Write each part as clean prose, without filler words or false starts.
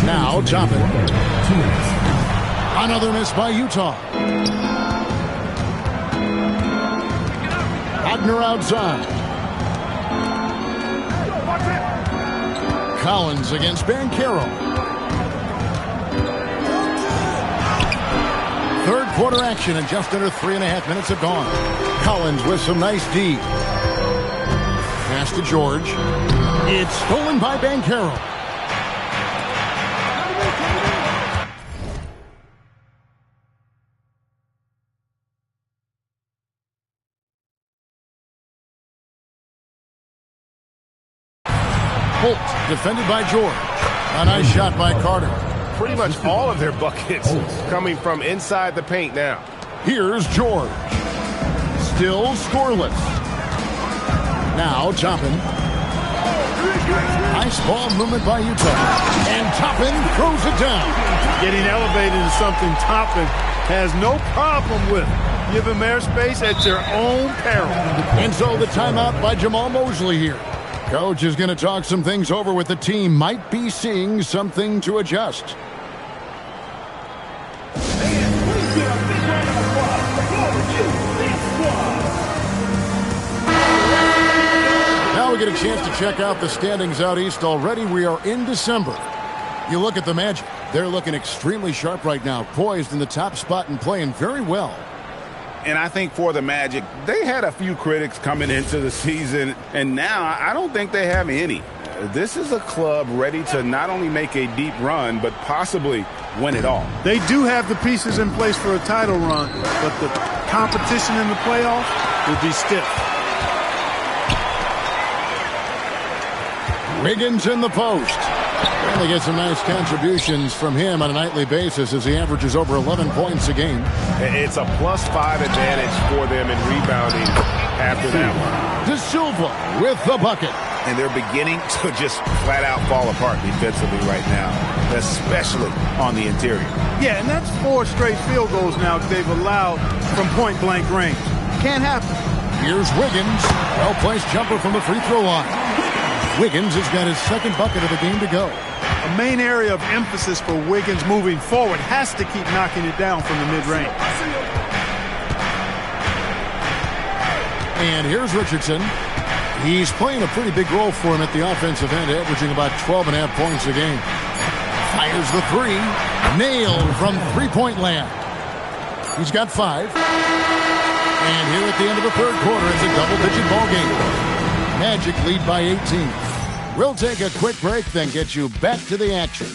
Now Toppin. Another miss by Utah. Wagner outside. Collins against Banchero. Third quarter action, and just under 3.5 minutes have gone. Collins with some nice D. Pass to George. It's stolen by Banchero. Holt, defended by George. A nice shot by Carter. Pretty much all of their buckets coming from inside the paint now. Here's George. Still scoreless. Now Toppin. Nice ball movement by Utah. And Toppin throws it down. Getting elevated is something Toppin has no problem with. Give them airspace at their own peril. And so the timeout by Jamal Mosley here. Coach is going to talk some things over with the team. Might be seeing something to adjust. Now we get a chance to check out the standings out east. Already we are in December. You look at the Magic. They're looking extremely sharp right now. Poised in the top spot and playing very well. And I think for the Magic, they had a few critics coming into the season, and now I don't think they have any. This is a club ready to not only make a deep run, but possibly win it all. They do have the pieces in place for a title run, but the competition in the playoffs will be stiff. Wiggins in the post. And they get some nice contributions from him on a nightly basis as he averages over 11 points a game. It's a +5 advantage for them in rebounding after that one. De Silva with the bucket. And they're beginning to just flat out fall apart defensively right now, especially on the interior. Yeah, and that's 4 straight field goals now that they've allowed from point-blank range. Can't happen. Here's Wiggins. Well-placed jumper from the free throw line. Wiggins has got his second bucket of the game to go. A main area of emphasis for Wiggins moving forward has to keep knocking it down from the mid-range. And here's Richardson. He's playing a pretty big role for him at the offensive end, averaging about 12.5 points a game. Fires the three. Nailed from three-point land. He's got 5. And here at the end of the third quarter, it's a double-digit ball game. Magic lead by 18. We'll take a quick break, then get you back to the action.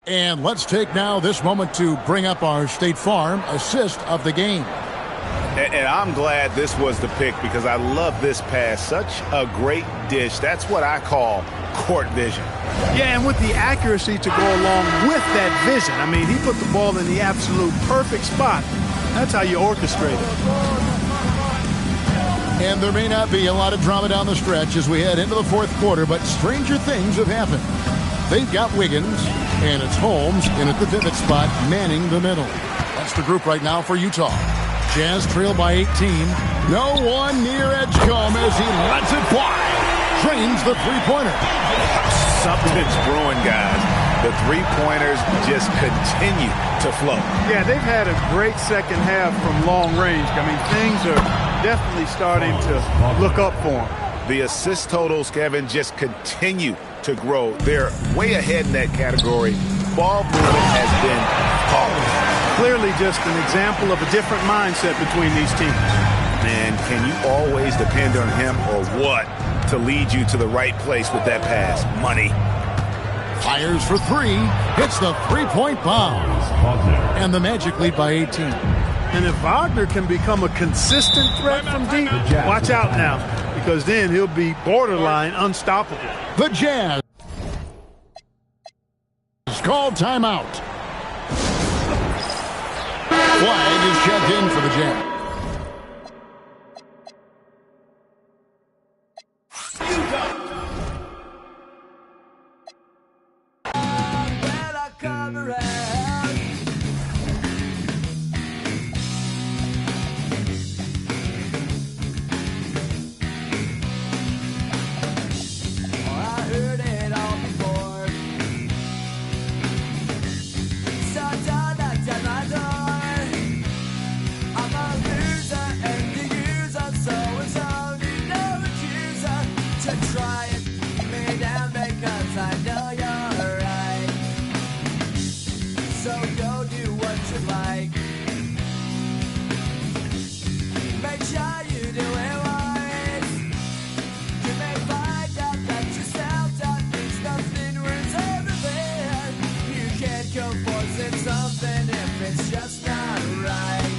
And let's take now this moment to bring up our State Farm assist of the game. And I'm glad this was the pick because I love this pass. Such a great dish. That's what I call court vision. Yeah, and with the accuracy to go along with that vision. I mean, he put the ball in the absolute perfect spot. That's how you orchestrate it. And there may not be a lot of drama down the stretch as we head into the fourth quarter, but stranger things have happened. They've got Wiggins, and it's Holmes in at the pivot spot, manning the middle. That's the group right now for Utah. Jazz trail by 18. No one near Edgecombe as he lets it fly. Drains the three-pointer. Something's brewing, guys. The three-pointers just continue to flow. Yeah, they've had a great second half from long range. I mean, things are definitely starting to look up for them. The assist totals, Kevin, just continue to grow. They're way ahead in that category. Ball movement has been flawless. Clearly just an example of a different mindset between these teams. Man, can you always depend on him or what to lead you to the right place with that pass? Money. Fires for 3. Hits the three-point bomb. And the Magic lead by 18. And if Wagner can become a consistent threat from deep, watch out now, because then he'll be borderline unstoppable. The Jazz called timeout. Flag is checked in for the Jazz. should try it. Keep me down because I know you're right. So go do what you like. Make sure you do it wise. You may find out that yourself that means nothing ruins everything. You can't go forcing something if it's just not right.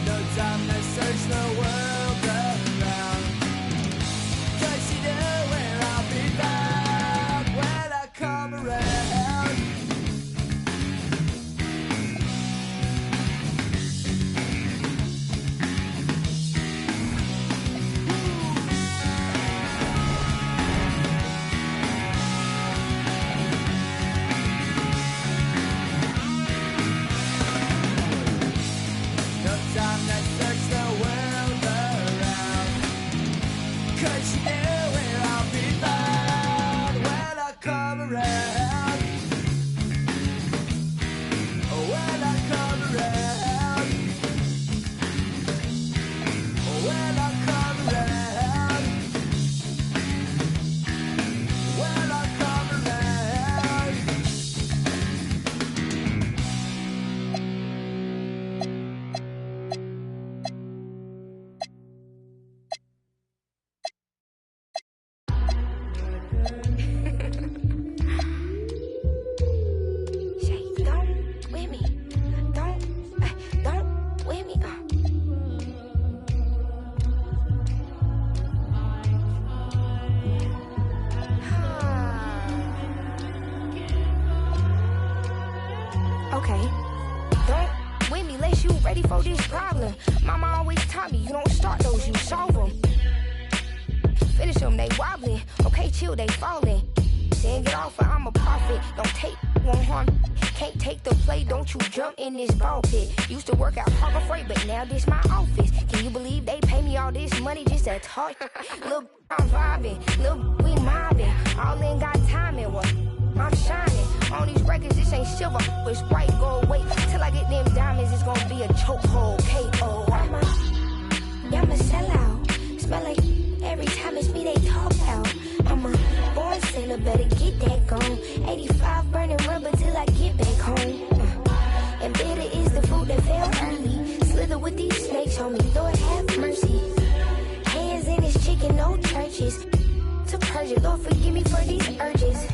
No time to search the world around. 'Cause you know where I'll be found when I come around. No time to search the world around. 'Cause you know where I'll be found when I come around. When I come around. When I come around. When I come around. Shay, don't with me. Don't with me. Okay. Don't with me unless you ready for this problem. Mama always taught me you don't start those, you solve them. Finish them, they wobbling. Okay, chill, they falling. Then get off, I'm a prophet. Don't take, won't harm. Can't take the play, don't you jump in this ball pit. Used to work out Harbor Freight, but now this my office. Can you believe they pay me all this money just to talk? Look, I'm vibing, look, we mobbing. All in got timing, what? I'm shining. On these records, this ain't silver, it's white gold. Wait till I get them diamonds, it's gonna be a chokehold. K.O. I'm a sellout. Smell like every time it's me they talk out. I'm a born sinner, better get that gone. 85 burning rubber till I get back home. And bitter is the food that fell early. Slither with these snakes on me, Lord have mercy. Hands in this chicken, no churches. To purge it, Lord forgive me for these urges.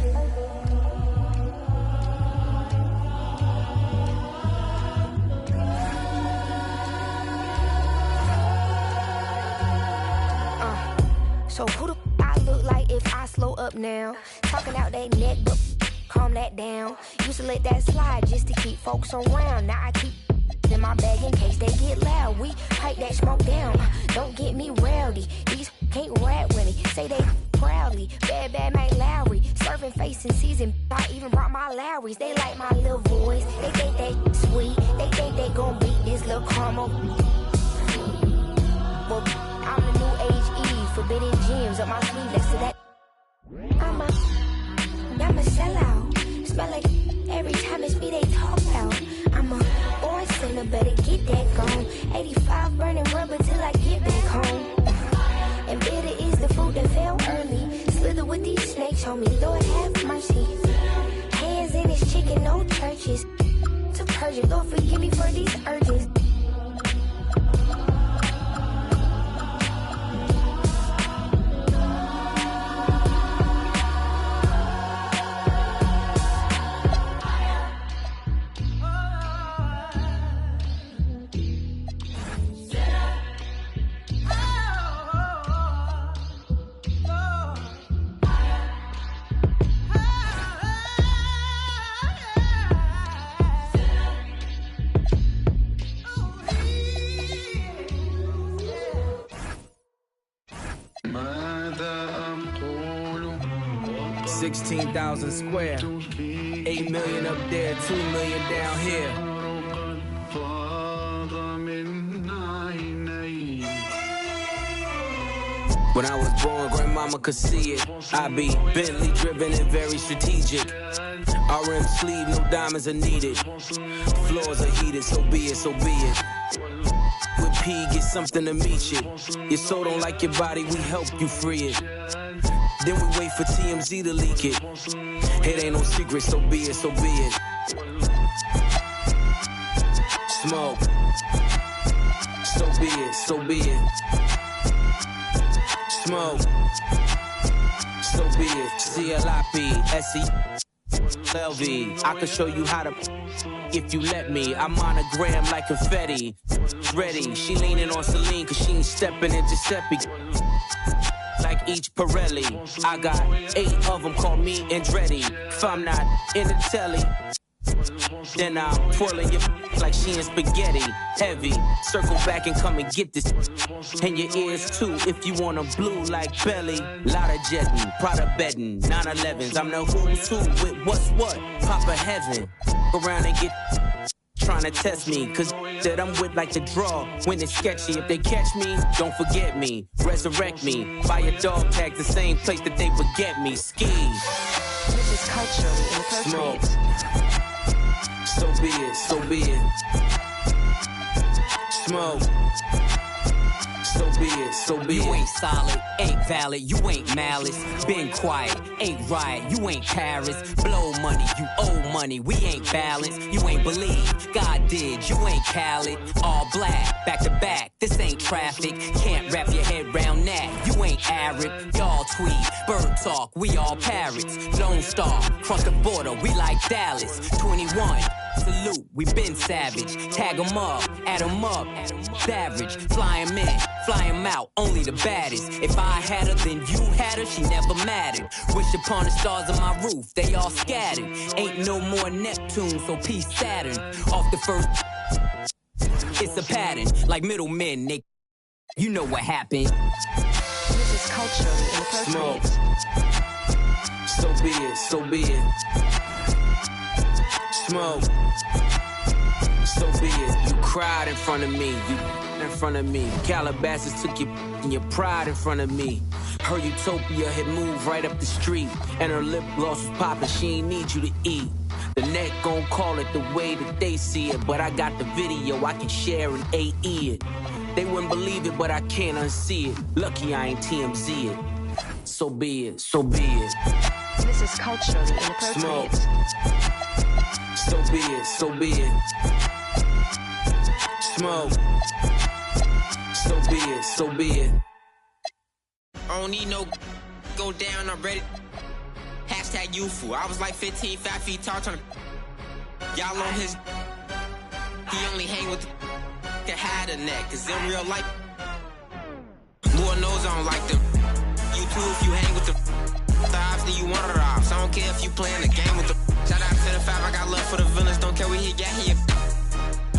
So who the I look like if I slow up now? Talking out that neck, but calm that down. Used to let that slide just to keep folks around. Now I keep in my bag in case they get loud. We pipe that smoke down. Don't get me rowdy. These can't rap with me. Say they proudly. Bad Mike Lowry. Serving face in season. I even brought my Lowrys. They like my little voice. They think they sweet. They think they gon' beat this little caramel. Well, I'm the new age Eve. Forbidden gems up my sleeve next to that. I'm a sellout. Smell like every time it's me they talk out. I'm a born sinner, better get that gone. 85 burning rubber till I get back home. And bitter is the food that fell early. Slither with these snakes on me, Lord have mercy. Hands in this chicken, no churches. To purge it, Lord forgive me for these urges. $16,000 square, 8 million up there, 2 million down here. When I was born, grandmama could see it. I be Bentley driven and very strategic. RM sleeve, no diamonds are needed. Floors are heated, so be it, so be it. With VIP, get something to meet you. Your soul don't like your body, we help you free it. Then we wait for TMZ to leak it. It ain't no secret, so be it, so be it. Smoke. So be it, so be it. Smoke. So be it. CLIP, I can show you how to if you let me. I'm monogram like confetti. Ready, she leaning on Celine cause she ain't stepping in Giuseppe. Like each Pirelli, I got 8 of them, call me Andretti. If I'm not in the telly, then I'm twirling your like she in spaghetti. Heavy, circle back and come and get this. And your ears too, if you want 'em blue like belly. Lot of jetting, Prada bedding, 911s. I'm the who's who with what's what. Papa heaven, go around and get trying to test me, cause that I'm with like the draw when it's sketchy. If they catch me, don't forget me. Resurrect me, buy a dog tag the same place that they forget me. Ski. This is culturally inappropriate. So be it, so be it. Smoke. So be it, so be it. You ain't solid, ain't valid, you ain't malice. Been quiet, ain't right, you ain't Paris. Blow money, you owe money, we ain't balanced. You ain't believe, God did, you ain't Khaled. All black, back to back, this ain't traffic. Can't wrap your head round that, you ain't Arab. Y'all tweet, bird talk, we all parrots. Lone Star, cross the border, we like Dallas. 21. Salute, we been savage. Tag 'em up, add 'em up. Savage, fly 'em in, fly 'em out. Only the baddest. If I had her, then you had her. She never mattered. Wish upon the stars on my roof, they all scattered. Ain't no more Neptune, so peace Saturn. Off the first, it's a pattern. Like middlemen, they, you know what happened. This is culturally inappropriate. So be it, so be it. Smoke. So be it. You cried in front of me. You in front of me. Calabasas took your pride in front of me. Her utopia had moved right up the street, and her lip gloss was popping. She ain't need you to eat. The net gon' call it the way that they see it, but I got the video I can share and AE it. They wouldn't believe it, but I can't unsee it. Lucky I ain't TMZ it. So be it. So be it. This is culturally inappropriate. Smoke. So be it, so be it. Smoke. So be it, so be it. I don't need no go down, I'm ready. Hashtag youthful. I was like 15, 5 feet tall, trying to y'all on his. He only hang with the can hide a neck, cause in real life, Lord knows I don't like them. You too, if you hang with the thighs, then you one of the ops. I don't care if you playing the game with the. Shout out to the 5, I got love for the villains, don't care where he got here.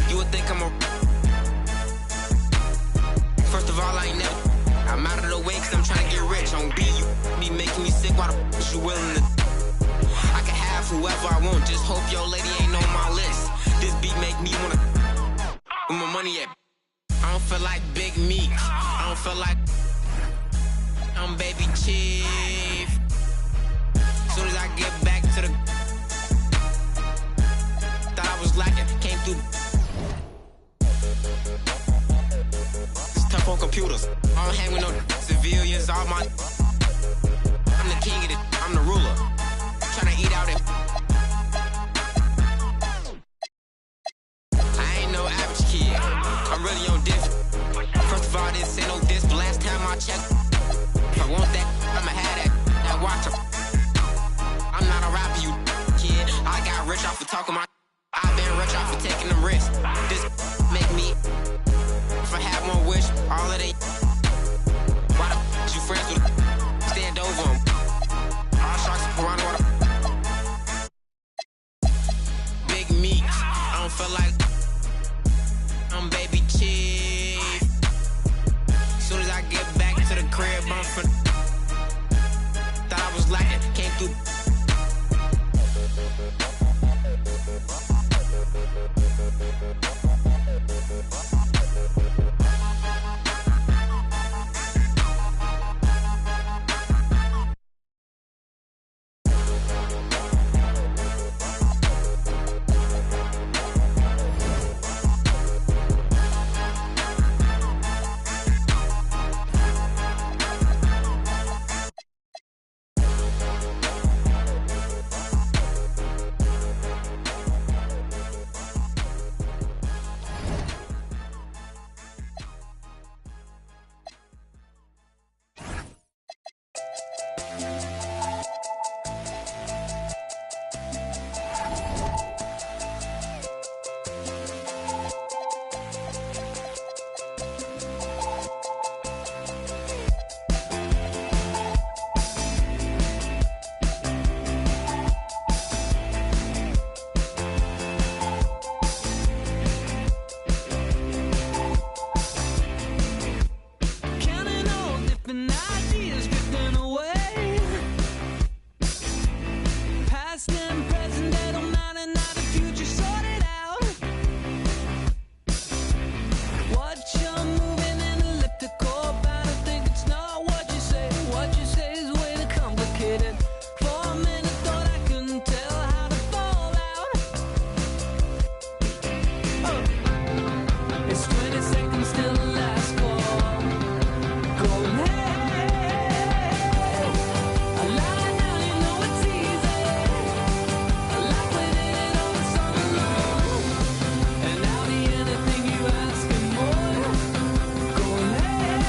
You would think I'm a. First of all, I ain't never. I'm out of the way cause I'm trying to get rich. On B, you be making me sick, why the f you willing to. I can have whoever I want, just hope your lady ain't on my list. This beat make me wanna. Where my money at? I don't feel like Big Meat. I don't feel like I'm Baby Chief. Soon as I get back to the. Thought I was lacking, came through. It's tough on computers. I don't hang with no civilians. All my. I'm the king of it. I'm the ruler. Tryna eat out it. I ain't no average kid. I'm really on diff. First of all, this ain't no diss. But last time I checked, if I want that, I'ma have that. That watch up. I'm not a rapper, you kid. I got rich off of talking my. I've been rich off of taking them risks. This make me. If I have one wish, all of they. Why the you friends with? Stand over them. All sharks piranha. is drifting away. Past and present, they don't matter, now the future sorted out. Watch you moving in elliptical, but I think it's not what you say. What you say is way too complicated. For a minute, thought I couldn't tell how to fall out. Oh. It's 20 seconds till the last call. Going hey, a lie now, you know it's easy. A like when it all is on alone. And now the anything you ask and more. Going hey,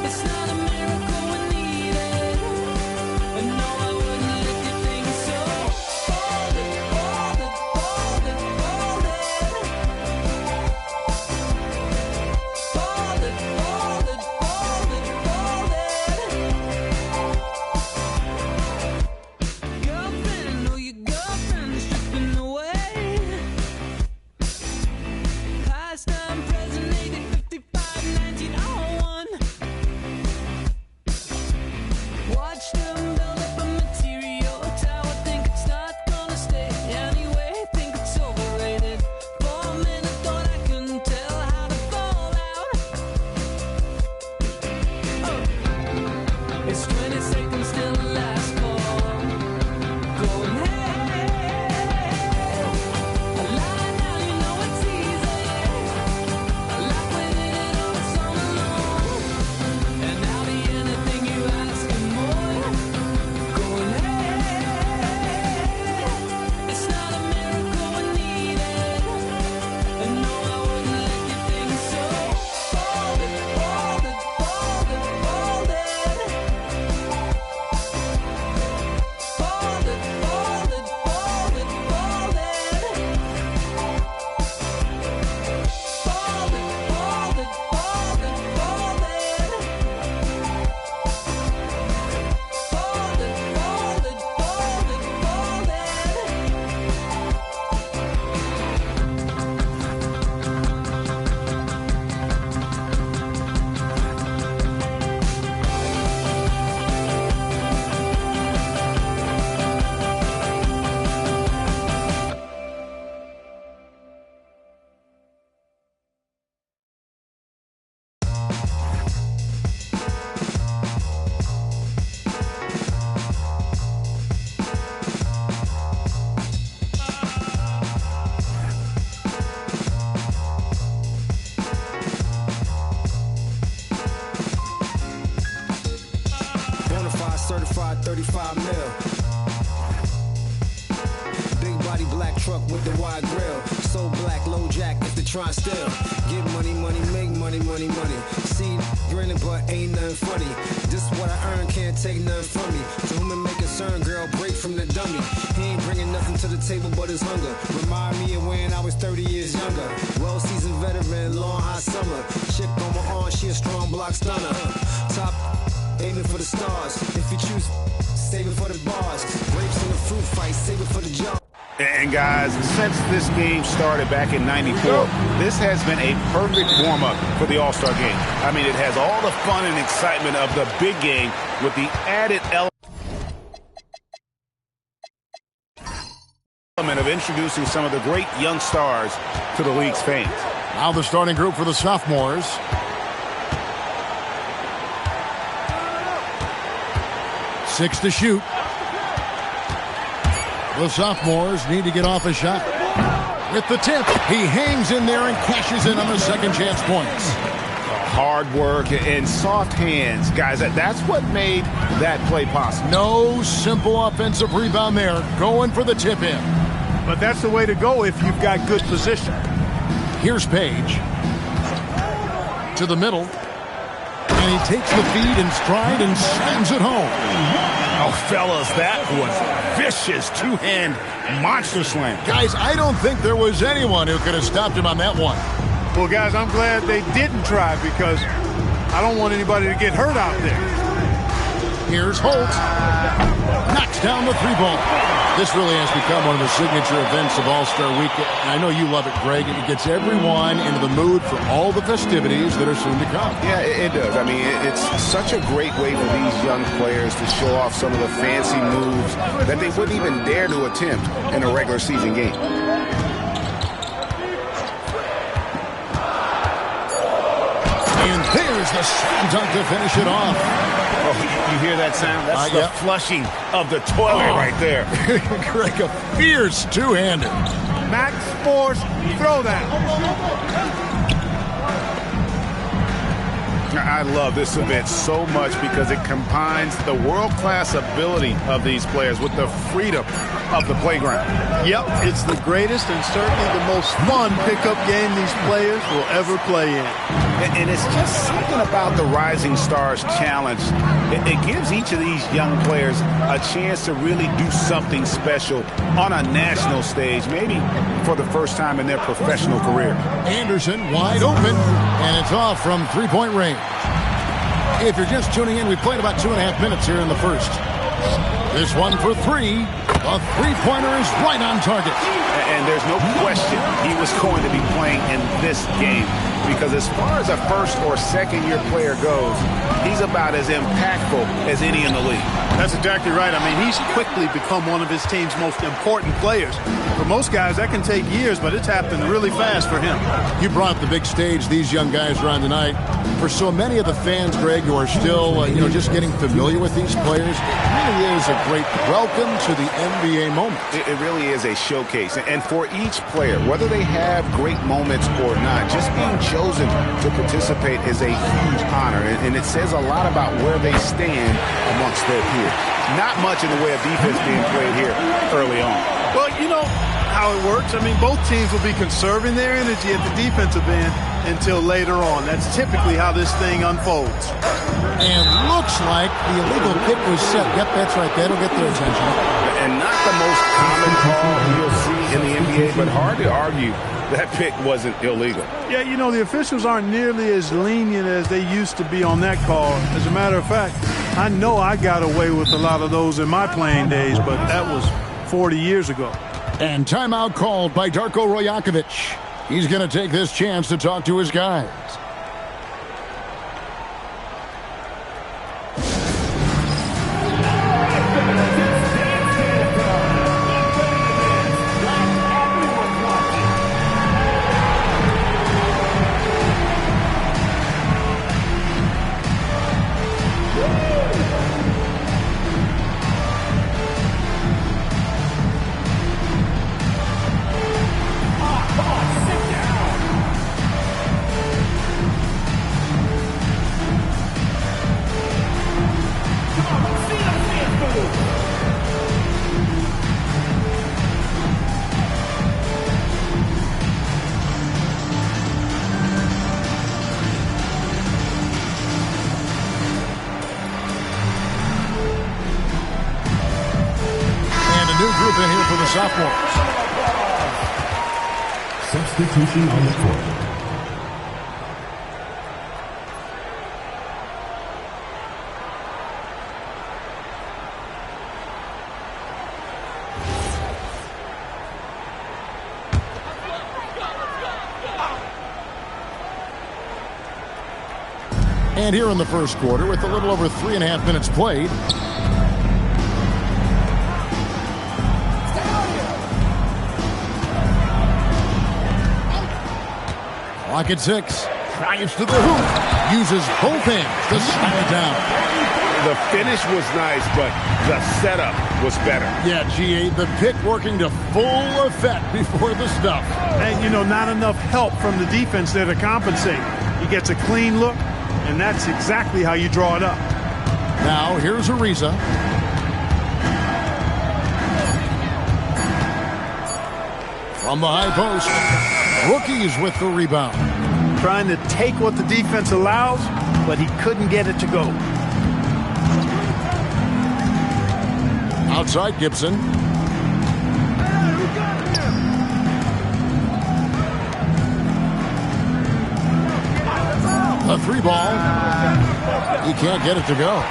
it's not a miracle we needed. And no, I wouldn't let you think so. Fold it, fold it, fold it, fold it. Fold it, fold it, fold it, fold it. Girlfriend, oh, your girlfriend is stripping away. Past and present, 80, 55, 1901. Watch them build up a material tower. Think it's not gonna stay anyway. Think it's overrated. For a minute, thought I couldn't tell how to fall out. Oh. It's 20 seconds till the last call. Going hey, a lie now, you know it's easy. A like when it all is on alone. And now the anything you ask and more. Going hey, it's not a miracle we needed. And no, I wouldn't let you think so. Fold it, fold it, fold it, fold it. Fold it, fold it, fold it, fold it. Fold it, fold it, fold it, fold it. Fold it, fold it, fold it, fold it. Bonafide certified 35 mil. Big body black truck with the wide grill. So black, low jack if they try still. Get money, money, make money, money, money. See, grinning but ain't nothing funny. This what I earn, can't take nothing from me. To whom it may concern, girl, break from the dummy. He ain't bringing nothing to the table but his hunger. Remind me of when I was 30 years younger. Well-seasoned veteran, long hot summer. Chick on my arm, she a strong block stunner. Top aiming for the stars. If you choose, save it for the bars. Grapes in the fruit fight, save it for the jar. And guys, since this game started back in '94, this has been a perfect warm-up for the All-Star game. I mean, it has all the fun and excitement of the big game with the added element of introducing some of the great young stars to the league's fans. Now the starting group for the sophomores. Six to shoot. The sophomores need to get off a shot. With the tip, he hangs in there and cashes in on the second chance points. Hard work and soft hands. Guys, that's what made that play possible. No simple offensive rebound there. Going for the tip in. But that's the way to go if you've got good position. Here's Page. To the middle. And he takes the feed in stride and slams it home. Oh, fellas, that was vicious two-hand monster slam. Guys, I don't think there was anyone who could have stopped him on that one. Well, guys, I'm glad they didn't try because I don't want anybody to get hurt out there. Here's Holt. Knocks down the three ball. This really has become one of the signature events of All-Star Week. And I know you love it, Greg. It gets everyone into the mood for all the festivities that are soon to come. Yeah, it does. I mean, it's such a great way for these young players to show off some of the fancy moves that they wouldn't even dare to attempt in a regular season game. And there's the slam dunk to finish it off. Oh, you hear that sound? That's the flushing of the toilet right there. Greg, a fierce two-hander. Max Force throwdown. I love this event so much because it combines the world-class ability of these players with the freedom of the playground. Yep, it's the greatest and certainly the most fun pickup game these players will ever play in. And it's just something about the Rising Stars Challenge. It gives each of these young players a chance to really do something special on a national stage, maybe for the first time in their professional career. Anderson wide open, and it's off from three-point range. If you're just tuning in, we played about 2.5 minutes here in the first. This one for three. A three-pointer is right on target. And there's no question he was going to be playing in this game because as far as a first or second year player goes, he's about as impactful as any in the league. That's exactly right. I mean, he's quickly become one of his team's most important players. For most guys, that can take years, but it's happened really fast for him. You brought the big stage these young guys are on tonight. For so many of the fans, Greg, who are still, just getting familiar with these players, it really is a great welcome to the NBA moment. It really is a showcase. And for each player, whether they have great moments or not, just being chosen to participate is a huge honor. And it says a lot about where they stand amongst their peers. Not much in the way of defense being played here early on. Well, you know how it works. I mean, both teams will be conserving their energy at the defensive end until later on. That's typically how this thing unfolds. And looks like the illegal kick was set. Yep, that's right. That'll get their attention. And not the most common call you'll see in the NBA, but hard to argue that pick wasn't illegal. Yeah, the officials aren't nearly as lenient as they used to be on that call. As a matter of fact, I know I got away with a lot of those in my playing days, but that was 40 years ago. And timeout called by Darko Rajakovic. He's going to take this chance to talk to his guys. In here for the sophomores. Substitution on the court. And here in the first quarter, with a little over 3.5 minutes played, clock at 6. Drives to the hoop. Uses both hands to slam it down. The finish was nice, but the setup was better. Yeah, G8, the pick working to full effect before the stuff. And, not enough help from the defense there to compensate. He gets a clean look, and that's exactly how you draw it up. Now, here's Ariza. From the high post. Rookies with the rebound. Trying to take what the defense allows, but he couldn't get it to go. Outside Gibson. A three ball. He can't get it to go.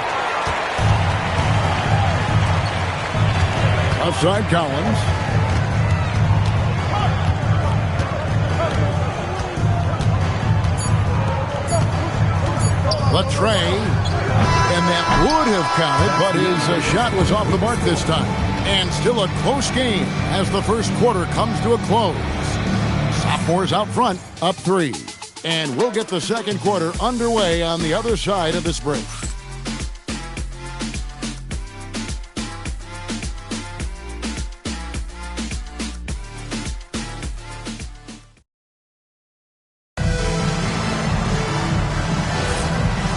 Left side, Collins. Latray. And that would have counted, but his shot was off the mark this time. And still a close game as the first quarter comes to a close. Sophomores out front, up 3. And we'll get the second quarter underway on the other side of this break.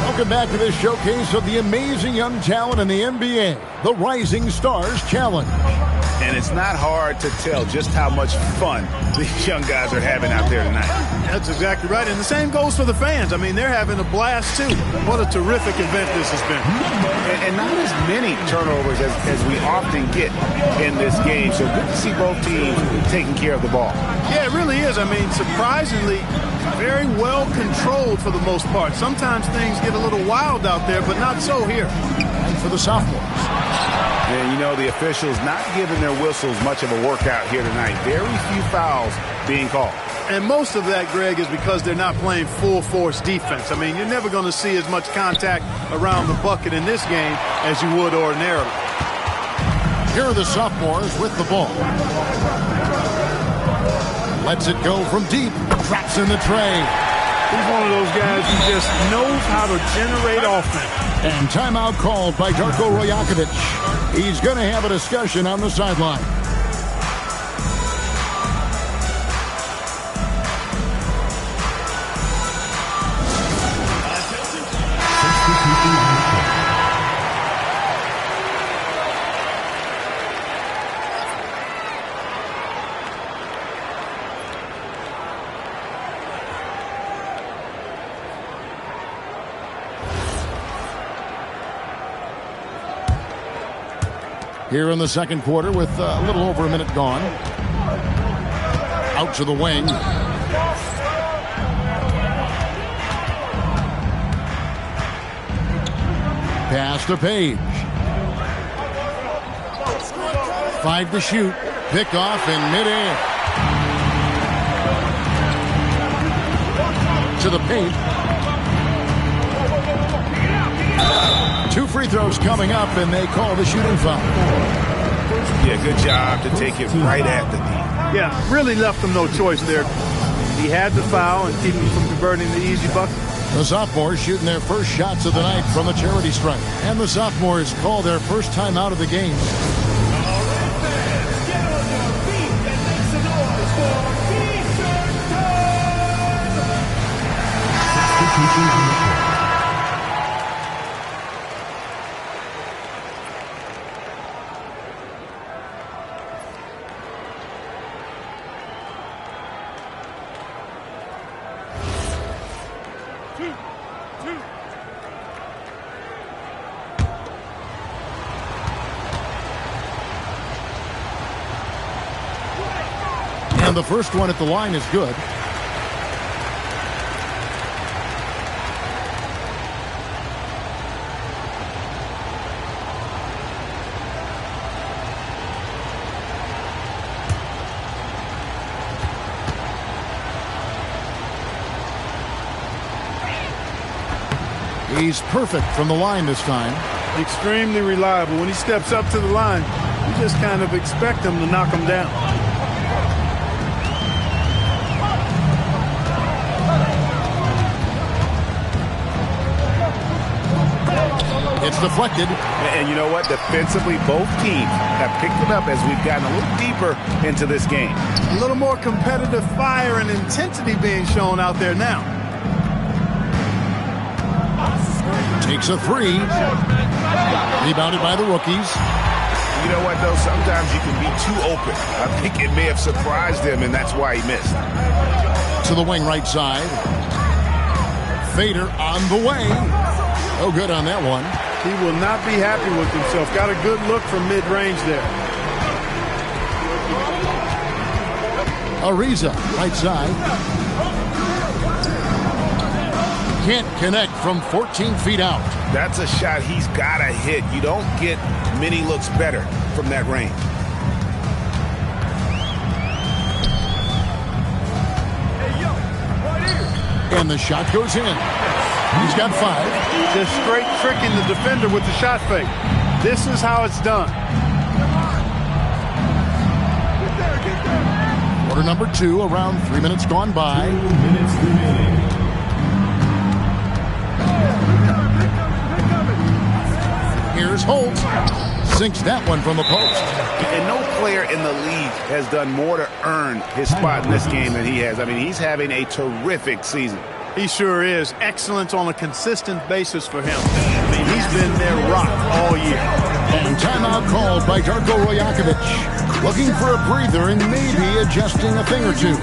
Welcome back to this showcase of the amazing young talent in the NBA, the Rising Stars Challenge. And it's not hard to tell just how much fun these young guys are having out there tonight. That's exactly right. And the same goes for the fans. I mean, they're having a blast, too. What a terrific event this has been. And not as many turnovers as we often get in this game. So good to see both teams taking care of the ball. Yeah, it really is. I mean, surprisingly, very well controlled for the most part. Sometimes things get a little wild out there, but not so here. And for the sophomores. And, you know, the officials not giving their whistles much of a workout here tonight. Very few fouls being called. And most of that, Greg, is because they're not playing full-force defense. I mean, you're never going to see as much contact around the bucket in this game as you would ordinarily. Here are the sophomores with the ball. Lets it go from deep. Drops in the tray. He's one of those guys who just knows how to generate offense. And timeout called by Darko Rajakovic. He's going to have a discussion on the sideline. Here in the second quarter with a little over a minute gone. Out to the wing. Pass to Page. 5 to shoot. Pick off in midair. To the paint. 2 free throws coming up, and they call the shooting foul. Yeah, good job to take it right at the knee. Yeah, really left him no choice there. He had the foul and keep him from converting the easy bucket. The sophomores shooting their first shots of the night from the charity stripe. And the sophomores call their first time out of the game. And the first one at the line is good. He's perfect from the line this time. Extremely reliable. When he steps up to the line, you just kind of expect him to knock him down. It's deflected. And you know what? Defensively, both teams have picked it up as we've gotten a little deeper into this game. A little more competitive fire and intensity being shown out there now. Takes a 3. Rebounded by the rookies. You know what, though? Sometimes you can be too open. I think it may have surprised him, and that's why he missed. To the wing right side. Fader on the way. Oh, good on that one. He will not be happy with himself. Got a good look from mid-range there. Ariza, right side. Can't connect from 14 feet out. That's a shot he's got to hit. You don't get many looks better from that range. And the shot goes in. He's got 5. Just straight tricking the defender with the shot fake. This is how it's done. Quarter number 2, around 3 minutes gone by. 2 minutes remaining. Here's Holt. Sinks that one from the post. And no player in the league has done more to earn his spot in this game than he has. I mean, he's having a terrific season. He sure is. Excellence on a consistent basis for him. I mean, he's been their rock all year. And timeout called by Darko Rajakovic. Looking for a breather and maybe adjusting a thing or two.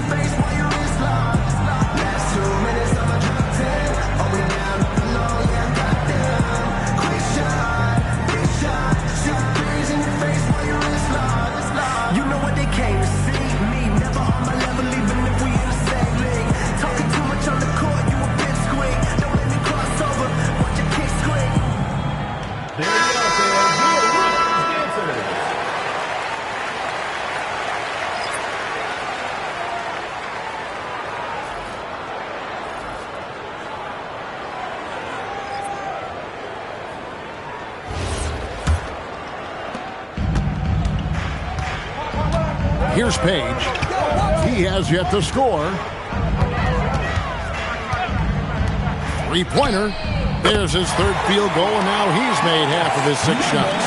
Here's Page. He has yet to score. 3-pointer. There's his 3rd field goal, and now he's made half of his 6 shots.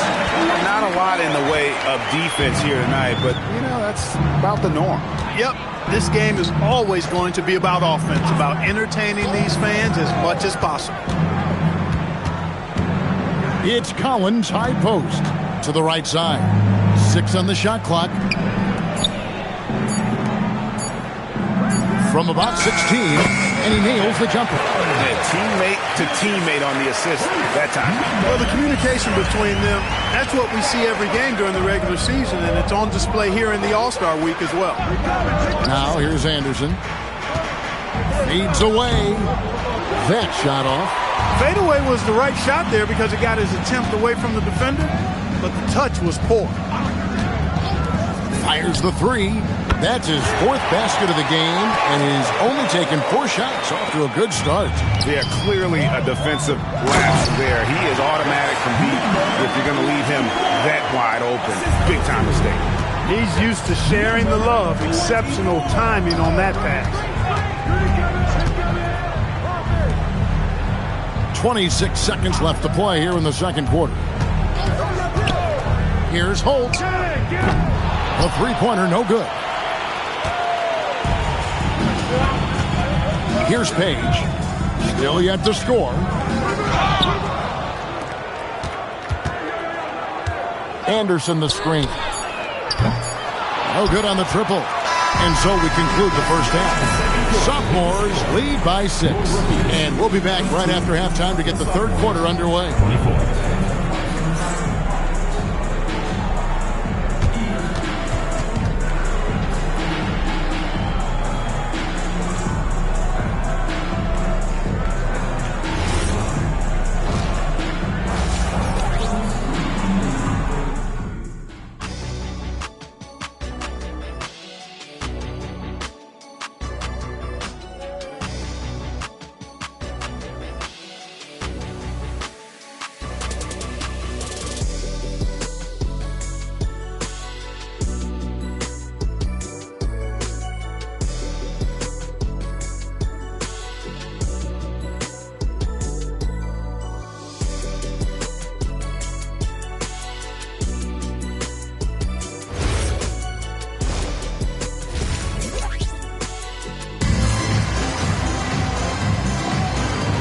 Not a lot in the way of defense here tonight, but, you know, that's about the norm. Yep. This game is always going to be about offense, about entertaining these fans as much as possible. It's Collins, high post to the right side. 6 on the shot clock. From about 16, and he nails the jumper. And teammate to teammate on the assist that time. Well, the communication between them, that's what we see every game during the regular season, and it's on display here in the All-Star week as well. Now here's Anderson. Feeds away. That shot off. Fadeaway was the right shot there because it got his attempt away from the defender, but the touch was poor. Fires the 3. That's his 4th basket of the game, and he's only taken 4 shots. Off to a good start. Yeah, clearly a defensive lapse there. He is automatic from deep if you're going to leave him that wide open. Big time mistake. He's used to sharing the love. Exceptional timing on that pass. 26 seconds left to play here in the 2nd quarter. Here's Holt. A 3-pointer, no good. Here's Page. Still yet to score. Anderson the screen. No good on the triple. And so we conclude the first half. Sophomores lead by 6. And we'll be back right after halftime to get the 3rd quarter underway. 24.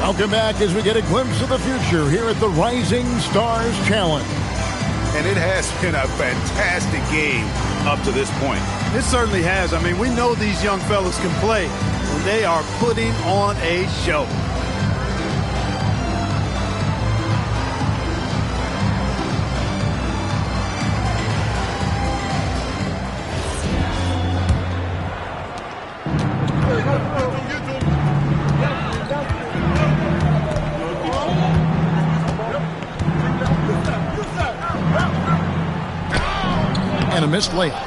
Welcome back as we get a glimpse of the future here at the Rising Stars Challenge. And it has been a fantastic game up to this point. It certainly has. I mean, we know these young fellas can play, and they are putting on a show. And a missed layup.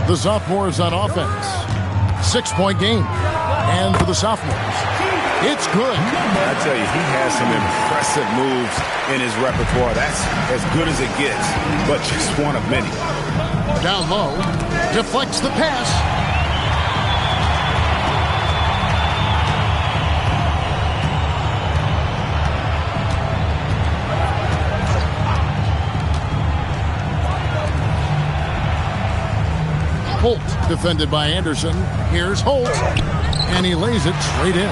The sophomores on offense. 6-point game. And for the sophomores, it's good. I tell you, he has some impressive moves in his repertoire. That's as good as it gets, but just one of many. Down low, deflects the pass. Holt defended by Anderson. Here's Holt, and he lays it straight in.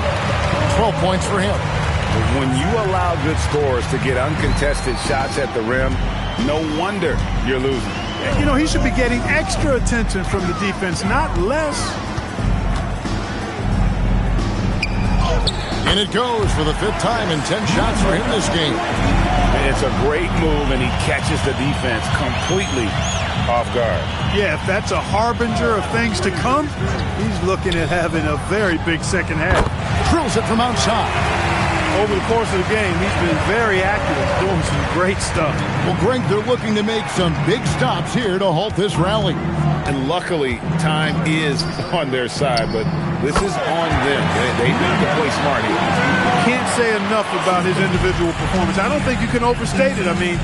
12 points for him. When you allow good scorers to get uncontested shots at the rim, no wonder you're losing. You know, he should be getting extra attention from the defense, not less. And it goes for the 5th time in 10 shots for him this game. It's a great move, and he catches the defense completely off guard. Yeah, if that's a harbinger of things to come, he's looking at having a very big second half. Drills it from outside. Over the course of the game, he's been very accurate, doing some great stuff. Well, Greg, they're looking to make some big stops here to halt this rally. And luckily, time is on their side, but this is on them. They need to play smart here. Can't say enough about his individual performance. I don't think you can overstate it. I mean,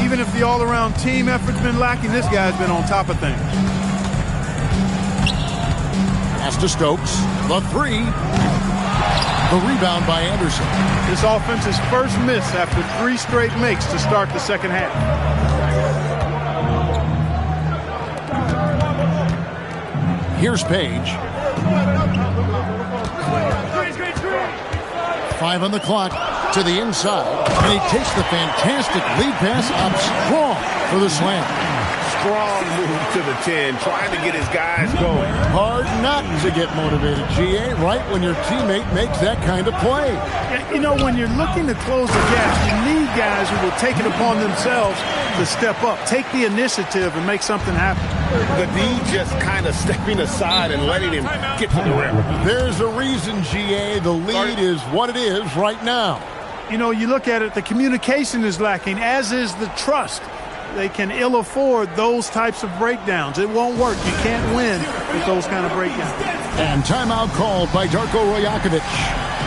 even if the all-around team effort's been lacking, this guy's been on top of things. Pass to Stokes. The 3. The rebound by Anderson. This offense's first miss after 3 straight makes to start the second half. Here's Page. 5 on the clock to the inside, and he takes the fantastic lead pass up strong for the slam. Strong move to the 10, trying to get his guys going. Hard not to get motivated, GA, right when your teammate makes that kind of play. You know, when you're looking to close the gap, you need guys who will take it upon themselves to step up, take the initiative, and make something happen. The D just kind of stepping aside and letting him get to the rim. There's a reason, GA. The lead is what it is right now. You know, you look at it, the communication is lacking, as is the trust. They can ill afford those types of breakdowns. It won't work. You can't win with those kind of breakdowns. And timeout called by Darko Rajakovic.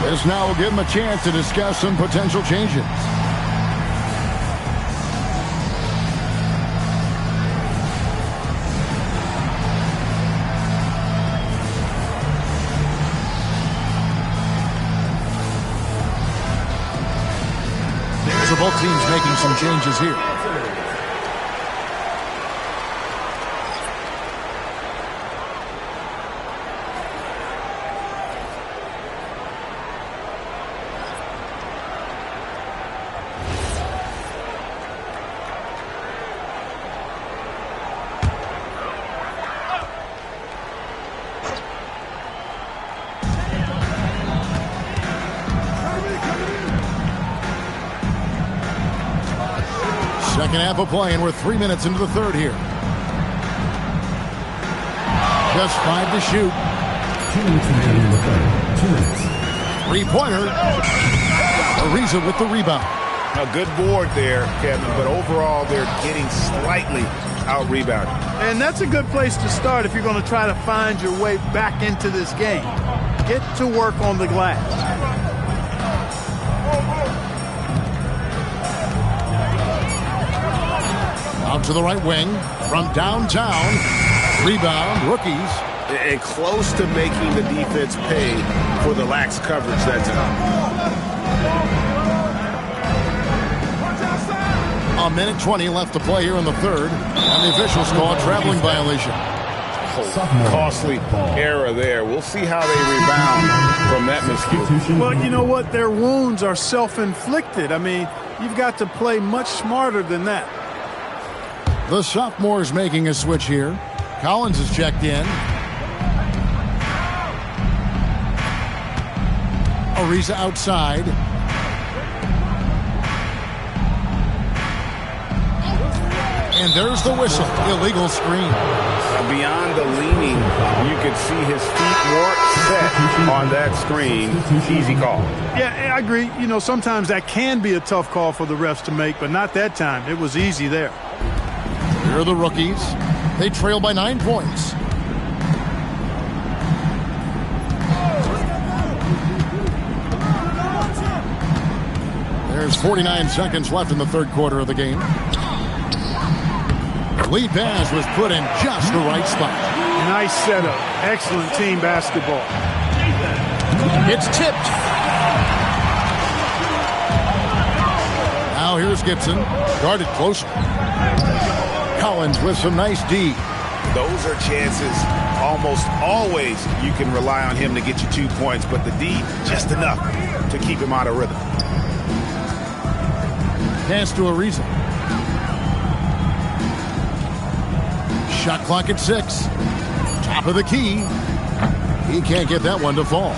This now will give him a chance to discuss some potential changes. So both teams making some changes here. Second half of play, and we're 3 minutes into the third here. Just 5 to shoot. 2 minutes remaining in the third. 2 minutes. Three-pointer. Ariza with the rebound. A good board there, Kevin, but overall they're getting slightly out-rebounded. And that's a good place to start if you're going to try to find your way back into this game. Get to work on the glass. Out to the right wing from downtown. Rebound, rookies. And close to making the defense pay for the lax coverage that time. A minute 20 left to play here in the third. And the officials call a traveling violation. Costly error there. We'll see how they rebound from that miscue. Well, you know what? Their wounds are self-inflicted. I mean, you've got to play much smarter than that. The sophomores making a switch here. Collins is checked in. Ariza outside. And there's the whistle. Illegal screen. Beyond the leaning, you could see his feet weren't set on that screen. Easy call. Yeah, I agree. You know, sometimes that can be a tough call for the refs to make, but not that time. It was easy there. Here are the rookies. They trail by 9 points. There's 49 seconds left in the third quarter of the game. The lead pass was put in just the right spot. Nice setup. Excellent team basketball. It's tipped. Now here's Gibson. Guarded closer. Collins with some nice D. Those are chances almost always you can rely on him to get you 2 points, but the D, just enough to keep him out of rhythm. Pass to Ariza. Shot clock at 6. Top of the key. He can't get that one to fall.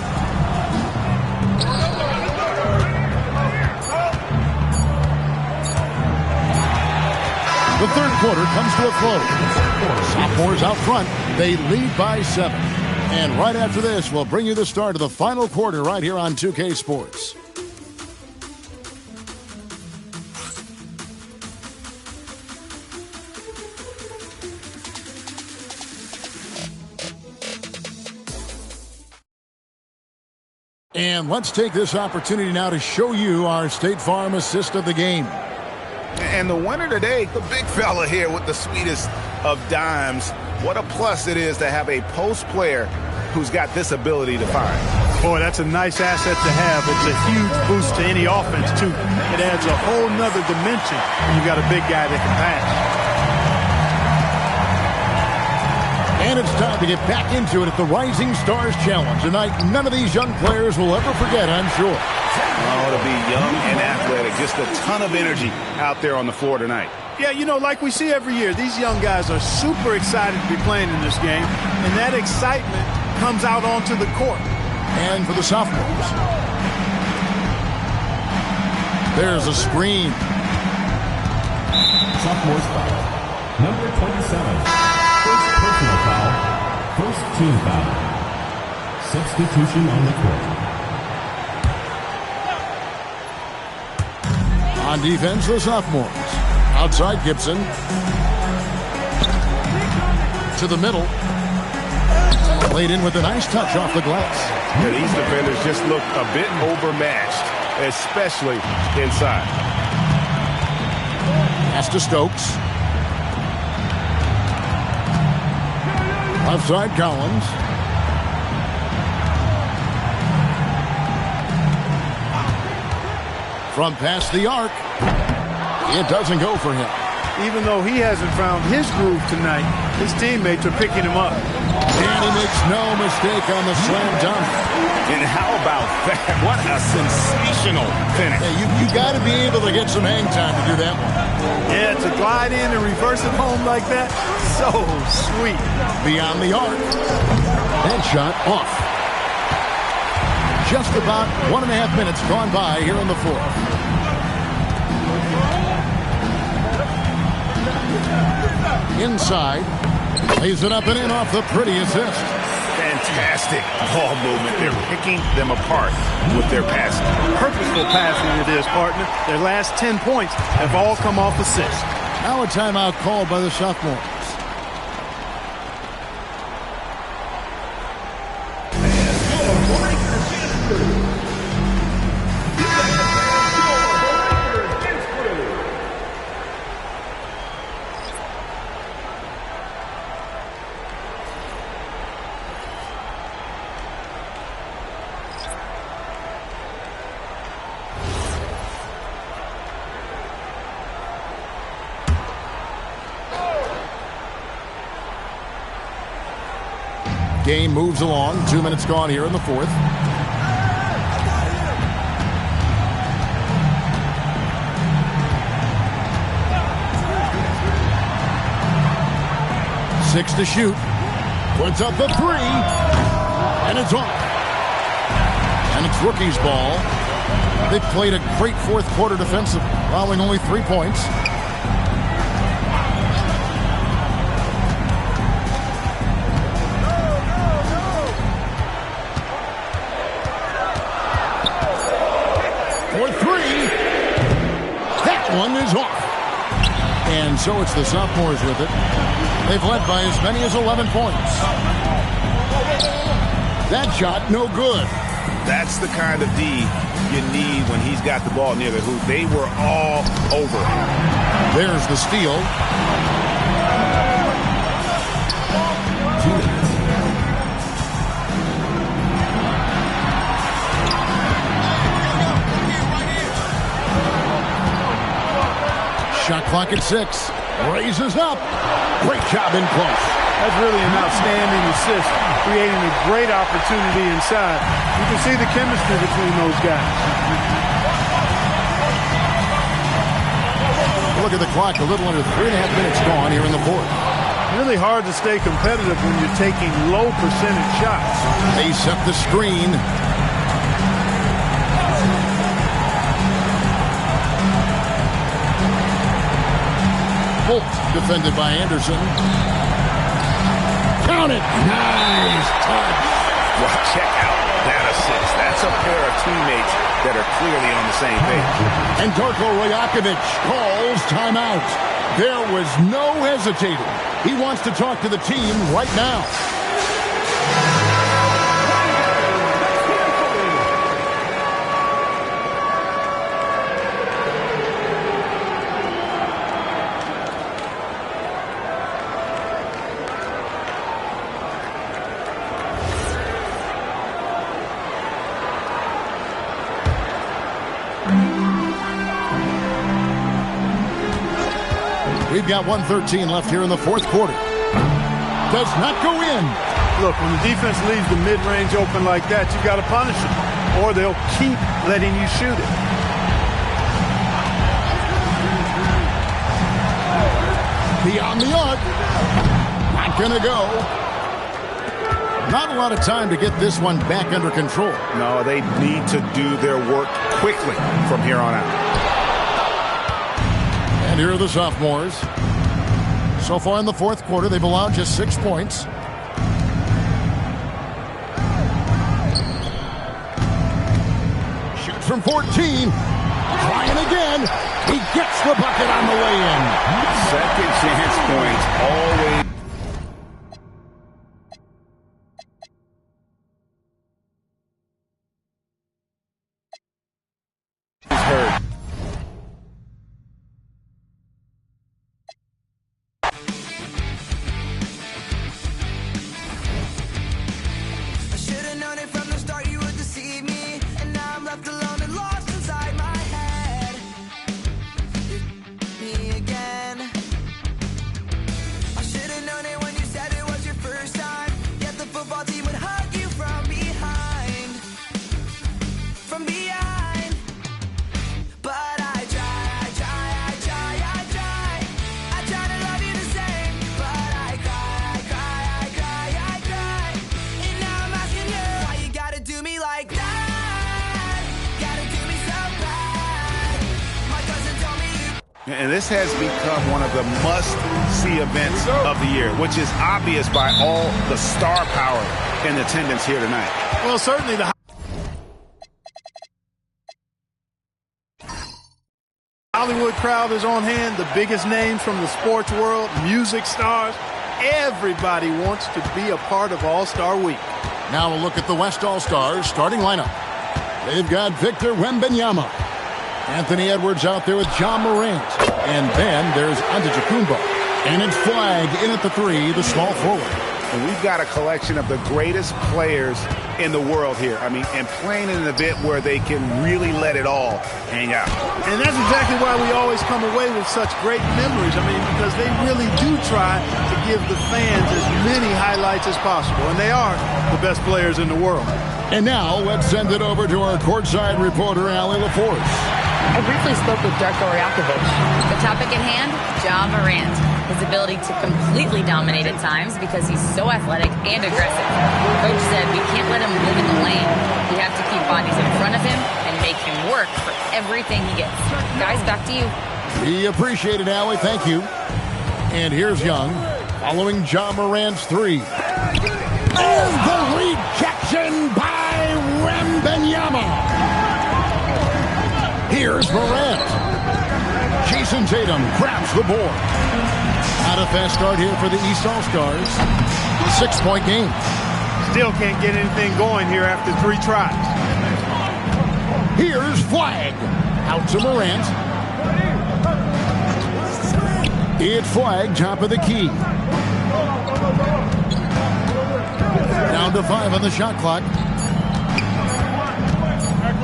The third quarter comes to a close. Sophomores out front. They lead by 7. And right after this, we'll bring you the start of the final quarter right here on 2K Sports. And let's take this opportunity now to show you our State Farm assist of the game. And the winner today, the big fella here with the sweetest of dimes. What a plus it is to have a post player who's got this ability to find. Boy, that's a nice asset to have. It's a huge boost to any offense, too. It adds a whole nother dimension when you got a big guy that can pass. And it's time to get back into it at the Rising Stars Challenge. Tonight, none of these young players will ever forget, I'm sure. Oh, to be young and athletic. Just a ton of energy out there on the floor tonight. Yeah, you know, like we see every year, these young guys are super excited to be playing in this game. And that excitement comes out onto the court. And for the sophomores. There's a screen. Sophomores foul. Number 27. First personal foul. First team foul. Substitution on the court. On defense, the sophomores. Outside Gibson. To the middle. Laid in with a nice touch off the glass. Yeah, these defenders just look a bit overmatched, especially inside. Pass to Stokes. Outside Collins. From past the arc. It doesn't go for him. Even though he hasn't found his groove tonight, his teammates are picking him up. And he makes no mistake on the slam dunk. And how about that? What a sensational finish. Hey, you got to be able to get some hang time to do that one. Yeah, to glide in and reverse it home like that, so sweet. Beyond the arc. That shot off. Just about 1.5 minutes gone by here in the fourth. Inside. Lays it up and in off the pretty assist. Fantastic ball movement. They're picking them apart with their passing. Purposeful passing it is, partner. Their last 10 points have all come off assists. Now a timeout called by the sophomores. Game moves along. 2 minutes gone here in the fourth. Six to shoot. Puts up the three. And it's off. And it's rookie's ball. They played a great fourth quarter defensive, allowing only 3 points. One is off. And so it's the sophomores with it. They've led by as many as 11 points. That shot, no good. That's the kind of D you need when he's got the ball near the hoop. They were all over it. There's the steal. 2 minutes. Shot clock at 6. Raises up. Great job in close. That's really an outstanding assist, creating a great opportunity inside. You can see the chemistry between those guys. Look at the clock, a little under 3.5 minutes gone here in the fourth. Really hard to stay competitive when you're taking low percentage shots. They set the screen. Bolt defended by Anderson. Count it. Nice touch. Well, check out that assist. That's a pair of teammates that are clearly on the same page. And Darko Rajakovic calls timeout. There was no hesitating. He wants to talk to the team right now. We've got 1:13 left here in the fourth quarter. Does not go in. Look, when the defense leaves the mid-range open like that, you've got to punish them, or they'll keep letting you shoot it. Beyond the arc. Not going to go. Not a lot of time to get this one back under control. No, they need to do their work quickly from here on out. And here are the sophomores. So far in the fourth quarter, they've allowed just 6 points. Shoots from 14. Trying again. He gets the bucket on the way in. Second chance points always. Hurt. I should've known it from the start you would deceive me, and now I'm left alone and lost inside my head. Me again. I should've known it when you said it was your first time. Yet the football team would hug you from behind. From behind. But I try to love you the same. But I cry. And now I'm asking you, why you gotta do me like that? Gotta do me so bad. My cousin told me you. And this has become one of the must-see events of the year, which is obvious by all the star power in attendance here tonight. Well, certainly the Hollywood crowd is on hand, the biggest names from the sports world, music stars. Everybody wants to be a part of All-Star Week. Now a look at the West All-Stars starting lineup. They've got Victor Wembanyama. Anthony Edwards out there with John Morant. And then there's Antetokounmpo. And it's Flag in at the 3, the small forward. And we've got a collection of the greatest players in the world here. I mean, and playing in an event where they can really let it all hang out. And that's exactly why we always come away with such great memories. I mean, because they really do try to give the fans as many highlights as possible. And they are the best players in the world. And now let's send it over to our courtside reporter, Allie LaForce. I briefly spoke with Darko Rajakovic. The topic at hand, Ja Morant. His ability to completely dominate at times because he's so athletic and aggressive. Coach said we can't let him live in the lane. We have to keep bodies in front of him and make him work for everything he gets. Guys, back to you. We appreciate it, Allie. Thank you. And here's Young following Ja Morant's 3. And the rejection by Wembanyama. Here's Morant. Jason Tatum grabs the board. Not a fast start here for the East All-Stars. 6-point game. Still can't get anything going here after 3 tries. Here's Flag. Out to Morant. It's Flag, top of the key. Down to 5 on the shot clock.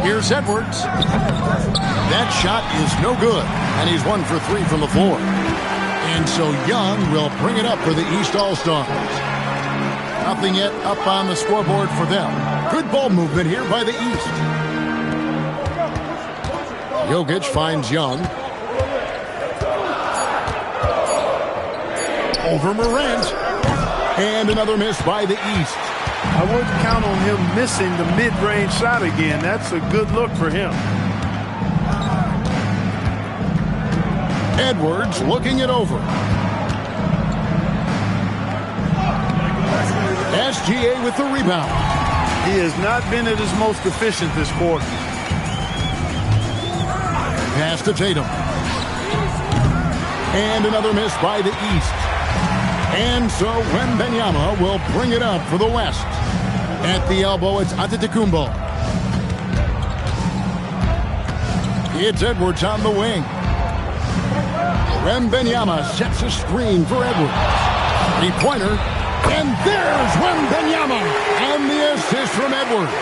Here's Edwards. That shot is no good, and he's 1 for 3 from the floor. And so Young will bring it up for the East All-Stars. Nothing yet up on the scoreboard for them. Good ball movement here by the East. Jokic finds Young. Over Morant. And another miss by the East. I wouldn't count on him missing the mid-range shot again. That's a good look for him. Edwards looking it over. SGA with the rebound. He has not been at his most efficient this quarter. Pass to Tatum. And another miss by the East. And so Wembanyama will bring it up for the West. At the elbow, it's Antetokounmpo. It's Edwards on the wing. Wembanyama sets a screen for Edwards. Three-pointer. And there's Wembanyama. And the assist from Edwards.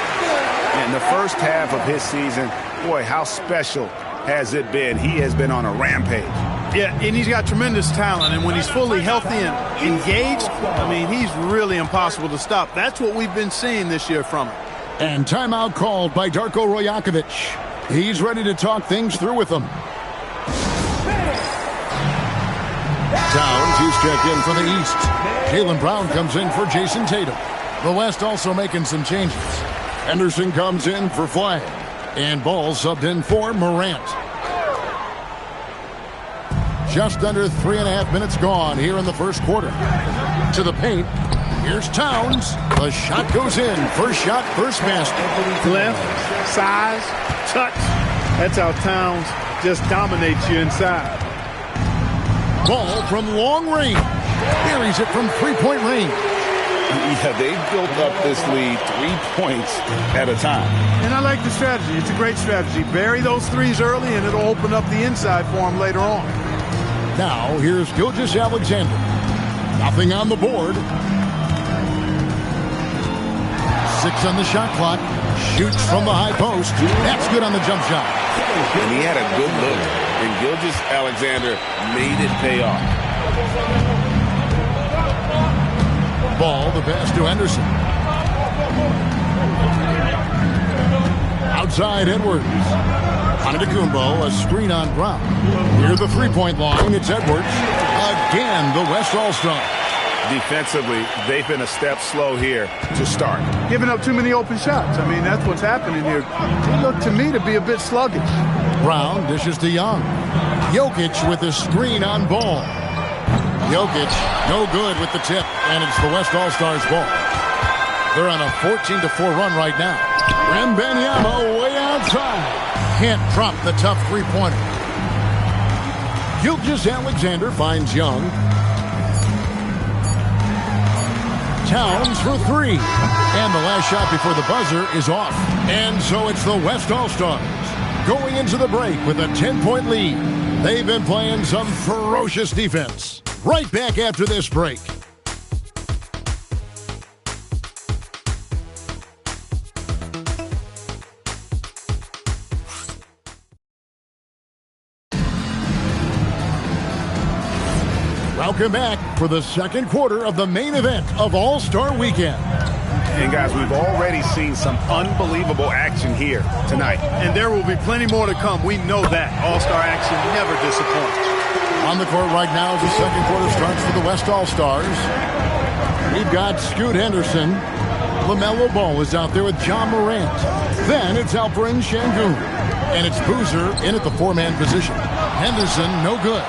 In the first half of his season, boy, how special has it been? He has been on a rampage. Yeah, and he's got tremendous talent, and when he's fully healthy and engaged, I mean, he's really impossible to stop. That's what we've been seeing this year from him. And timeout called by Darko Rajakovic. He's ready to talk things through with them. Towns, he's checked in for the East. Jaylen Brown comes in for Jason Tatum. The West also making some changes. Henderson comes in for Flag. And Ball subbed in for Morant. Just under 3.5 minutes gone here in the first quarter. To the paint. Here's Towns. The shot goes in. First shot, first basket. Left, size, touch. That's how Towns just dominates you inside. Ball from long range. Buries it from three-point range. Yeah, they built up this lead 3 points at a time. And I like the strategy. It's a great strategy. Bury those threes early, and it'll open up the inside for him later on. Now, here's Gilgeous-Alexander. Nothing on the board. 6 on the shot clock. Shoots from the high post. That's good on the jump shot. And he had a good look. And Gilgeous-Alexander made it pay off. Ball, the pass to Henderson. Outside Edwards. Antetokounmpo, a screen on Brown. Near the three-point line, it's Edwards. Again, the West All-Star. Defensively, they've been a step slow here to start. Giving up too many open shots. I mean, that's what's happening here. They look to me to be a bit sluggish. Brown dishes to Young. Jokic with the screen on Ball. Jokic, no good with the tip, and it's the West All-Stars ball. They're on a 14-4 run right now. Wembanyama way outside. Can't drop the tough three-pointer. Gilgeous-Alexander finds Young. Towns for 3. And the last shot before the buzzer is off. And so it's the West All-Stars going into the break with a 10-point lead. They've been playing some ferocious defense. Right back after this break. Welcome back for the second quarter of the main event of All-Star Weekend. And guys, we've already seen some unbelievable action here tonight. And there will be plenty more to come. We know that. All-Star action never disappoints. On the court right now, the second quarter starts for the West All-Stars. We've got Scoot Henderson. LaMelo Ball is out there with John Morant. Then it's Alperen Sengun. And it's Boozer in at the four-man position. Henderson, no good.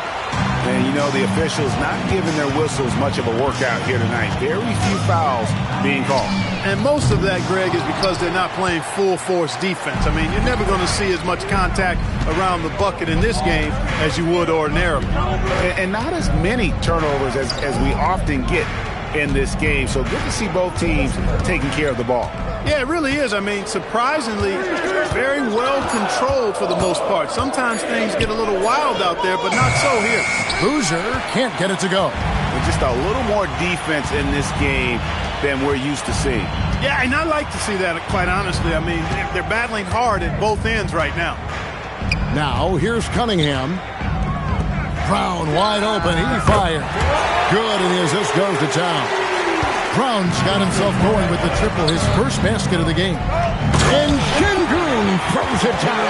And, you know, the officials not giving their whistles much of a workout here tonight. Very few fouls being called. And most of that, Greg, is because they're not playing full-force defense. I mean, you're never going to see as much contact around the bucket in this game as you would ordinarily. And not as many turnovers as we often get in this game. So good to see both teams taking care of the ball. Yeah, it really is. I mean, surprisingly, very well controlled for the most part. Sometimes things get a little wild out there, but not so here. Boozer can't get it to go. And just a little more defense in this game than we're used to seeing. Yeah, and I like to see that, quite honestly. I mean, they're battling hard at both ends right now. Now, here's Cunningham. Brown wide open. He fired. Good, and the assist goes to town. Brown's got himself going with the triple, his first basket of the game. And Sengun throws it down.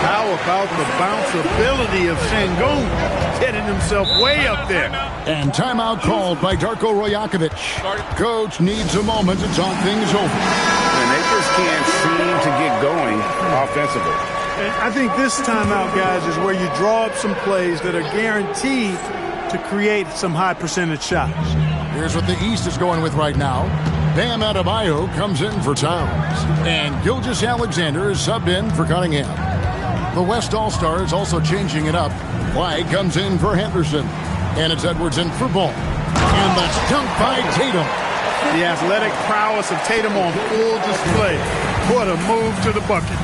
How about the bounce ability of Sengun? Getting himself way up there. And timeout called by Darko Rojakovic. Coach needs a moment to talk things over. And they just can't seem to get going offensively. And I think this timeout, guys, is where you draw up some plays that are guaranteed to create some high percentage shots. Here's what the East is going with right now. Bam Adebayo comes in for Towns. And Gilgeous-Alexander is subbed in for Cunningham. The West All-Stars also changing it up. White comes in for Henderson. And it's Edwards in for Ball. And that's dunked by Tatum. The athletic prowess of Tatum on full display. What a move to the bucket.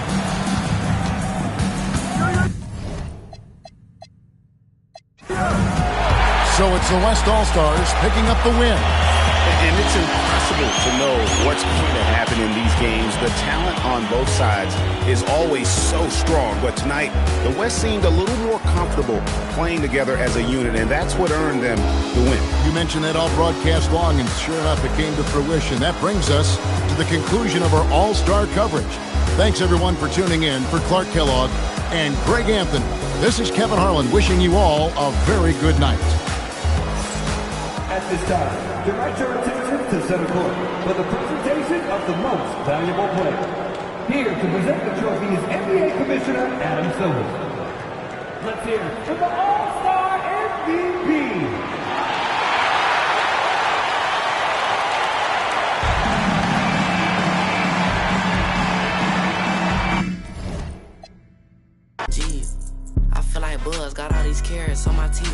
So it's the West All-Stars picking up the win. And it's impossible to know what's going to happen in these games. The talent on both sides is always so strong. But tonight, the West seemed a little more comfortable playing together as a unit, and that's what earned them the win. You mentioned that all broadcast long, and sure enough, it came to fruition. That brings us to the conclusion of our All-Star coverage. Thanks, everyone, for tuning in. For Clark Kellogg and Greg Anthony, this is Kevin Harlan wishing you all a very good night. At this time, direct your attention to center court for the presentation of the most valuable player. Here to present the trophy is NBA Commissioner Adam Silver. Let's hear it for the All-Star MVP. Jeez, I feel like Buzz got all these carrots on my teeth.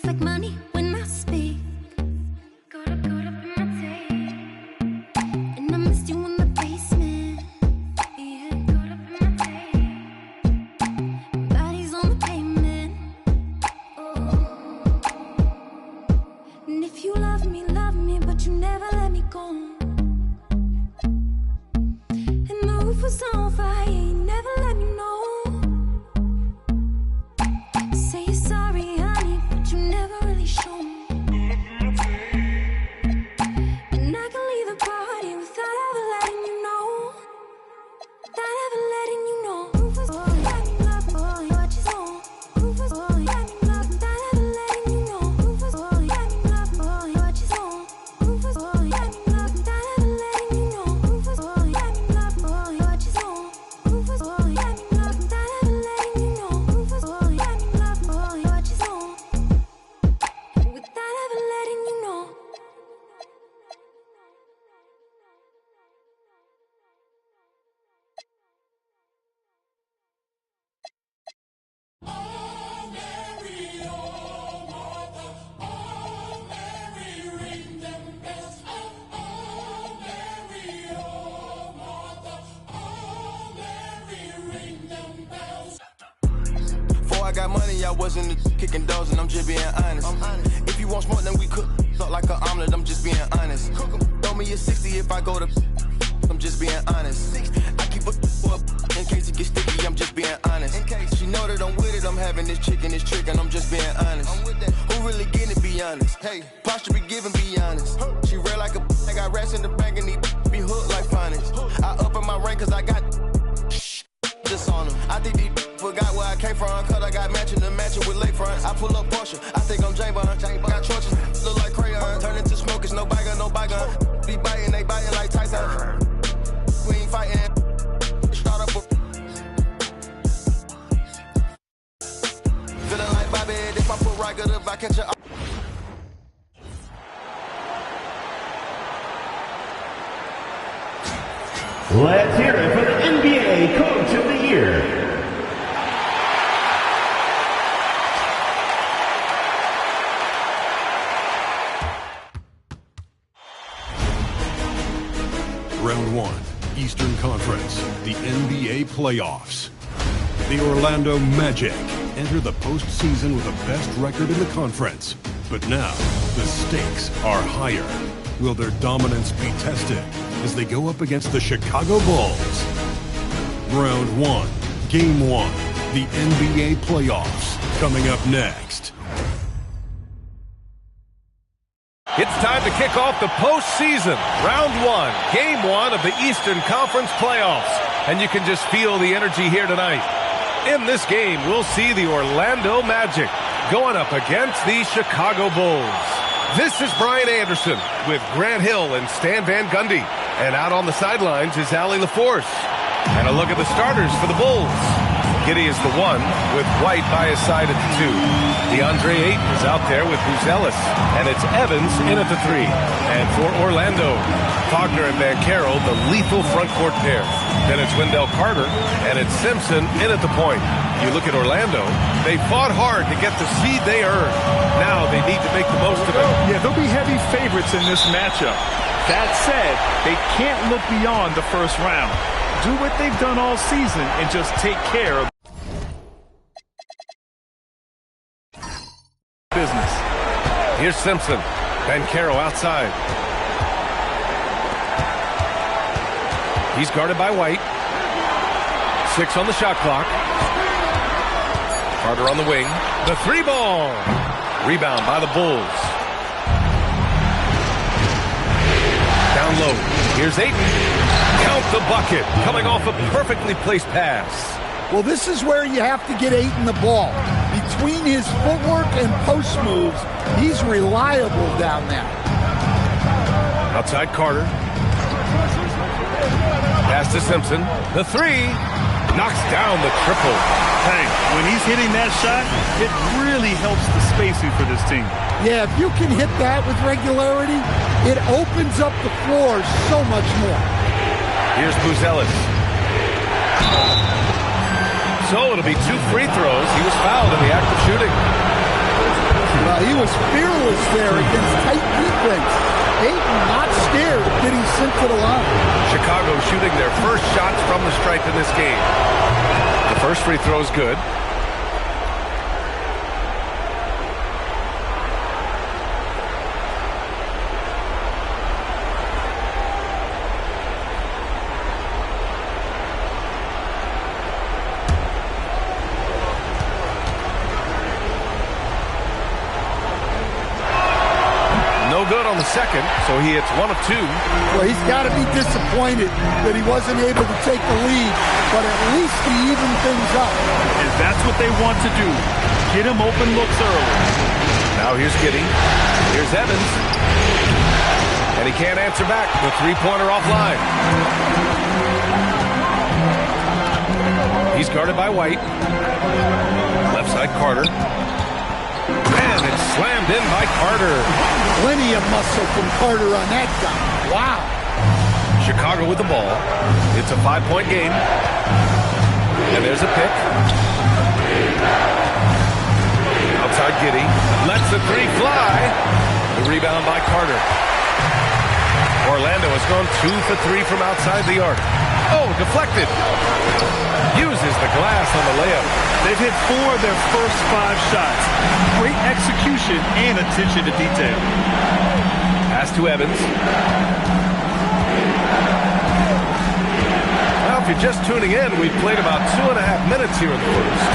Tastes like money when I speak. Got up in my tape. And I missed you in the basement. Yeah, got up in my tape. Bodies on the pavement. Oh. And if you love me, but you never let me go. And the roof was on fire, you never let me know. Say you're sorry, honey, but you never really show me. And I can leave the party without ever letting you know. Without ever letting you know. Rufus, boy, let me love, boy, what you on? Rufus, boy, let me love, without ever letting you know. Rufus, boy, let me love, boy, what you on? Rufus, boy, let me love, without ever letting you know. Rufus, boy, let me love, boy, what you on? Rufus, boy, let me love, without ever letting you know. Rufus, boy, let me love, boy, what you on? Without ever letting you know. Before I got money, I wasn't kicking doors, and I'm just being honest. If you want smoke, then we cook up like an omelet. I'm just being honest. Throw me a 60 if I go to. I'm just being honest. I keep a up in case it gets sticky. I'm just being honest. She know that I'm with it. I'm having this chick and this trick, and I'm just being honest. Who really getting it? Be honest. Hey, posture be giving. Be honest. She real like a. I got rats in the bank and these be hooked like finance. I up in my rank 'cause I got. Just on them. I think these forgot where I came from, cause I got matching with lakefront. I pull up Porsche, I think I'm J Bond. Got torches, look like crayon. Turn into smokers, no bygone, no bygone. Be biting, they biting like Tyson. We ain't fighting. Start up a. Feeling like Bobby, if I put right good if I catch a. Let's hear it for the NBA Coach of the Year. Round 1, Eastern Conference, the NBA playoffs. The Orlando Magic enter the postseason with the best record in the conference. But now, the stakes are higher. Will their dominance be tested as they go up against the Chicago Bulls? Round 1, Game 1, the NBA playoffs, coming up next. It's time to kick off the postseason. Round 1, Game 1 of the Eastern Conference playoffs. And you can just feel the energy here tonight. In this game, we'll see the Orlando Magic going up against the Chicago Bulls. This is Brian Anderson with Grant Hill and Stan Van Gundy. And out on the sidelines is Allie LaForce. And a look at the starters for the Bulls. Giddey is the 1 with White by his side at the 2. DeAndre Ayton is out there with Buzelis. And it's Evans in at the 3. And for Orlando, Wagner and Banchero, the lethal front court pair. Then it's Wendell Carter and it's Simpson in at the point. You look at Orlando, they fought hard to get the seed they earned. Now they need to make the most of it. Yeah, they'll be heavy favorites in this matchup. That said, they can't look beyond the first round. Do what they've done all season and just take care of business. Here's Simpson. Banchero outside. He's guarded by White. 6 on the shot clock. Carter on the wing. The 3 ball. Rebound by the Bulls. Down low. Here's Ayton. Count the bucket. Coming off a perfectly placed pass. Well, this is where you have to get Ayton the ball. Between his footwork and post moves, he's reliable down there. Outside Carter. Pass to Simpson. The 3. Knocks down the triple. Hey, when he's hitting that shot, it really helps the spacing for this team. Yeah, if you can hit that with regularity, it opens up the floor so much more. Here's Buzelis. So it'll be 2 free throws. He was fouled in the act of shooting. Well, he was fearless there against tight defense. Ayton not scared of getting sent to the line. Chicago shooting their first shots from the stripe in this game. The first free throw is good. Good on the second, so he hits 1 of 2. Well, he's got to be disappointed that he wasn't able to take the lead, but at least he evened things up. And that's what they want to do. Get him open looks early. Now here's Giddey. Here's Evans. And he can't answer back. The three-pointer offline. He's guarded by White. Left side, Carter. And it's slammed in by Carter. Plenty of muscle from Carter on that guy. Wow. Chicago with the ball. It's a 5-point game. And there's a pick. Outside Giddey. Lets the three fly. The rebound by Carter. Orlando has gone 2 for 3 from outside the arc. Oh, deflected. Uses the glass on the layup. They've hit 4 of their first 5 shots. Great execution and attention to detail. Pass to Evans. Now, if you're just tuning in, we've played about 2.5 minutes here in the first.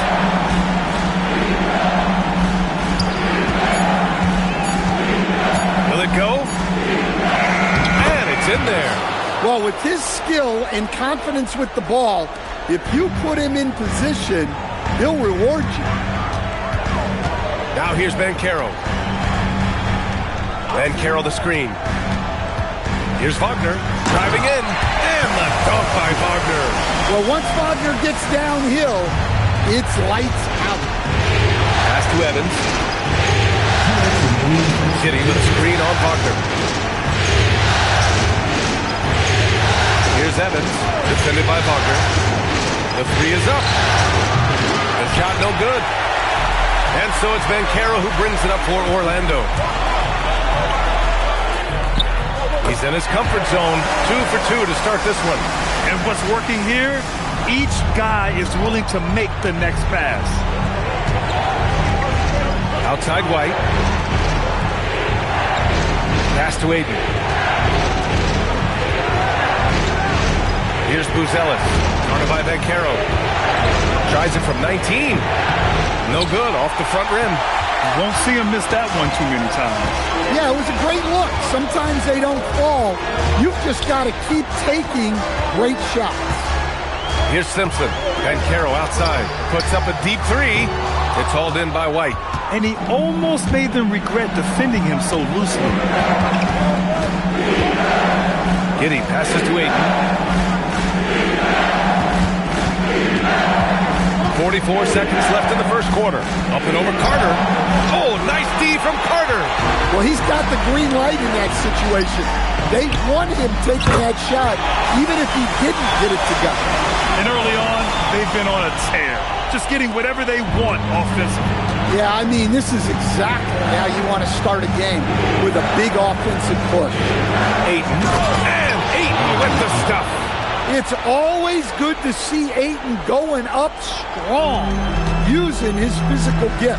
Will it go? And it's in there. Well, with his skill and confidence with the ball, if you put him in position, he'll reward you. Now here's Banchero. Banchero the screen. Here's Wagner driving in. And the dunk by Wagner. Well, once Wagner gets downhill, it's lights out. Pass to Evans. Giddey with a screen on Wagner. Here's Evans, defended by Wagner. The three is up. The shot no good. And so it's Banchero who brings it up for Orlando. He's in his comfort zone. 2 for 2 to start this one. And what's working here, each guy is willing to make the next pass. Outside White. Pass to Ayton. Here's Buzelis. Guarded by Banchero. Tries it from 19. No good. Off the front rim. Won't see him miss that one too many times. Yeah, it was a great look. Sometimes they don't fall. You've just got to keep taking great shots. Here's Simpson. Banchero outside. Puts up a deep three. It's hauled in by White. And he almost made them regret defending him so loosely. Giddey passes to Ayton. 44 seconds left in the first quarter. Up and over Carter. Oh, nice D from Carter. Well, he's got the green light in that situation. They want him taking that shot, even if he didn't get it together. And early on, they've been on a tear. Just getting whatever they want offensively. Yeah, I mean, this is exactly how you want to start a game, with a big offensive push. Ayton. And Ayton with the stuff. It's always good to see Ayton going up strong, using his physical gifts.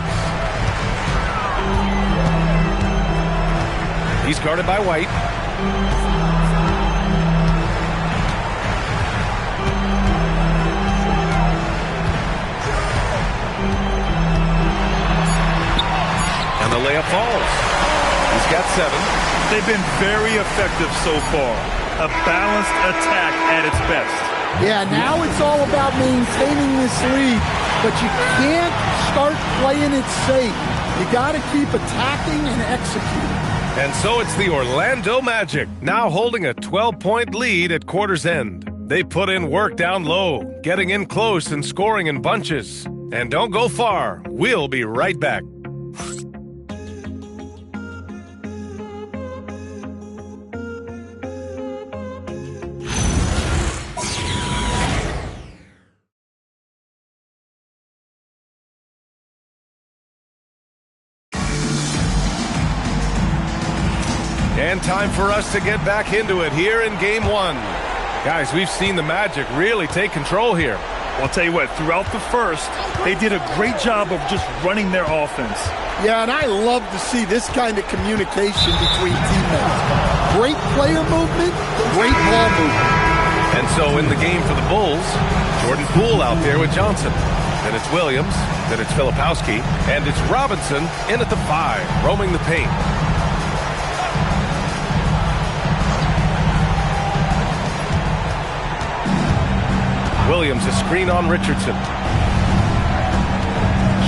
He's guarded by White. And the layup falls. He's got 7. They've been very effective so far. A balanced attack at its best. Yeah, now it's all about maintaining this lead, but you can't start playing it safe. You got to keep attacking and executing. And so it's the Orlando Magic, now holding a 12-point lead at quarter's end. They put in work down low, getting in close and scoring in bunches. And don't go far. We'll be right back. And time for us to get back into it here in Game 1. Guys, we've seen the Magic really take control here. Well, I'll tell you what, throughout the first, they did a great job of just running their offense. Yeah, and I love to see this kind of communication between teammates. Great player movement, great ball movement. And so in the game for the Bulls, Jordan Poole out there with Johnson. Then it's Williams, then it's Filipowski, and it's Robinson in at the 5, roaming the paint. Williams, a screen on Richardson.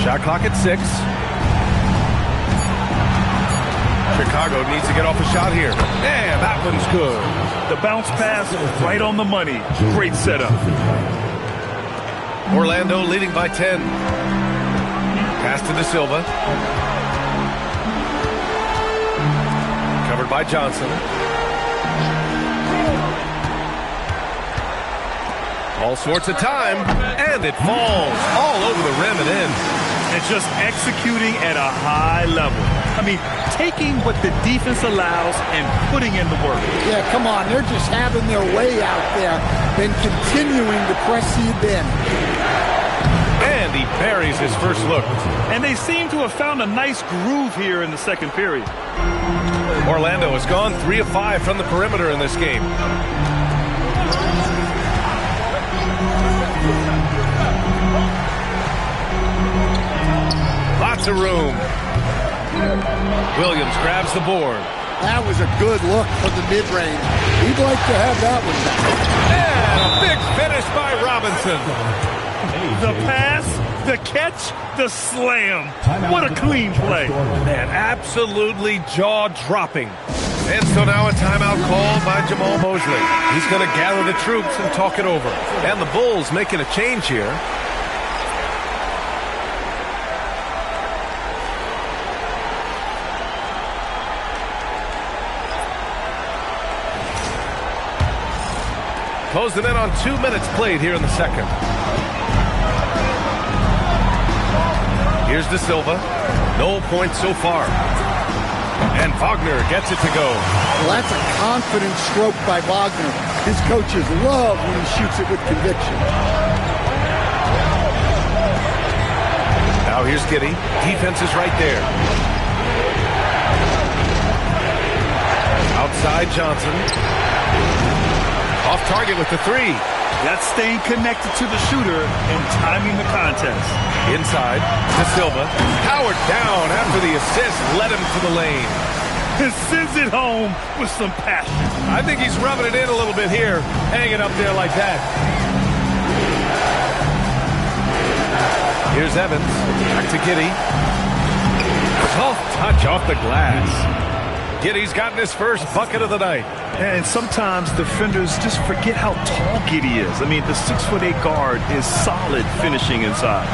Shot clock at 6. Chicago needs to get off a shot here. And that one's good. The bounce pass right on the money. Great setup. Orlando leading by 10. Pass to De Silva. Covered by Johnson. All sorts of time, and it falls all over the rim and in. It's just executing at a high level. I mean, taking what the defense allows and putting in the work. Yeah, come on. They're just having their way out there and continuing to press the advantage. And he buries his first look. And they seem to have found a nice groove here in the second period. Orlando has gone 3 of 5 from the perimeter in this game. Lots of room. Williams grabs the board. That was a good look for the mid-range. He'd like to have that one back. And a big finish by Robinson. The pass, the catch, the slam. What a clean play. Man, absolutely jaw-dropping. And so now a timeout called by Jamal Mosley. He's going to gather the troops and talk it over. And the Bulls making a change here. Closing in on 2 minutes played here in the second. Here's De Silva. No points so far. And Wagner gets it to go. Well, that's a confident stroke by Wagner. His coaches love when he shoots it with conviction. Now here's Giddey. Defense is right there. Outside Johnson. Off target with the 3. That's staying connected to the shooter and timing the contest. Inside, De Silva. Powered down after the assist led him to the lane. And sends it home with some passion. I think he's rubbing it in a little bit here, hanging up there like that. Here's Evans. Back to Giddey. Soft touch off the glass. Giddey's gotten his first bucket of the night. And sometimes defenders just forget how tall Giddey is. I mean, the 6'8" guard is solid finishing inside.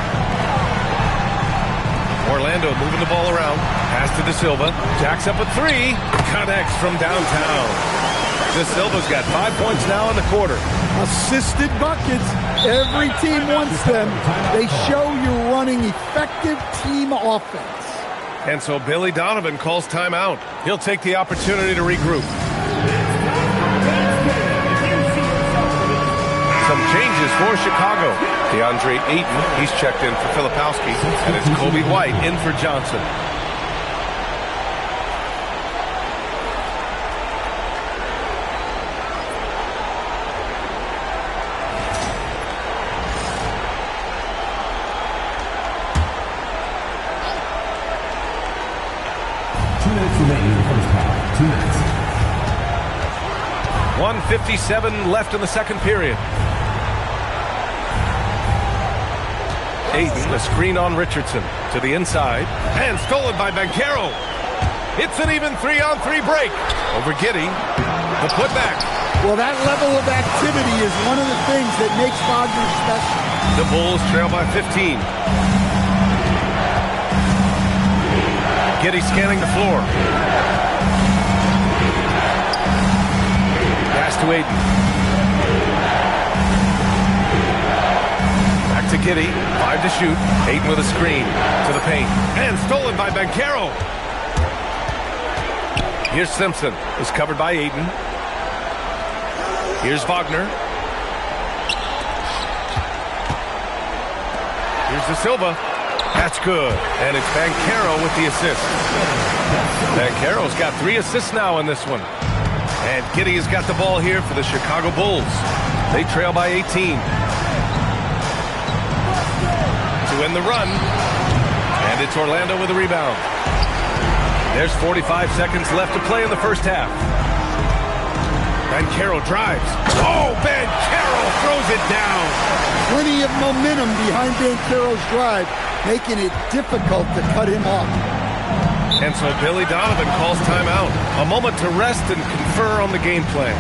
Orlando moving the ball around. Pass to De Silva. Jacks up a 3. Connects from downtown. De Silva's got 5 points now in the quarter. Assisted buckets. Every team wants them. They show you're running effective team offense. And so Billy Donovan calls timeout. He'll take the opportunity to regroup. Some changes for Chicago. DeAndre Ayton, he's checked in for Filipowski. And it's Kobe White in for Johnson. Remaining in the first half. 2 minutes. 1:57 left in the second period. Ayton, a screen on Richardson to the inside. And stolen by Banchero. It's an even 3-on-3 break. Over Giddey. The putback. Well, that level of activity is one of the things that makes Wagner special. The Bulls trail by 15. Giddey scanning the floor. Pass to Ayton. Back to Giddey. 5 to shoot. Ayton with a screen to the paint. And stolen by Banchero. Here's Simpson. Is covered by Ayton. Here's Wagner. Here's De Silva. That's good. And it's Banchero with the assist. Banchero's got 3 assists now in this one. And Giddey has got the ball here for the Chicago Bulls. They trail by 18. To win the run. And it's Orlando with a rebound. There's 45 seconds left to play in the first half. Banchero drives. Oh, Banchero throws it down. Plenty of momentum behind Banchero's drive, making it difficult to cut him off. And so Billy Donovan calls timeout. A moment to rest and confer on the game plan.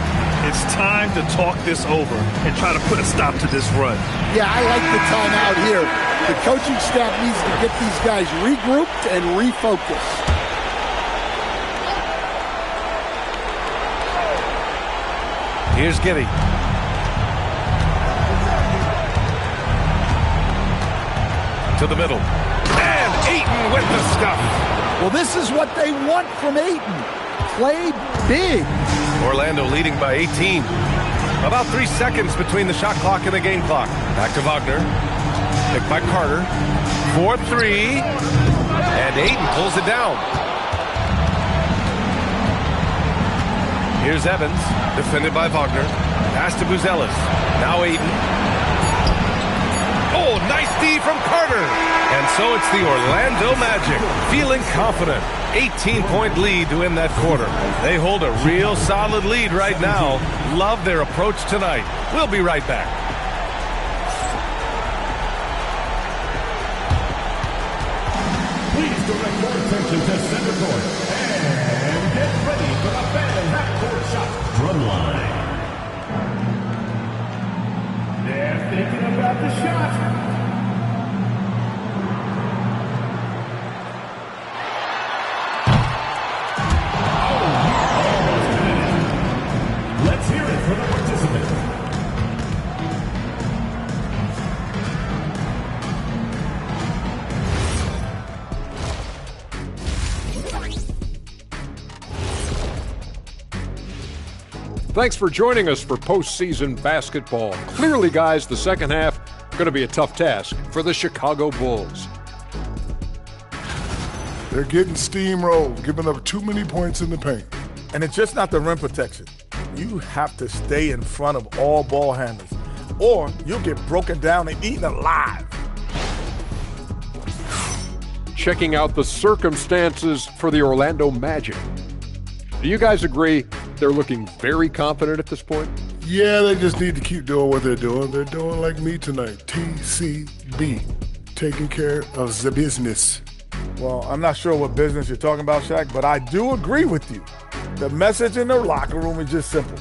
It's time to talk this over and try to put a stop to this run. Yeah, I like the timeout here. The coaching staff needs to get these guys regrouped and refocused. Here's Giddey. To the middle. And Ayton with the stuff. Well, this is what they want from Ayton. Play big. Orlando leading by 18. About 3 seconds between the shot clock and the game clock. Back to Wagner. Picked by Carter. 4-3. And Ayton pulls it down. Here's Evans. Defended by Wagner. Pass to Buzelis. Now Ayton. Oh, nice D from Carter. And so it's the Orlando Magic feeling confident. 18-point lead to win that quarter. They hold a real solid lead right now. Love their approach tonight. We'll be right back. Please direct your attention to center court and get ready for the Phantom half-court shot drum line. They're thinking about the shot. Let's hear it for the participant. Thanks for joining us for postseason basketball. Clearly, guys, the second half going to be a tough task for the Chicago Bulls. They're getting steamrolled, giving up too many points in the paint. And it's just not the rim protection. You have to stay in front of all ball handlers, or you'll get broken down and eaten alive. Checking out the circumstances for the Orlando Magic. Do you guys agree they're looking very confident at this point? Yeah, they just need to keep doing what they're doing. They're doing like me tonight. TCB, taking care of the business. Well, I'm not sure what business you're talking about, Shaq, but I do agree with you. The message in the locker room is just simple.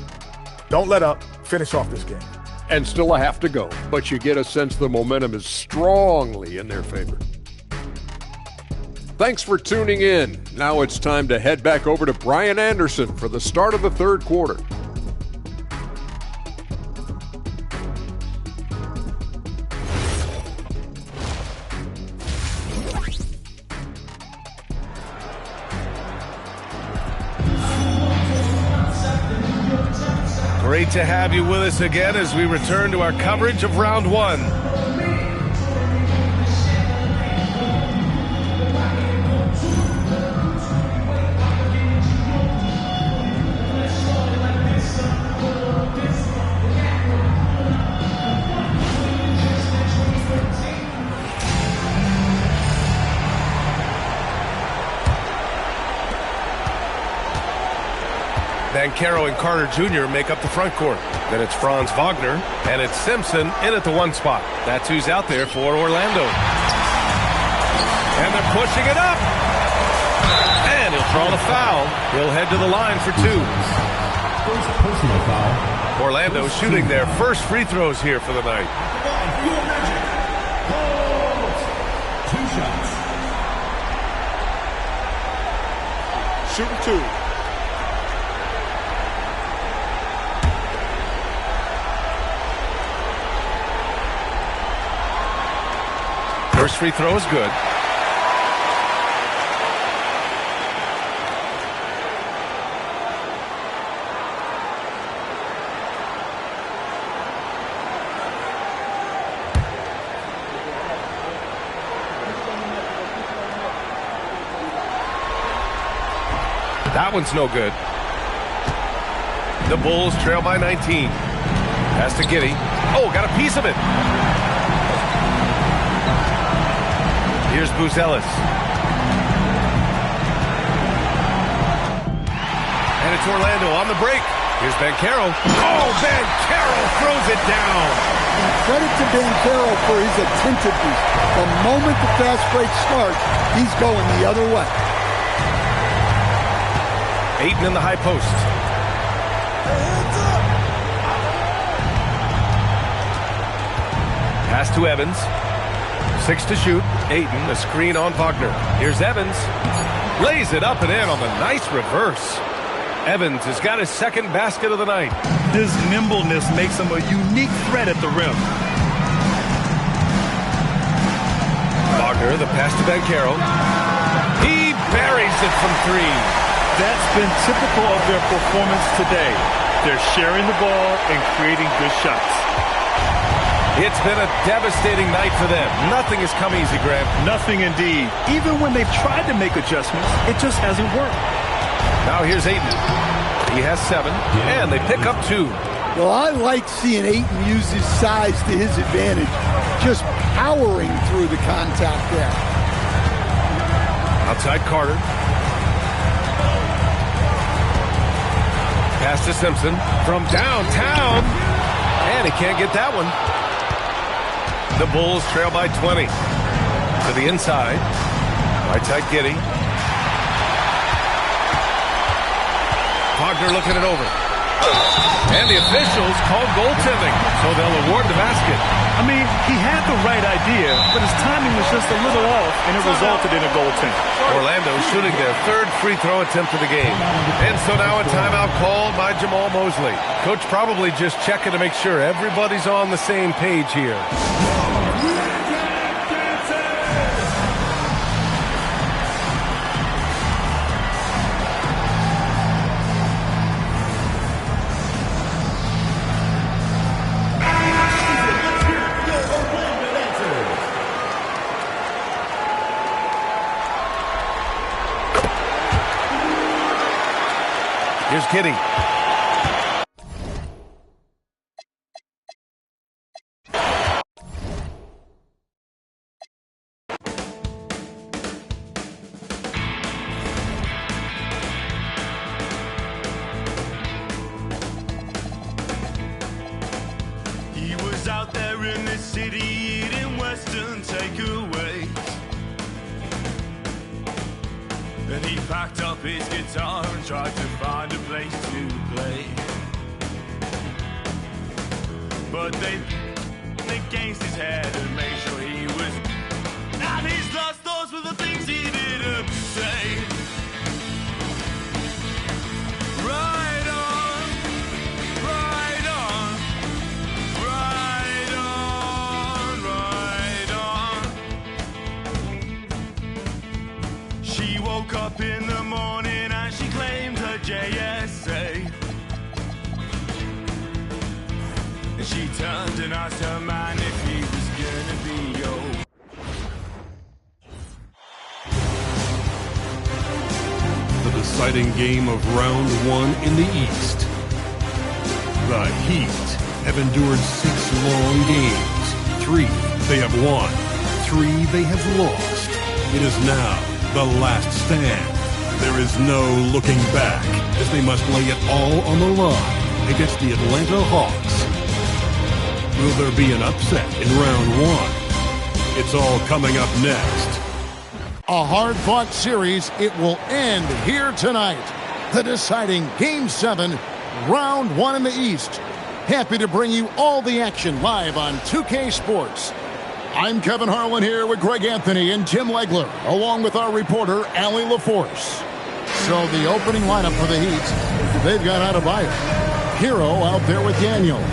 Don't let up. Finish off this game. And still a half to go, but you get a sense the momentum is strongly in their favor. Thanks for tuning in. Now it's time to head back over to Brian Anderson for the start of the third quarter. Great to have you with us again as we return to our coverage of round one. Banchero and Carter Jr. make up the front court. Then it's Franz Wagner, and it's Simpson in at the one spot. That's who's out there for Orlando. And they're pushing it up. And he'll draw the foul. He'll head to the line for two. First personal foul. Orlando shooting their first free throws here for the night. Two shots. Shooting two. First free throw is good. That one's no good. The Bulls trail by 19. Pass to Giddey. Oh, got a piece of it. Here's Buzelis. And it's Orlando on the break. Here's Banchero. Oh, Banchero throws it down. And credit to Banchero for his attentiveness. The moment the fast break starts, he's going the other way. Ayton in the high post. Pass to Evans. 6 to shoot. Ayton, a screen on Wagner. Here's Evans. Lays it up and in on the nice reverse. Evans has got his second basket of the night. His nimbleness makes him a unique threat at the rim. Wagner, the pass to Banchero. He buries it from 3. That's been typical of their performance today. They're sharing the ball and creating good shots. It's been a devastating night for them. Nothing has come easy, Grant. Nothing indeed. Even when they've tried to make adjustments, it just hasn't worked. Now here's Ayton. He has 7, and they pick up 2. Well, I like seeing Ayton use his size to his advantage, just powering through the contact there. Outside Carter. Pass to Simpson from downtown, and he can't get that one. The Bulls trail by 20. To the inside. Right side Giddey. Wagner looking it over. And the officials called goaltending, so they'll award the basket. I mean, he had the right idea, but his timing was just a little off, and it resulted in a goaltend. Orlando shooting their 3rd free throw attempt of the game. And so now a timeout called by Jamal Mosley. Coach probably just checking to make sure everybody's on the same page here. Here's Giddey. He was out there in the city eating Western takeaways. Then he packed up his guitar and tried to find a place to play. But they against his head and made sure he was. And his last thoughts were the things he didn't say. Right on, right on, right on, right on. She woke up in the morning and she claimed her JSA. And she turned and asked her man if he was gonna be okay. The deciding game of round 1 in the East. The Heat have endured 6 long games. 3 they have won. 3 they have lost. It is now the last stand. There is no looking back as they must lay it all on the line against the Atlanta Hawks. Will there be an upset in round 1? It's all coming up next. A hard-fought series. It will end here tonight. The deciding Game 7, Round 1 in the East. Happy to bring you all the action live on 2K Sports. I'm Kevin Harlan here with Greg Anthony and Tim Legler, along with our reporter, Allie LaForce. So the opening lineup for the Heat, they've got Adebayo. Hero out there with Daniels.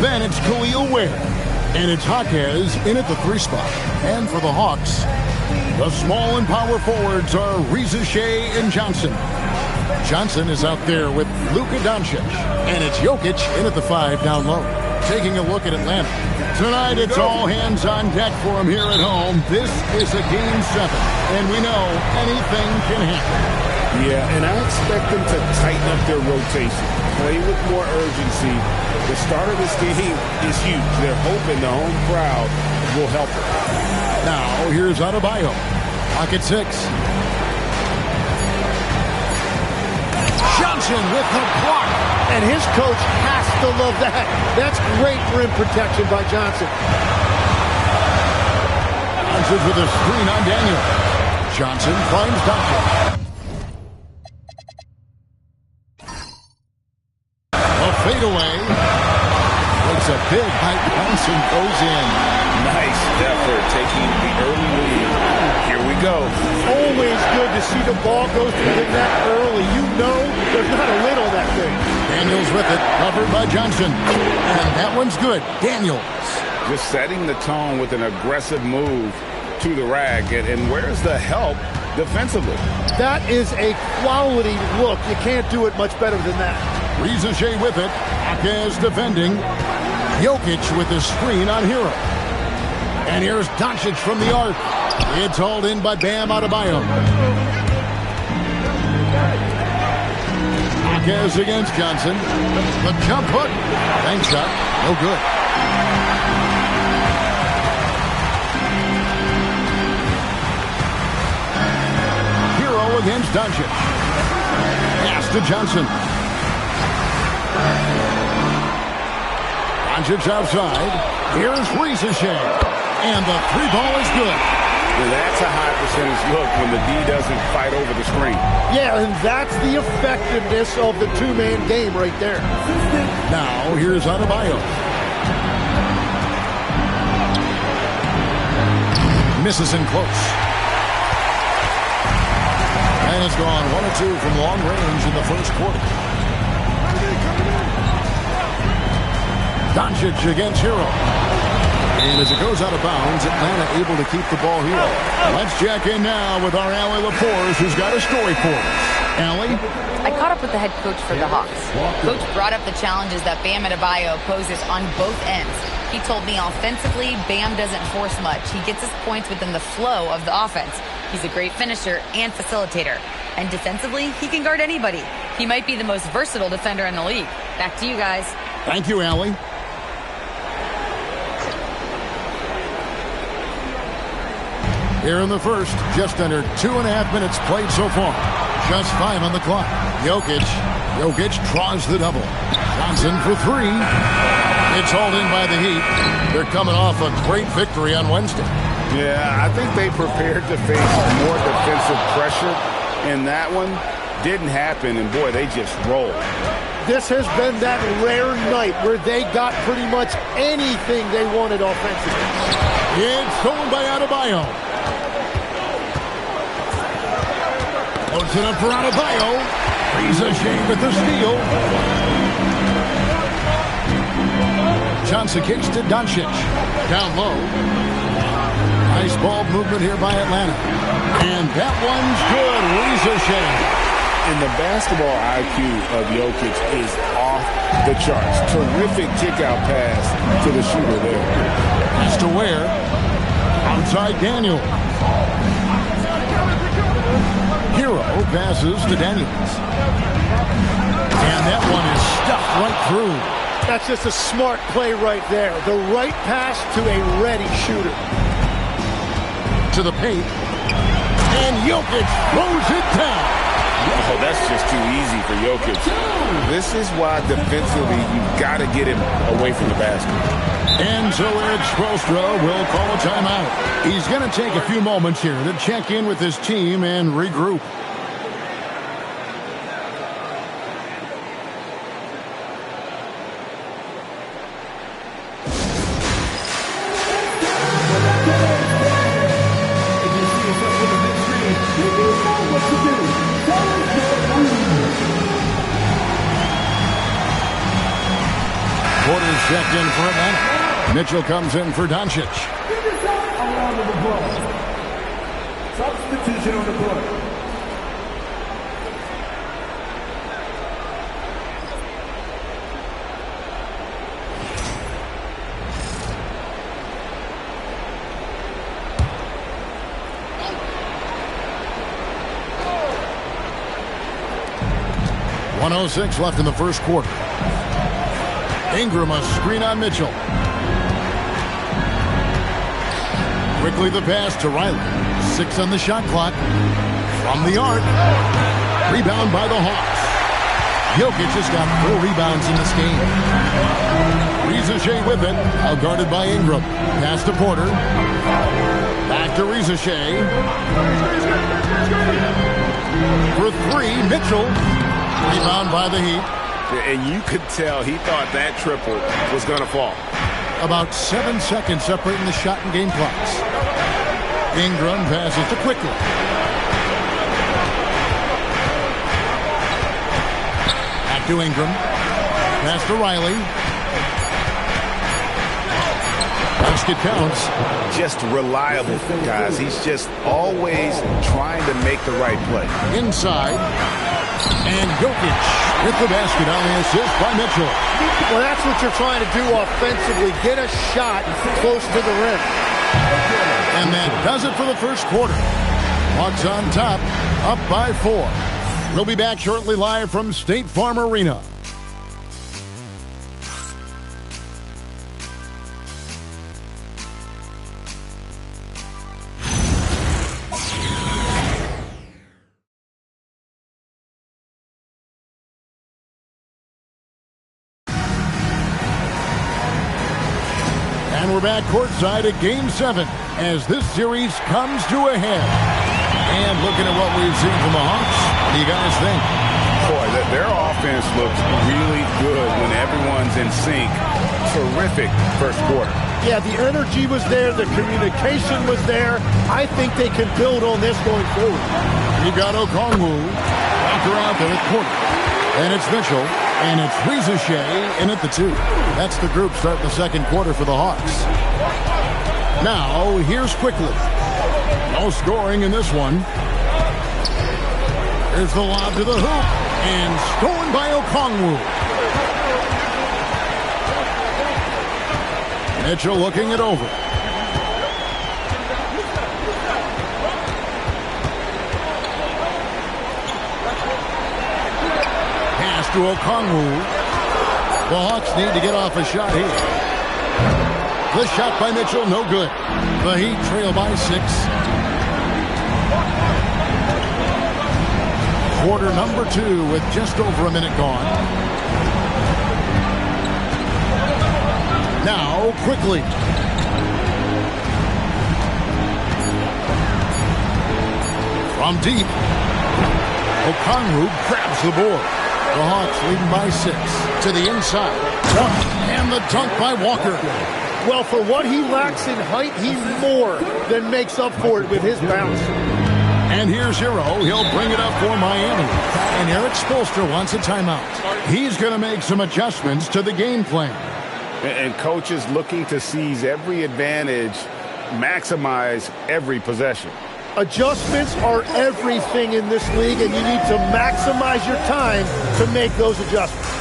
Then it's Khalil Ware. And it's Jaquez in at the 3 spot. And for the Hawks, the small and power forwards are Reza Shea and Johnson. Johnson is out there with Luka Doncic. And it's Jokic in at the 5 down low. Taking a look at Atlanta. Tonight it's all hands on deck for them here at home. This is a Game 7. And we know anything can happen. Yeah, and I expect them to tighten up their rotation, play with more urgency. The start of this game is huge. They're hoping the home crowd will help them. Now, here's Adebayo. Pocket 6. Johnson with the block. And his coach has to love that. That's great rim protection by Johnson. Johnson with a screen on Daniel. Johnson finds Doncic. A fadeaway. Takes a big height bounce and goes in. Nice effort taking the early lead. Here we go. Always good to see the ball goes to him that early. You know there's not a lid on that thing. Daniels with it, covered by Johnson. And that one's good. Daniels. Just setting the tone with an aggressive move to the rack. And where's the help defensively? That is a quality look. You can't do it much better than that. Riza Shea with it. Akaz defending. Jokic with the screen on Hero. And here's Doncic from the arc. It's hauled in by Bam Adebayo. Akaz against Johnson. The jump hook. Bank shot. No good. Hero against Doncic. Pass to Johnson. Doncic outside. Here's Riza Shea. And the three ball is good. Well, that's a high percentage look when the D doesn't fight over the screen. Yeah, and that's the effectiveness of the two-man game right there. Now, here's Adebayo. Misses in close. And it's gone 1 or 2 from long range in the first quarter. Doncic against Hero. And as it goes out of bounds, Atlanta able to keep the ball here. Let's check in now with our Allie LaForce, who's got a story for us. Allie? I caught up with the head coach for the Hawks. Coach brought up the challenges that Bam Adebayo poses on both ends. He told me offensively, Bam doesn't force much. He gets his points within the flow of the offense. He's a great finisher and facilitator. And defensively, he can guard anybody. He might be the most versatile defender in the league. Back to you guys. Thank you, Allie. Here in the first, just under 2.5 minutes played so far. Just 5 on the clock. Jokic draws the double. Johnson for 3. It's hauled in by the Heat. They're coming off a great victory on Wednesday. Yeah, I think they prepared to face more defensive pressure, and that one didn't happen, and boy, they just rolled. This has been that rare night where they got pretty much anything they wanted offensively. It's stolen by Adebayo. Puts it up for Adebayo. Riza Shea with the steal. Johnson kicks to Doncic. Down low. Nice ball movement here by Atlanta. And that one's good. Riza Shea. And the basketball IQ of Jokic is off the charts. Terrific kick-out pass to the shooter there. Pass to Ware. Outside Daniel. Hero passes to Daniels. And that one is stuffed right through. That's just a smart play right there. The right pass to a ready shooter. To the paint. And Jokic throws it down. Oh, that's just too easy for Jokic. This is why defensively you've got to get him away from the basket. And so Eric Spoelstra will call a timeout. He's going to take a few moments here to check in with his team and regroup. Porter's checked in for Atlanta. Mitchell comes in for Doncic. Substitution on the court. 1:06 left in the first quarter. Ingram a screen on Mitchell. Quickly the pass to Riley. 6 on the shot clock. From the arc. Rebound by the Hawks. Jokic has got 4 rebounds in this game. Reza Shea with it. Out guarded by Ingram. Pass to Porter. Back to Reza Shea. For 3, Mitchell. Rebound by the Heat. And you could tell he thought that triple was going to fall. About 7 seconds separating the shot and game clocks. Ingram passes to Quickly. Back to Ingram. Pass to Riley. Basket counts. Just reliable, guys. He's just always trying to make the right play. Inside. And Jokic with the basket on the assist by Mitchell. Well, that's what you're trying to do offensively. Get a shot close to the rim. And that does it for the first quarter. Hawks on top, up by 4. We'll be back shortly live from State Farm Arena. And we're back courtside at Game 7 as this series comes to a head. And looking at what we've seen from the Hawks, what do you guys think? Boy, their offense looks really good when everyone's in sync. Terrific first quarter. Yeah, the energy was there. The communication was there. I think they can build on this going forward. You got Okongwu. Walker out there at corner. And it's Mitchell. And it's Reza Shea in at the 2. That's the group starting the second quarter for the Hawks. Now, here's Quickly. No scoring in this one. Here's the lob to the hoop. And stolen by Okongwu. Mitchell looking it over. Pass to Okongwu. The Hawks need to get off a shot here. The shot by Mitchell, no good. The Heat trail by 6. Quarter number 2 with just over a minute gone. Now, Quickly. From deep. Okongwu grabs the board. The Hawks leading by 6. To the inside. And the dunk by Walker. Well, for what he lacks in height, he more than makes up for it with his bounce. And here's Hero. He'll bring it up for Miami. And Eric Spoelstra wants a timeout. He's going to make some adjustments to the game plan. And coaches looking to seize every advantage, maximize every possession. Adjustments are everything in this league, and you need to maximize your time to make those adjustments.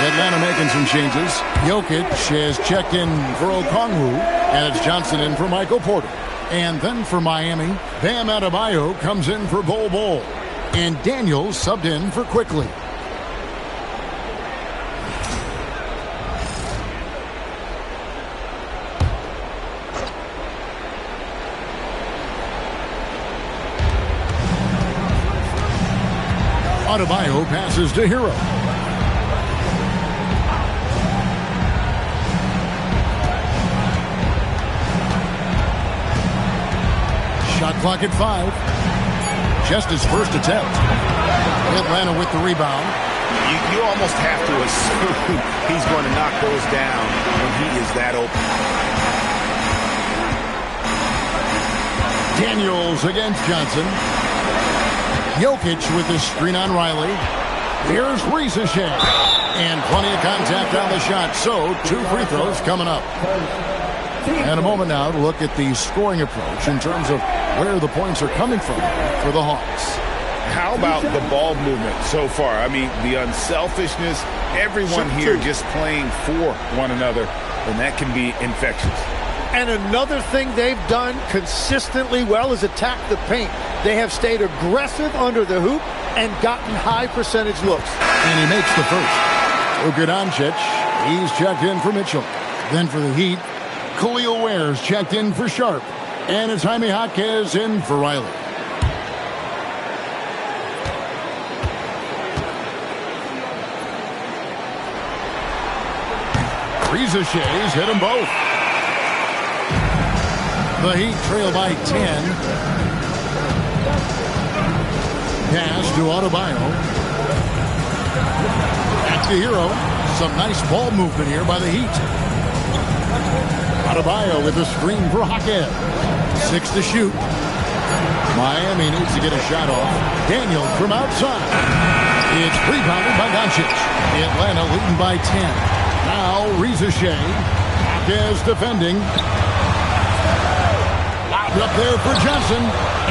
Atlanta making some changes. Jokic has checked in for Okongwu, and it's Johnson in for Michael Porter. And then for Miami, Bam Adebayo comes in for Bol Bol. And Daniels subbed in for Quickly. Adebayo passes to Hero. Shot clock at 5. Just his first attempt. Atlanta with the rebound. You almost have to assume he's going to knock those down when he is that open. Daniels against Johnson. Jokic with the screen on Riley. Here's Risacher. And plenty of contact on the shot. So 2 free throws coming up. And a moment now to look at the scoring approach in terms of where the points are coming from for the Hawks. How about the ball movement so far? I mean, the unselfishness, everyone here just playing for one another, and that can be infectious. And another thing they've done consistently well is attack the paint. They have stayed aggressive under the hoop and gotten high percentage looks. And he makes the first. Luka Doncic, he's checked in for Mitchell. Then for the Heat, Khalil Ware's checked in for Sharp. And it's Jaime Jaquez in for Riley. Risacher's hit them both. The Heat trail by 10. Pass to Adebayo. Back to Hero. Some nice ball movement here by the Heat. Adebayo with the screen for Jaquez. 6 to shoot. Miami needs to get a shot off. Daniel from outside. It's rebounded by Doncic. Atlanta leading by 10. Now Risacher. Jaquez defending. Lobbed up there for Johnson.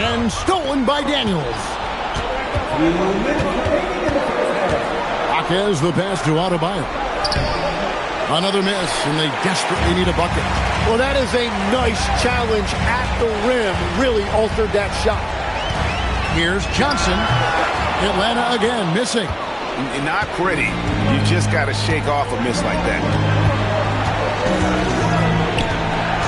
And stolen by Daniels. Jaquez the pass to Adebayo. Another miss, and they desperately need a bucket. Well, that is a nice challenge at the rim. Really altered that shot. Here's Johnson. Atlanta again missing. Not pretty. You just got to shake off a miss like that.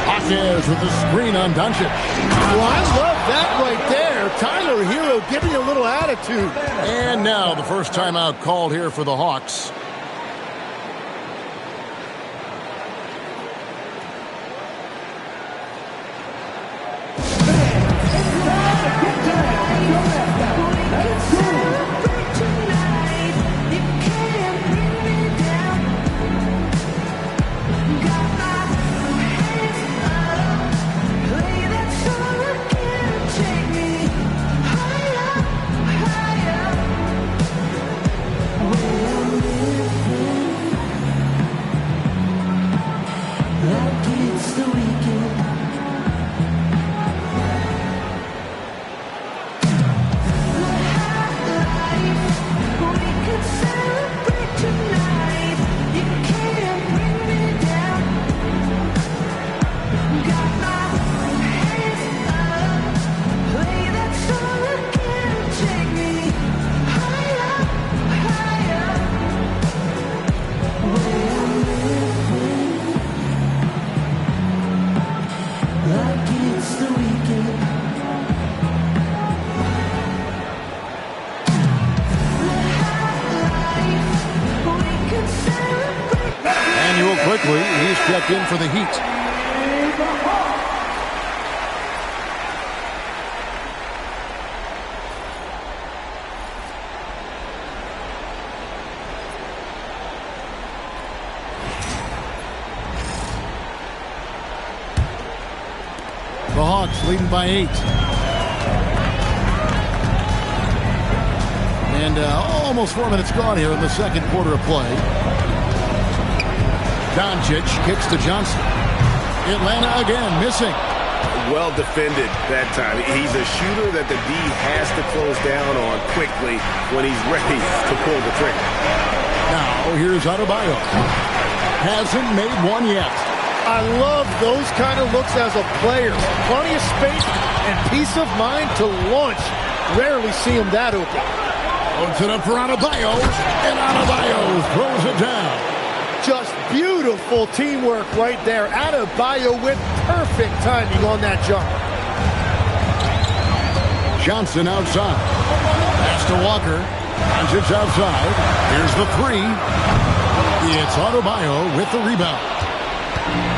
Jaquez with the screen on Doncic. Well, I love that right there. Tyler Hero giving a little attitude. And now the first timeout called here for the Hawks. He's checked in for the Heat. The Hawks leading by 8. And almost 4 minutes gone here in the second quarter of play. Doncic kicks to Johnson. Atlanta again missing. Well defended that time. He's a shooter that the D has to close down on quickly when he's ready to pull the trigger. Now here's Adebayo. Hasn't made one yet. I love those kind of looks as a player. Plenty of space and peace of mind to launch. Rarely see him that open. Puts it up for Adebayo. And Adebayo throws it down. Just beautiful teamwork right there. Adebayo with perfect timing on that jump. Johnson outside. Pass to Walker. Doncic outside. Here's the three. It's Adebayo with the rebound.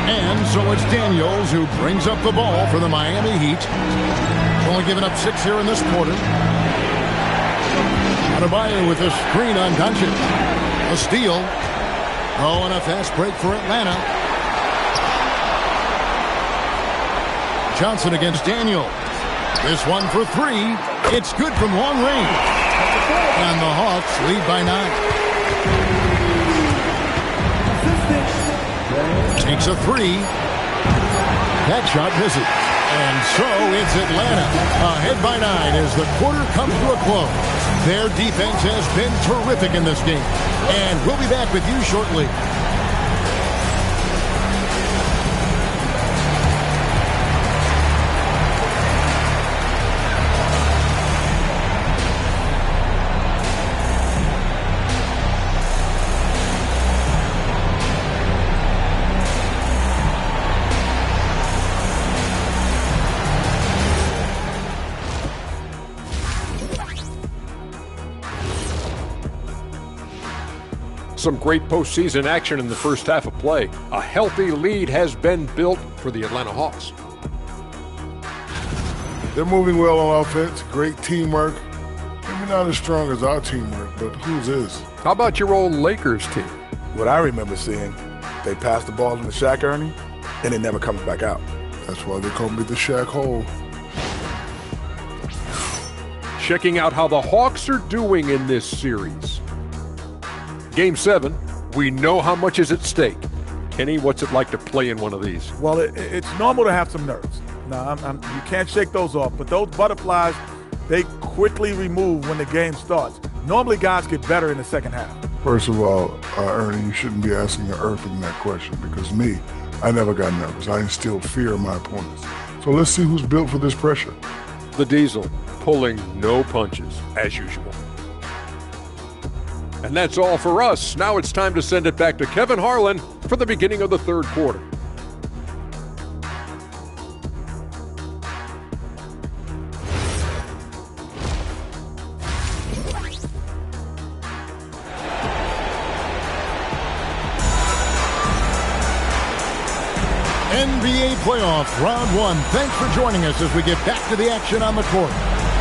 And so it's Daniels who brings up the ball for the Miami Heat. Only giving up 6 here in this quarter. Adebayo with a screen on Doncic. A steal. Oh, and a fast break for Atlanta. Johnson against Daniels. This one for three. It's good from long range. And the Hawks lead by 9. Takes a three. That shot misses. And so it's Atlanta ahead by 9 as the quarter comes to a close. Their defense has been terrific in this game. And we'll be back with you shortly. Some great postseason action in the first half of play. A healthy lead has been built for the Atlanta Hawks. They're moving well on offense. Great teamwork. Maybe not as strong as our teamwork, but whose is? How about your old Lakers team? What I remember seeing, they pass the ball to Shaq, Ernie, and it never comes back out. That's why they call me the Shaq Hole. Checking out how the Hawks are doing in this series. Game 7, we know how much is at stake. Kenny, what's it like to play in one of these? Well, it's normal to have some nerves. Now, you can't shake those off, but those butterflies, they quickly remove when the game starts. Normally, guys get better in the second half. First of all, Ernie, you shouldn't be asking an Earthling that question because me, I never got nervous. I instilled fear in my opponents. So let's see who's built for this pressure. The Diesel pulling no punches, as usual. And that's all for us. Now it's time to send it back to Kevin Harlan for the beginning of the third quarter. NBA playoffs, round 1. Thanks for joining us as we get back to the action on the court.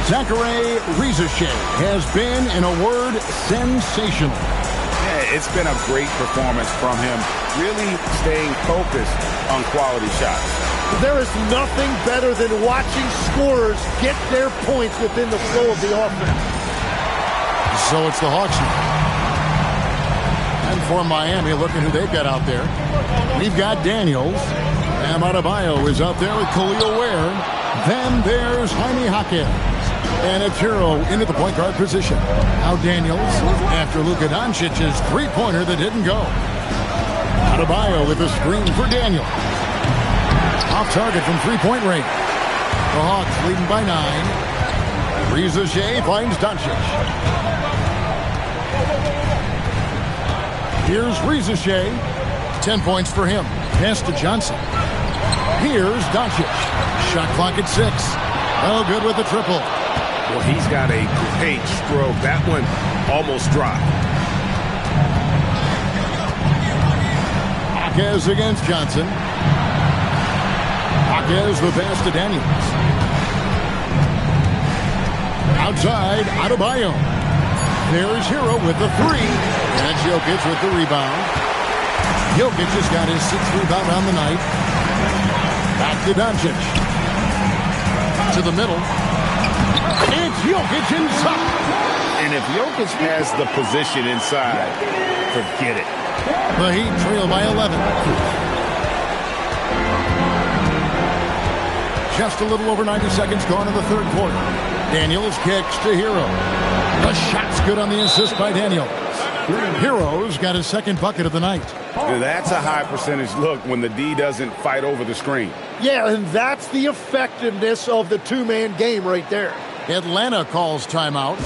Zaccharie Risacher has been, in a word, sensational. Yeah, it's been a great performance from him, really staying focused on quality shots. There is nothing better than watching scorers get their points within the flow of the offense. So it's the Hawks now. And for Miami, looking who they've got out there. We've got Daniels. And Adebayo is out there with Khalil Ware. Then there's Jaime Jaquez. And it's Hero into the point guard position. Now Daniels after Luka Doncic's three-pointer that didn't go. Adebayo with a screen for Daniels. Off target from three-point range. The Hawks leading by 9. Risacher finds Doncic. Here's Risacher. 10 points for him. Pass to Johnson. Here's Doncic. Shot clock at 6. Oh, good with the triple. Well, he's got a great stroke. That one almost dropped. Jaquez against Johnson. Jaquez the pass to Daniels. Outside, Adebayo. There's Hero with the 3. And Jokic with the rebound. Jokic has got his 6th rebound on the night. Back to Doncic. To the middle. It's Jokic inside. And if Jokic has the position inside, forget it. The Heat trail by 11. Just a little over 90 seconds gone in the third quarter. Daniels kicks to Hero. The shot's good on the assist by Daniels. Hero's got his second bucket of the night. That's a high percentage look when the D doesn't fight over the screen. Yeah, and that's the effectiveness of the two-man game right there. Atlanta calls timeout.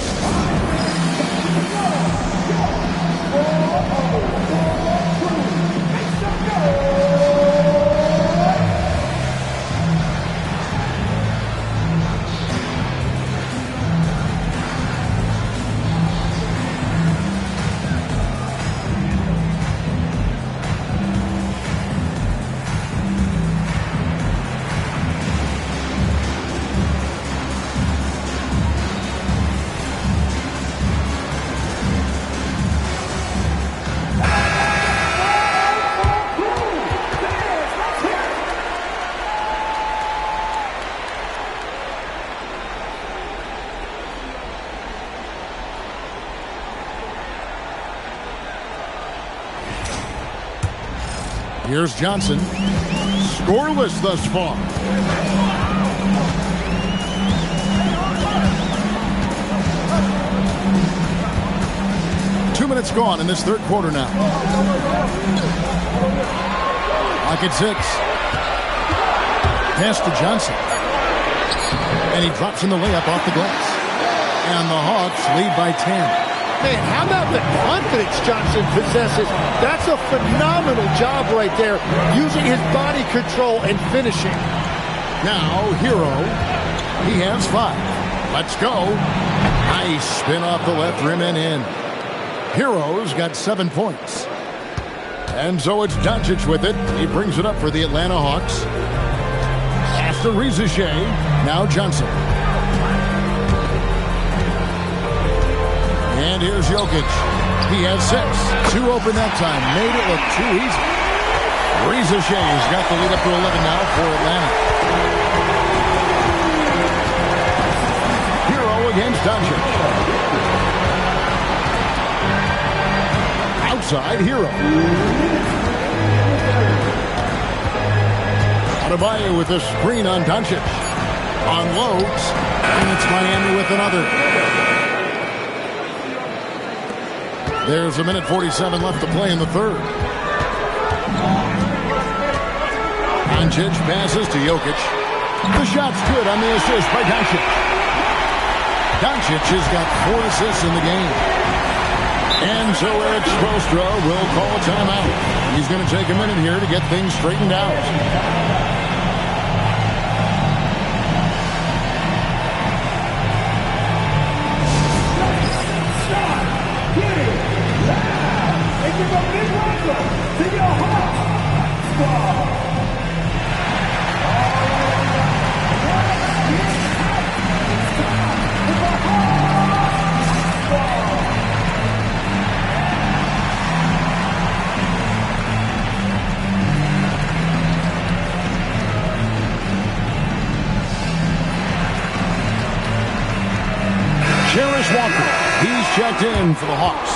Here's Johnson. Scoreless thus far. Minutes gone in this third quarter now. Lock at 6. Pass to Johnson. And he drops in the layup off the glass. And the Hawks lead by 10. Man, how about the confidence Johnson possesses? That's a phenomenal job right there, using his body control and finishing. Now, Hero. He has 5. Let's go. Nice spin off the left rim and in. Hero's got 7 points. And so it's Doncic with it. He brings it up for the Atlanta Hawks. Pass to Reza Shea. Now Johnson. And here's Jokic. He has 6. 2 open that time. Made it look too easy. Reza Shea's got the lead up to 11 now for Atlanta. Hero against Doncic. Outside, Hero. Adebayo with a screen on Doncic. Unloads, and it's Miami with another. There's 1:47 left to play in the third. Doncic passes to Jokic. The shot's good on the assist by Doncic. Doncic has got 4 assists in the game. And so Eric Spoelstra will call a timeout. He's going to take a minute here to get things straightened out. Walker, he's checked in for the Hawks.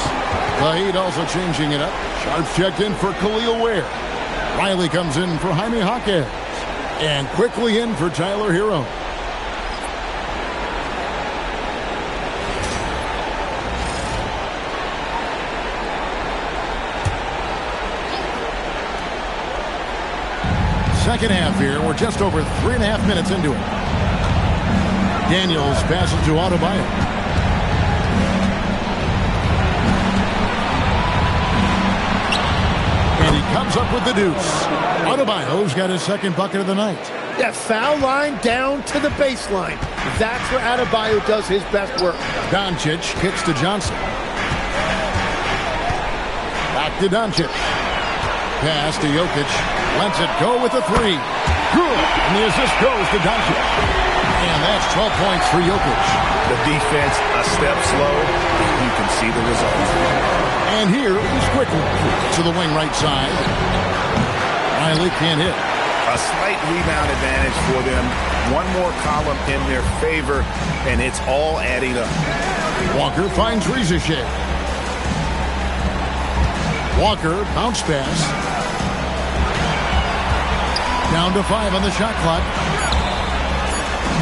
The Heat also changing it up. Sharp's checked in for Khalil Ware. Riley comes in for Jaime Jaquez. And quickly in for Tyler Hero. Second half here. We're just over 3.5 minutes into it. Daniels passes to Adebayo. And he comes up with the deuce. Adebayo's got his second bucket of the night. That foul line down to the baseline. That's where Adebayo does his best work. Doncic kicks to Johnson. Back to Doncic. Pass to Jokic. Lets it go with a 3. Good. And the assist goes to Doncic. And that's 12 points for Jokic. The defense a step slow. You can see the result. And here is quickly to the wing right side. Riley can't hit. A slight rebound advantage for them. One more column in their favor, and it's all adding up. Walker finds Reza Shea. Walker, bounce pass. Down to 5 on the shot clock.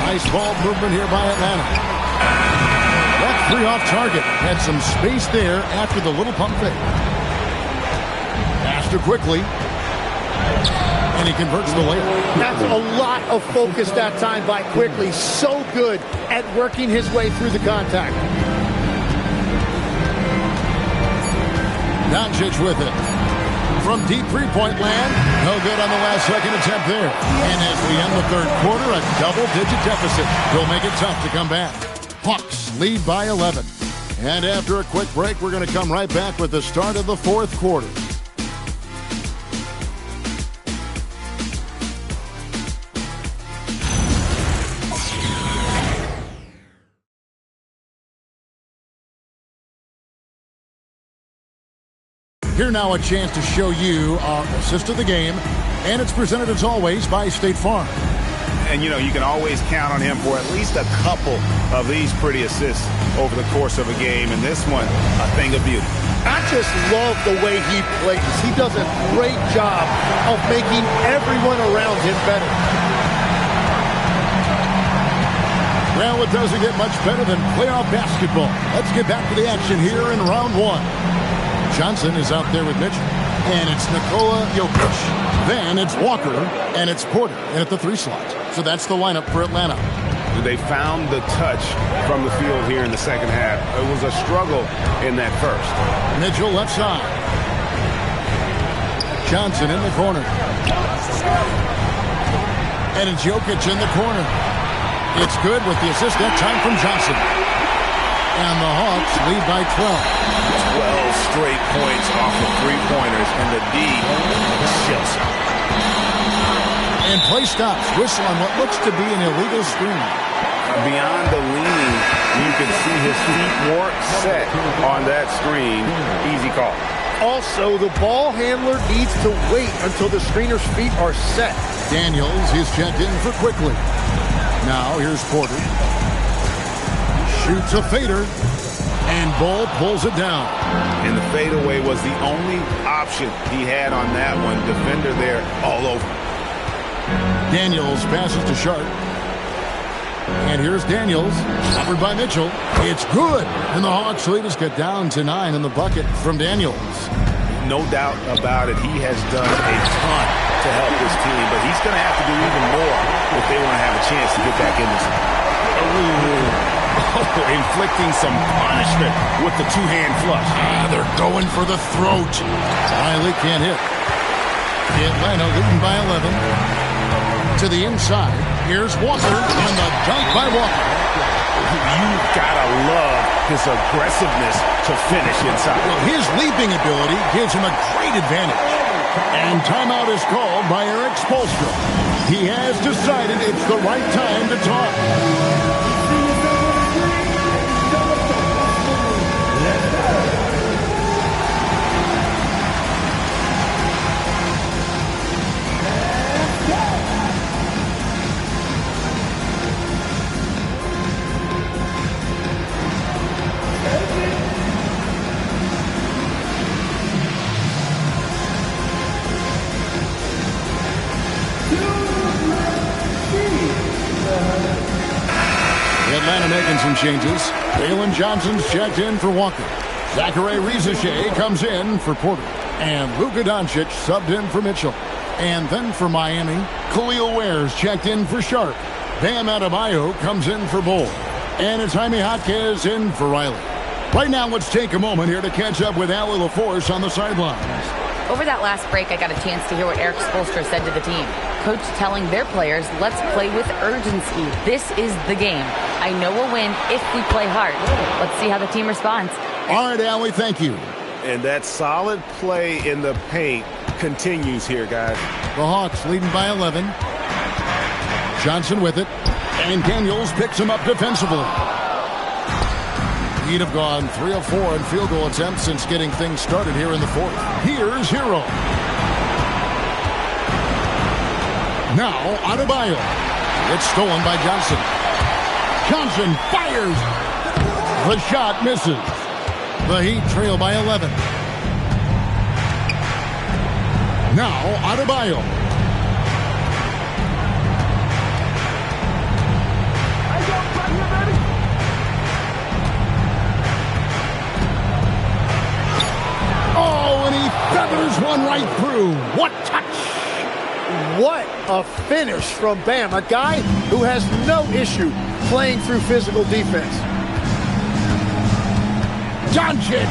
Nice ball movement here by Atlanta. That 3 off target. Had some space there after the little pump fake. Pass to quickly. And he converts the layup. That's a lot of focus that time by Quickly. So good at working his way through the contact. Doncic with it. From deep three-point land. No good on the last second attempt there. And as we end the third quarter, a double-digit deficit will make it tough to come back. Hawks lead by 11. And after a quick break, we're going to come right back with the start of the fourth quarter. Here now a chance to show you our assist of the game, and it's presented as always by State Farm. And you know, you can always count on him for at least a couple of these pretty assists over the course of a game, and this one, a thing of beauty. I just love the way he plays. He does a great job of making everyone around him better. Well, it doesn't get much better than playoff basketball. Let's get back to the action here in round one. Johnson is out there with Mitchell. And it's Nikola Jokic. Then it's Walker. And it's Porter in at the 3 slot. So that's the lineup for Atlanta. They found the touch from the field here in the second half. It was a struggle in that first. Mitchell left side. Johnson in the corner. And it's Jokic in the corner. It's good with the assist that time from Johnson. And the Hawks lead by 12. 12 straight points off of 3-pointers, and the D chills. And play stops. Whistle on what looks to be an illegal screen. Beyond the lean, you can see his feet weren't set on that screen. Easy call. Also, the ball handler needs to wait until the screener's feet are set. Daniels is checked in for quickly. Now here's Porter. Shoots a fader. And Ball pulls it down. And the fadeaway was the only option he had on that one. Defender there all over. Daniels passes to Sharp. And here's Daniels, covered by Mitchell. It's good. And the Hawks lead us get down to 9 in the bucket from Daniels. No doubt about it. He has done a ton to help this team, but he's going to have to do even more if they want to have a chance to get back in this one. Inflicting some punishment with the 2-hand flush. They're going for the throat. Riley can't hit. Atlanta leading by 11. To the inside. Here's Walker and the dunk by Walker. You've got to love his aggressiveness to finish inside. Well, his leaping ability gives him a great advantage. And timeout is called by Eric Spoelstra. He has decided it's the right time to talk. Atlanta making some changes. Jalen Johnson's checked in for Walker. Zachary Rizachet comes in for Porter. And Luka Doncic subbed in for Mitchell. And then for Miami, Khalil Ware's checked in for Sharp. Bam Adebayo comes in for Bull. And it's Jaime Jaquez in for Riley. Right now, let's take a moment here to catch up with Allie LaForce on the sidelines. Over that last break, I got a chance to hear what Eric Spoelstra said to the team. Coach telling their players, let's play with urgency. This is the game. I know we'll win if we play hard. Let's see how the team responds. All right, Allie, thank you. And that solid play in the paint continues here, guys. The Hawks leading by 11. Johnson with it. And Daniels picks him up defensively. He'd have gone 3 of 4 in field goal attempts since getting things started here in the fourth. Here's Hero. Now Adebayo. It's stolen by Johnson. Johnson fires. The shot misses. The Heat trail by 11. Now Adebayo. Oh, and he feathers one right through. What touch! What a finish from Bam, a guy who has no issue playing through physical defense. Doncic,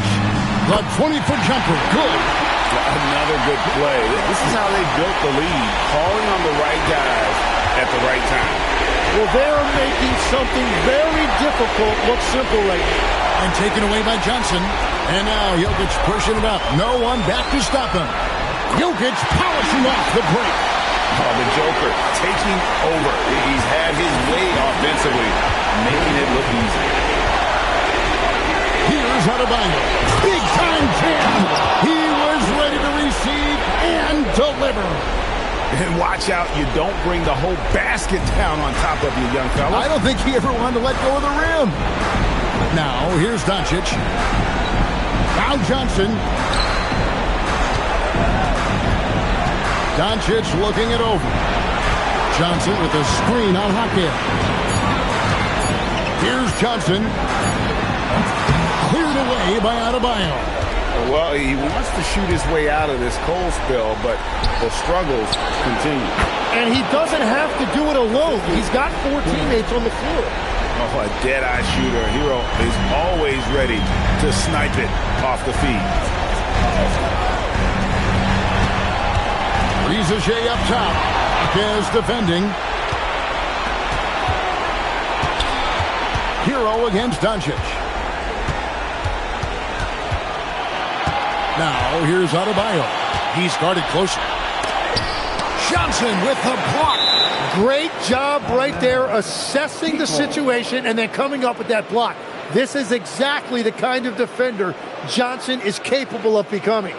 the 20-foot jumper, good. Another good play. This is how they built the lead, calling on the right guys at the right time. Well, they're making something very difficult look simple right now. And taken away by Johnson. And now Jokic pushing it up. No one back to stop him. Jokic polishing off the break. Oh, the Joker taking over. He's had his way offensively, making it look easy. Here's Adebayo. Big time jam. He was ready to receive and deliver. And watch out, you don't bring the whole basket down on top of you, young fella. I don't think he ever wanted to let go of the rim. Now, here's Doncic. Now Johnson. Doncic looking it over. Johnson with a screen on Hackett. Here's Johnson. Cleared away by Adebayo. Well, he wants to shoot his way out of this cold spell, but the struggles continue. And he doesn't have to do it alone. He's got 4 teammates on the floor. Oh, a dead-eye shooter. Hero is always ready to snipe it off the feed. Riza Shea up top. Is defending. Hero against Doncic. Now here's Adebayo. He's guarded closer. Johnson with the block. Great job right there assessing the situation and then coming up with that block. This is exactly the kind of defender Johnson is capable of becoming.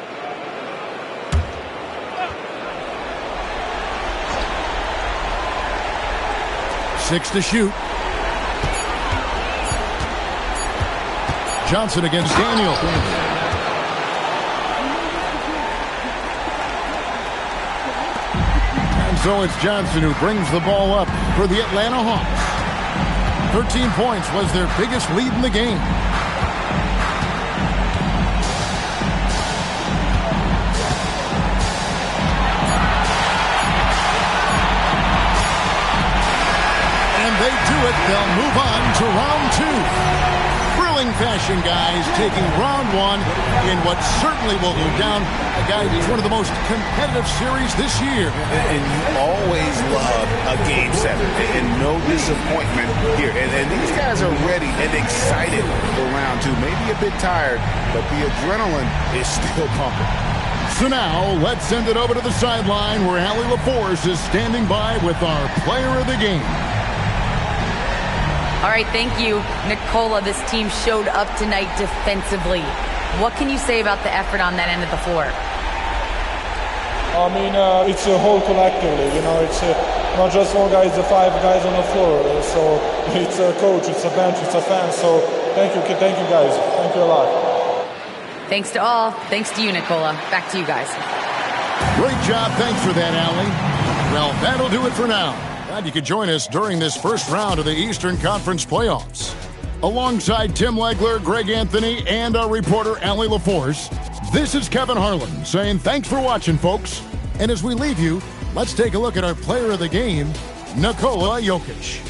Six to shoot. Johnson against Daniel. And so it's Johnson who brings the ball up for the Atlanta Hawks. 13 points was their biggest lead in the game. They do it. They'll move on to round 2. Thrilling fashion, guys, taking round 1 in what certainly will go down, guys, it's one of the most competitive series this year. And you always love a game 7, and no disappointment here. And these guys are ready and excited for round 2. Maybe a bit tired, but the adrenaline is still pumping. So now, let's send it over to the sideline where Allie LaForce is standing by with our player of the game. All right, thank you, Nicola. This team showed up tonight defensively. What can you say about the effort on that end of the floor? I mean, it's a whole collectively. You know, it's not just one guy, it's the 5 guys on the floor. So it's a coach, it's a bench, it's a fan. So thank you guys. Thank you a lot. Thanks to all. Thanks to you, Nicola. Back to you guys. Great job. Thanks for that, Allie. Well, that'll do it for now. Glad you could join us during this first round of the Eastern Conference playoffs. Alongside Tim Legler, Greg Anthony, and our reporter, Allie LaForce, this is Kevin Harlan saying thanks for watching, folks. And as we leave you, let's take a look at our player of the game, Nikola Jokic.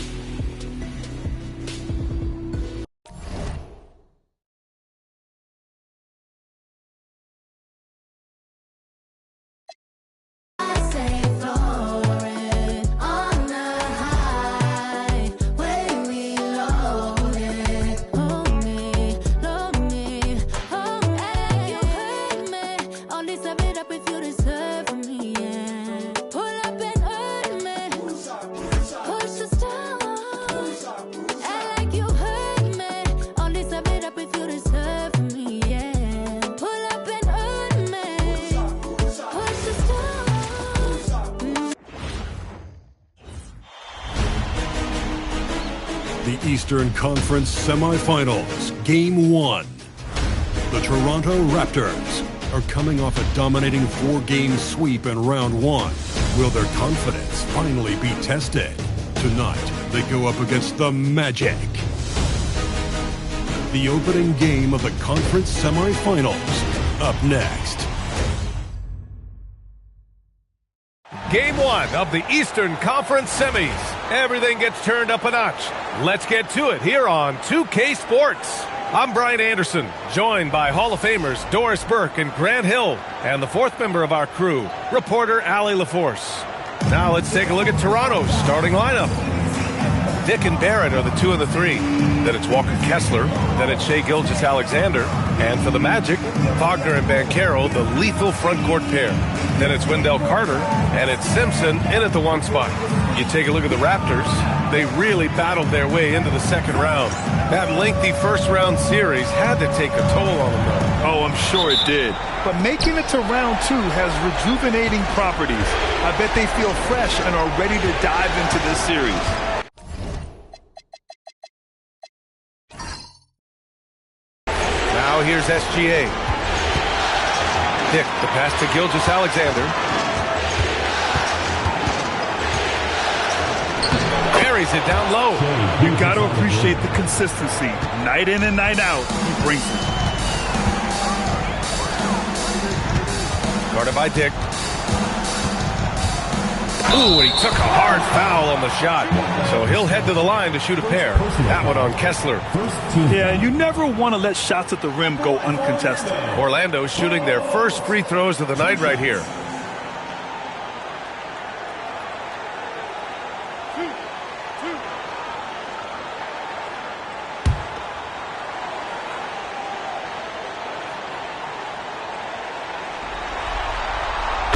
Eastern Conference Semifinals, Game 1. The Toronto Raptors are coming off a dominating 4-game sweep in Round 1. Will their confidence finally be tested? Tonight, they go up against the Magic. The opening game of the conference semifinals, up next. Game 1 of the Eastern Conference semis. Everything gets turned up a notch. Let's get to it here on 2K Sports. I'm Brian Anderson, joined by Hall of Famers Doris Burke and Grant Hill, and the 4th member of our crew, reporter Allie LaForce. Now let's take a look at Toronto's starting lineup. Dick and Barrett are the 2 and the 3. Then it's Walker Kessler. Then it's Shai Gilgeous-Alexander. And for the Magic, Wagner and Banchero, the lethal front court pair. Then it's Wendell Carter, and it's Simpson in at the 1 spot. You take a look at the Raptors. They really battled their way into the second round. That lengthy first-round series had to take a toll on them, though. Oh, I'm sure it did. But making it to round 2 has rejuvenating properties. I bet they feel fresh and are ready to dive into this series. Now Now here's SGA. Dick, the pass to Gilgeous-Alexander. Buries it down low. You got to appreciate the consistency. Night in and night out, he brings it. Guarded by Dick. Ooh, and he took a hard foul on the shot. So he'll head to the line to shoot a pair. That one on Kessler. Yeah, you never want to let shots at the rim go uncontested. Orlando shooting their first free throws of the night right here.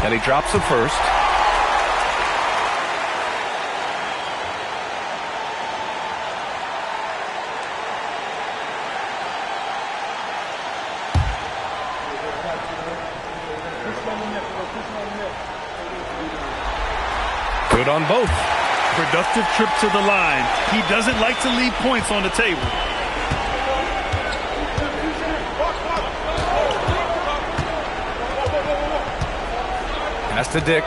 And he drops the first. Good on both. Productive trip to the line. He doesn't like to leave points on the table. Pass to Dick.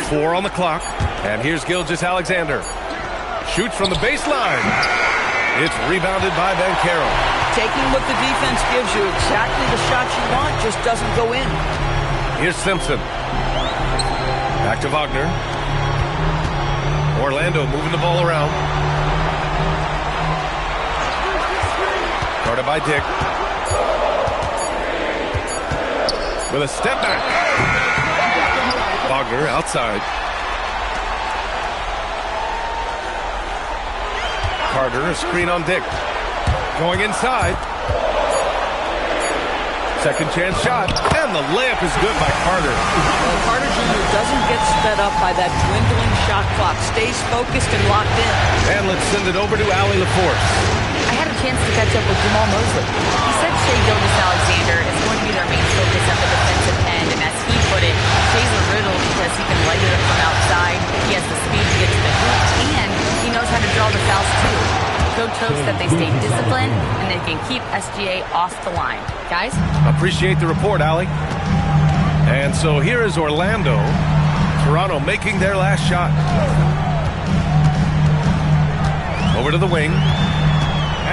Four on the clock. And here's Gilgeous-Alexander. Shoots from the baseline. It's rebounded by Banchero. Taking what the defense gives you, exactly the shot you want, just doesn't go in. Here's Simpson. Back to Wagner. Orlando moving the ball around. Guarded by Dick. With a step back. Wagner outside. Carter, a screen on Dick. Going inside. Second chance shot. And the layup is good by Carter. Well, Carter Jr. doesn't get sped up by that dwindling shot clock. Stays focused and locked in. And let's send it over to Allie LaForce. I had a chance to catch up with Jamal Mosley. He said Shai Gilgeous-Alexander is going to be their main focus at the defensive end. And as he put it, Shai's a riddle because he can light it up from outside. He has the speed to get to the hoop. And he knows how to draw the fouls too. Coach hopes that they stay disciplined and they can keep SGA off the line. Guys? Appreciate the report, Allie. And so here is Orlando. Toronto making their last shot. Over to the wing.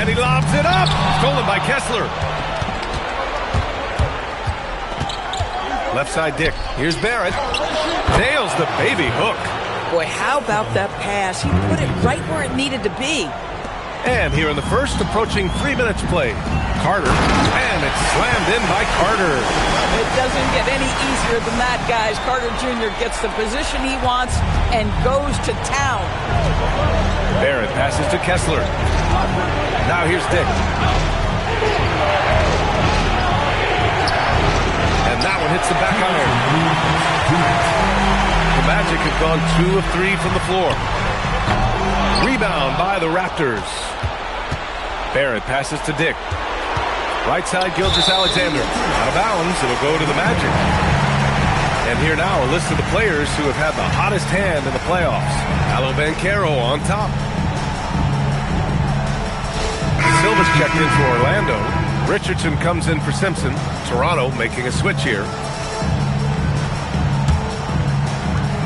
And he lobs it up. Stolen by Kessler. Left side Dick. Here's Barrett. Nails the baby hook. Boy, how about that pass? He put it right where it needed to be. And here in the first, approaching 3 minutes played. Carter, and it's slammed in by Carter. It doesn't get any easier than that, guys. Carter Jr. gets the position he wants and goes to town. Barrett passes to Kessler. Now here's Dick. And that one hits the back iron. The Magic have gone 2 of 3 from the floor. Rebound by the Raptors. Barrett passes to Dick. Right side, Gilgeous-Alexander. Out of bounds, it'll go to the Magic. And here now a list of the players who have had the hottest hand in the playoffs. Paolo Banchero on top. Silva's checked in for Orlando. Richardson comes in for Simpson. Toronto making a switch here.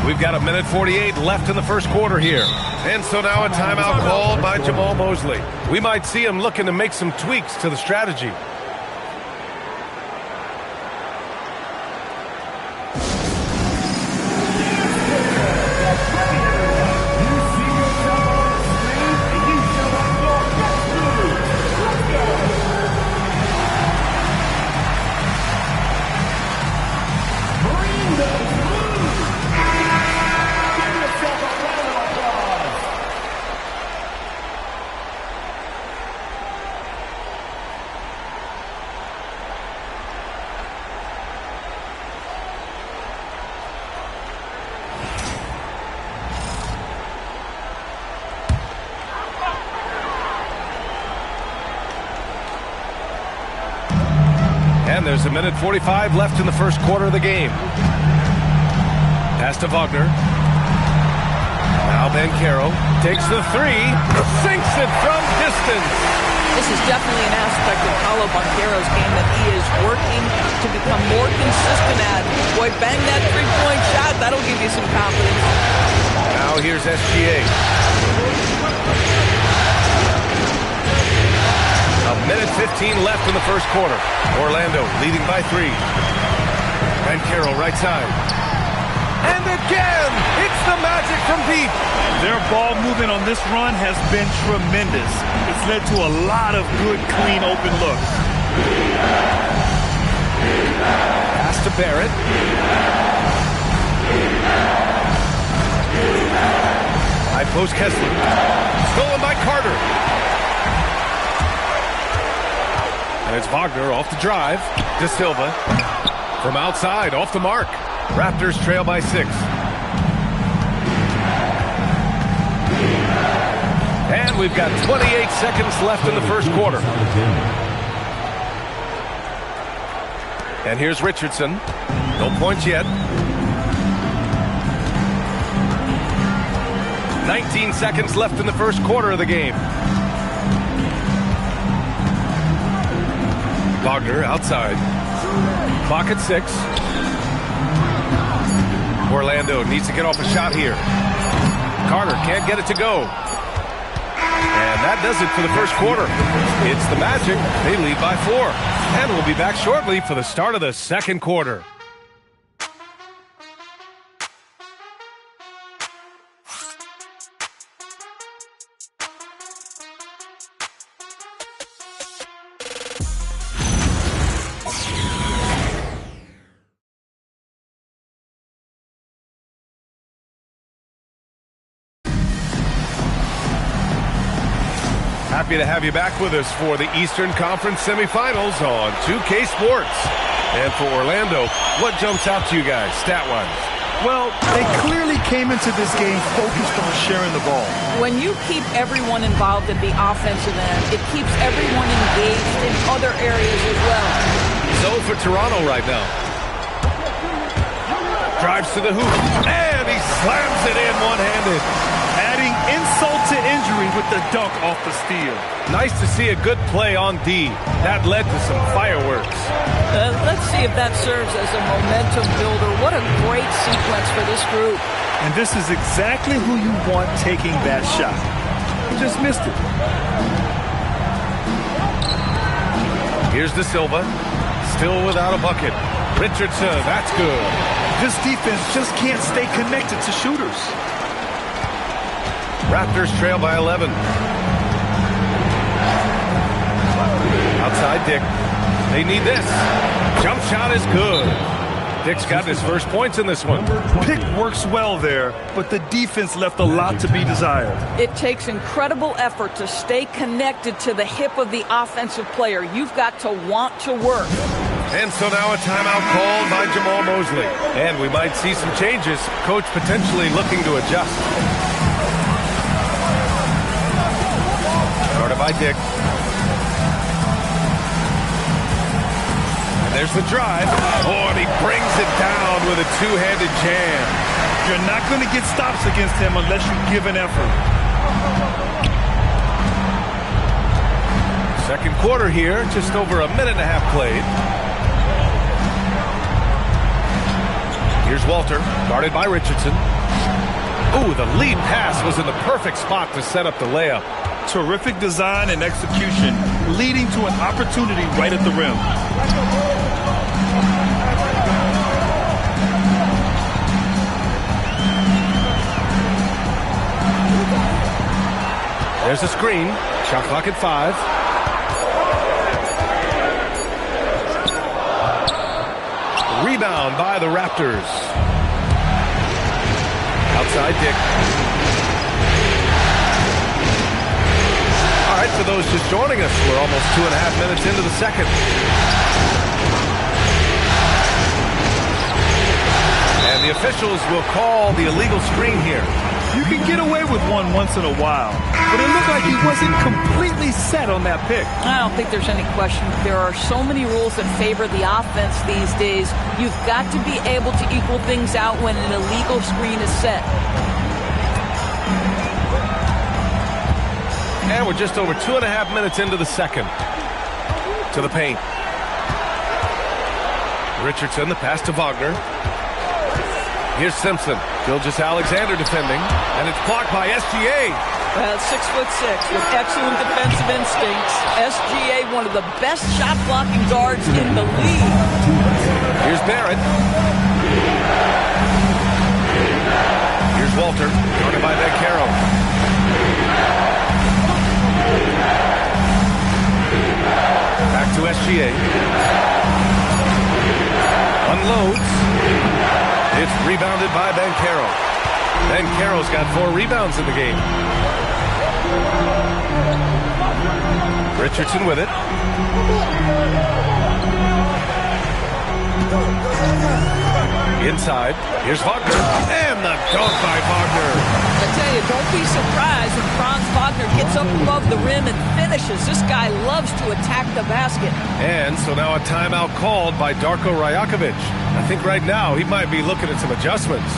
We've got 1:48 left in the first quarter here. And so now a timeout called by Jamal Mosley. We might see him looking to make some tweaks to the strategy. And there's 1:45 left in the first quarter of the game. Pass to Wagner. Now Banchero takes the three, sinks it from distance. This is definitely an aspect of Paolo Banchero's game that he is working to become more consistent at. Boy, bang that three-point shot. That'll give you some confidence. Now here's SGA. A minute 15 left in the first quarter. Orlando leading by 3. Banchero right side. And again, it's the Magic from deep. Their ball movement on this run has been tremendous. It's led to a lot of good, clean, open looks. Pass to Barrett. High post Kessler. Stolen by Carter. And it's Wagner off the drive. De Silva from outside, off the mark. Raptors trail by 6. And we've got 28 seconds left in the first quarter. And here's Richardson. No points yet. 19 seconds left in the first quarter of the game. Wagner outside. Clock at 6. Orlando needs to get off a shot here. Carter can't get it to go. And that does it for the first quarter. It's the Magic. They lead by 4. And we'll be back shortly for the start of the second quarter. Happy to have you back with us for the Eastern Conference semifinals on 2K Sports. And for Orlando, what jumps out to you guys, stat-wise? Well, they clearly came into this game focused on sharing the ball. When you keep everyone involved at the offensive end, it keeps everyone engaged in other areas as well. So for Toronto right now. Drives to the hoop, and he slams it in one-handed. Adding insult to injury with the dunk off the steal. Nice to see a good play on D. That led to some fireworks. Let's see if that serves as a momentum builder. What a great sequence for this group. And this is exactly who you want taking that shot. He just missed it. Here's De Silva. Still without a bucket. Richardson, that's good. This defense just can't stay connected to shooters. Raptors trail by 11. Outside Dick. They need this. Jump shot is good. Dick's got his first points in this one. Pick works well there, but the defense left a lot to be desired. It takes incredible effort to stay connected to the hip of the offensive player. You've got to want to work. And so now a timeout called by Jamal Mosley. And we might see some changes. Coach potentially looking to adjust. Started by Dick. And there's the drive. Oh, and he brings it down with a two-handed jam. You're not going to get stops against him unless you give an effort. Second quarter here, just over a minute and a half played. Here's Walter, guarded by Richardson. Ooh, the lead pass was in the perfect spot to set up the layup. Terrific design and execution, leading to an opportunity right at the rim. There's a screen. Shot clock at 5. Rebound by the Raptors. Outside Dick. All right, for those just joining us, we're almost 2.5 minutes into the second. And the officials will call the illegal screen here. You can get away with one once in a while, but it looked like he wasn't completely set on that pick. I don't think there's any question. There are so many rules that favor the offense these days. You've got to be able to equal things out when an illegal screen is set. And we're just over 2.5 minutes into the second. To the paint. Richardson, the pass to Wagner. Here's Simpson. Gilgeous-Alexander defending, and it's blocked by SGA. 6'6" with excellent defensive instincts. SGA, one of the best shot-blocking guards in the league. Here's Barrett. Here's Walter, guarded by Banchero. Back to SGA. Unloads. It's rebounded by Banchero. Banchero's got 4 rebounds in the game. Richardson with it. Inside. Here's Wagner. And the dunk by Wagner. I tell you, don't be surprised when Franz Wagner gets up above the rim and finishes. This guy loves to attack the basket. And so now a timeout called by Darko Rajakovic. I think right now he might be looking at some adjustments.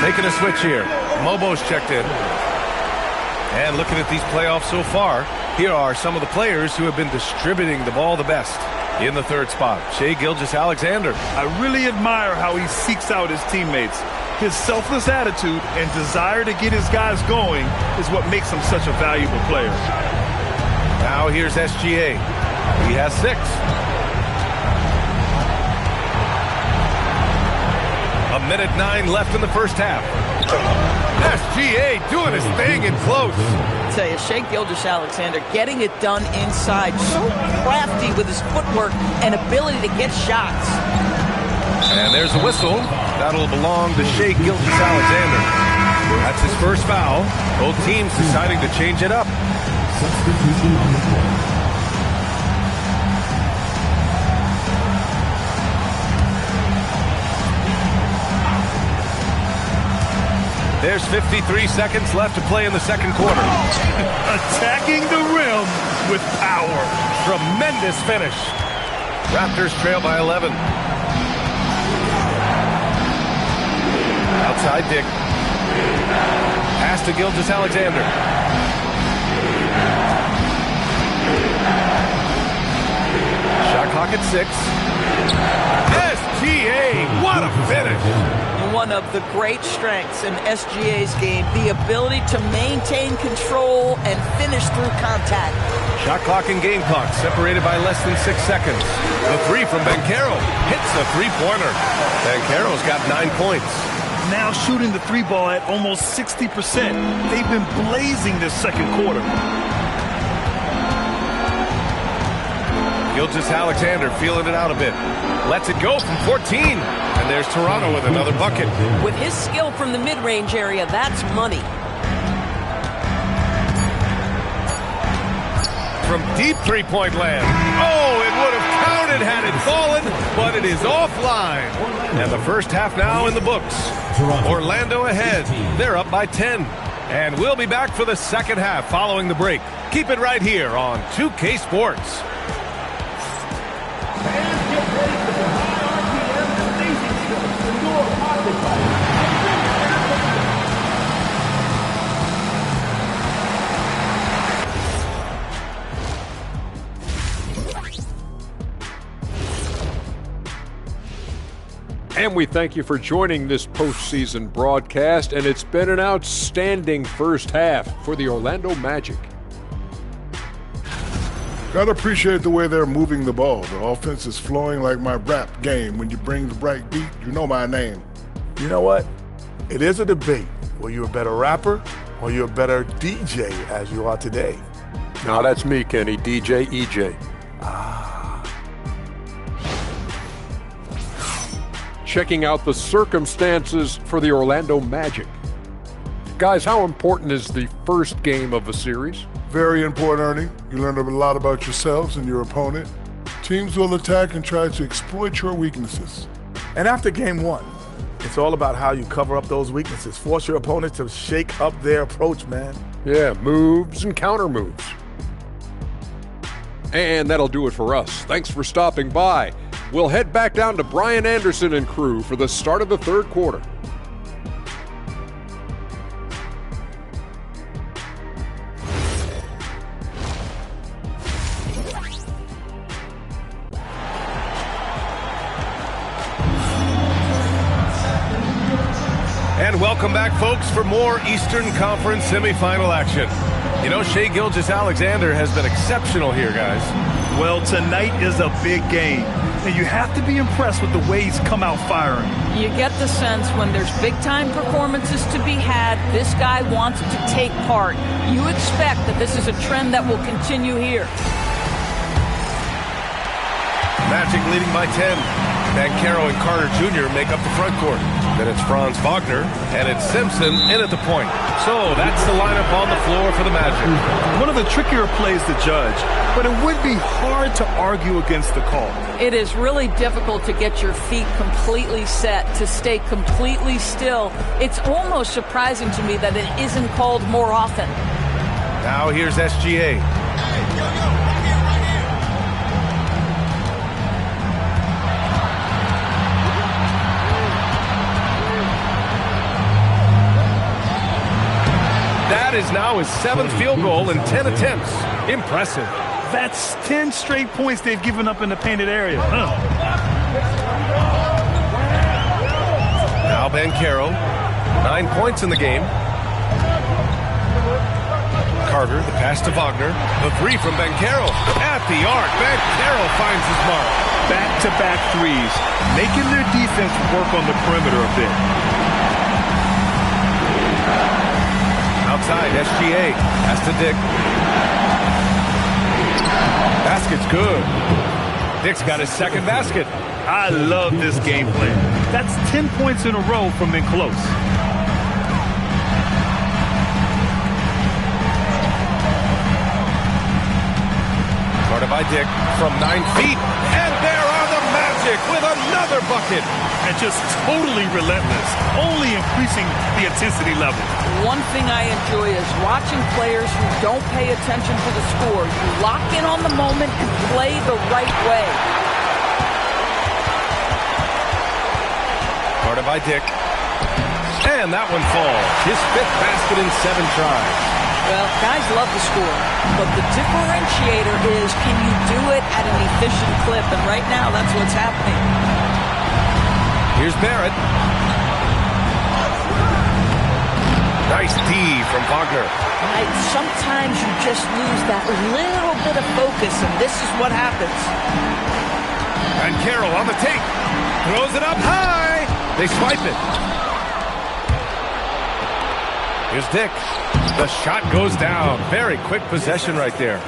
Making a switch here. Mobo's checked in. And looking at these playoffs so far, here are some of the players who have been distributing the ball the best. In the third spot, Shai Gilgeous-Alexander. I really admire how he seeks out his teammates. His selfless attitude and desire to get his guys going is what makes him such a valuable player. Now here's SGA. He has 6. A minute 9 left in the first half. SGA doing his thing in close. I tell you, Shai Gilgeous-Alexander getting it done inside. So crafty with his footwork and ability to get shots. And there's a whistle. That'll belong to Shai Gilgeous-Alexander. That's his first foul. Both teams deciding to change it up. Substitution on the court. There's 53 seconds left to play in the second quarter. Attacking the rim with power. Tremendous finish. Raptors trail by 11. Outside Dick. Pass to Gilgeous-Alexander. Shot clock at 6. SGA, what a finish. One of the great strengths in SGA's game, the ability to maintain control and finish through contact. Shot clock and game clock separated by less than 6 seconds. The 3 from Banchero hits a 3-pointer. Banchero's got 9 points. Now shooting the 3 ball at almost 60%. They've been blazing this second quarter. Gilgeous-Alexander feeling it out a bit. Lets it go from 14. And there's Toronto with another bucket. With his skill from the mid-range area, that's money. From deep three-point land. Oh, it would have counted had it fallen, but it is offline. And the first half now in the books. Orlando ahead. They're up by 10. And we'll be back for the second half following the break. Keep it right here on 2K Sports. And we thank you for joining this postseason broadcast, and it's been an outstanding first half for the Orlando Magic. Gotta appreciate the way they're moving the ball. The offense is flowing like my rap game. When you bring the bright beat, you know my name. You know what? It is a debate. Were you a better rapper or you're a better DJ as you are today? No, that's me, Kenny. DJ EJ. Checking out the circumstances for the Orlando Magic. Guys, how important is the first game of a series? Very important, Ernie. You learn a lot about yourselves and your opponent. Teams will attack and try to exploit your weaknesses. And after game one, it's all about how you cover up those weaknesses. Force your opponent to shake up their approach, man. Yeah, moves and counter moves. And that'll do it for us. Thanks for stopping by. We'll head back down to Brian Anderson and crew for the start of the third quarter. And welcome back, folks, for more Eastern Conference semifinal action. You know, Shai Gilgeous-Alexander has been exceptional here, guys. Well, tonight is a big game, and you have to be impressed with the way he's come out firing. You get the sense when there's big-time performances to be had, this guy wants to take part. You expect that this is a trend that will continue here. Magic leading by 10. Banchero and Carter Jr. make up the front court. Then it's Franz Wagner, and it's Simpson in at the point. So that's the lineup on the floor for the Magic. One of the trickier plays to judge, but it would be hard to argue against the call. It is really difficult to get your feet completely set, to stay completely still. It's almost surprising to me that it isn't called more often. Now here's SGA. That is now his 7th field goal in 10 attempts. Impressive. That's 10 straight points they've given up in the painted area. Now Banchero, 9 points in the game. Carter, the pass to Wagner. The three from Banchero. At the arc, Banchero finds his mark. Back-to-back threes, making their defense work on the perimeter a bit. Outside, SGA has to Dick. Basket's good. Dick's got his second basket. I love this game plan. That's 10 points in a row from in close. Guarded by Dick from 9 feet. And there are the Magic with another bucket. And just totally relentless, only increasing the intensity level. One thing I enjoy is watching players who don't pay attention to the score. You lock in on the moment and play the right way. Guarded by Dick. And that one falls. His 5th basket in 7 tries. Well, guys love to score, but the differentiator is, can you do it at an efficient clip? And right now, that's what's happening. Here's Barrett. Nice D from Wagner. Sometimes you just lose that little bit of focus, and this is what happens. And Carroll on the take. Throws it up high. They swipe it. Here's Dick. The shot goes down. Very quick possession right there.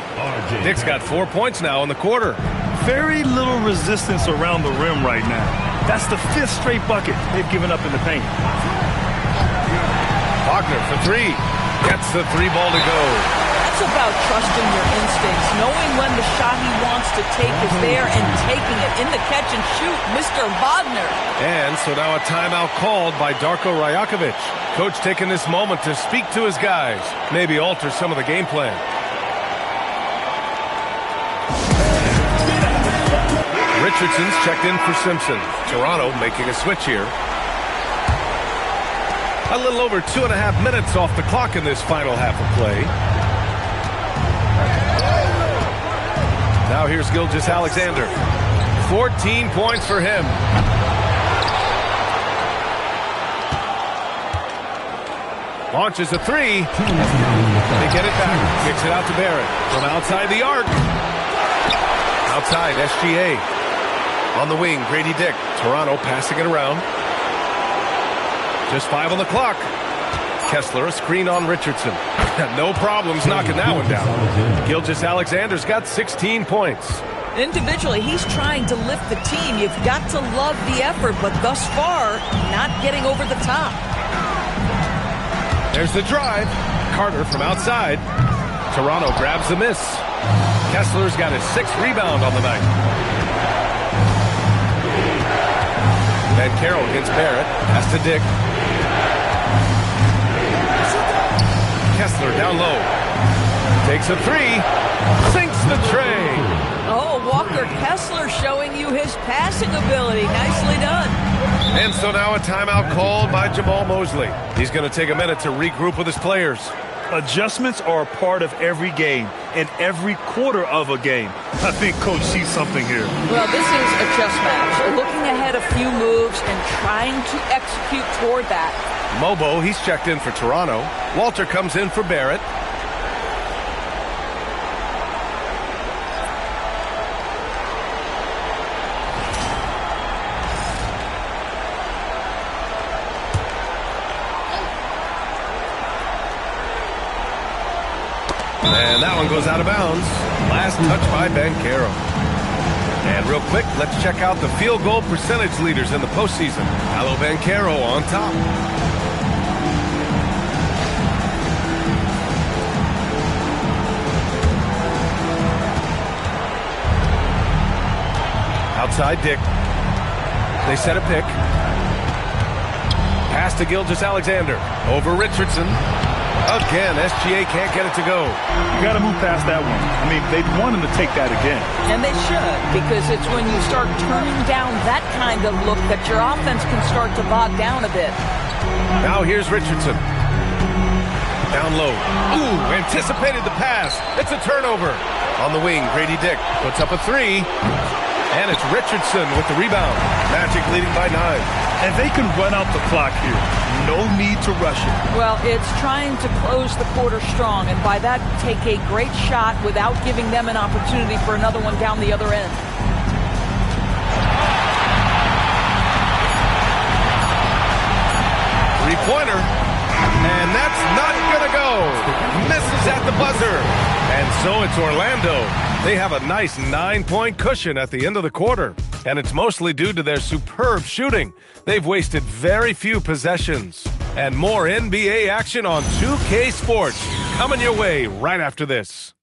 Dick's got 4 points now in the quarter. Very little resistance around the rim right now. That's the 5th straight bucket they've given up in the paint. Wagner for 3. Gets the 3 ball to go. That's about trusting your instincts, knowing when the shot he wants to take is there and taking it in the catch and shoot, Mr. Wagner. And so now a timeout called by Darko Rajakovic. Coach taking this moment to speak to his guys, maybe alter some of the game plan. Richardson's checked in for Simpson. Toronto making a switch here. A little over 2.5 minutes off the clock in this final half of play. Now here's Gilgeous-Alexander. 14 points for him. Launches a three. They get it back. Kicks it out to Barrett. From outside the arc. Outside, SGA. On the wing, Grady Dick. Toronto passing it around. Just 5 on the clock. Kessler, a screen on Richardson. No problems knocking that one down. Gilgeous-Alexander's got 16 points. Individually, he's trying to lift the team. You've got to love the effort, but thus far, not getting over the top. There's the drive. Carter from outside. Toronto grabs the miss. Kessler's got his 6th rebound on the night. Banchero against Barrett. Pass to Dick. Kessler down low. Takes a three. Sinks the tray. Oh, Walker Kessler showing you his passing ability. Nicely done. And so now a timeout called by Jamal Mosley. He's going to take a minute to regroup with his players. Adjustments are a part of every game and every quarter of a game. I think Coach sees something here. Well, this is a chess match. Looking ahead a few moves and trying to execute toward that. Mobo, he's checked in for Toronto. Walter comes in for Barrett. And that one goes out of bounds. Last touch by Banchero. And real quick, let's check out the field goal percentage leaders in the postseason. Paolo Banchero on top. Outside Dick. They set a pick. Pass to Gilgeous-Alexander. Over Richardson. Again, SGA can't get it to go. You got to move past that one. I mean, they want him to take that again. And they should, because it's when you start turning down that kind of look that your offense can start to bog down a bit. Now here's Richardson. Down low. Ooh, anticipated the pass. It's a turnover. On the wing, Grady Dick puts up a three. And it's Richardson with the rebound. Magic leading by 9. And they can run out the clock here. No need to rush it. Well, it's trying to close the quarter strong, and by that, take a great shot without giving them an opportunity for another one down the other end. Three-pointer. And that's not going to go. Misses at the buzzer. And so it's Orlando. They have a nice 9-point cushion at the end of the quarter. And it's mostly due to their superb shooting. They've wasted very few possessions. And more NBA action on 2K Sports coming your way right after this.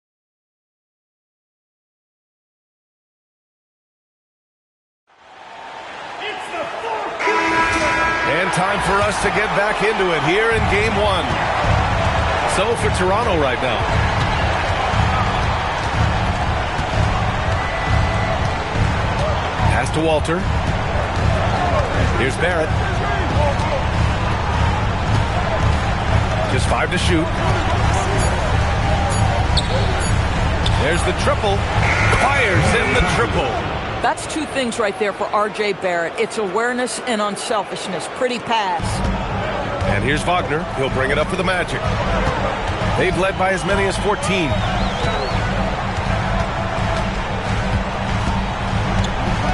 And time for us to get back into it here in Game 1. So for Toronto right now. Pass to Walter. Here's Barrett. Just 5 to shoot. There's the triple. Fires in the triple. That's 2 things right there for R.J. Barrett. It's awareness and unselfishness. Pretty pass. And here's Wagner. He'll bring it up for the Magic. They've led by as many as 14.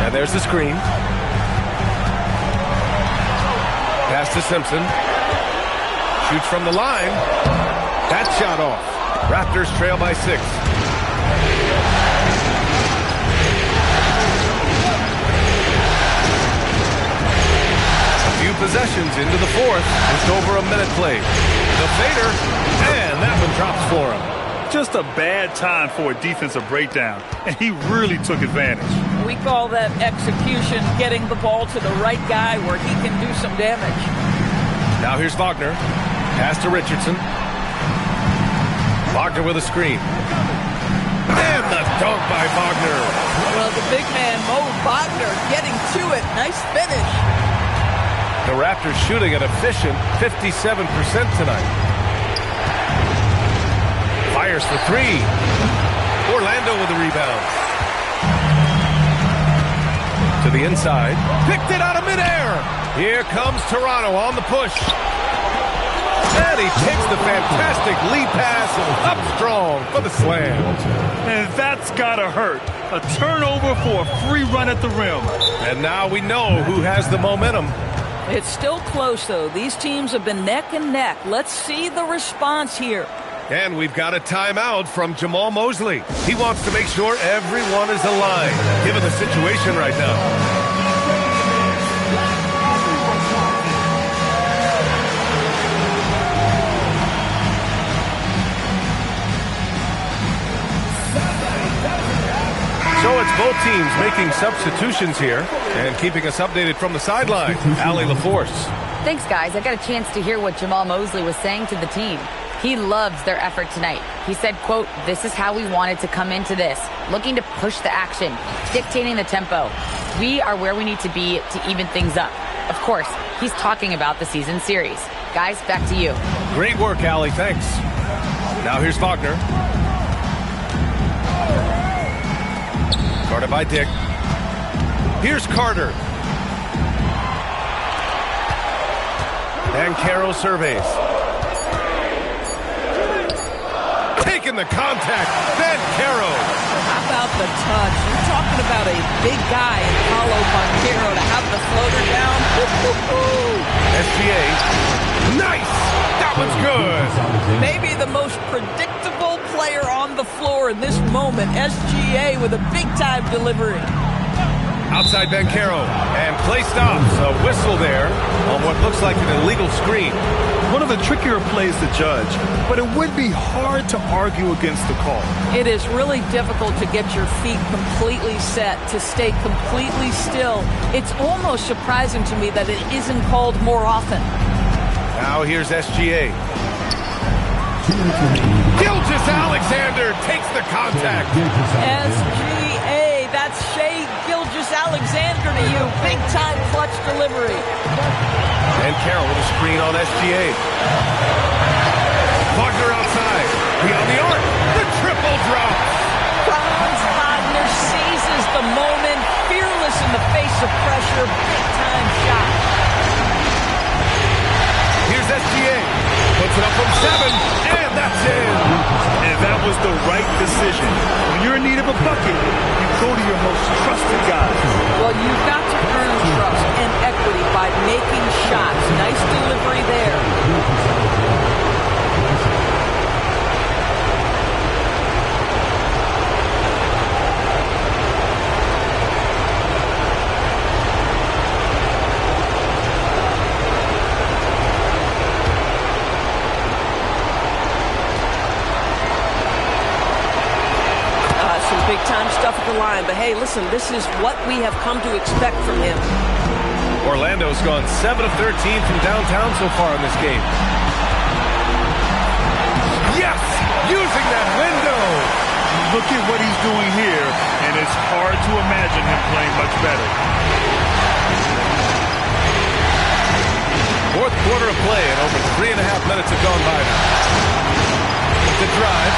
And there's the screen. Pass to Simpson. Shoots from the line. That shot off. Raptors trail by 6. A few possessions into the 4th. Just over a minute played. The fader. And that one drops for him. Just a bad time for a defensive breakdown. And he really took advantage. We call that execution, getting the ball to the right guy where he can do some damage. Now here's Wagner. Pass to Richardson. Wagner with a screen. And the dunk by Wagner. Well, the big man, Mo Wagner, getting to it. Nice finish. The Raptors shooting an efficient 57% tonight. Fires for 3. Orlando with the rebound. To the inside. Picked it out of midair. Here comes Toronto on the push. And he takes the fantastic lead pass up strong for the slam. And that's gotta hurt. A turnover for a free run at the rim. And now we know who has the momentum. It's still close, though. These teams have been neck and neck. Let's see the response here. And we've got a timeout from Jamal Mosley. He wants to make sure everyone is aligned, given the situation right now. So it's both teams making substitutions here and keeping us updated from the sideline. Allie LaForce. Thanks, guys. I got a chance to hear what Jamal Mosley was saying to the team. He loves their effort tonight. He said, quote, "This is how we wanted to come into this, looking to push the action, dictating the tempo. We are where we need to be to even things up." Of course, he's talking about the season series. Guys, back to you. Great work, Allie. Thanks. Now here's Wagner. Guarded by Dick. Here's Carter. And Caro surveys. Taking the contact. Then Caro. How about the touch? You're talking about a big guy in Paolo Banchero to have the floater down. SGA. Nice. That one's good. Maybe the most predictable player on the floor in this moment. SGA with a big-time delivery. Outside Banchero. And play stops. A whistle there on what looks like an illegal screen. One of the trickier plays to judge, but it would be hard to argue against the call. It is really difficult to get your feet completely set, to stay completely still. It's almost surprising to me that it isn't called more often. Now here's SGA. Gilgeous Alexander takes the contact. SGA, that's Shai Gilgeous-Alexander to you. Big-time clutch delivery. And Carroll with a screen on SGA. Wagner outside. Beyond the arc. The triple drop. Franz Wagner seizes the moment. Fearless in the face of pressure. Big-time shot. Here's SGA. Puts it up from 7. And that's in. And that was the right decision. When you're in need of a bucket, you go to your most trusted guy. Well, you've got to earn trust and equity by making shots. Nice delivery there. Big-time stuff at the line. But, hey, listen, this is what we have come to expect from him. Orlando's gone 7 of 13 from downtown so far in this game. Yes! Using that window! Look at what he's doing here, and it's hard to imagine him playing much better. Fourth quarter of play, and over 3.5 minutes have gone by now. The drive.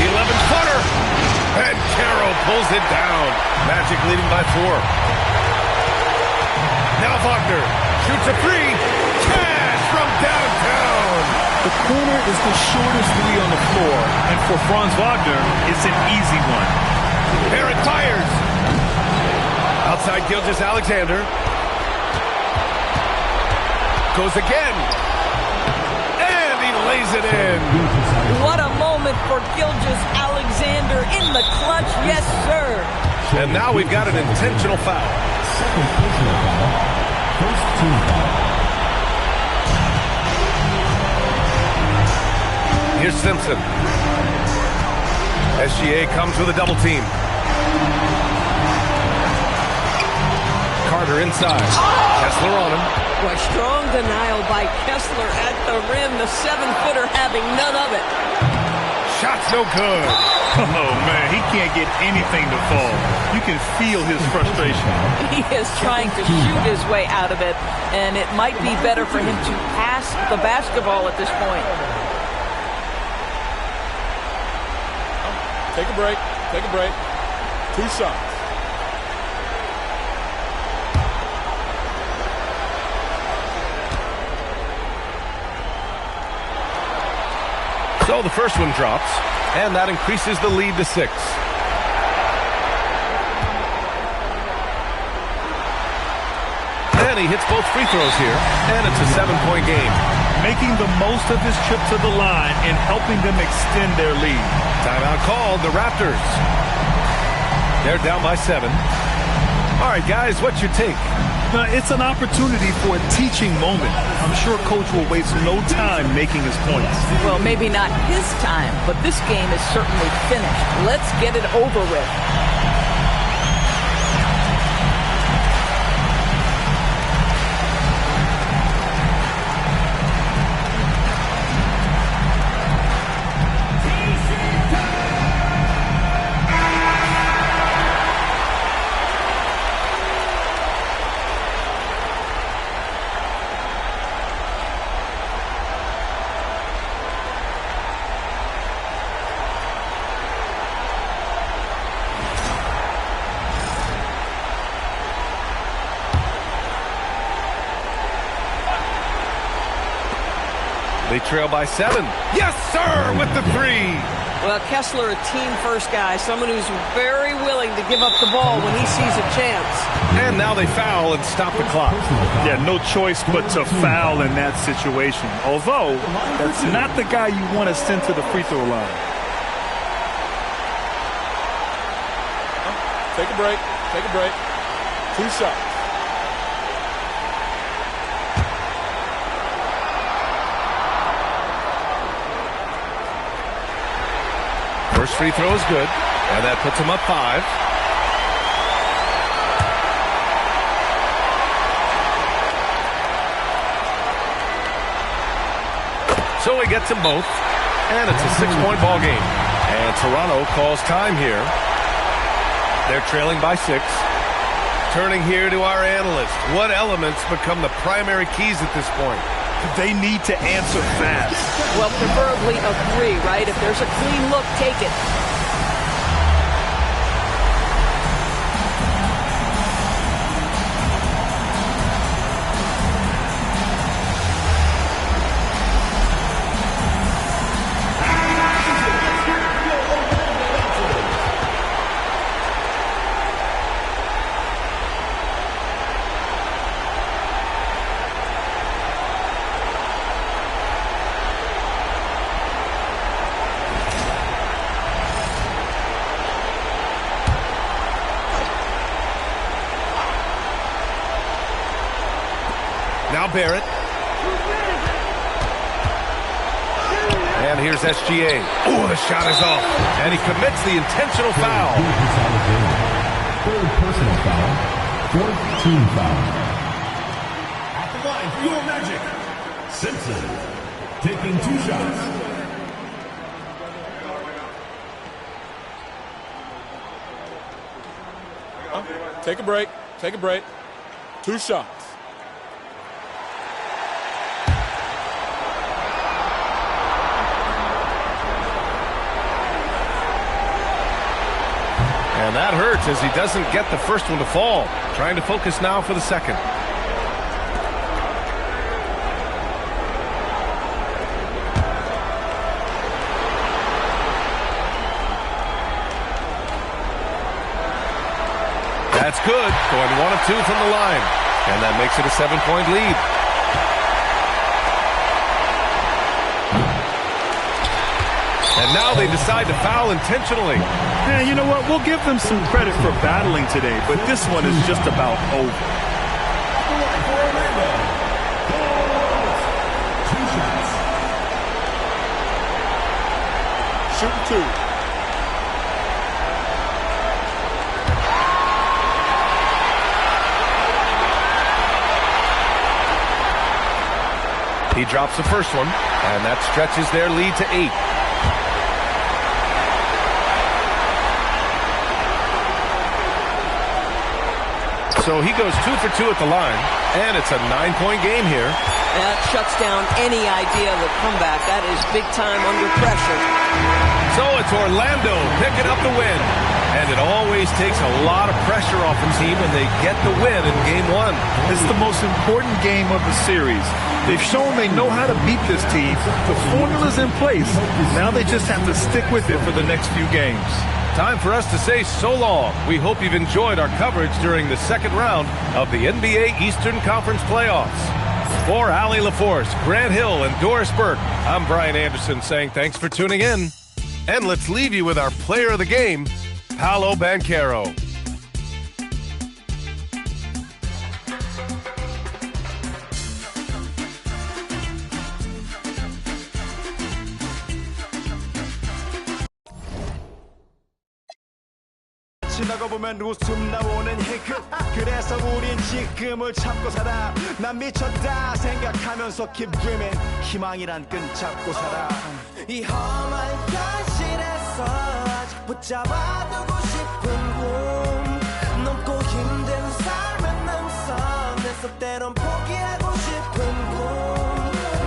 The 11-footer. And Caro pulls it down. Magic leading by 4. Now Wagner shoots a 3. Cash from downtown. The corner is the shortest 3 on the floor, and for Franz Wagner, it's an easy one. Barrett fires. Outside Gilgeous-Alexander. Goes again. And he lays it in. What a moment for Gilgeous-Alexander in the clutch. Yes, sir. And now we've got an intentional foul. First team foul. Here's Simpson. SGA comes with a double team. Carter inside. Kessler on him. Boy, strong denial by Kessler at the rim. The 7-footer having none of it. Shot's no good. Oh, man, he can't get anything to fall. You can feel his frustration. He is trying to shoot his way out of it, and it might be better for him to pass the basketball at this point. Take a break. Take a break. 2 shots. So the first one drops, and that increases the lead to 6. And he hits both free throws here, and it's a 7-point game. Making the most of his trip to the line and helping them extend their lead. Timeout called, the Raptors. They're down by 7. All right, guys, what's your take? It's an opportunity for a teaching moment. I'm sure Coach will waste no time making his points. Well, maybe not his time, but this game is certainly finished. Let's get it over with. They trail by 7. Yes, sir, with the 3. Well, Kessler, a team-first guy, someone who's very willing to give up the ball when he sees a chance. And now they foul and stop the clock. Yeah, no choice but to foul in that situation. Although, that's not the guy you want to send to the free throw line. Take a break. Take a break. 2 shots. First free throw is good, and that puts him up 5. So he gets them both, and it's a 6-point ball game. And Toronto calls time here. They're trailing by 6. Turning here to our analyst. What elements become the primary keys at this point? They need to answer fast. Well, preferably a 3, right? If there's a clean look, take it. Now Barrett. And here's SGA. Oh, the shot is off. And he commits the intentional foul. Third personal foul. Fourth team foul. At the line for your Magic, Simpson taking 2 shots. Take a break. Take a break. 2 shots. And that hurts as he doesn't get the first one to fall. Trying to focus now for the second. That's good. Going 1 of 2 from the line. And that makes it a 7-point lead. And now they decide to foul intentionally. Yeah, you know what? We'll give them some credit for battling today, but this one is just about over. Shooting 2. He drops the first one, and that stretches their lead to 8. So he goes 2 for 2 at the line, and it's a 9-point game here. That shuts down any idea of a comeback. That is big time under pressure. So it's Orlando picking up the win. And it always takes a lot of pressure off a team when they get the win in Game 1. It's the most important game of the series. They've shown they know how to beat this team. The formula's in place. Now they just have to stick with it for the next few games. Time for us to say so long. We hope you've enjoyed our coverage during the second round of the NBA Eastern Conference Playoffs. For Allie LaForce, Grant Hill, and Doris Burke, I'm Brian Anderson saying thanks for tuning in. And let's leave you with our player of the game, Paolo Banchero. 지나가 보면 웃음 나오는 희극 그래서 우린 지금을 참고 살아 난 미쳤다 생각하면서 keep dreaming 희망이란 끈 잡고 살아 이 험한 현실에서 아직 붙잡아두고 싶은 꿈 넘고 힘든 삶의 능선에서 때론 포기하고 싶은 꿈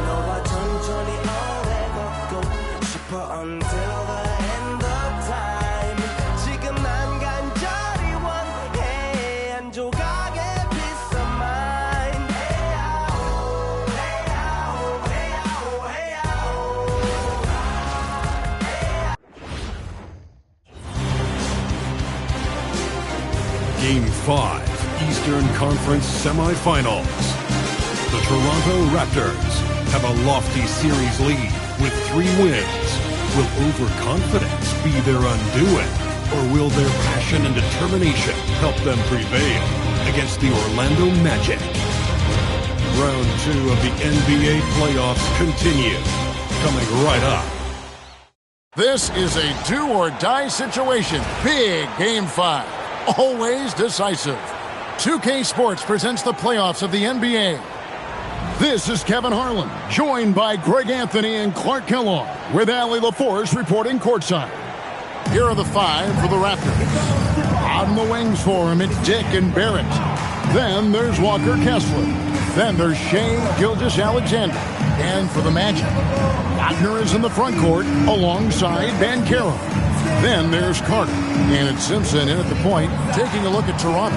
너와 천천히 오래 걷고 싶어 until the end of time 지금 난 간절히 원해 한 조각의 peace of mind Game 5, Eastern Conference Semifinals. The Toronto Raptors have a lofty series lead with 3 wins. Will overconfidence be their undoing, or will their passion and determination help them prevail against the Orlando Magic? Round 2 of the NBA playoffs continue, coming right up. This is a do-or-die situation. Big Game 5. Always decisive. 2K Sports presents the playoffs of the NBA. This is Kevin Harlan, joined by Greg Anthony and Clark Kellogg, with Allie LaForce reporting courtside. Here are the 5 for the Raptors. On the wings for him, it's Dick and Barrett. Then there's Walker Kessler. Then there's Shea Gilgeous-Alexander. And for the Magic, Wagner is in the front court alongside Banchero. Then there's Carter, and it's Simpson in at the point, taking a look at Toronto.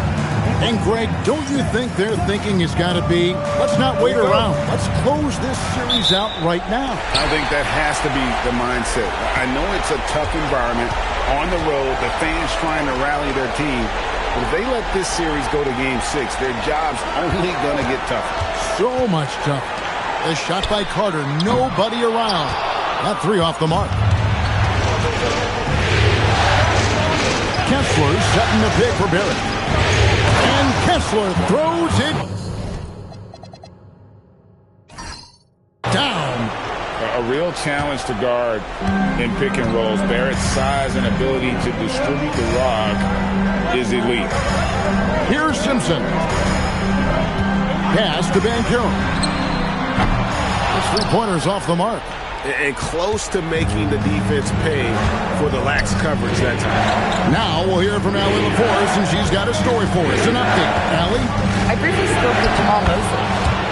And Greg, don't you think their thinking has got to be, let's not wait around. Let's close this series out right now. I think that has to be the mindset. I know it's a tough environment on the road, the fans trying to rally their team. But if they let this series go to Game 6, their job's only going to get tougher. So much tougher. The shot by Carter, nobody around. That 3 off the mark. Kessler setting the pick for Barrett. And Kessler throws it down. A real challenge to guard in pick and rolls. Barrett's size and ability to distribute the rock is elite. Here's Simpson. Pass to Banchero. This 3-pointer's off the mark. And close to making the defense pay for the lax coverage that time. Now we'll hear from Allie LaForce, and she's got a story for us. An update. Allie? I briefly spoke with Jamal Mosley.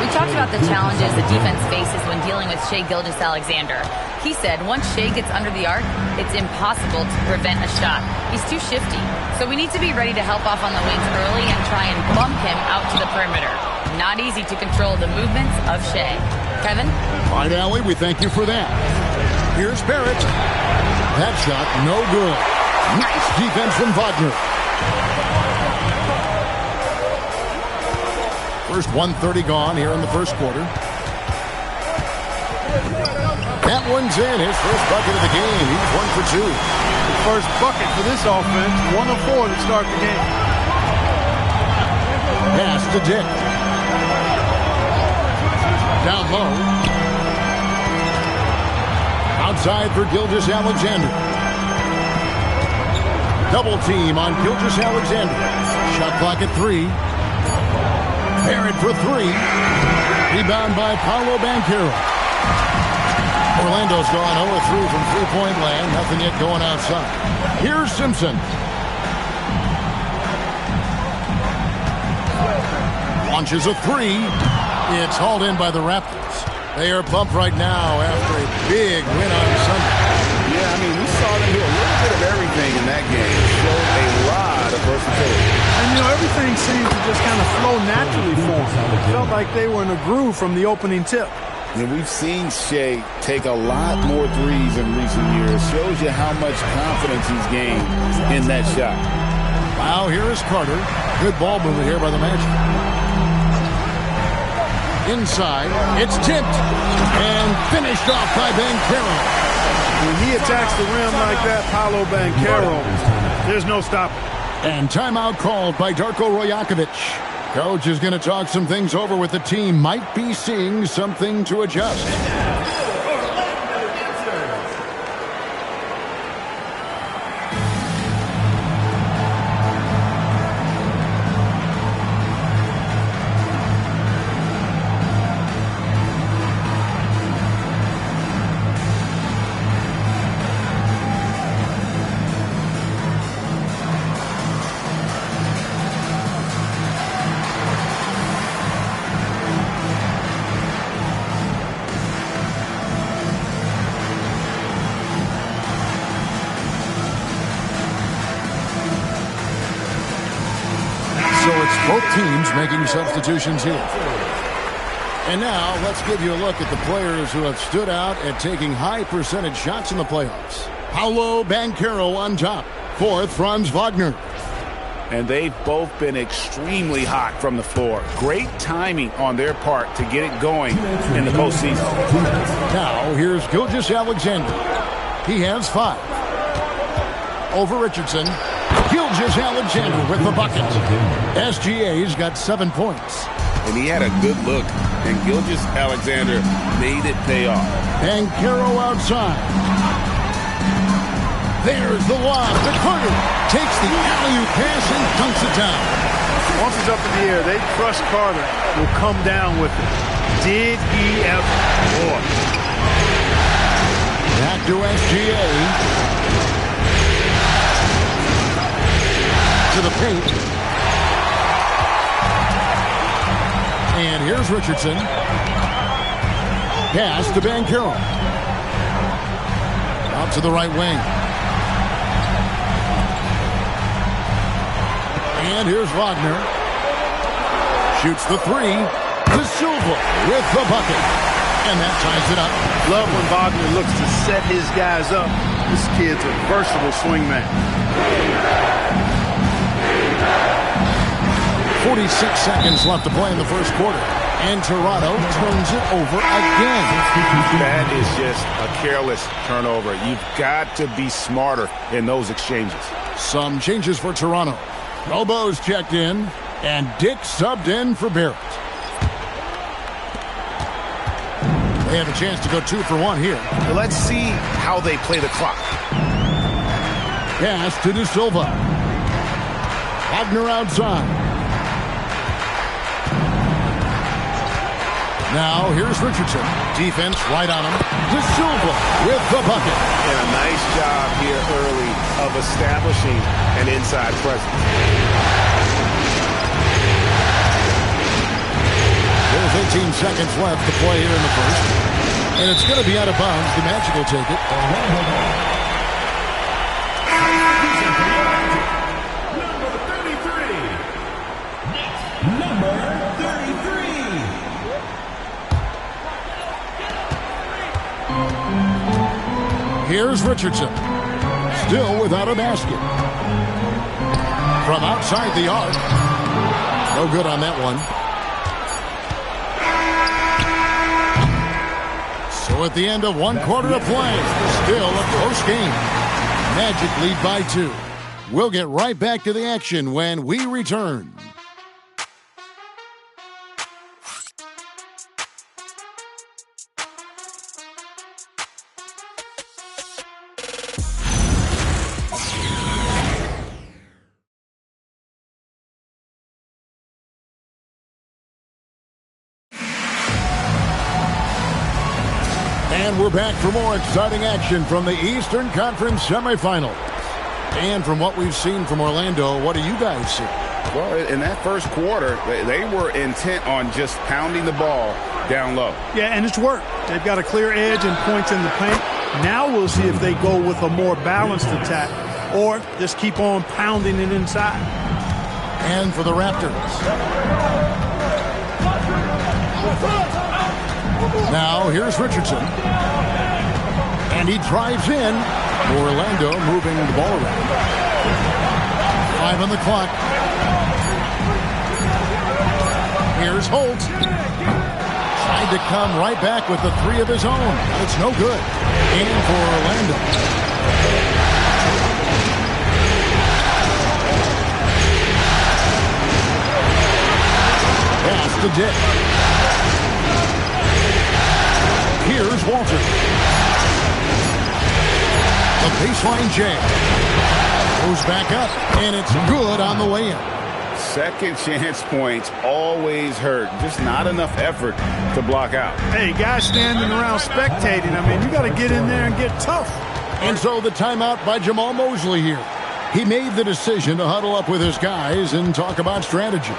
We talked about the challenges the defense faces when dealing with Shea Gilgeous-Alexander. He said once Shea gets under the arc, it's impossible to prevent a shot. He's too shifty. So we need to be ready to help off on the wings early and try and bump him out to the perimeter. Not easy to control the movements of Shea. Kevin? All right, Allie, we thank you for that. Here's Barrett. That shot, no good. Nice defense from Wagner. First 1:30 gone here in the first quarter. That one's in. His first bucket of the game. He's 1 for 2. First bucket for this offense. 1 of 4 to start the game. Pass to Dick. Down low. Outside for Gilgeous-Alexander. Double team on Gilgeous-Alexander. Shot clock at 3. Barrett for 3. Rebound by Paolo Banchero. Orlando's gone 0-3 from three-point land. Nothing yet going outside. Here's Simpson. Launches a 3. It's hauled in by the Raptors. They are pumped right now after a big win on Sunday. Yeah, I mean, we saw them do a little bit of everything in that game. Showed versatility. And, everything seemed to just kind of flow naturally for them. It felt like they were in a groove from the opening tip. And we've seen Shea take a lot more threes in recent years. Shows you how much confidence he's gained in that shot. Wow, here is Carter. Good ball movement here by the Magic. Inside, it's tipped and finished off by Banchero. When he attacks the rim like that, Paolo Banchero, there's no stopping. And timeout called by Darko Rajakovic. Coach is going to talk some things over with the team. Might be seeing something to adjust. Both teams making substitutions here. And now let's give you a look at the players who have stood out at taking high percentage shots in the playoffs. Paolo Banchero on top. Fourth, Franz Wagner. And they've both been extremely hot from the floor. Great timing on their part to get it going in the postseason. Now here's Gilgeous-Alexander. He has 5. Over Richardson. Gilgeous-Alexander with the bucket. SGA's got 7 points. And he had a good look, and Gilgeous-Alexander made it pay off. Banchero outside. There's the lob to Carter. Takes the alley-oop pass and dunks it down. Once it's up in the air, they trust Carter will come down with it. Did he ever? Boy. Back to SGA. To the paint. And here's Richardson. Pass to Banchero. Out to the right wing. And here's Wagner. Shoots the 3. De Silva with the bucket. And that ties it up. Love when Wagner looks to set his guys up. This kid's a versatile swingman. 46 seconds left to play in the first quarter. And Toronto turns it over again. That is just a careless turnover. You've got to be smarter in those exchanges. Some changes for Toronto. Robo's checked in, and Dick subbed in for Barrett. They have a chance to go 2 for 1 here. Let's see how they play the clock. Pass to De Silva. Wagner outside. Now here's Richardson. Defense right on him. De Silva with the bucket. And a nice job here early of establishing an inside presence. There's 18 seconds left to play here in the first. And it's going to be out of bounds. The Magic will take it. Here's Richardson. Still without a basket. From outside the arc. No good on that one. So at the end of 1 quarter of play, still a close game. Magic lead by 2. We'll get right back to the action when we return. And we're back for more exciting action from the Eastern Conference semifinals. And from what we've seen from Orlando, what do you guys see? Well, in that first quarter, they were intent on just pounding the ball down low. Yeah, and it's worked. They've got a clear edge and points in the paint. Now we'll see if they go with a more balanced attack or just keep on pounding it inside. And for the Raptors. Now here's Richardson. And he drives in. Orlando moving the ball around. 5 on the clock. Here's Holt. Tried to come right back with the 3 of his own. It's no good. And for Orlando. Pass to Dick. Here's Walter. The baseline jam. Goes back up, and it's good on the way in. Second chance points always hurt. Just not enough effort to block out. Hey, guys standing around spectating. I mean, you got to get in there and get tough. And so the timeout by Jamal Mosley here. He made the decision to huddle up with his guys and talk about strategy.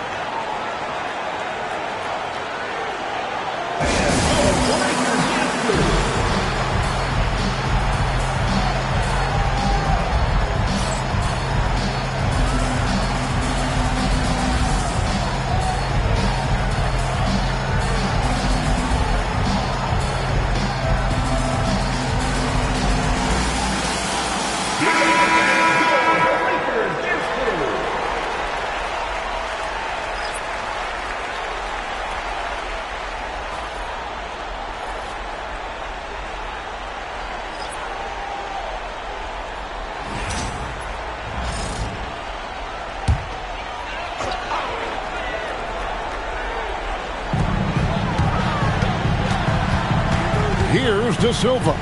Here's De Silva.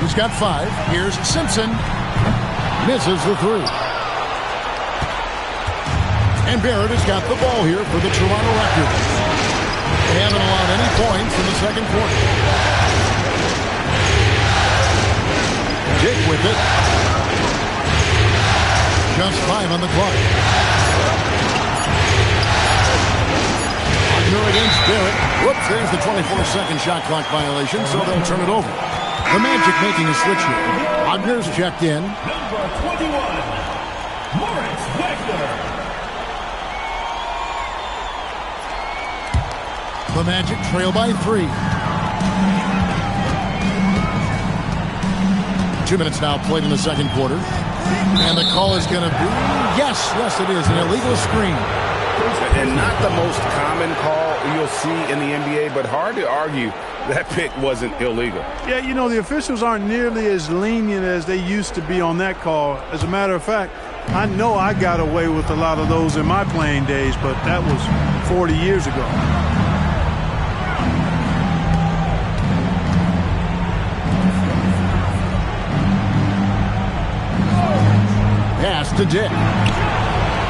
He's got 5. Here's Simpson. Misses the 3. And Barrett has got the ball here for the Toronto Raptors. They haven't allowed any points in the second quarter. Dick with it. Just 5 on the clock. Against Barrett. Whoops, there's the 24-second shot clock violation, so they'll turn it over. The Magic making a switch here. Wagner's checked in. Number 21, Moritz Wagner. The Magic trail by 3. 2 minutes now played in the second quarter. And the call is going to be, yes, it is, an illegal screen. And not the most common call you'll see in the NBA, but hard to argue that pick wasn't illegal. Yeah, you know, the officials aren't nearly as lenient as they used to be on that call. As a matter of fact, I know I got away with a lot of those in my playing days, but that was 40 years ago. Pass to Dick.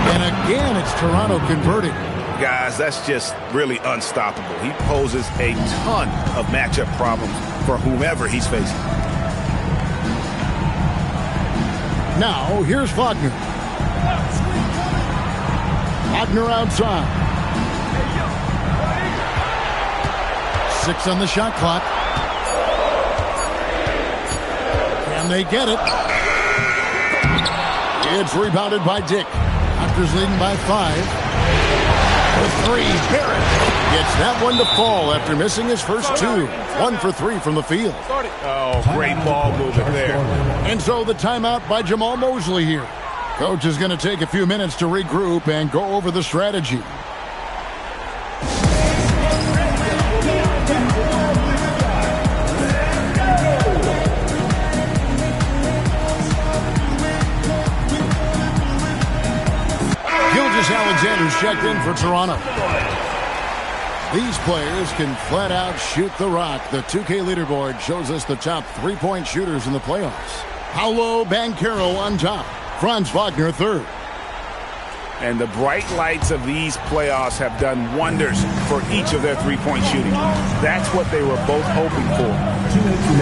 And again, it's Toronto converting. Guys, that's just really unstoppable. He poses a ton of matchup problems for whomever he's facing. Now, here's Wagner. Wagner outside. 6 on the shot clock. Can they get it? It's rebounded by Dick. Raptors leading by 5. The 3, Barrett gets that one to fall after missing his first 2. 1 for 3 from the field. Oh, great ball movement there. And so the timeout by Jamal Mosley here. Coach is going to take a few minutes to regroup and go over the strategy. Alexander's checked in for Toronto. These players can flat out shoot the rock. The 2K leaderboard shows us the top 3-point shooters in the playoffs. Paolo Banchero on top. Franz Wagner third. And the bright lights of these playoffs have done wonders for each of their 3-point shooting. That's what they were both hoping for.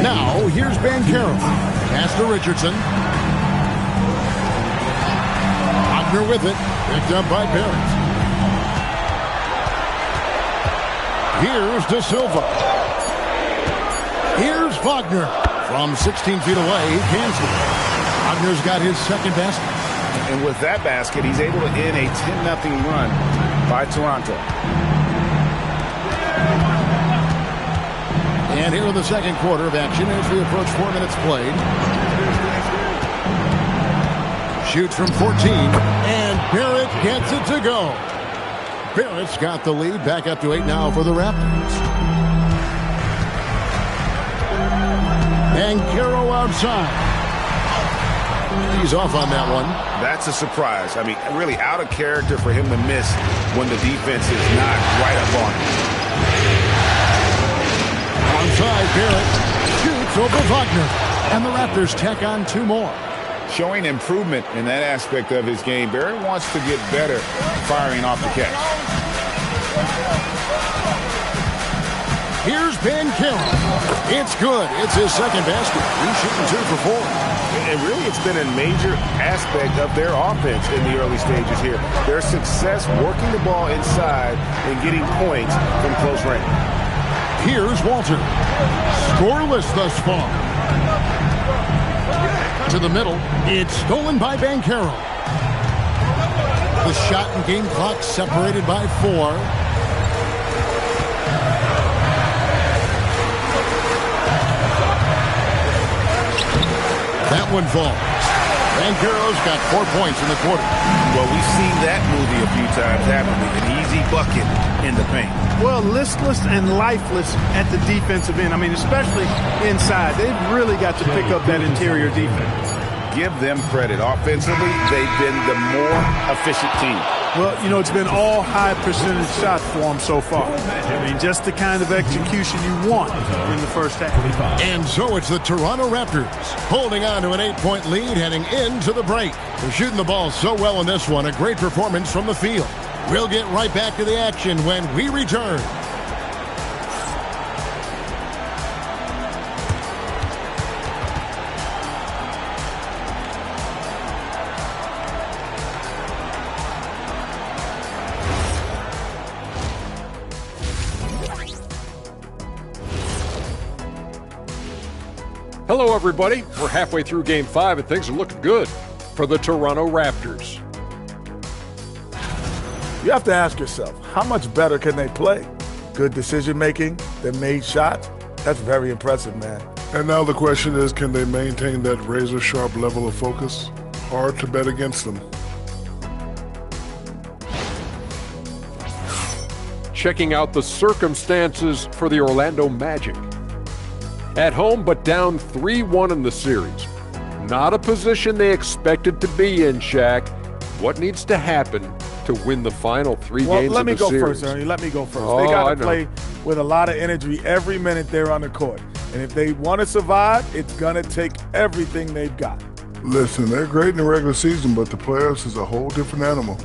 Now, here's Banchero. Pass to Richardson. Wagner with it. Picked up by Barrett. Here's De Silva. Here's Wagner. From 16 feet away, he cancels. Wagner's got his second basket. And with that basket, he's able to end a 10-0 run by Toronto. And here in the second quarter of action as we approach 4 minutes played. Shoots from 14, and Barrett gets it to go. Barrett's got the lead, back up to 8 now for the Raptors. And Banchero outside. He's off on that one. That's a surprise. I mean, really out of character for him to miss when the defense is not right up on him. Onside, Barrett shoots over Wagner. And the Raptors tack on 2 more. Showing improvement in that aspect of his game. Barrett wants to get better firing off the catch. Here's Banchero. It's good. It's his second basket. He's shooting 2 for 4. And really, it's been a major aspect of their offense in the early stages here. Their success working the ball inside and getting points from close range. Here's Walter. Scoreless thus far. To the middle. It's stolen by Banchero. The shot and game clock separated by 4. That one falls. Banchero's got 4 points in the quarter. Well, we've seen that movie a few times happen. An easy bucket in the paint. Well, listless and lifeless at the defensive end. I mean, especially inside. They've really got to pick up that interior defense. Give them credit. Offensively, they've been the more efficient team. Well, you know, it's been all high percentage shots for them so far. I mean, just the kind of execution you want in the first half. And so it's the Toronto Raptors holding on to an 8-point lead heading into the break. They're shooting the ball so well in this one. A great performance from the field. We'll get right back to the action when we return. Hello, everybody. We're halfway through Game 5, and things are looking good for the Toronto Raptors. You have to ask yourself, how much better can they play? Good decision-making, they made shots. That's very impressive, man. And now the question is, can they maintain that razor-sharp level of focus? Hard to bet against them. Checking out the circumstances for the Orlando Magic. At home, but down 3-1 in the series. Not a position they expected to be in, Shaq. What needs to happen to win the final 3 games of the series? Well, let me go first, Ernie. Let me go first. They got to play with a lot of energy every minute they're on the court. And if they want to survive, it's going to take everything they've got. Listen, they're great in the regular season, but the playoffs is a whole different animal.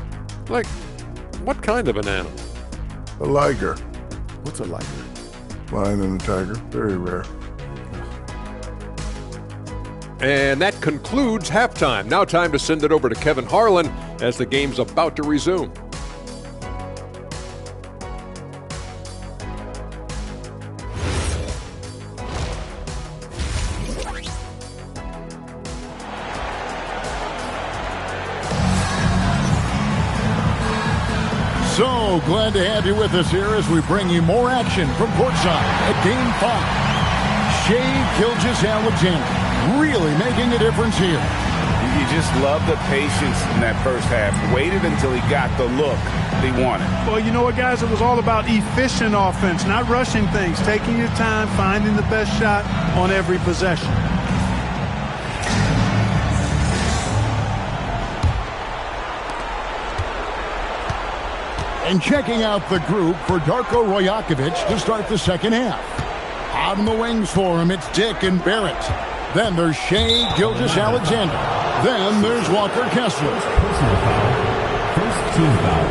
Like, what kind of an animal? A liger. What's a liger? Lion and a tiger. Very rare. And that concludes halftime. Now time to send it over to Kevin Harlan as the game's about to resume. So glad to have you with us here as we bring you more action from courtside at Game 5. Shai Gilgeous-Alexander really making a difference here. You just love the patience in that first half. Waited until he got the look he wanted. Well, you know what, guys? It was all about efficient offense, not rushing things, taking your time, finding the best shot on every possession. And checking out the group for Darko Rajakovic to start the second half. Out in the wings for him, it's Dick and Barrett. Then there's Shai Gilgeous-Alexander. Then there's Walker Kessler. Personal foul. First team foul.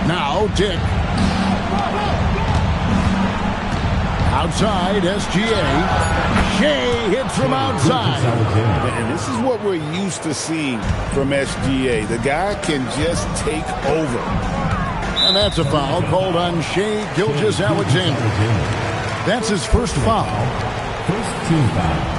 Now Dick. Outside, SGA. Shai hits from outside. And this is what we're used to seeing from SGA. The guy can just take over. And that's a foul called on Shai Gilgeous-Alexander. That's his first foul. First team foul.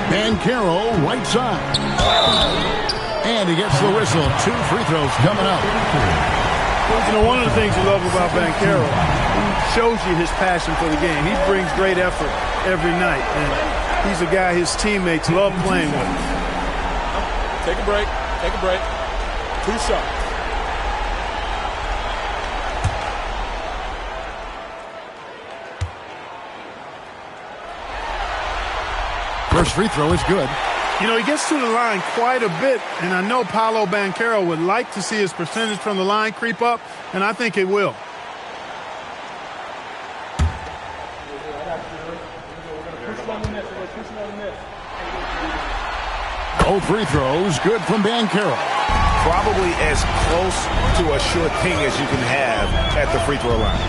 Banchero, right side. And he gets the whistle. 2 free throws coming up. You know, one of the things you love about Banchero, he shows you his passion for the game. He brings great effort every night. And he's a guy his teammates love playing with. Take a break. Take a break. 2 shots. First free throw is good. You know, he gets to the line quite a bit, and I know Paolo Banchero would like to see his percentage from the line creep up, and I think it will. Both free throws good from Banchero. Probably as close to a sure thing as you can have at the free throw line.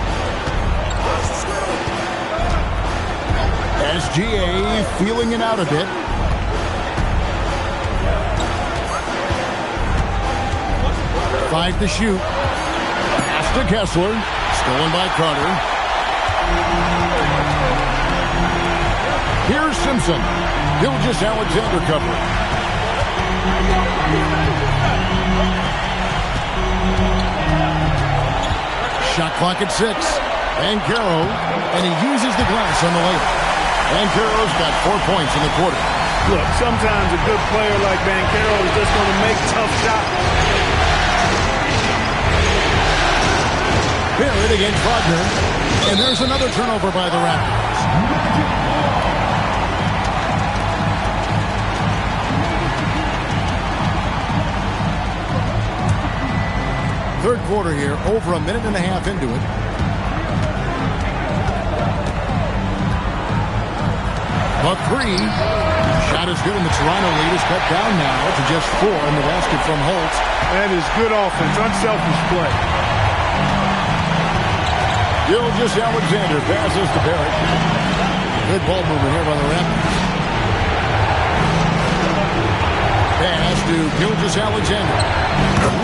SGA feeling it out a bit. Five to shoot. Pass to Kessler. Stolen by Carter. Here's Simpson. Gilgeous-Alexander covering. Shot clock at 6. Banchero, and he uses the glass on the layup. Banchero's got 4 points in the quarter. Look, sometimes a good player like Banchero is just going to make tough shots. Barrett against Wagner. And there's another turnover by the Raptors. Third quarter here, over a minute and a half into it. But 3. Shot is good, and the Toronto lead is cut down now to just 4 in the basket from Holtz. That is good offense, unselfish play. Gilgeous-Alexander passes to Barrett. Good ball movement here by the Raptors. Pass to Gilgeous-Alexander.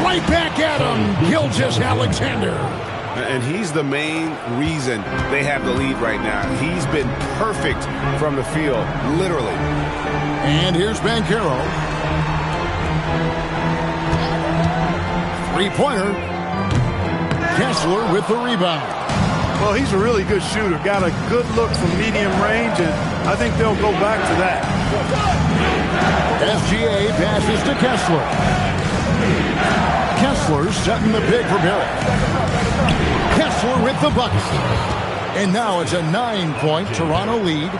Right back at him, Gilgeous-Alexander. And he's the main reason they have the lead right now. He's been perfect from the field, literally. And here's Banchero. 3-pointer. Kessler with the rebound. Well, he's a really good shooter. Got a good look from medium range, and I think they'll go back to that. SGA passes to Kessler. Kessler setting the pick for Barrett. Kessler with the bucket. And now it's a 9-point Toronto lead.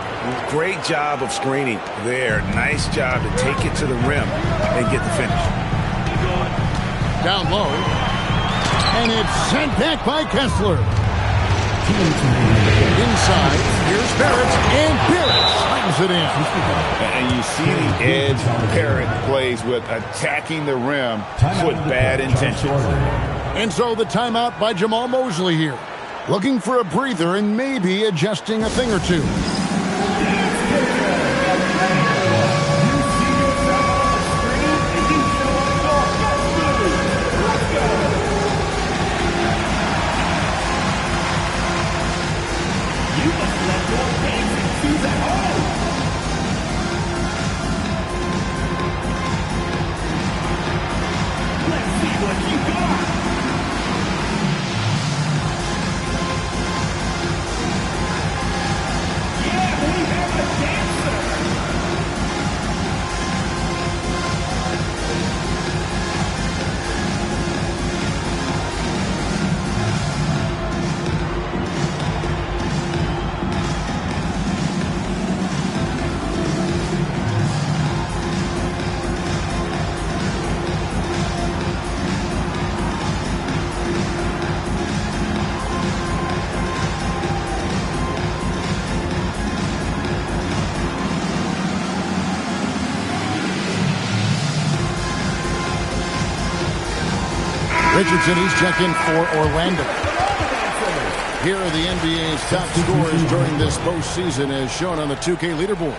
Great job of screening there. Nice job to take it to the rim and get the finish. Down low. And it's sent back by Kessler. Inside, here's Barrett, and Barrett slams it in. And you see the edge Barrett plays with, attacking the rim with bad intentions. And so the timeout by Jamal Mosley here. Looking for a breather and maybe adjusting a thing or two. Richardson, he's checked in for Orlando. Here are the NBA's top scorers during this postseason as shown on the 2K leaderboard.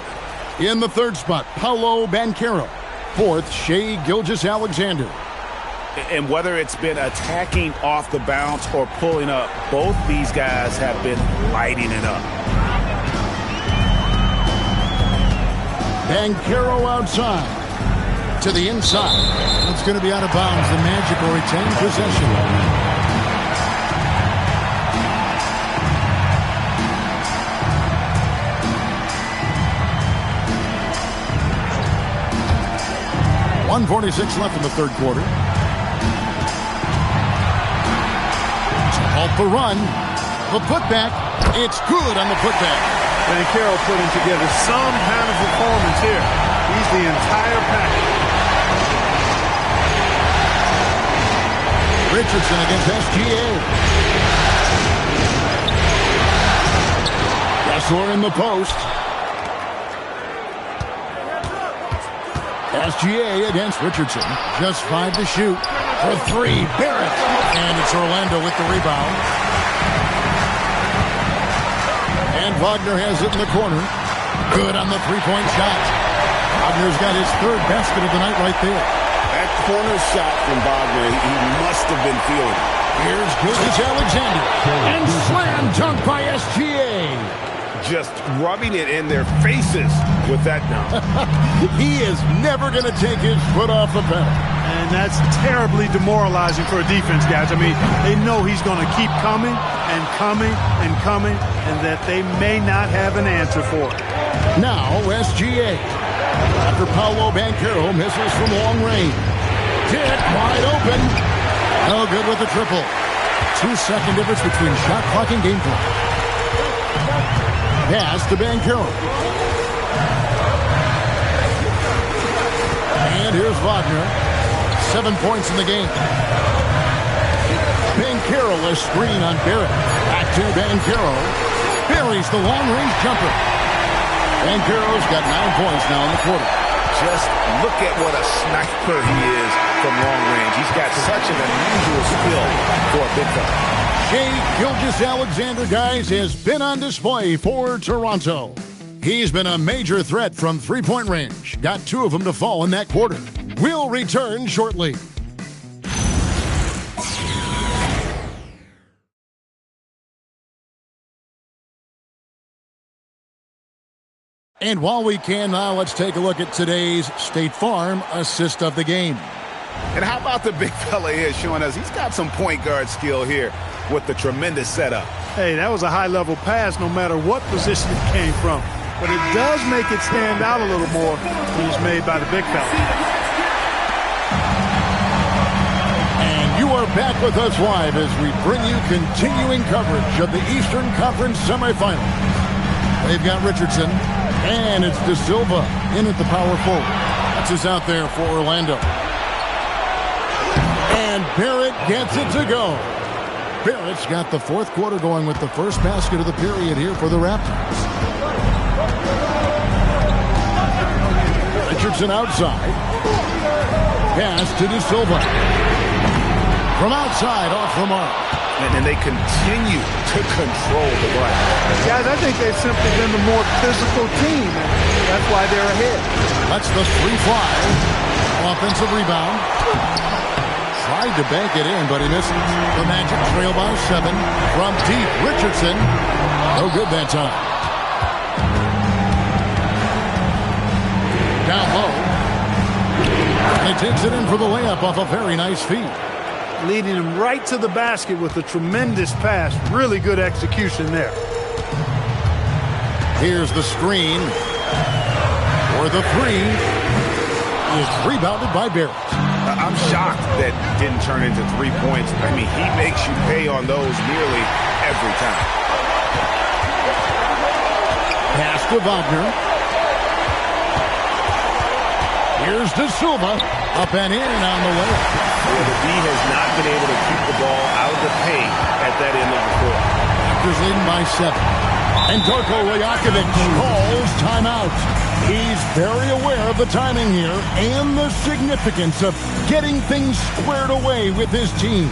In the third spot, Paolo Banchero. Fourth, Shai Gilgeous-Alexander. And whether it's been attacking off the bounce or pulling up, both these guys have been lighting it up. Banchero outside. To the inside. It's going to be out of bounds. The Magic will retain possession. .146 left in the third quarter. To halt the run. The putback. It's good on the putback. Banchero putting together some kind of performance here. He's the entire package. Richardson against SGA. Kessler in the post. SGA against Richardson. Just 5 to shoot. For 3, Barrett. And it's Orlando with the rebound. And Wagner has it in the corner. Good on the three-point shot. Wagner's got his third basket of the night right there. That corner shot from Wagner, he must have been feeling it. Here's Gilgeous-Alexander. And slam dunk by SGA. Just rubbing it in their faces with that dunk. He is never going to take his foot off the pedal. And that's terribly demoralizing for a defense, guys. I mean, they know he's going to keep coming and coming and coming, and that they may not have an answer for it. Now, SGA. After Paolo Banchero misses from long range. Dick wide open. No good with the triple. 2-second difference between shot clock and game clock. Pass to Banchero. And here's Wagner. 7 points in the game. Banchero a screen on Barrett. Back to Banchero. Buries the long-range jumper. Banchero's got 9 points now in the quarter. Just look at what a sniper he is from long range. He's got such an unusual skill for a big fella. Shai Gilgeous-Alexander, guys, has been on display for Toronto. He's been a major threat from three-point range. Got 2 of them to fall in that quarter. We'll return shortly. And while we can now, let's take a look at today's State Farm assist of the game. And how about the big fella here showing us he's got some point guard skill here with the tremendous setup. Hey, that was a high-level pass no matter what position it came from. But it does make it stand out a little more when it's made by the big fella. And you are back with us live as we bring you continuing coverage of the Eastern Conference semifinals. They've got Richardson, and it's De Silva in at the power forward. That's us out there for Orlando. And Barrett gets it to go. Barrett's got the fourth quarter going with the first basket of the period here for the Raptors. Richardson outside. Pass to De Silva. From outside, off the mark. And then they continue to control the glass. Guys, I think they've simply been the more physical team, and that's why they're ahead. That's the 3-fly. Offensive rebound. Tried to bank it in, but he misses. The Magic trail by 7. From deep, Richardson. No good that time. Down low. And he takes it in for the layup off a very nice feed. Leading him right to the basket with a tremendous pass. Really good execution there. Here's the screen. For the 3. Is rebounded by Barrett. I'm shocked that didn't turn into 3 points. I mean, he makes you pay on those nearly every time. Pass to Wagner. Here's De Silva. Up and in on the way. Well, the D has not been able to keep the ball out of the paint at that end of the court. Raptors leading by 7. And Darko Rajakovic calls timeout. He's very aware of the timing here and the significance of getting things squared away with his team.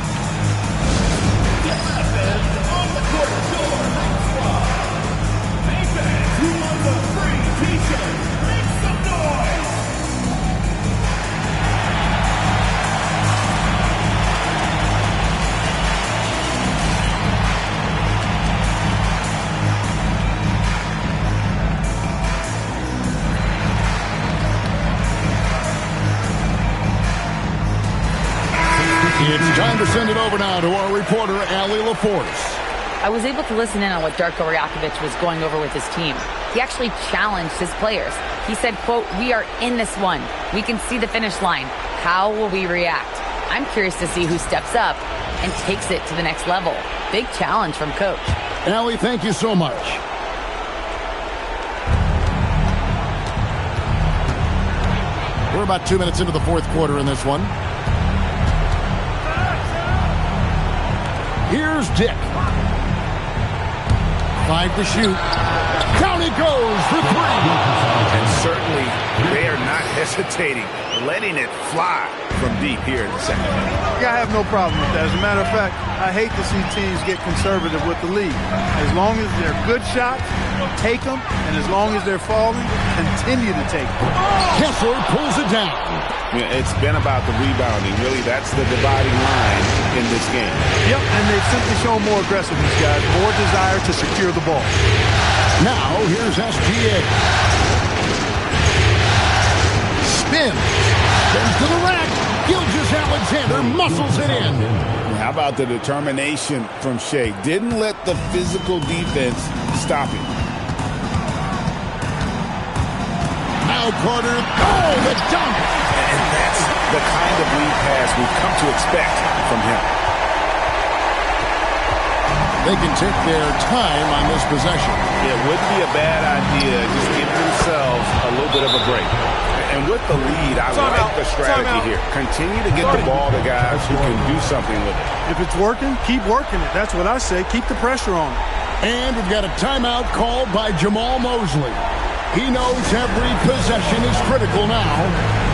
It's time to send it over now to our reporter, Allie LaForce. I was able to listen in on what Darko Rajakovic was going over with his team. He actually challenged his players. He said, quote, "We are in this one. We can see the finish line. How will we react?" I'm curious to see who steps up and takes it to the next level. Big challenge from Coach. Allie, thank you so much. We're about 2 minutes into the fourth quarter in this one. Here's Dick. 5 to shoot. Down he goes for 3. And certainly they are not hesitating, letting it fly from deep here in the second half. I have no problem with that. As a matter of fact, I hate to see teams get conservative with the lead. As long as they're good shots, take them, and as long as they're falling, continue to take them. Kessler pulls it down. Yeah, it's been about the rebounding. Really, that's the dividing line in this game. Yep, and they've simply shown more aggressiveness, guys, more desire to secure the ball. Now, here's SGA. Spins. Goes to the rack. Gilgeous-Alexander muscles it in. How about the determination from Shea? Didn't let the physical defense stop him. Now Carter. Oh, the dunk. And that's the kind of lead pass we've come to expect from him. They can take their time on this possession. It wouldn't be a bad idea. Just give themselves a little bit of a break. And with the lead, I like the strategy here. Continue to get the ball to guys who can do something with it. If it's working, keep working it. That's what I say. Keep the pressure on it. And we've got a timeout called by Jamal Mosley. He knows every possession is critical now.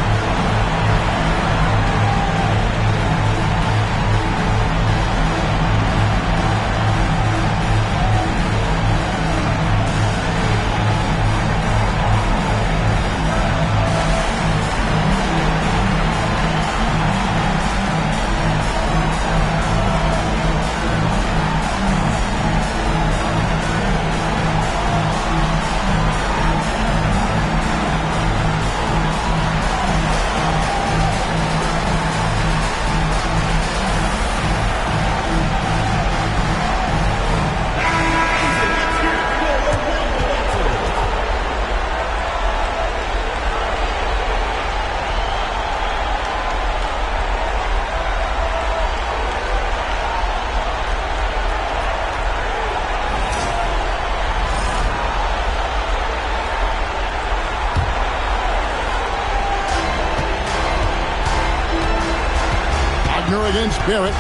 Against Barrett.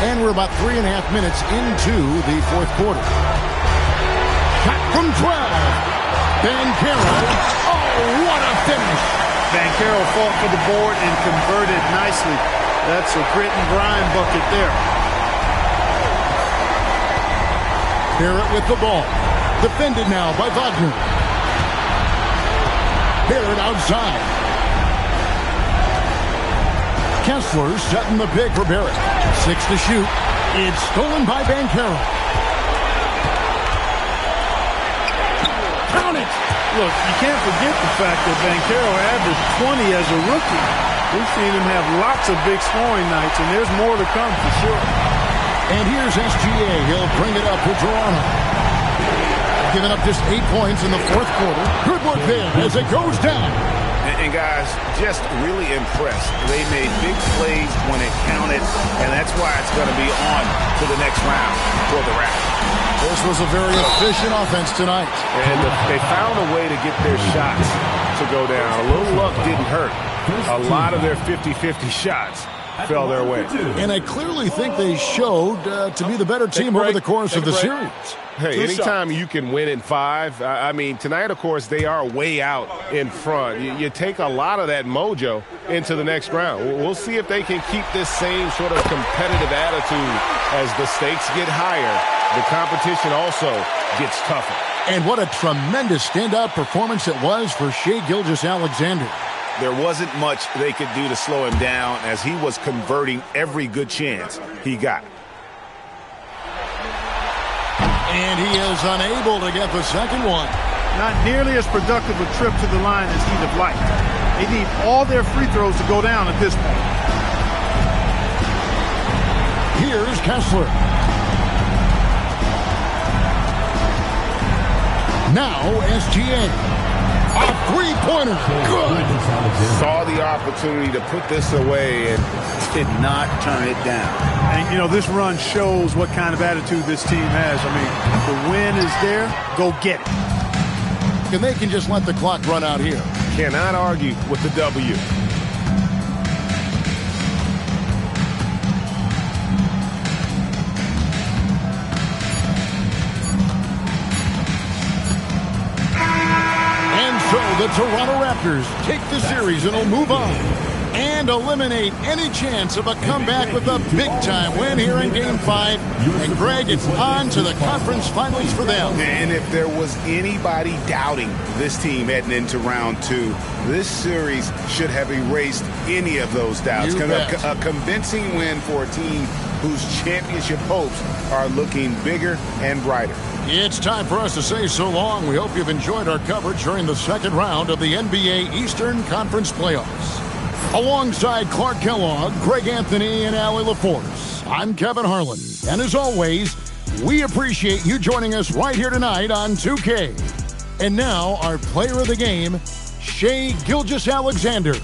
And we're about 3.5 minutes into the fourth quarter. Shot from 12. Banchero. Oh, what a finish. Banchero fought for the board and converted nicely. That's a grit and grind bucket there. Barrett with the ball. Defended now by Wagner. Barrett outside. Kessler setting the pick for Barrett. 6 to shoot. It's stolen by Banchero. Count it! Look, you can't forget the fact that Banchero averaged 20 as a rookie. We've seen him have lots of big scoring nights, and there's more to come for sure. And here's SGA. He'll bring it up for Toronto. Giving up just 8 points in the fourth quarter. Good work there as it goes down. And guys, just really impressed. They made big plays when it counted, and that's why it's going to be on to the next round for the Raptors. This was a very efficient offense tonight. And they found a way to get their shots to go down. A little luck didn't hurt. A lot of their 50-50 shots fell their way. And I clearly think they showed to be the better team over the course of the series. Hey, anytime you can win in 5, I mean, tonight, of course, they are way out in front. You take a lot of that mojo into the next round. We'll see if they can keep this same sort of competitive attitude as the stakes get higher. The competition also gets tougher. And what a tremendous standout performance it was for Shai Gilgeous-Alexander. There wasn't much they could do to slow him down as he was converting every good chance he got. And he is unable to get the second one. Not nearly as productive a trip to the line as he'd have liked. They need all their free throws to go down at this point. Here's Kessler. Now SGA. A three-pointer. Good. Saw the opportunity to put this away and did not turn it down. And, you know, this run shows what kind of attitude this team has. I mean, the win is there. Go get it. And they can just let the clock run out here. Cannot argue with the W. So the Toronto Raptors take the series and will move on and eliminate any chance of a comeback with a big-time win here in Game 5. And, Greg, it's on to the conference finals for them. And if there was anybody doubting this team heading into round 2, this series should have erased any of those doubts. A convincing win for a team whose championship hopes are looking bigger and brighter. It's time for us to say so long. We hope you've enjoyed our coverage during the second round of the NBA Eastern Conference Playoffs. Alongside Clark Kellogg, Greg Anthony, and Allie LaForce, I'm Kevin Harlan. And as always, we appreciate you joining us right here tonight on 2K. And now, our player of the game, Shai Gilgeous-Alexander.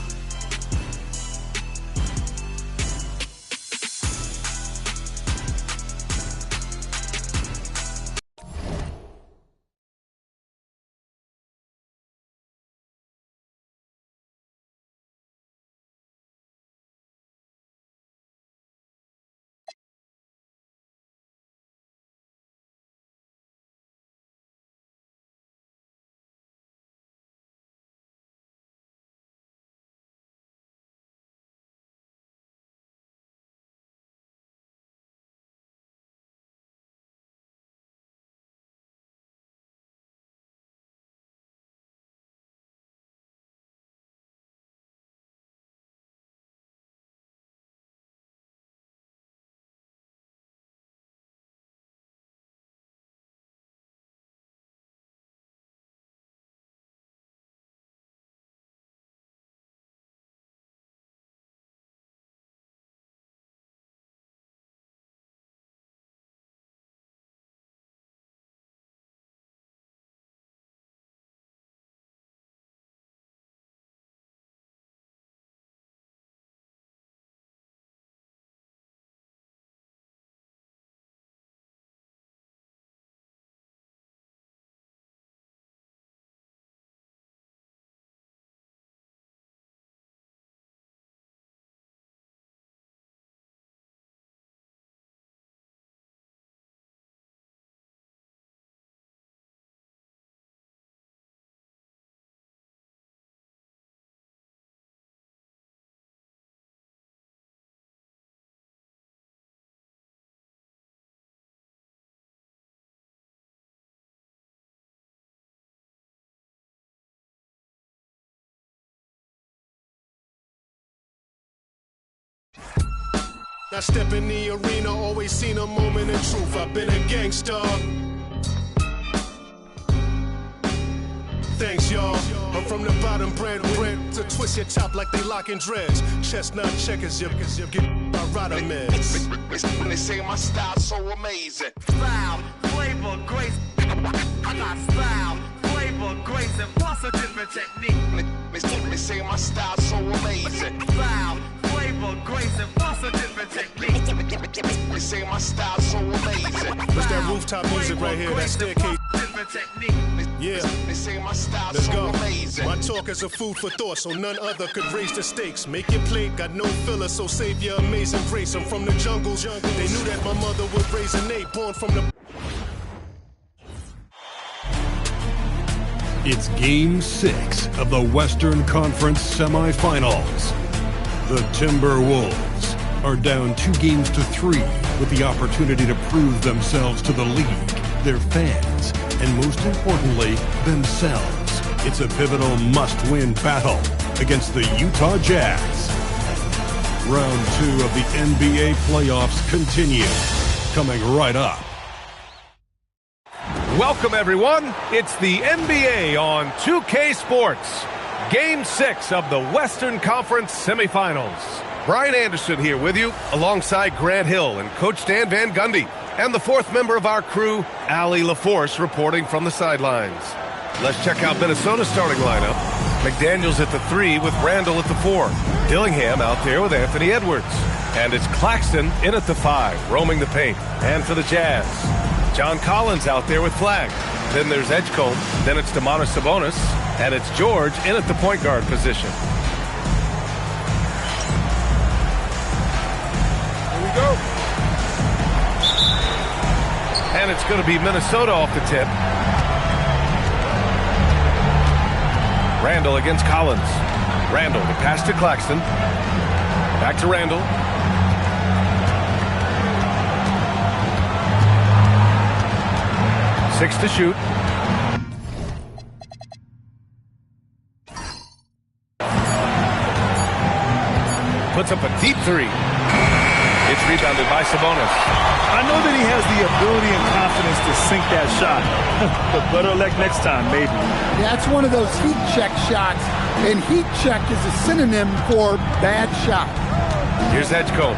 I step in the arena, always seen a moment of truth. I've been a gangster. Thanks, y'all. I'm from the bottom, bread to twist your top like they locking dreads. Chestnut checkers, you get my rider meds. When they say my style's so amazing. Style, flavor, grace. I got style, flavor, grace, and plus a different technique. They say my style's so amazing. Style, flavor, grace, and plus a different technique. They say my style's so amazing. What's that rooftop music right here? That staircase. Yeah. They say my style's Let's so go. amazing. My talk is a food for thought, so none other could raise the stakes. Make your plate, got no filler, so save your amazing grace. I'm from the jungles. They knew that my mother would raise an eight, born from the. It's Game 6 of the Western Conference semifinals. The Timberwolves are down 2-3 with the opportunity to prove themselves to the league, their fans, and most importantly, themselves. It's a pivotal must-win battle against the Utah Jazz. Round 2 of the NBA playoffs continue, coming right up. Welcome, everyone. It's the NBA on 2K Sports. Game 6 of the Western Conference semifinals. Brian Anderson here with you, alongside Grant Hill and Coach Dan Van Gundy, and the fourth member of our crew, Allie LaForce, reporting from the sidelines. Let's check out Minnesota's starting lineup. McDaniels at the 3 with Randall at the 4. Dillingham out there with Anthony Edwards. And it's Claxton in at the 5, roaming the paint. And for the Jazz, John Collins out there with Flagg. Then there's Edgecombe. Then it's Domantas Sabonis. And it's George in at the point guard position. Here we go. And it's going to be Minnesota off the tip. Randall against Collins. Randall, the pass to Claxton. Back to Randall. Six to shoot. Puts up a deep 3. It's rebounded by Sabonis. I know that he has the ability and confidence to sink that shot. But better luck next time, maybe. That's one of those heat check shots. And heat check is a synonym for bad shot. Here's Edgecombe.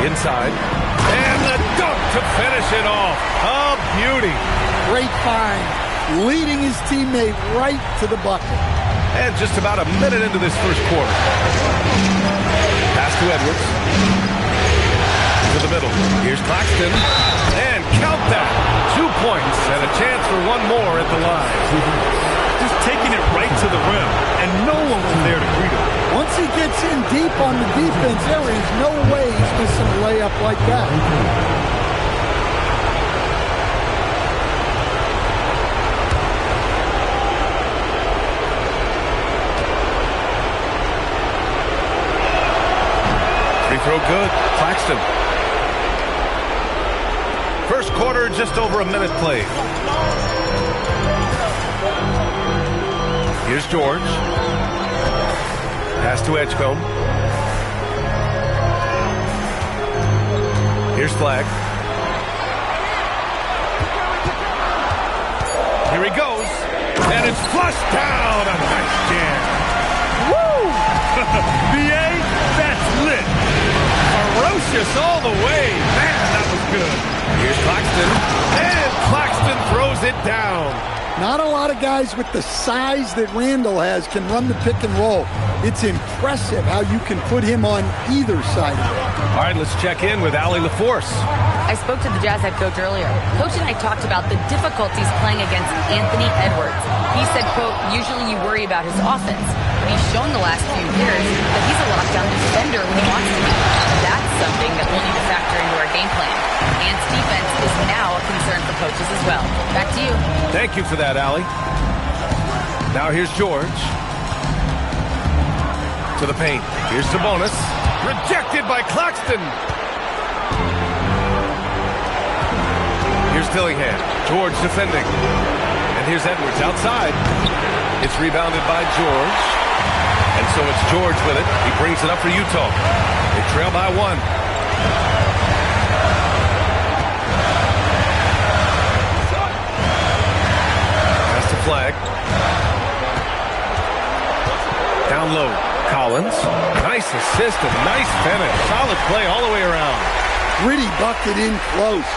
Inside. And the dunk to finish it off. A beauty. Great find. Leading his teammate right to the bucket. And just about a minute into this first quarter. Pass to Edwards. To the middle. Here's Claxton. And count that. 2 points and a chance for one more at the line. Just taking it right to the rim. And no one was there to greet him. Once he gets in deep on the defense, there is no way he's missing a layup like that. Free throw good. Claxton. First quarter, just over a minute played. Here's George. Pass to Edgecombe. Here's Flagg. Here he goes. And it's flushed down. A nice jam. Woo! BA, that's lit. Ferocious all the way. Man, that was good. Here's Claxton. And Claxton throws it down. Not a lot of guys with the size that Randall has can run the pick and roll. It's impressive how you can put him on either side of it. All right, let's check in with Allie LaForce. I spoke to the Jazz head coach earlier. Coach and I talked about the difficulties playing against Anthony Edwards. He said, quote, usually you worry about his offense, but he's shown the last few years that he's a lockdown defender when he wants to be. That's something that we'll need to factor into our game plan. Ant's defense is now a concern for coaches as well. Back to you. Thank you for that, Allie. Now here's George. To the paint. Here's Sabonis. Rejected by Claxton. Here's Dillingham. George defending. And here's Edwards outside. It's rebounded by George. And so it's George with it. He brings it up for Utah. They trail by 1. Pass to Flagg. Down low. Collins. Nice assist and nice finish. Solid play all the way around. Gritty bucket in close.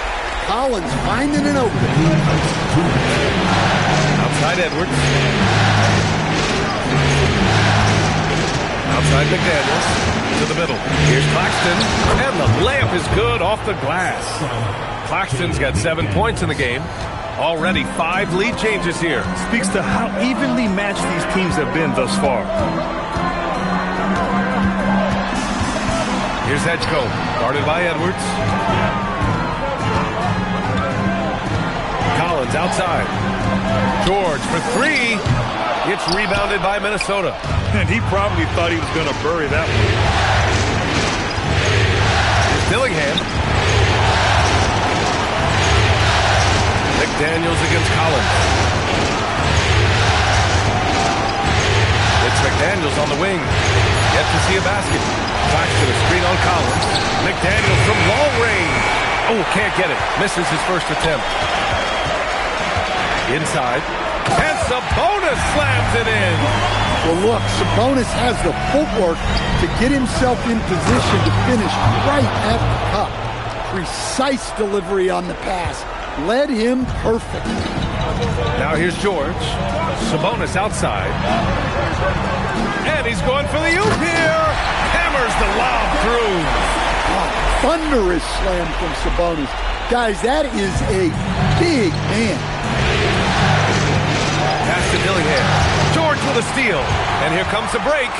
Collins finding an open. Outside Edwards. Outside McDaniels. To the middle. Here's Claxton. And the layup is good off the glass. Claxton's got 7 points in the game. Already 5 lead changes here. Speaks to how evenly matched these teams have been thus far. Here's Edgecombe, guarded by Edwards. Collins outside. George for 3. It's rebounded by Minnesota. And he probably thought he was going to bury that one. Here's Dillingham. McDaniels against Collins. It's McDaniels on the wing. Yet to see a basket. Claxton, a screen on Collins. McDaniels from long range. Oh, can't get it. Misses his first attempt. Inside. And Sabonis slams it in. Well, look, Sabonis has the footwork to get himself in position to finish right at the cup. Precise delivery on the pass. Led him perfect. Now here's George. Sabonis outside. And he's going for the oop here. Hammers the lob through. Oh, thunderous slam from Sabonis. Guys, that is a big man. Pass to Dillingham. George with a steal. And here comes the break.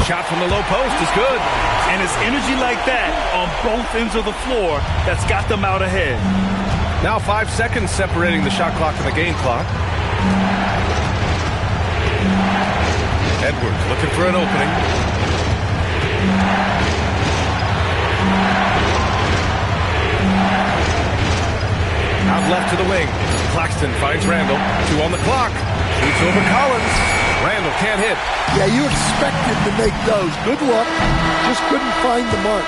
Shot from the low post is good. And it's energy like that on both ends of the floor that's got them out ahead. Now 5 seconds separating the shot clock and the game clock. Edwards looking for an opening. Out left to the wing. Claxton finds Randall. 2 on the clock. Shoots over Collins. Randall can't hit. Yeah, you expected to make those. Good luck. Just couldn't find the mark.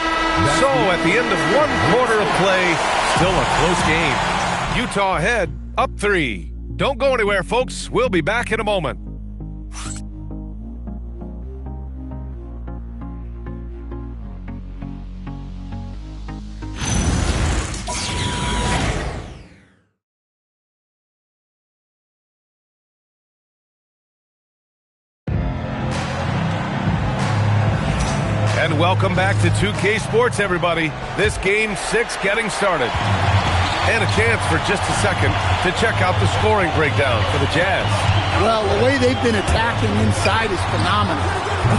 So at the end of 1 quarter of play, still a close game. Utah ahead, up 3. Don't go anywhere, folks. We'll be back in a moment. And welcome back to 2K Sports, everybody. This Game 6 getting started. And a chance for just a second to check out the scoring breakdown for the Jazz. Well, the way they've been attacking inside is phenomenal.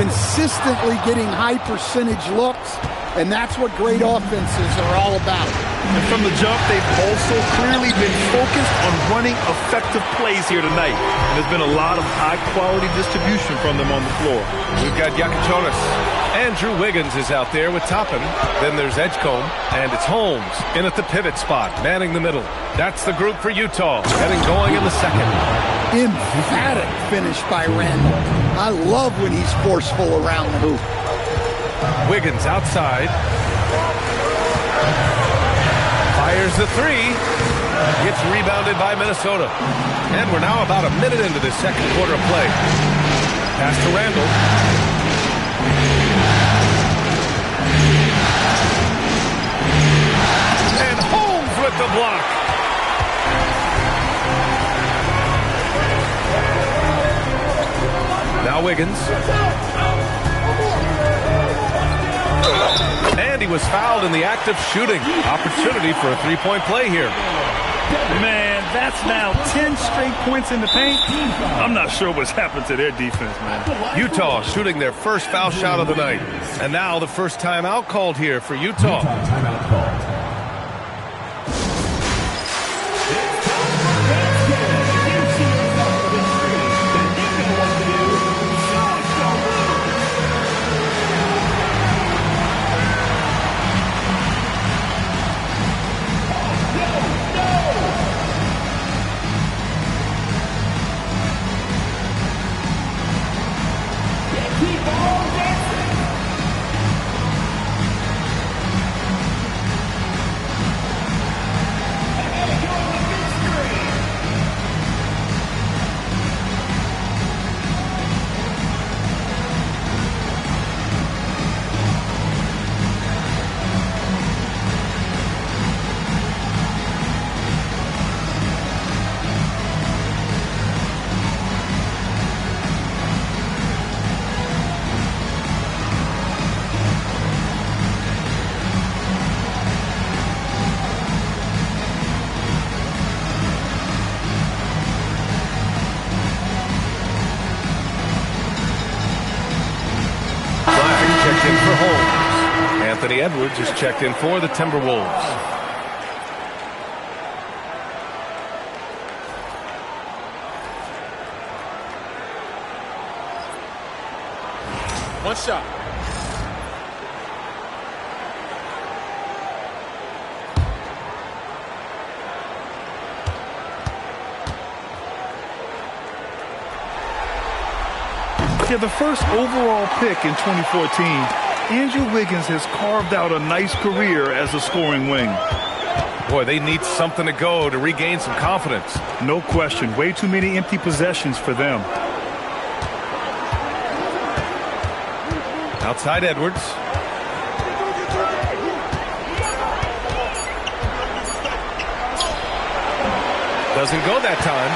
Consistently getting high percentage looks, and that's what great offenses are all about. And from the jump, they've also clearly been focused on running effective plays here tonight. And there's been a lot of high-quality distribution from them on the floor. We've got Yakichonis. Andrew Wiggins is out there with Toppin. Then there's Edgecombe, and it's Holmes in at the pivot spot, manning the middle. That's the group for Utah, getting going in the second. Emphatic finish by Randall. I love when he's forceful around the hoop. Wiggins outside. Fires the 3. Gets rebounded by Minnesota. And we're now about a minute into this second quarter of play. Pass to Randall. And Holmes with the block. Now Wiggins. And he was fouled in the act of shooting. Opportunity for a three-point play here. Man, that's now 10 straight points in the paint. I'm not sure what's happened to their defense, man. Utah shooting their first foul shot of the night. And now the first timeout called here for Utah. Timeout called. checked in for Holmes. Anthony Edwards is checked in for the Timberwolves. One shot. Yeah, the first overall pick in 2014, Andrew Wiggins has carved out a nice career as a scoring wing. Boy, they need something to go to regain some confidence. No question. Way too many empty possessions for them. Outside Edwards. Doesn't go that time.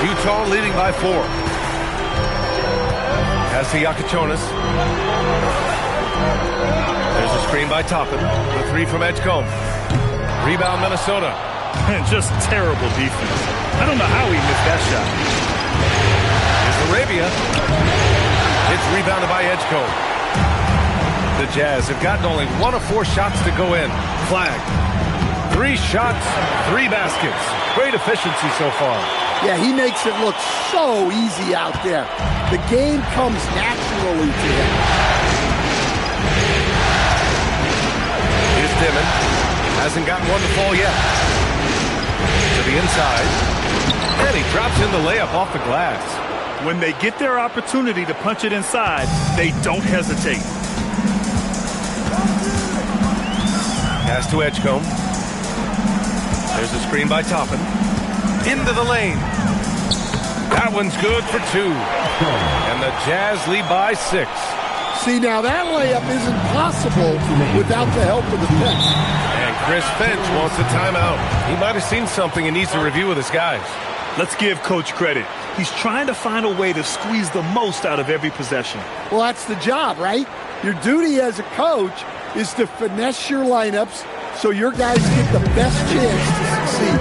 Utah leading by 4. Has to Yakachonis. There's a screen by Toppin. The 3 from Edgecombe. Rebound Minnesota. Just terrible defense. I don't know how he missed that shot. Here's Arabia. It's rebounded by Edgecombe. The Jazz have gotten only 1 of 4 shots to go in. Flag. 3 shots, 3 baskets. Great efficiency so far. Yeah, he makes it look so easy out there. The game comes naturally to him. Here's Dimon. Hasn't gotten one to fall yet. To the inside. And he drops in the layup off the glass. When they get their opportunity to punch it inside, they don't hesitate. Pass to Edgecombe. There's a screen by Toppin. Into the lane. That one's good for 2. And the Jazz lead by 6. See, now that layup isn't possible without the help of the bench. And Chris Finch wants a timeout. He might have seen something and needs to review with his guys. Let's give Coach credit. He's trying to find a way to squeeze the most out of every possession. Well, that's the job, right? Your duty as a coach is to finesse your lineups so your guys get the best chance to succeed.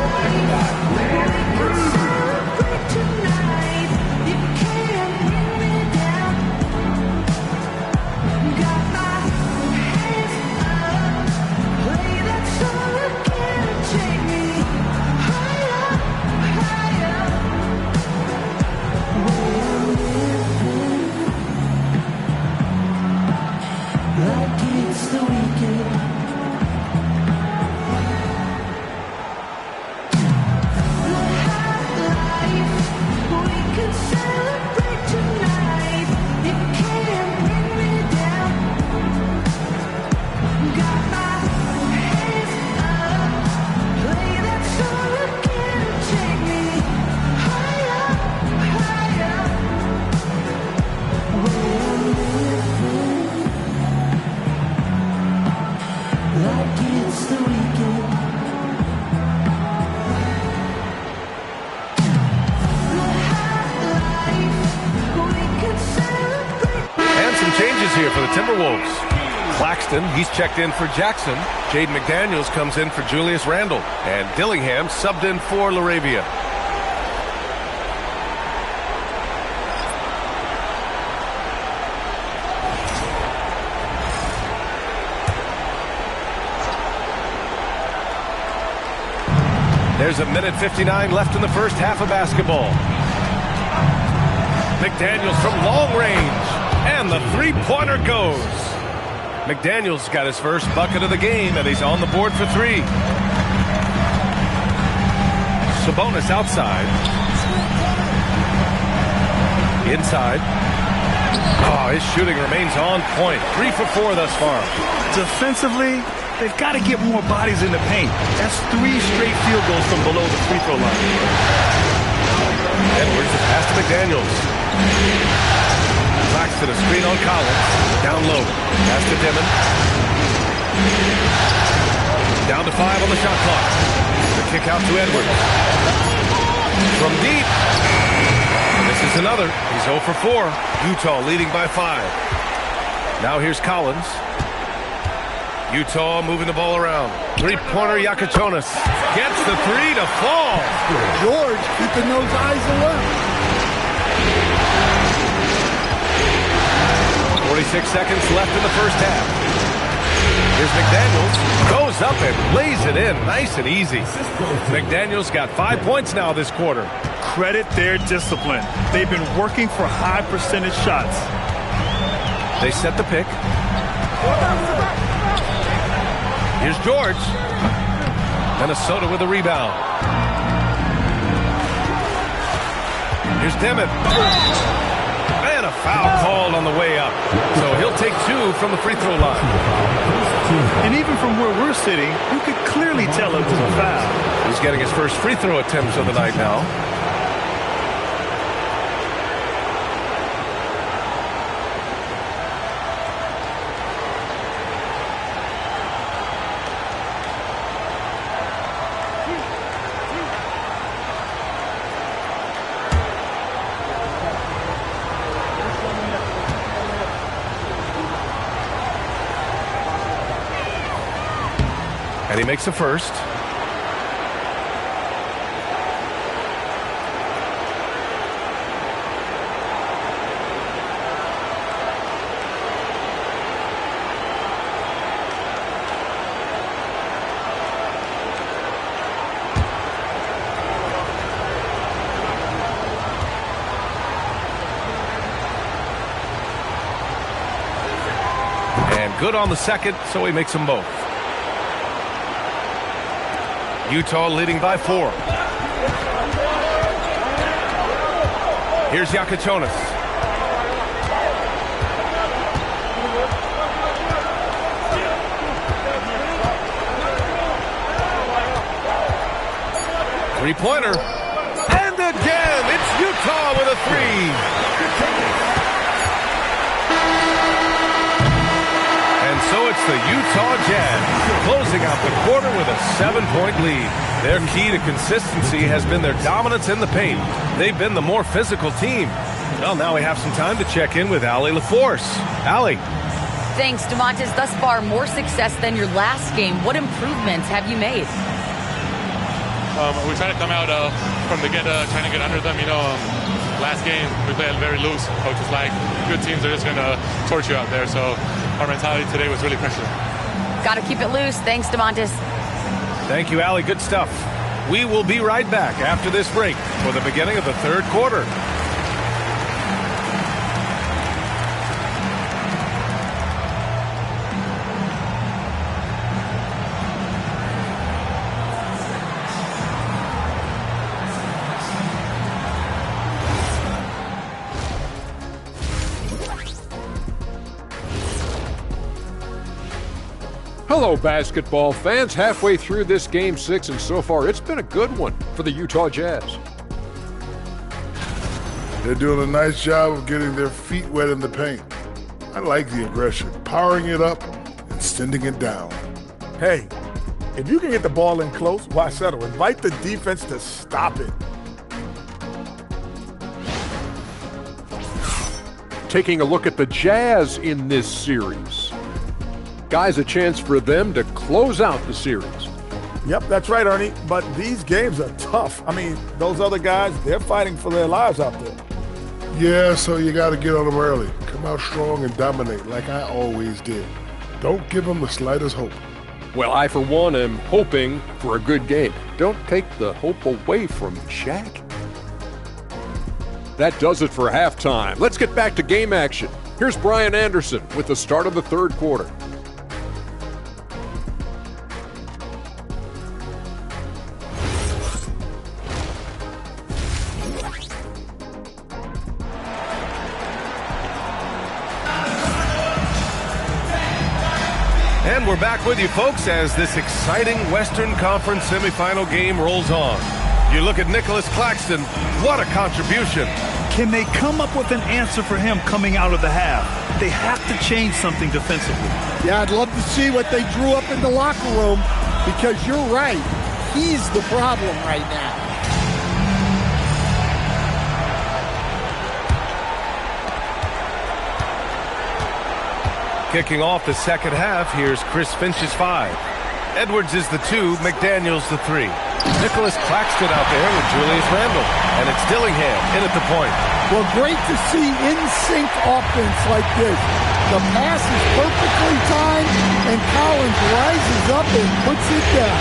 Here for the Timberwolves. Claxton, he's checked in for Jackson. Jaden McDaniels comes in for Julius Randle. And Dillingham subbed in for LaRavia. There's a minute 59 left in the first half of basketball. McDaniels from long range. And the three-pointer goes. McDaniels got his first bucket of the game, and he's on the board for 3. Sabonis outside. Inside. Oh, his shooting remains on point. 3 for 4 thus far. Defensively, they've got to get more bodies in the paint. That's 3 straight field goals from below the free throw line. Edwards, the pass to McDaniels. To the screen on Collins. Down low. Pass to Dimon. Down to 5 on the shot clock. The kick out to Edwards. From deep. This is another. He's 0 for 4. Utah leading by 5. Now here's Collins. Utah moving the ball around. Three-pointer Yakachonis. Gets the 3 to fall. George keeping those eyes alert. 46 seconds left in the first half. Here's McDaniels. Goes up and lays it in. Nice and easy. McDaniels got 5 points now this quarter. Credit their discipline. They've been working for high percentage shots. They set the pick. Here's George. Minnesota with a rebound. Here's Dimon. And a foul called on the way up. So he'll take 2 two from the free throw line. And even from where we're sitting, you could clearly tell it was a foul. He's getting his first free throw attempts of the night now. And he makes the first. And good on the second, so he makes them both. Utah leading by 4. Here's Yakachonis. Three-pointer. And again, it's Utah with a three. And so it's the Utah Jazz closing out the quarter with a 7-point lead. Their key to consistency has been their dominance in the paint. They've been the more physical team. Well, now we have some time to check in with Allie LaForce. Allie. Thanks, Domantas. Thus far, more success than your last game. What improvements have you made? We try to come out from the get, trying to get under them. Last game we played very loose. Coaches like good teams are just going to torch you out there. So our mentality today was really pressure. Got to keep it loose. Thanks, Domantas. Thank you, Allie. Good stuff. We will be right back after this break for the beginning of the third quarter. Hello, basketball fans. Halfway through this Game 6, and so far it's been a good one for the Utah Jazz. They're doing a nice job of getting their feet wet in the paint. I like the aggression, powering it up and sending it down. Hey, if you can get the ball in close, why settle? Invite the defense to stop it. Taking a look at the Jazz in this series. Guys, a chance for them to close out the series. Yep, that's right, Ernie. But these games are tough. I mean, those other guys, they're fighting for their lives out there. Yeah, so you got to get on them early. Come out strong and dominate like I always did. Don't give them the slightest hope. Well, I, for one, am hoping for a good game. Don't take the hope away from Shaq. That does it for halftime. Let's get back to game action. Here's Brian Anderson with the start of the third quarter. And we're back with you, folks, as this exciting Western Conference semifinal game rolls on. You look at Nicholas Claxton. What a contribution. Can they come up with an answer for him coming out of the half? They have to change something defensively. Yeah, I'd love to see what they drew up in the locker room, because you're right. He's the problem right now. Kicking off the second half, here's Chris Finch's 5. Edwards is the 2, McDaniels the 3. Nicholas Claxton out there with Julius Randle. And it's Dillingham in at the point. Well, great to see in-sync offense like this. The pass is perfectly timed, and Collins rises up and puts it down.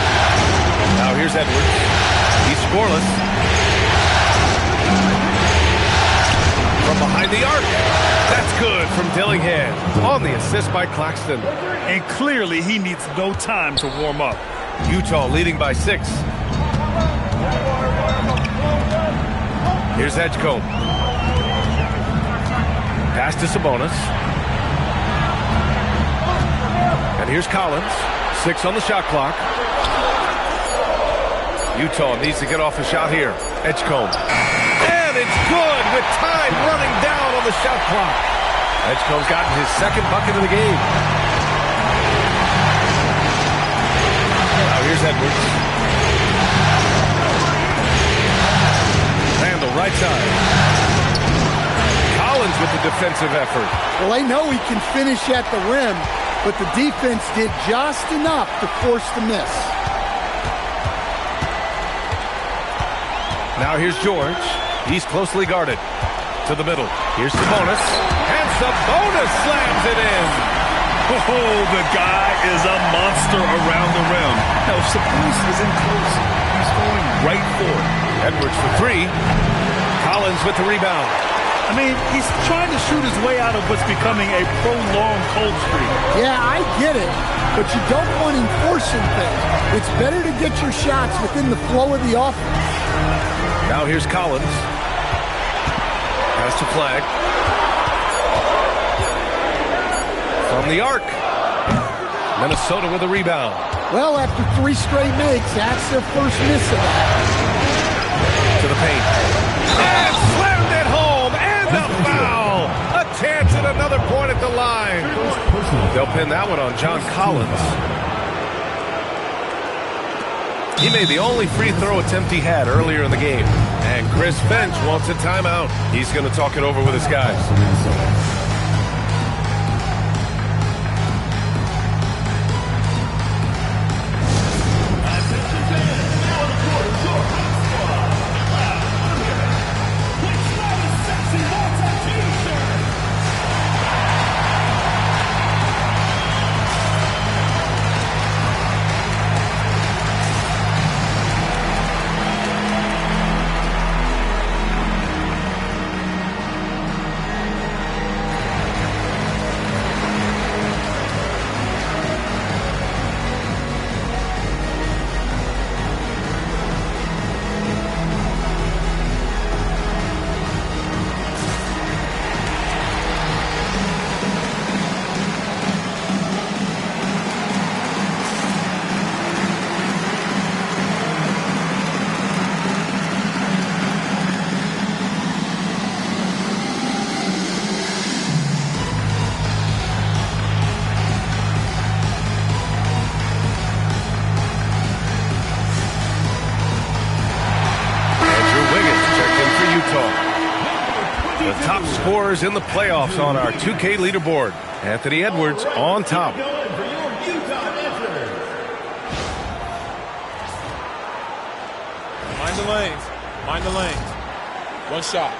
Now here's Edwards. He's scoreless. From behind the arc. That's good from Dillingham on the assist by Claxton. And clearly he needs no time to warm up. Utah leading by 6. Here's Edgecombe. Pass to Sabonis. Here's Collins. 6 on the shot clock. Utah needs to get off a shot here. Edgecombe. And it's good with time running down on the shot clock. Edgecombe's gotten his second bucket of the game. Now here's Edwards. Randall, right side. Collins with the defensive effort. Well, they know he can finish at the rim, but the defense did just enough to force the miss. Now here's George. He's closely guarded. To the middle. Here's Sabonis. And Sabonis slams it in. Oh, the guy is a monster around the rim. Now, if Sabonis is in close, he's going right for it. Edwards for 3. Collins with the rebound. I mean, he's trying to shoot his way out of what's becoming a prolonged cold streak. Yeah, I get it, but you don't want enforcing things. It's better to get your shots within the flow of the offense. Now here's Collins. Pass to Flag. From the arc. Minnesota with a rebound. Well, after 3 straight makes, that's their first miss of that. To the paint. And slammed it home. And a foul. A chance at another point at the line. They'll pin that one on John Collins. He made the only free throw attempt he had earlier in the game. And Chris Finch wants a timeout. He's going to talk it over with his guys. Scorers in the playoffs on our 2K leaderboard. Anthony Edwards on top. Mind the lanes. Mind the lanes. One shot.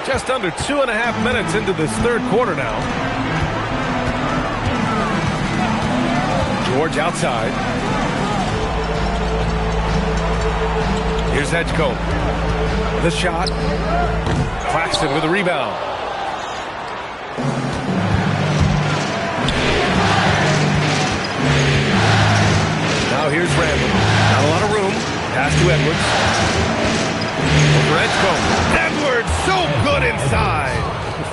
Just under 2.5 minutes into this third quarter now. George outside. Here's Edgecombe. The shot. Claxton with a rebound. Now here's Randall. Not a lot of room. Pass to Edwards. Over Edgecombe. Edwards so good inside.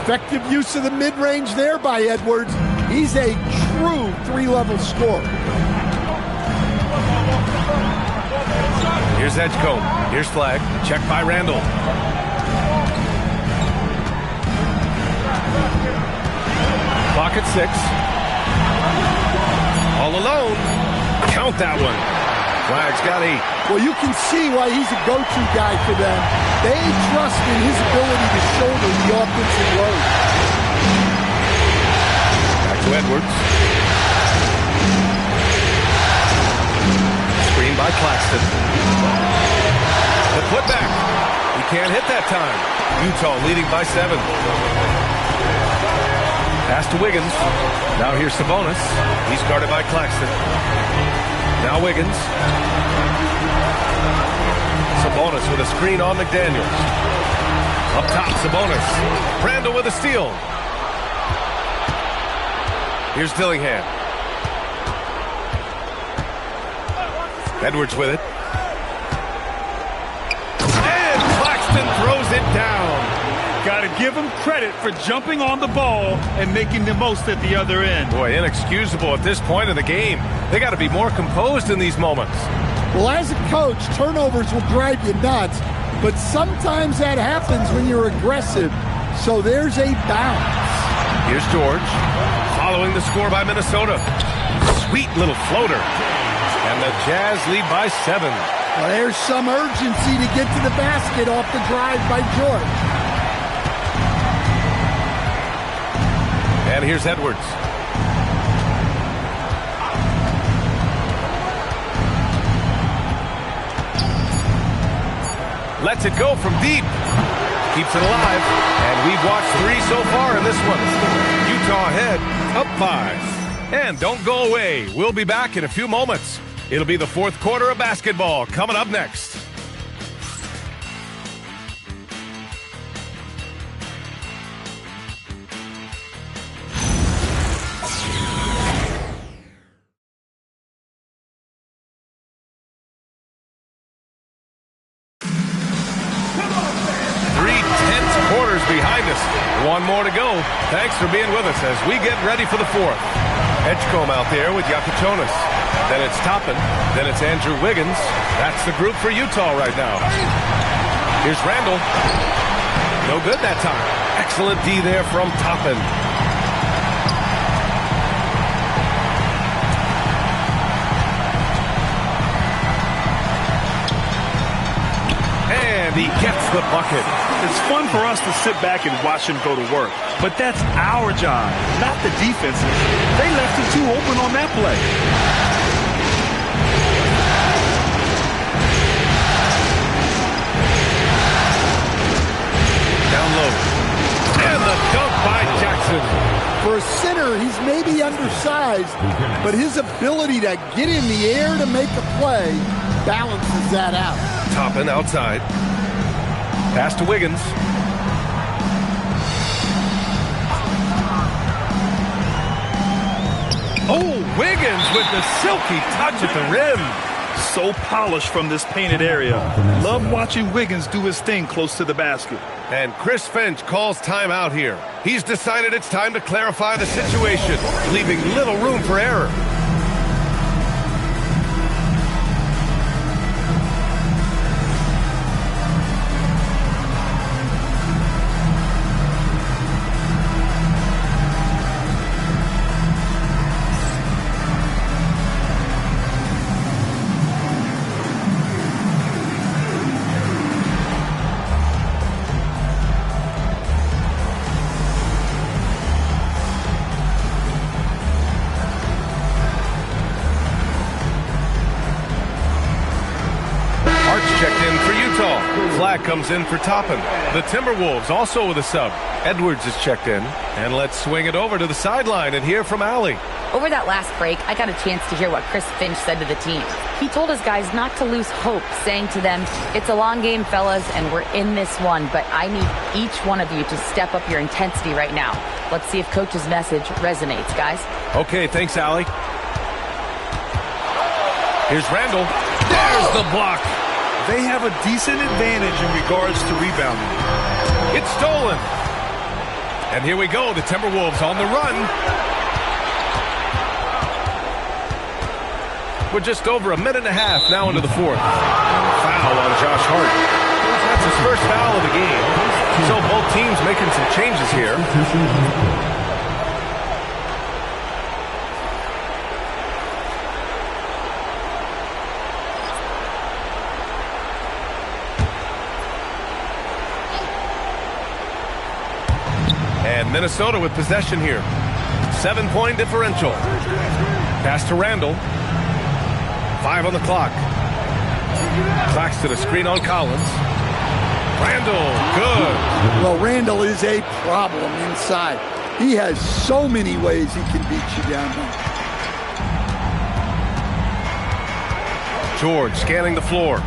Effective use of the mid-range there by Edwards. He's a true 3-level scorer. Here's Edgecombe. Here's Flag. Check by Randall. Clock at 6. All alone. Count that one. Flag's got 8. Well, you can see why he's a go-to guy for them. They trust in his ability to shoulder the offensive load. Back to Edwards. Screen by Claxton. The putback. He can't hit that time. Utah leading by 7. Pass to Wiggins. Now here's Sabonis. He's guarded by Claxton. Now Wiggins. Sabonis with a screen on McDaniels. Up top, Sabonis. Randall with a steal. Here's Dillingham. Edwards with it. And Claxton throws it down. Got to give him credit for jumping on the ball and making the most at the other end. Boy, inexcusable at this point of the game. They got to be more composed in these moments. Well, as a coach, turnovers will drive you nuts, but sometimes that happens when you're aggressive. So there's a balance. Here's George, following the score by Minnesota. Sweet little floater. And the Jazz lead by 7. Well, there's some urgency to get to the basket off the drive by George. And here's Edwards. Lets it go from deep. Keeps it alive. And we've watched 3 so far in this one. Utah ahead, up 5. And don't go away. We'll be back in a few moments. It'll be the fourth quarter of basketball coming up next. Behind us. One more to go. Thanks for being with us as we get ready for the fourth. Edgecombe out there with Yakuchonis. Then it's Toppin. Then it's Andrew Wiggins. That's the group for Utah right now. Here's Randall. No good that time. Excellent D there from Toppin. And he gets the bucket. It's fun for us to sit back and watch him go to work. But that's our job, not the defense's. They left it too open on that play. Down low. And the dunk by Jackson. For a center, he's maybe undersized, but his ability to get in the air to make a play balances that out. Toppin outside. Pass to Wiggins. Oh, Wiggins with the silky touch at the rim. So polished from this painted area. Love watching Wiggins do his thing close to the basket. And Chris Finch calls timeout here. He's decided it's time to clarify the situation, leaving little room for error. Comes in for Toppin. The Timberwolves also with a sub. Edwards is checked in. And let's swing it over to the sideline and hear from Allie. Over that last break, I got a chance to hear what Chris Finch said to the team. He told his guys not to lose hope, saying to them, "It's a long game, fellas, and we're in this one, but I need each one of you to step up your intensity right now." Let's see if Coach's message resonates, guys. Okay, thanks, Allie. Here's Randall. There's the block. They have a decent advantage in regards to rebounding. It's stolen. And here we go, the Timberwolves on the run. We're just over a minute and a half now into the fourth. Foul on Josh Hart. That's his first foul of the game. So both teams making some changes here. And Minnesota with possession here. 7-point differential. Pass to Randall. 5 on the clock. Claxton a screen on Collins. Randall, good. Well, Randall is a problem inside. He has so many ways he can beat you down there. George scanning the floor.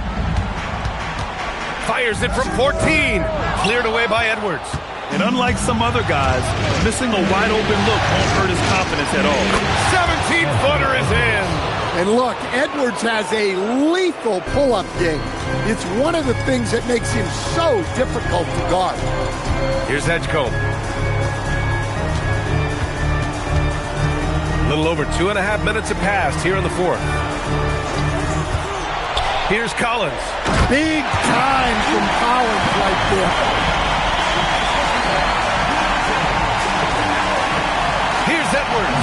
Fires it from 14. Cleared away by Edwards. And unlike some other guys, missing a wide-open look won't hurt his confidence at all. 17-footer is in. And look, Edwards has a lethal pull-up game. It's one of the things that makes him so difficult to guard. Here's Edgecombe. A little over 2.5 minutes have passed here in the fourth. Here's Collins. Big time from Collins right there. Here's Edwards.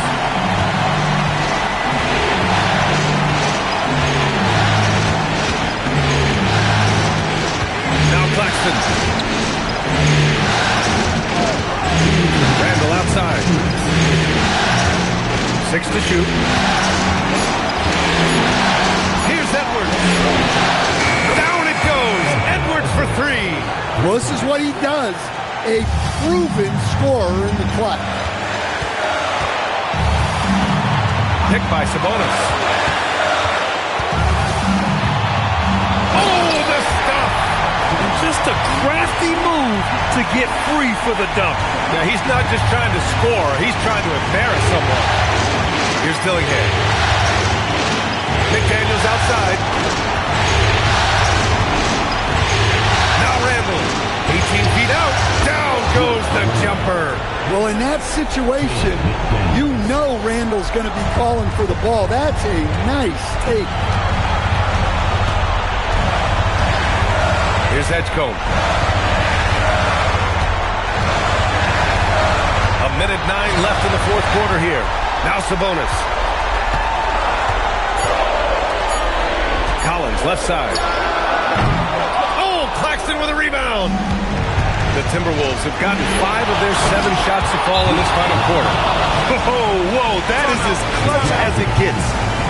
Now Claxton. Randall outside. 6 to shoot. Here's Edwards. Down it goes. Edwards for 3. Well, this is what he does. A proven scorer in the clutch. Picked by Sabonis. Oh, the stuff! Just a crafty move to get free for the dunk. Now, he's not just trying to score. He's trying to embarrass someone. Here's Dillingham. McDaniels outside. Now Randall. 18 feet out. Down goes the jumper. Well, in that situation, you know Randall's going to be calling for the ball. That's a nice take. Here's Edgecombe. 1:09 left in the fourth quarter here. Now Sabonis. Collins, left side. Oh, Claxton with a rebound. The Timberwolves have gotten 5 of their 7 shots to fall in this final quarter. Whoa, that is as clutch as it gets.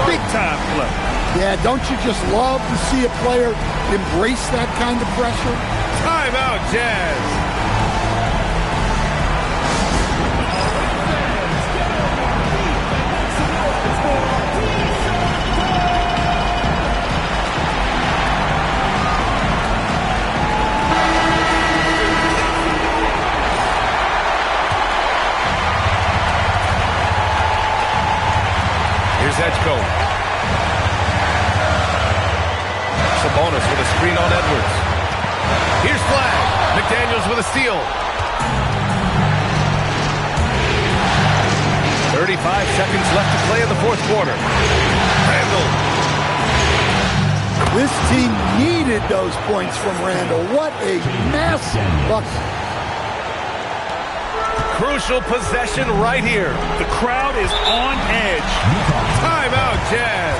Big time play. Yeah, don't you just love to see a player embrace that kind of pressure? Timeout, Jazz. Here's Edgecombe. Sabonis with a screen on Edwards. Here's Flag. McDaniels with a steal. 35 seconds left to play in the fourth quarter. Randall. This team needed those points from Randall. What a massive bucket. Crucial possession right here. The crowd is on edge. Timeout, Jazz.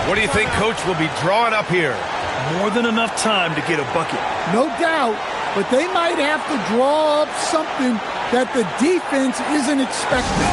What do you think Coach will be drawing up here? More than enough time to get a bucket. No doubt, but they might have to draw up something that the defense isn't expecting.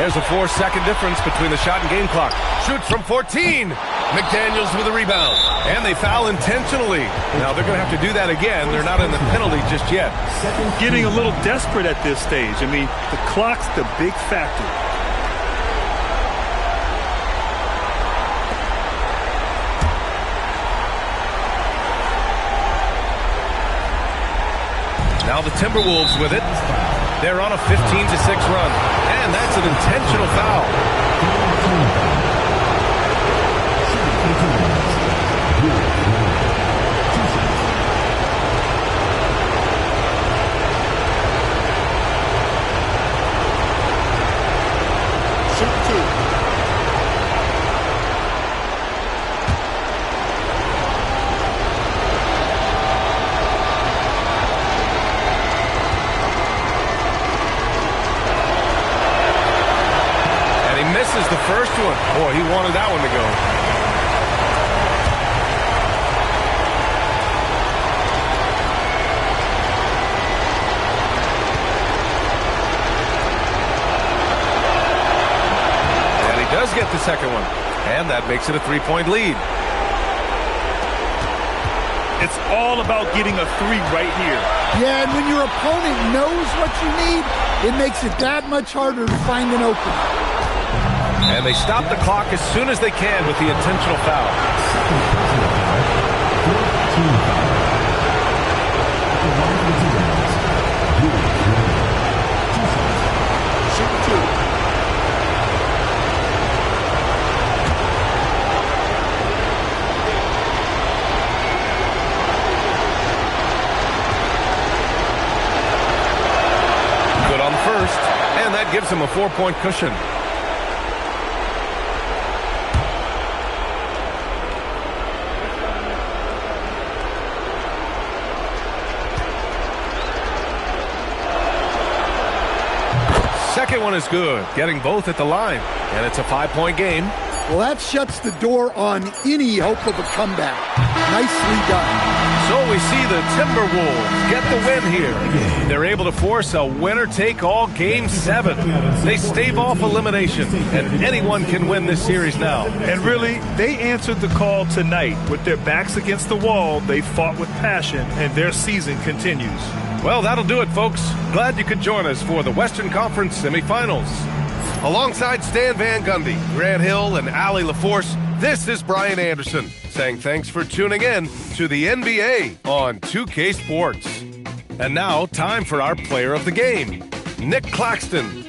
There's a 4-second difference between the shot and game clock. Shoots from 14. McDaniels with a rebound. And they foul intentionally. Now they're going to have to do that again. They're not in the penalty just yet. Getting a little desperate at this stage. I mean, the clock's the big factor. Now the Timberwolves with it. They're on a 15-6 run. And that's an intentional foul. Misses the first one. Boy, he wanted that one to go. get the second one. And that makes it a 3-point lead. It's all about getting a 3 right here. Yeah, and when your opponent knows what you need, it makes it that much harder to find an opening. And they stop the clock as soon as they can with the intentional foul. Good on the first, and that gives him a 4-point cushion. Second one is good, getting both at the line, and it's a 5-point game. Well, that shuts the door on any hope of a comeback. Nicely done. So we see the Timberwolves get the win here. They're able to force a winner-take-all Game 7. They stave off elimination, and anyone can win this series now. And really, they answered the call tonight. With their backs against the wall, they fought with passion, and their season continues. Well, that'll do it, folks. Glad you could join us for the Western Conference semifinals. Alongside Stan Van Gundy, Grant Hill, and Allie LaForce, this is Brian Anderson saying thanks for tuning in to the NBA on 2K Sports. And now, time for our player of the game, Nick Claxton.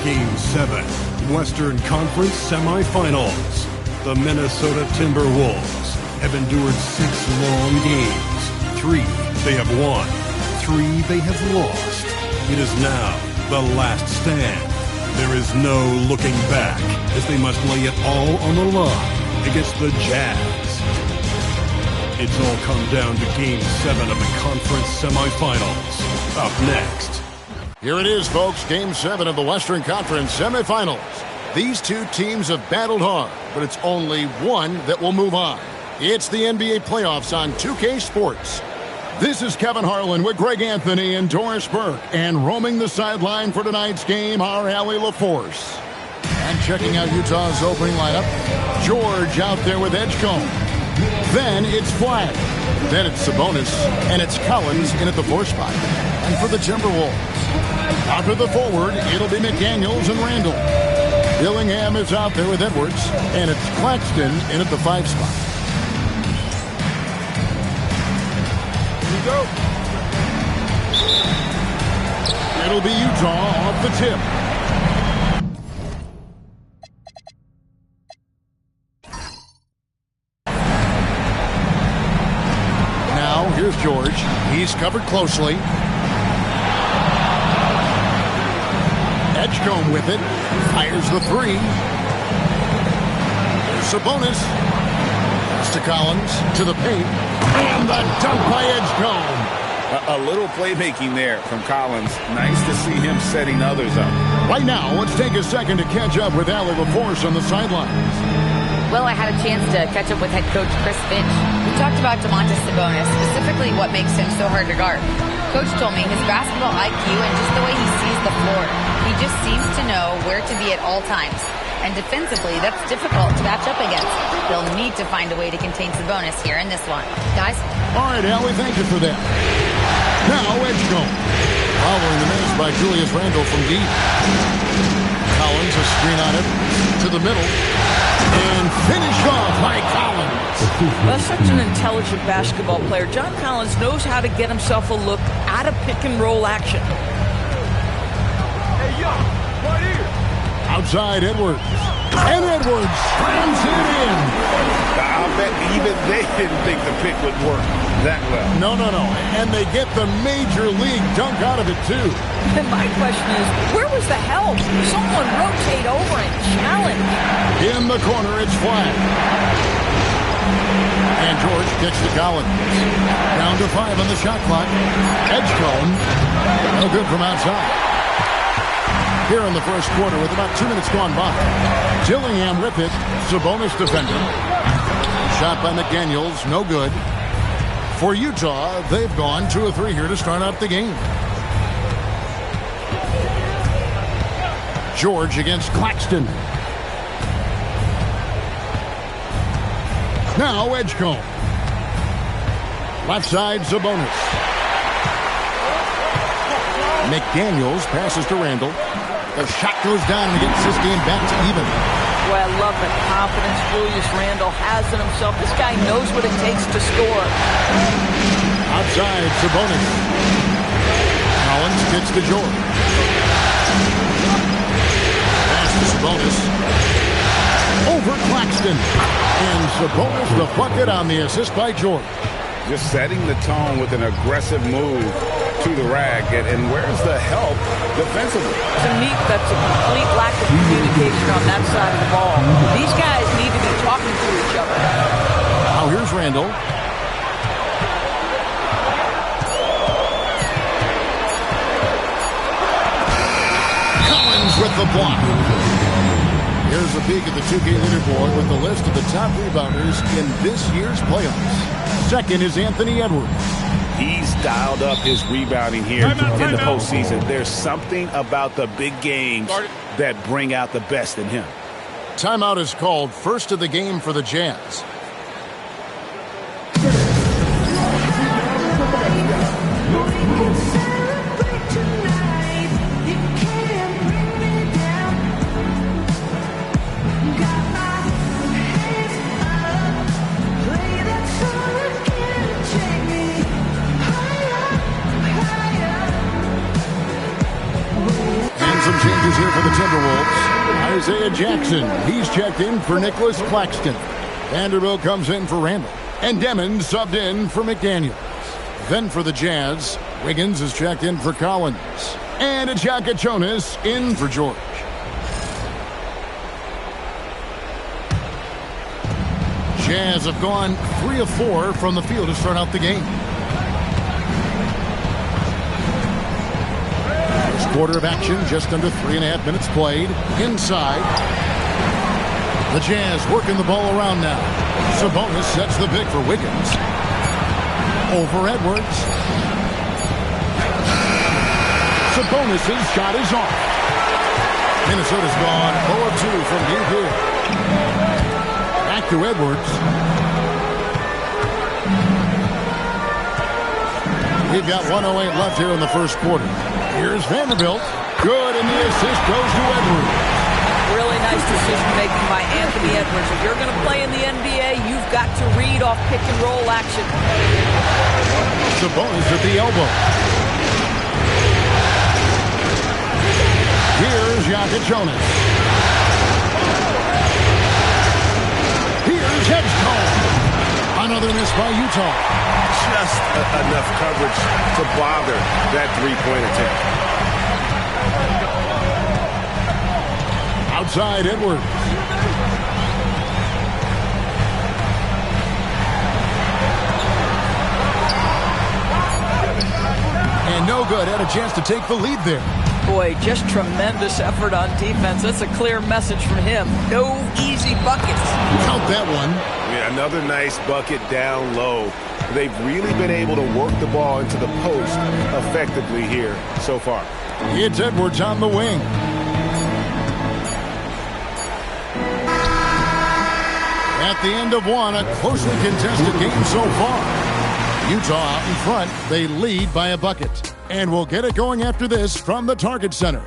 Game 7, Western Conference semifinals. The Minnesota Timberwolves have endured 6 long games. 3 they have won, 3 they have lost. It is now the last stand. There is no looking back as they must lay it all on the line against the Jazz. It's all come down to Game 7 of the conference semifinals. Up next. Here it is, folks. Game 7 of the Western Conference semifinals. These two teams have battled hard, but it's only one that will move on. It's the NBA playoffs on 2K Sports. This is Kevin Harlan with Greg Anthony and Doris Burke. And roaming the sideline for tonight's game are Allie LaForce. And checking out Utah's opening lineup, George out there with Edgecombe. Then it's Flash. Then it's Sabonis. And it's Collins in at the 4 spot. And for the Timberwolves, out to the forward, it'll be McDaniels and Randall. Dillingham is out there with Edwards. And it's Claxton in at the 5 spot. Here we go. It'll be Utah off the tip. Now, here's George. He's covered closely. Edgecombe with it. Fires the 3. There's Sabonis. Pass to Collins. To the paint. And the dunk by Edgecombe. A little playmaking there from Collins. Nice to see him setting others up. Right now, let's take a second to catch up with Allie LaForce on the sidelines. Well, I had a chance to catch up with head coach Chris Finch. We talked about Domantas Sabonis, specifically what makes him so hard to guard. Coach told me his basketball IQ and just the way he sees the floor. He just seems to know where to be at all times. And defensively, that's difficult to match up against. They'll need to find a way to contain Sabonis here in this one. Guys? All right, Allie, thank you for that. Now, Edgecombe. Following the minutes by Julius Randle from deep. Collins, a screen on it. To the middle. And finished off by Collins. That's such an intelligent basketball player. John Collins knows how to get himself a look out of pick-and-roll action. Hey, yo, right here. Outside Edwards. And Edwards slams it in. Foul even they didn't think the pick would work that well. No. And they get the major league dunk out of it, too. And my question is, where was the help? Someone rotate over and challenge. In the corner, it's flat. And George kicks to Collins. Down to 5 on the shot clock. Edgecombe. No good from outside. Here in the first quarter with about 2 minutes gone by. Dillingham rip it. Sabonis defender. Shot by McDaniels. No good. For Utah, they've gone 2 of 3 here to start out the game. George against Claxton. Now Edgecombe. Left side, Sabonis. McDaniels passes to Randall. The shot goes down and gets this game back to even. Boy, I love the confidence Julius Randle has in himself. This guy knows what it takes to score. Outside, Sabonis. Collins gets to George. Pass to Sabonis. Over Claxton. And Sabonis the bucket on the assist by George. Just setting the tone with an aggressive move to the rack. And where's the help defensively? To me, that's a complete lack of communication on that side of the ball. These guys need to be talking to each other. Now here's Randall. Collins with the block. Here's a peek at the 2K leaderboard with the list of the top rebounders in this year's playoffs. Second is Anthony Edwards. He's dialed up his rebounding here in the postseason. There's something about the big games that bring out the best in him. Timeout is called. First of the game for the Jazz. Some changes here for the Timberwolves. Isaiah Jackson, he's checked in for Nicholas Claxton. Vanderbilt comes in for Randall. And Demon subbed in for McDaniels. Then for the Jazz, Wiggins is checked in for Collins. And Ajaka Jonas in for George. Jazz have gone 3 of 4 from the field to start out the game. Quarter of action, just under 3.5 minutes played. Inside. The Jazz working the ball around now. Sabonis sets the pick for Wiggins. Over Edwards. Sabonis' shot is off. Minnesota's gone 0 of 2 from deep here. Back to Edwards. We've got 1:08 left here in the first quarter. Here's Vanderbilt. Good, and the assist goes to Edwards. Really nice decision making by Anthony Edwards. If you're going to play in the NBA, you've got to read off pick and roll action. Sabonis at the elbow. Here's Ajaka Jonas. Here's Edgecombe. Another miss by Utah. Just enough coverage to bother that three-point attempt. Outside Edwards. And no good. Had a chance to take the lead there. Boy, just tremendous effort on defense. That's a clear message from him. No easy buckets. Count that one. Yeah, another nice bucket down low. They've really been able to work the ball into the post effectively here so far. It's Edwards on the wing. At the end of one, a closely contested game so far. Utah out in front. They lead by a bucket. And we'll get it going after this from the Target Center.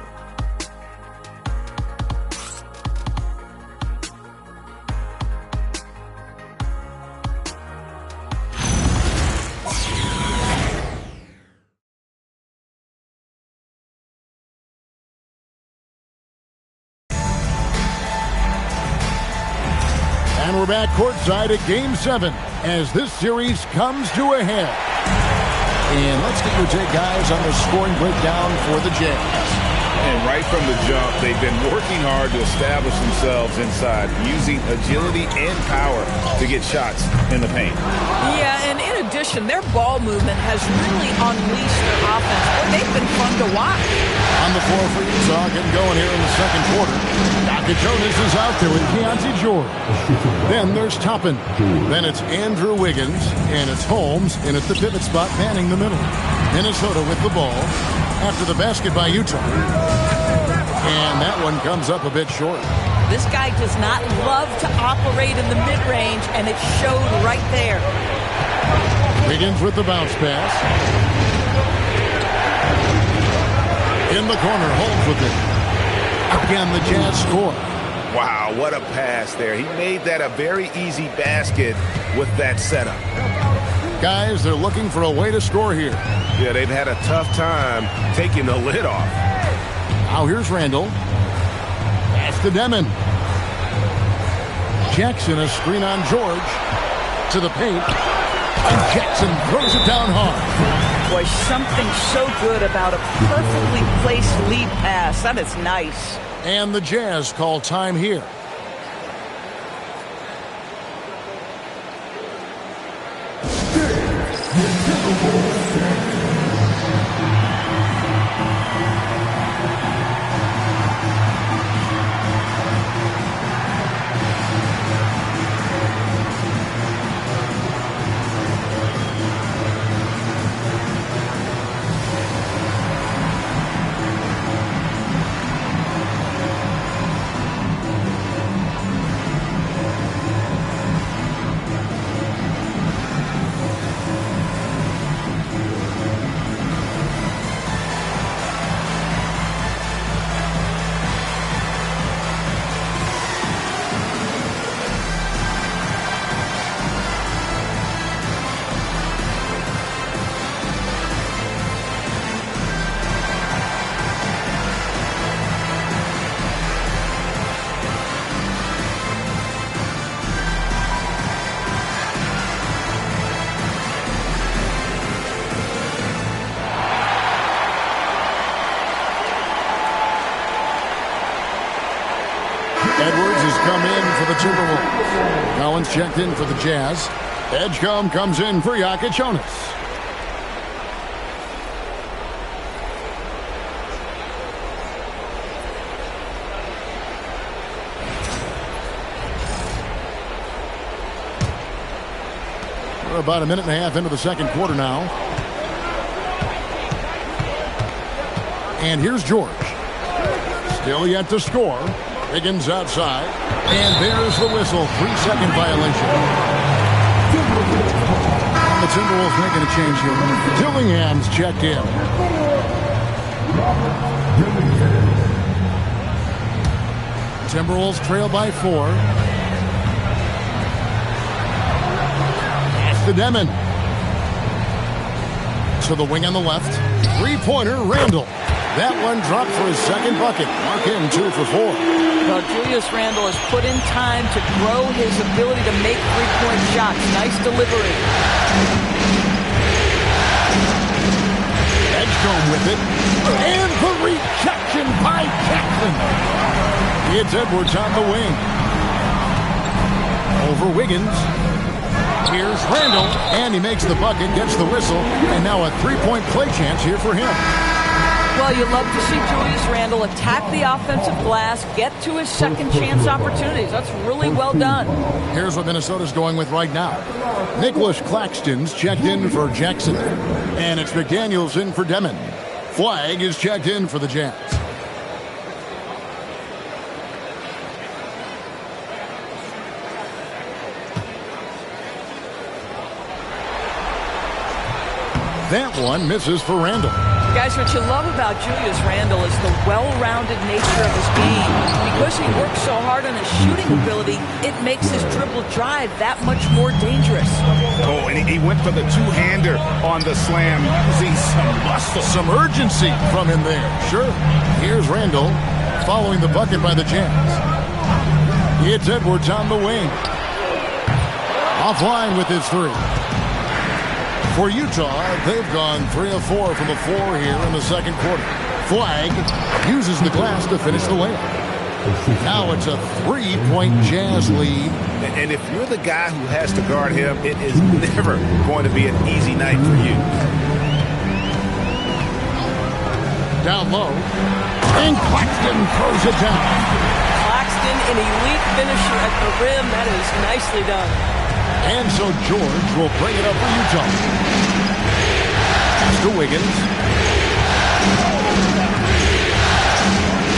We're back courtside at Game 7 as this series comes to a head. And let's get your take, guys, on the scoring breakdown for the Jazz. And right from the jump, they've been working hard to establish themselves inside, using agility and power to get shots in the paint. Yeah, and in addition, their ball movement has really unleashed their offense. Boy, they've been fun to watch. On the floor for Utah, getting going here in the second quarter. Jonas is out there with Keontae George. Then there's Toppin. Then it's Andrew Wiggins, and it's Holmes in at the pivot spot, manning the middle. Minnesota with the ball after the basket by Utah. And that one comes up a bit short. This guy does not love to operate in the mid-range, and it showed right there. Wiggins with the bounce pass. In the corner, Holmes with it. Again, the Jazz score. Wow, what a pass there. He made that a very easy basket with that setup. Guys, they're looking for a way to score here. Yeah, they've had a tough time taking the lid off. Now here's Randall. Pass to Demon. Jackson, a screen on George. To the paint. And Jackson throws it down hard. Boy, something so good about a perfectly placed lead pass. That is nice. And the Jazz call time here. Edwards has come in for the Timberwolves. Collins checked in for the Jazz. Edgecombe comes in for Jokic Jonas. We're about a minute and a half into the second quarter now. And here's George. Still yet to score. Higgins outside. And there's the whistle. 3-second violation. The Timberwolves making a change here. Dillingham's checked in. Timberwolves trail by 4. Pass to Demon. To the wing on the left. Three-pointer, Randall. That one dropped for his second bucket. Mark him 2 for 4. Well, Julius Randle has put in time to grow his ability to make three-point shots. Nice delivery. Edgecombe with it. And the rejection by Jackson. It's Edwards on the wing. Over Wiggins. Here's Randall. And he makes the bucket, gets the whistle. And now a three-point play chance here for him. Well, you love to see Julius Randle attack the offensive glass, get to his second chance opportunities. That's really well done. Here's what Minnesota's going with right now. Nicholas Claxton's checked in for Jackson. And it's McDaniels in for Demon. Flag is checked in for the Jazz. That one misses for Randall. Guys, what you love about Julius Randle is the well-rounded nature of his game. Because he works so hard on his shooting ability, it makes his dribble drive that much more dangerous. Oh, and he went for the two-hander on the slam, using some muscle. Some urgency from him there. Sure. Here's Randall following the bucket by the Jazz. It's Edwards on the wing. Offline with his three. For Utah, they've gone 3 of 4 from the floor here in the second quarter. Flag uses the glass to finish the layup. Now it's a 3-point Jazz lead. And if you're the guy who has to guard him, it is never going to be an easy night for you. Down low. And Claxton throws it down. Claxton, an elite finisher at the rim. That is nicely done. And so George will bring it up for Utah. Pass to Wiggins.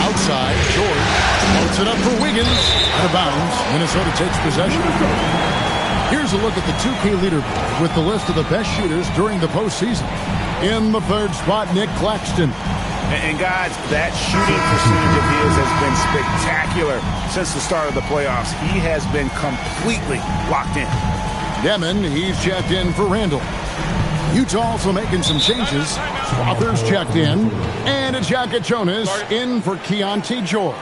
Outside, George floats it up for Wiggins. Out of bounds. Minnesota takes possession. Here's a look at the 2K leaderboard with the list of the best shooters during the postseason. In the third spot, Nick Claxton. And guys, that shooting percentage of his has been spectacular since the start of the playoffs. He has been completely locked in. Demon, he's checked in for Randall. Utah also making some changes. Swathers checked in. And it's Jaka Jonas in for Keontae George.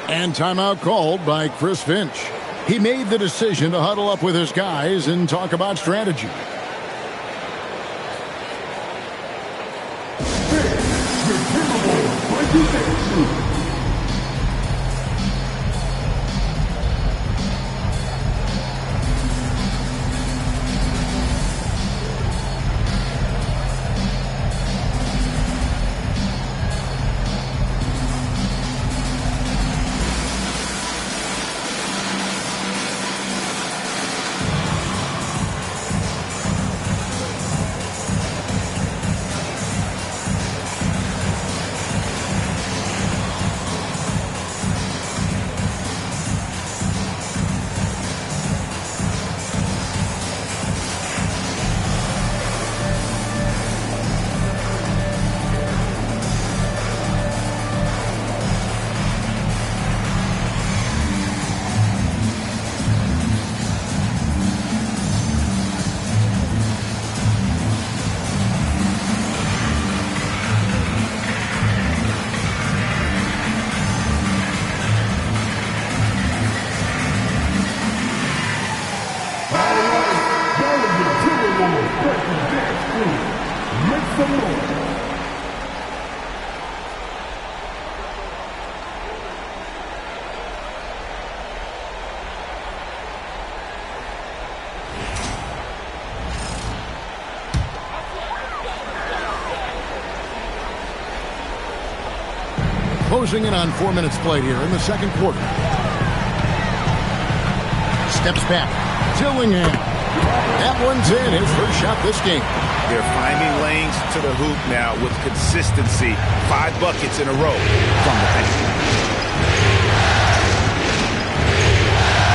And timeout called by Chris Finch. He made the decision to huddle up with his guys and talk about strategy. Closing in on 4 minutes played here in the second quarter. Steps back. Dillingham. That one's in. His first shot this game. They're finding lanes to the hoop now with consistency. 5 buckets in a row from the bench.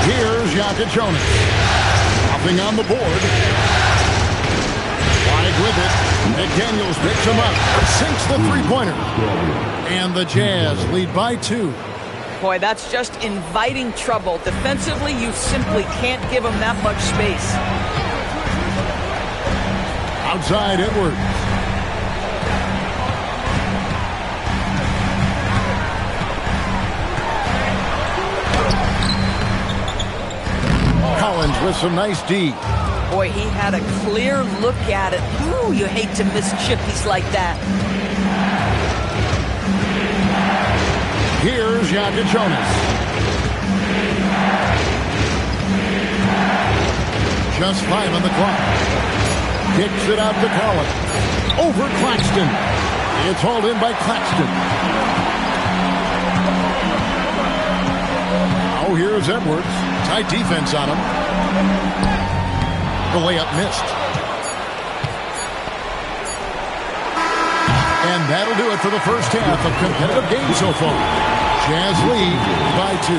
Here's Jaka Jonas. Hopping on the board. Wide with it. McDaniels picks him up. Sinks the three-pointer. And the Jazz lead by 2. Boy, that's just inviting trouble. Defensively, you simply can't give him that much space. Outside Edwards. Collins with some nice D. Boy, he had a clear look at it. Ooh, you hate to miss chippies like that. Here's Jaka Jonas. Just 5 on the clock. Kicks it out to Collins. Over Claxton. It's hauled in by Claxton. Oh, here's Edwards. Tight defense on him. The layup missed. And that'll do it for the first half of competitive game so far. Jazz lead by 2.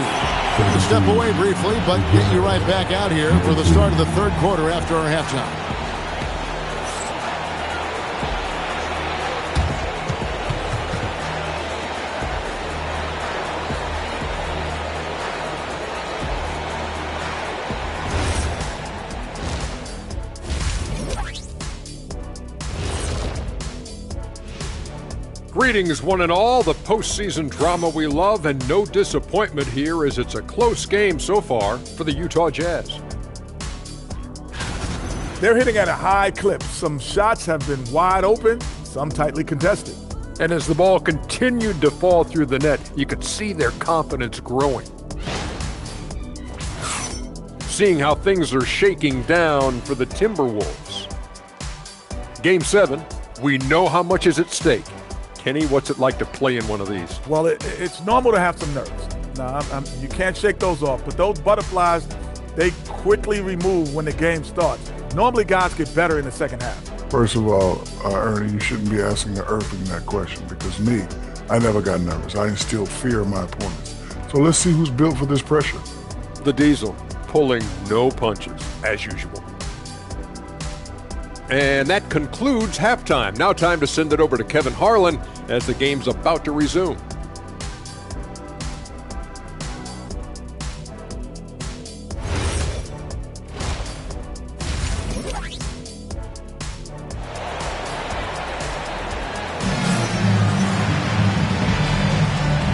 We'll step away briefly, but get you right back out here for the start of the third quarter after our halftime. Greetings, one and all. The postseason drama we love, and no disappointment here as it's a close game so far for the Utah Jazz. They're hitting at a high clip. Some shots have been wide open, some tightly contested. And as the ball continued to fall through the net, you could see their confidence growing. Seeing how things are shaking down for the Timberwolves. Game 7, we know how much is at stake. Kenny, what's it like to play in one of these? Well, it's normal to have some nerves. Now, you can't shake those off, but those butterflies, they quickly remove when the game starts. Normally, guys get better in the second half. First of all, Ernie, you shouldn't be asking the Irving that question because me, I never got nervous. I instilled fear in my opponents. So let's see who's built for this pressure. The Diesel pulling no punches, as usual. And that concludes halftime. Now time to send it over to Kevin Harlan as the game's about to resume.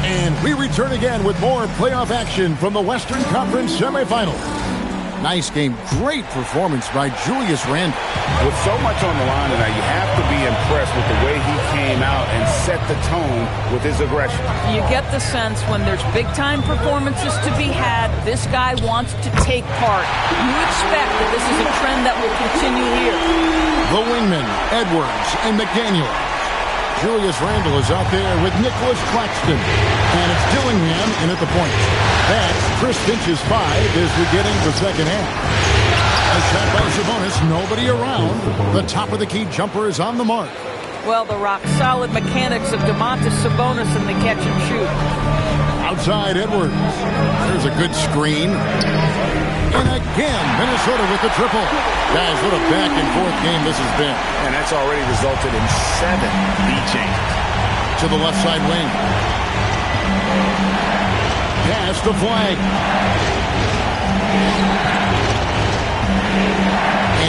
And we return again with more playoff action from the Western Conference semifinals. Nice game, great performance by Julius Randle. With so much on the line tonight, you have to be impressed with the way he came out and set the tone with his aggression. You get the sense when there's big-time performances to be had, this guy wants to take part. You expect that this is a trend that will continue here. The wingmen, Edwards and McDaniel. Julius Randle is out there with Nicholas Claxton. And it's Dillingham in at the point. That's Chris Finch's 5 as we get into the second half. A shot by Sabonis, nobody around. The top of the key jumper is on the mark. Well, the rock-solid mechanics of Domantas Sabonis in the catch and shoot. Outside Edwards. There's a good screen. And again, Minnesota with the triple. Guys, what a back-and-forth game this has been. And that's already resulted in 7 lead changes. To the left side wing. Pass to Flag.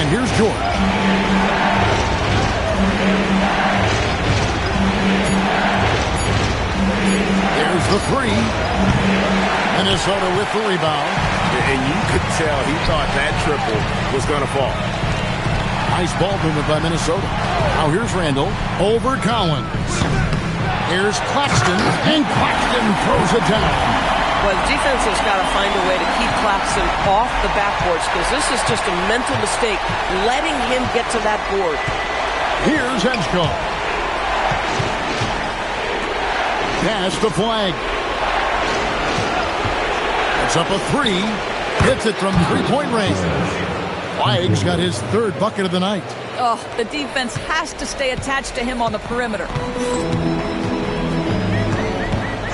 And here's George. There's the 3. Minnesota with the rebound. And you could tell he thought that triple was going to fall. Nice ball movement by Minnesota. Now here's Randle over Collins. Here's Claxton, and Claxton throws it down. Well, the defense has got to find a way to keep Claxton off the backboards because this is just a mental mistake, letting him get to that board. Here's Edgecombe. Pass to Flag. It's up a 3. Hits it from three-point range. Flag's got his 3rd bucket of the night. Oh, the defense has to stay attached to him on the perimeter.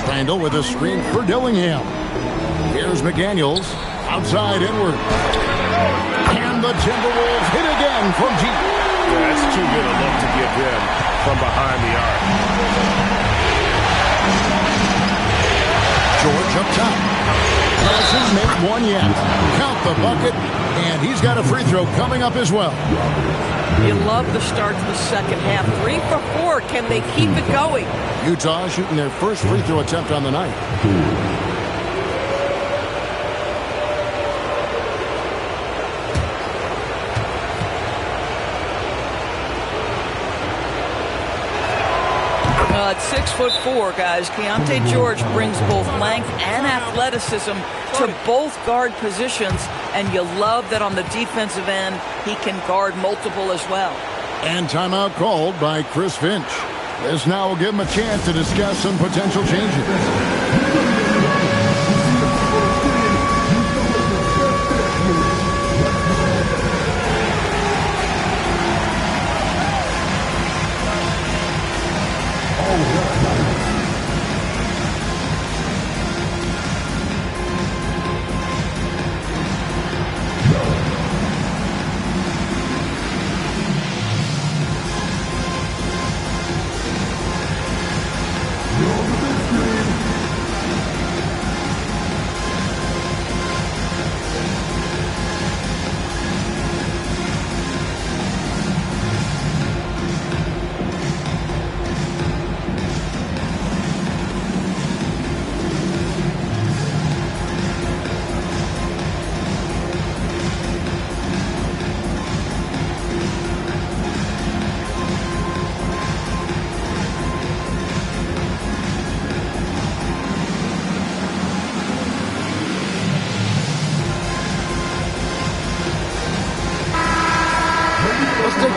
Randle with a screen for Dillingham. Here's McDaniels. Outside Edwards. And the Timberwolves hit again from deep. Yeah, that's too good a look to give them from behind the arc. George up top. Doesn't make one yet. Count the bucket, and he's got a free throw coming up as well. You love the start to the second half. 3 for 4. Can they keep it going? Utah shooting their first free throw attempt on the night. At 6'4", guys, Keontae George brings both length and athleticism to both guard positions, and you love that on the defensive end, he can guard multiple as well. And timeout called by Chris Finch. This now will give him a chance to discuss some potential changes.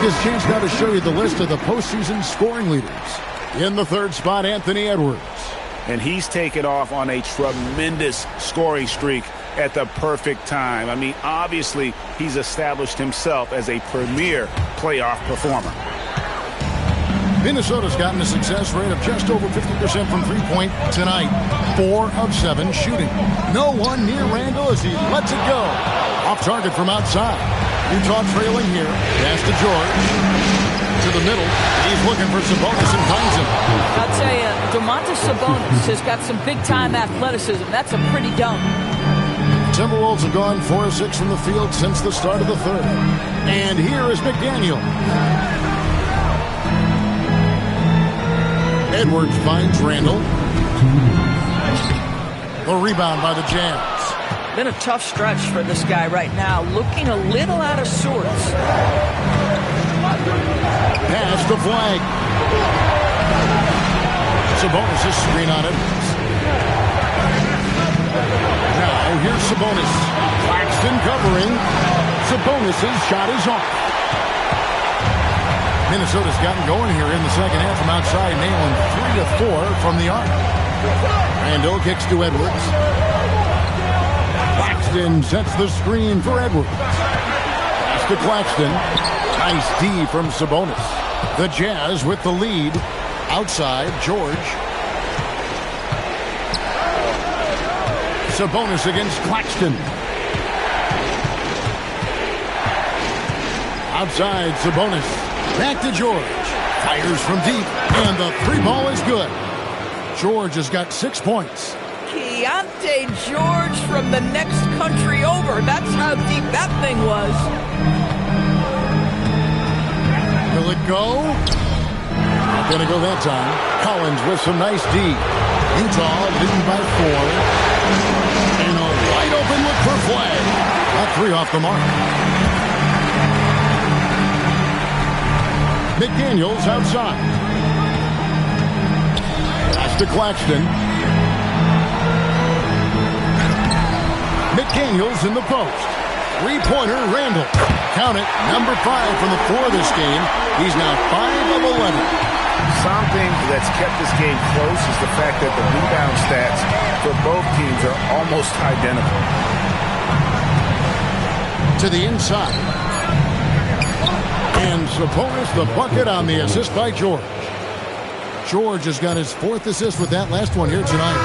this chance now to show you the list of the postseason scoring leaders. In the third spot, Anthony Edwards. And he's taken off on a tremendous scoring streak at the perfect time. I mean, obviously, he's established himself as a premier playoff performer. Minnesota's gotten a success rate of just over 50% from three-point tonight. 4 of 7 shooting. No one near Randall as he lets it go. Off target from outside. Utah trailing here. Pass to George. To the middle. He's looking for Sabonis and finds him. I'll tell you, Domantas Sabonis has got some big-time athleticism. That's a pretty dunk. Timberwolves have gone 4 of 6 from the field since the start of the third. And here is McDaniel. Edwards finds Randall. The rebound by the Jazz. Been a tough stretch for this guy right now. Looking a little out of sorts. Pass the flag. Sabonis' screen on it. Now here's Sabonis. Claxton covering. Sabonis' shot is off. Minnesota's gotten going here in the second half from outside, nailing 3 of 4 from the arc. Randall kicks to Edwards. Claxton sets the screen for Edwards. Pass to Claxton. Nice D from Sabonis. The Jazz with the lead. Outside, George. Sabonis against Claxton. Outside, Sabonis. Back to George. Fires from deep, and the 3-ball is good. George has got 6 points. Keontae George from the next country over. That's how deep that thing was. Will it go? Not gonna go that time. Collins with some nice D. Utah leading by 4. And a wide open look for flag. That 3 off the mark. McDaniels outside. Pass to Claxton. McDaniels in the post. 3-pointer, Randall. Count it, number 5 from the floor this game. He's now 5 of 11. Something that's kept this game close is the fact that the rebound stats for both teams are almost identical. To the inside. And Sabonis the bucket on the assist by George. George has got his 4th assist with that last one here tonight.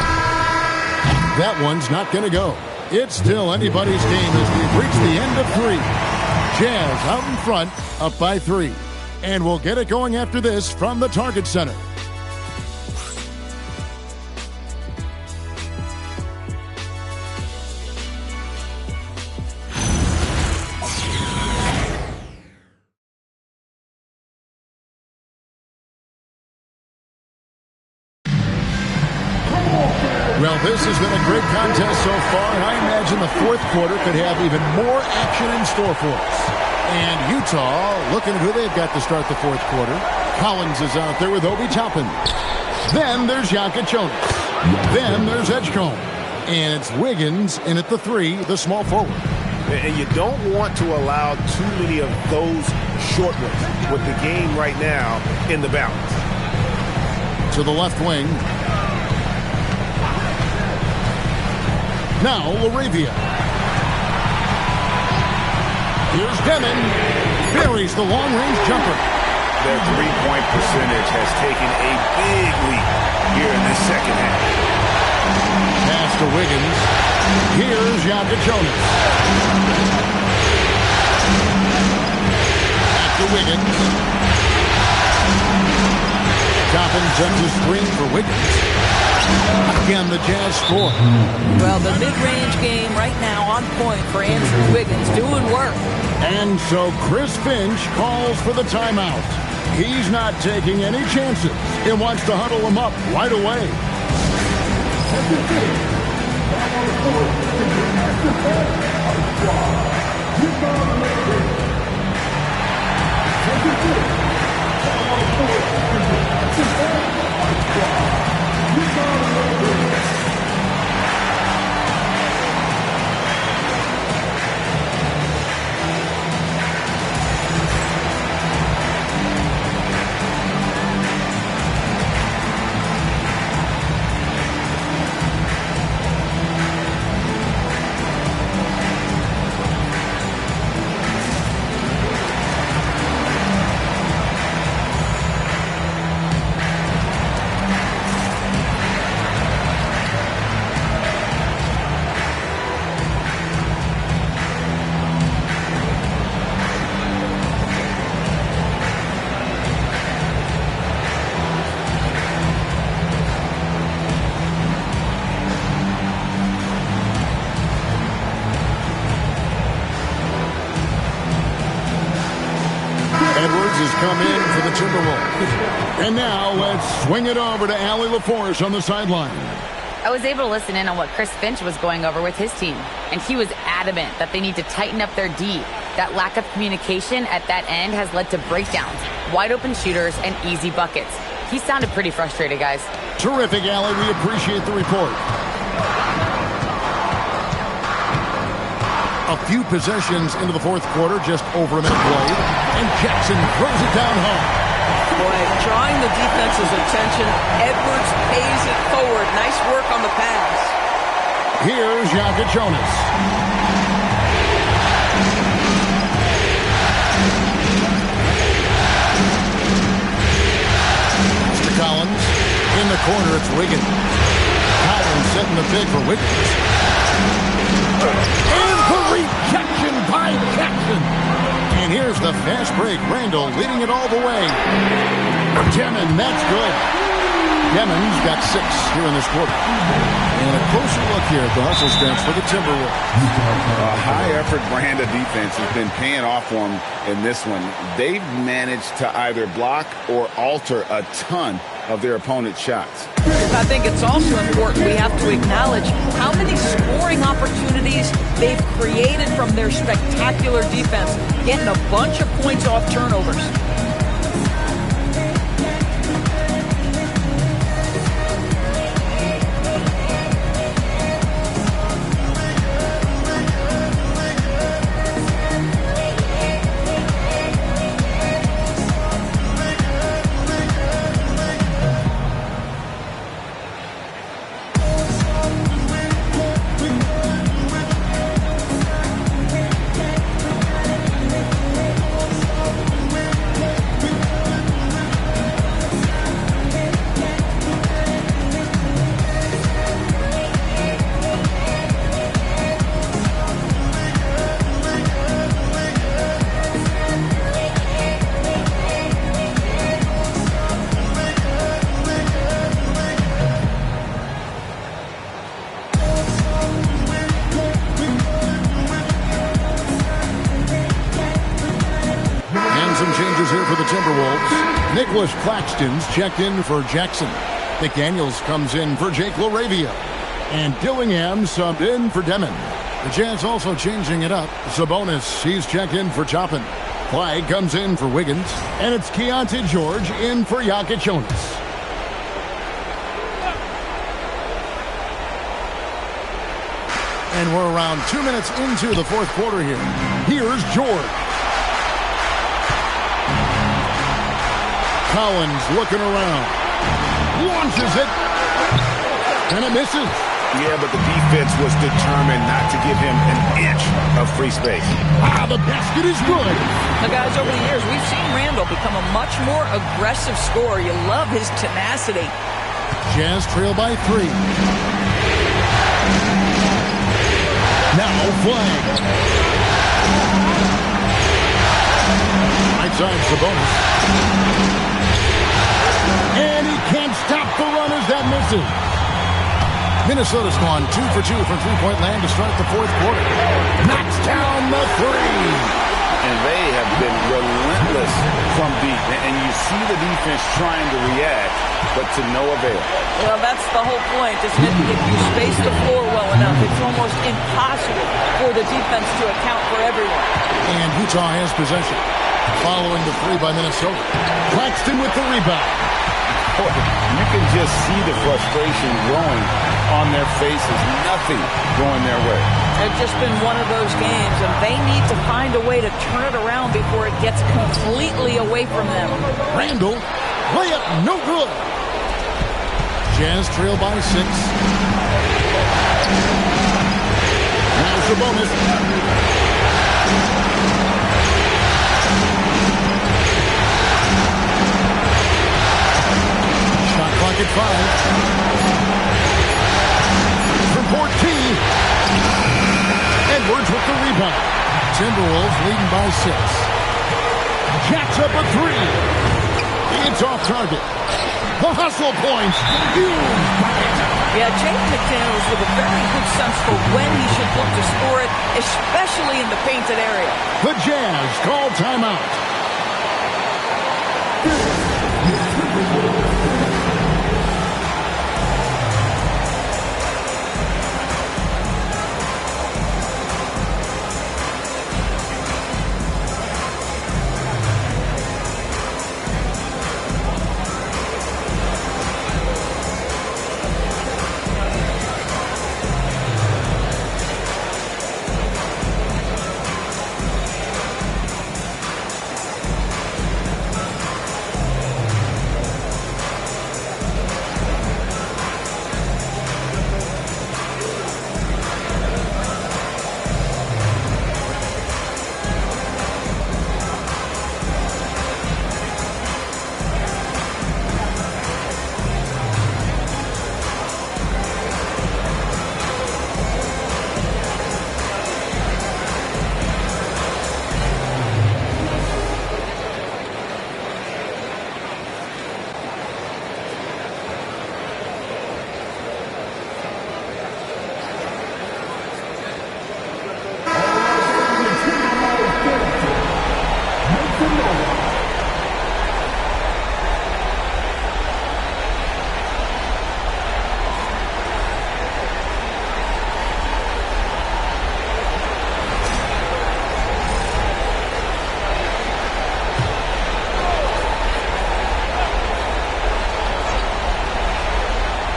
That one's not going to go. It's still anybody's game as we've reached the end of 3. Jazz out in front, up by 3. And we'll get it going after this from the Target Center. Well, this has been a great contest so far, and I imagine the 4th quarter could have even more action in store for us. And Utah looking who they've got to start the 4th quarter. Collins is out there with Obi Toppin. Then there's Jokic Jonas. Then there's Edgecombe. And it's Wiggins in at the 3, the small forward. And you don't want to allow too many of those short ones with the game right now in the balance. To the left wing. Now LaRavia. Here's Demon. Buries the long-range jumper. Their three-point percentage has taken a big leap here in this second half. Pass to Wiggins. Here's Jokic Jonas. Back to Wiggins. Toppin sends a screen for Wiggins. Again, the Jazz score. Well, the mid-range game right now on point for Andrew Wiggins, doing work. And so Chris Finch calls for the timeout. He's not taking any chances. He wants to huddle him up right away. has come in for the Timberwolves. And now let's swing it over to Allie LaForce on the sideline. I was able to listen in on what Chris Finch was going over with his team, and he was adamant that they need to tighten up their D. That lack of communication at that end has led to breakdowns, wide open shooters, and easy buckets. He sounded pretty frustrated, guys. Terrific, Allie. We appreciate the report. A few possessions into the fourth quarter, just over a minute played, and Jackson throws it down home. Boy, drawing the defense's attention, Edwards pays it forward. Nice work on the pass. Here's Jokic Jonas. Pass to Collins. In the corner, it's Wiggins. Collins setting the big for Wiggins. And the rejection by Jackson. And here's the fast break. Randall leading it all the way. Demon, that's good. Demon's got 6 here in this quarter. And a closer look here at the hustle stats for the Timberwolves. A high-effort brand of defense has been paying off for them in this one. They've managed to either block or alter a ton of their opponent's shots. I think it's also important we have to acknowledge how many scoring opportunities they've created from their spectacular defense, getting a bunch of points off turnovers. Nicholas Claxton's checked in for Jackson. McDaniels comes in for Jake LaRavia. And Dillingham subbed in for Demon. The Jazz also changing it up. Sabonis, he's checked in for Toppin. Clyde comes in for Wiggins. And it's Keontae George in for Jokic Jonas. And we're around 2 minutes into the fourth quarter here. Here's George. Collins looking around. Launches it. And it misses. Yeah, but the defense was determined not to give him an inch of free space. The basket is good. Now, guys, over the years, we've seen Randall become a much more aggressive scorer. You love his tenacity. Jazz trail by 3. Now flag. Right side, Sabonis. And he can't stop the run as that misses. Minnesota's gone 2 for 2 from three-point land to start the fourth quarter. Knocks down the 3. And they have been relentless from deep. And you see the defense trying to react, but to no avail. Well, that's the whole point, isn't it? If you space the floor well enough, it's almost impossible for the defense to account for everyone. And Utah has possession. Following the 3 by Minnesota. Claxton with the rebound. Boy, you can just see the frustration growing on their faces. Nothing going their way. It's just been one of those games, and they need to find a way to turn it around before it gets completely away from them. Randall, layup, no good. Jazz trail by 6. Now Sabonis. Clock at 5. From 14. Edwards with the rebound. Timberwolves leading by 6. Jacks up a 3. It's off target. The hustle points. Yeah, Jake McDaniels with a very good sense for when he should look to score it, especially in the painted area. The Jazz call timeout.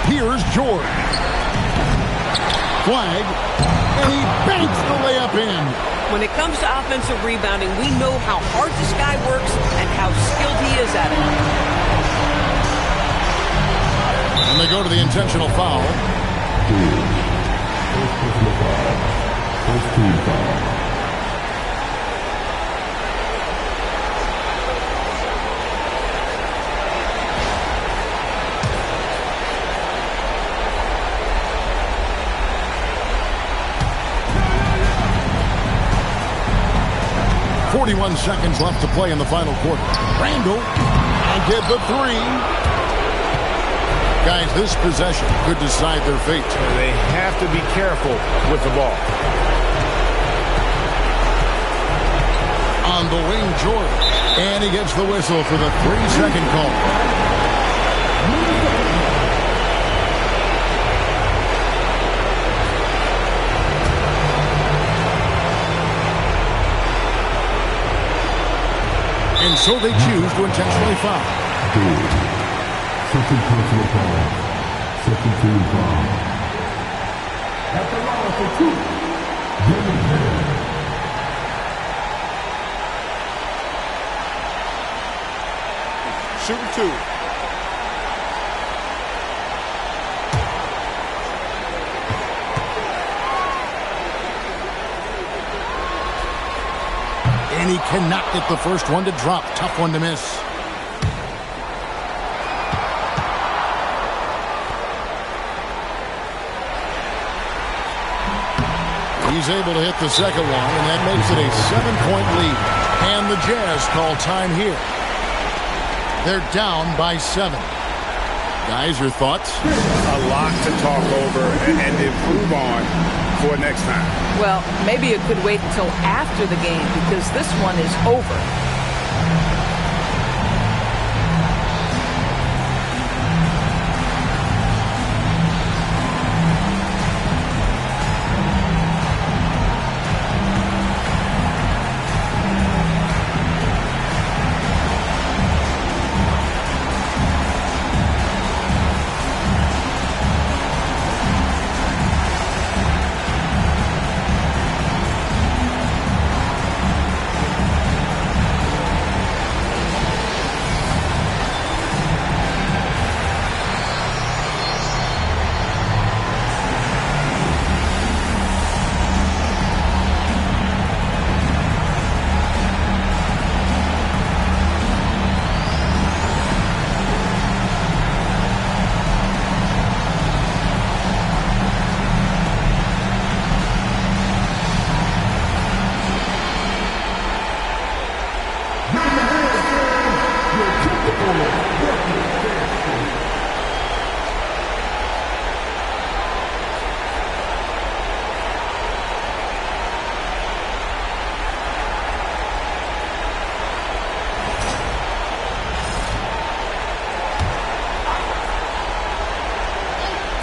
Here's George. Flag, and he banks the layup in. When it comes to offensive rebounding, we know how hard this guy works and how skilled he is at it. And they go to the intentional foul. First team foul. 41 seconds left to play in the final quarter. Randall and get the three. Guys, this possession could decide their fate. They have to be careful with the ball. On the wing, George. And he gets the whistle for the 3-second call. And so they choose to intentionally foul. Second personal foul. Second team foul. At the line for two. Devin Ham. Shooting two. And he cannot get the first one to drop. Tough one to miss. He's able to hit the second one, and that makes it a 7-point lead. And the Jazz call time here. They're down by 7. Guys, your thoughts? A lot to talk over and improve on for next time. Well, maybe it could wait until after the game because this one is over.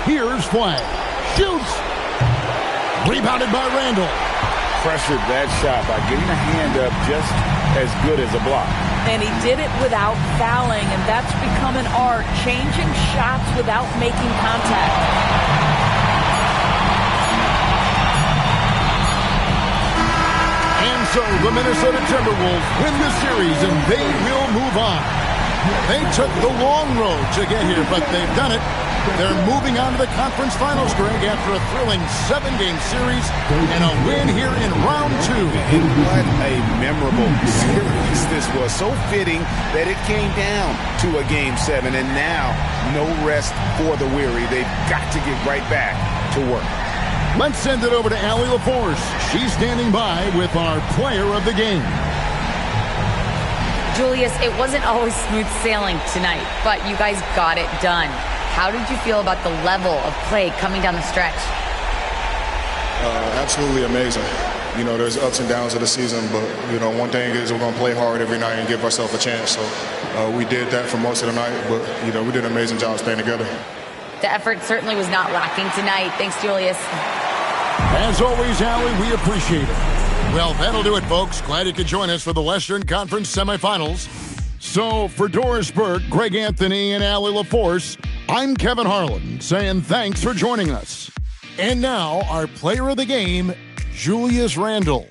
Here's Flagg. Shoots. Rebounded by Randall. Pressured that shot by getting a hand up just as good as a block. And he did it without fouling, and that's become an art, changing shots without making contact. And so the Minnesota Timberwolves win the series, and they will move on. They took the long road to get here, but they've done it. They're moving on to the conference finals, Greg, after a thrilling 7-game series and a win here in round 2. And what a memorable series this was. So fitting that it came down to a Game 7, and now no rest for the weary. They've got to get right back to work. Let's send it over to Allie LaForce. She's standing by with our player of the game. Julius, it wasn't always smooth sailing tonight, but you guys got it done. How did you feel about the level of play coming down the stretch? Absolutely amazing. You know, there's ups and downs of the season, but, you know, one thing is we're going to play hard every night and give ourselves a chance. So we did that for most of the night, but, you know, we did an amazing job staying together. The effort certainly was not lacking tonight. Thanks, Julius. As always, Allie, we appreciate it. Well, that'll do it, folks. Glad you could join us for the Western Conference semifinals. So, for Doris Burke, Greg Anthony, and Allie LaForce, I'm Kevin Harlan, saying thanks for joining us. And now, our player of the game, Julius Randle.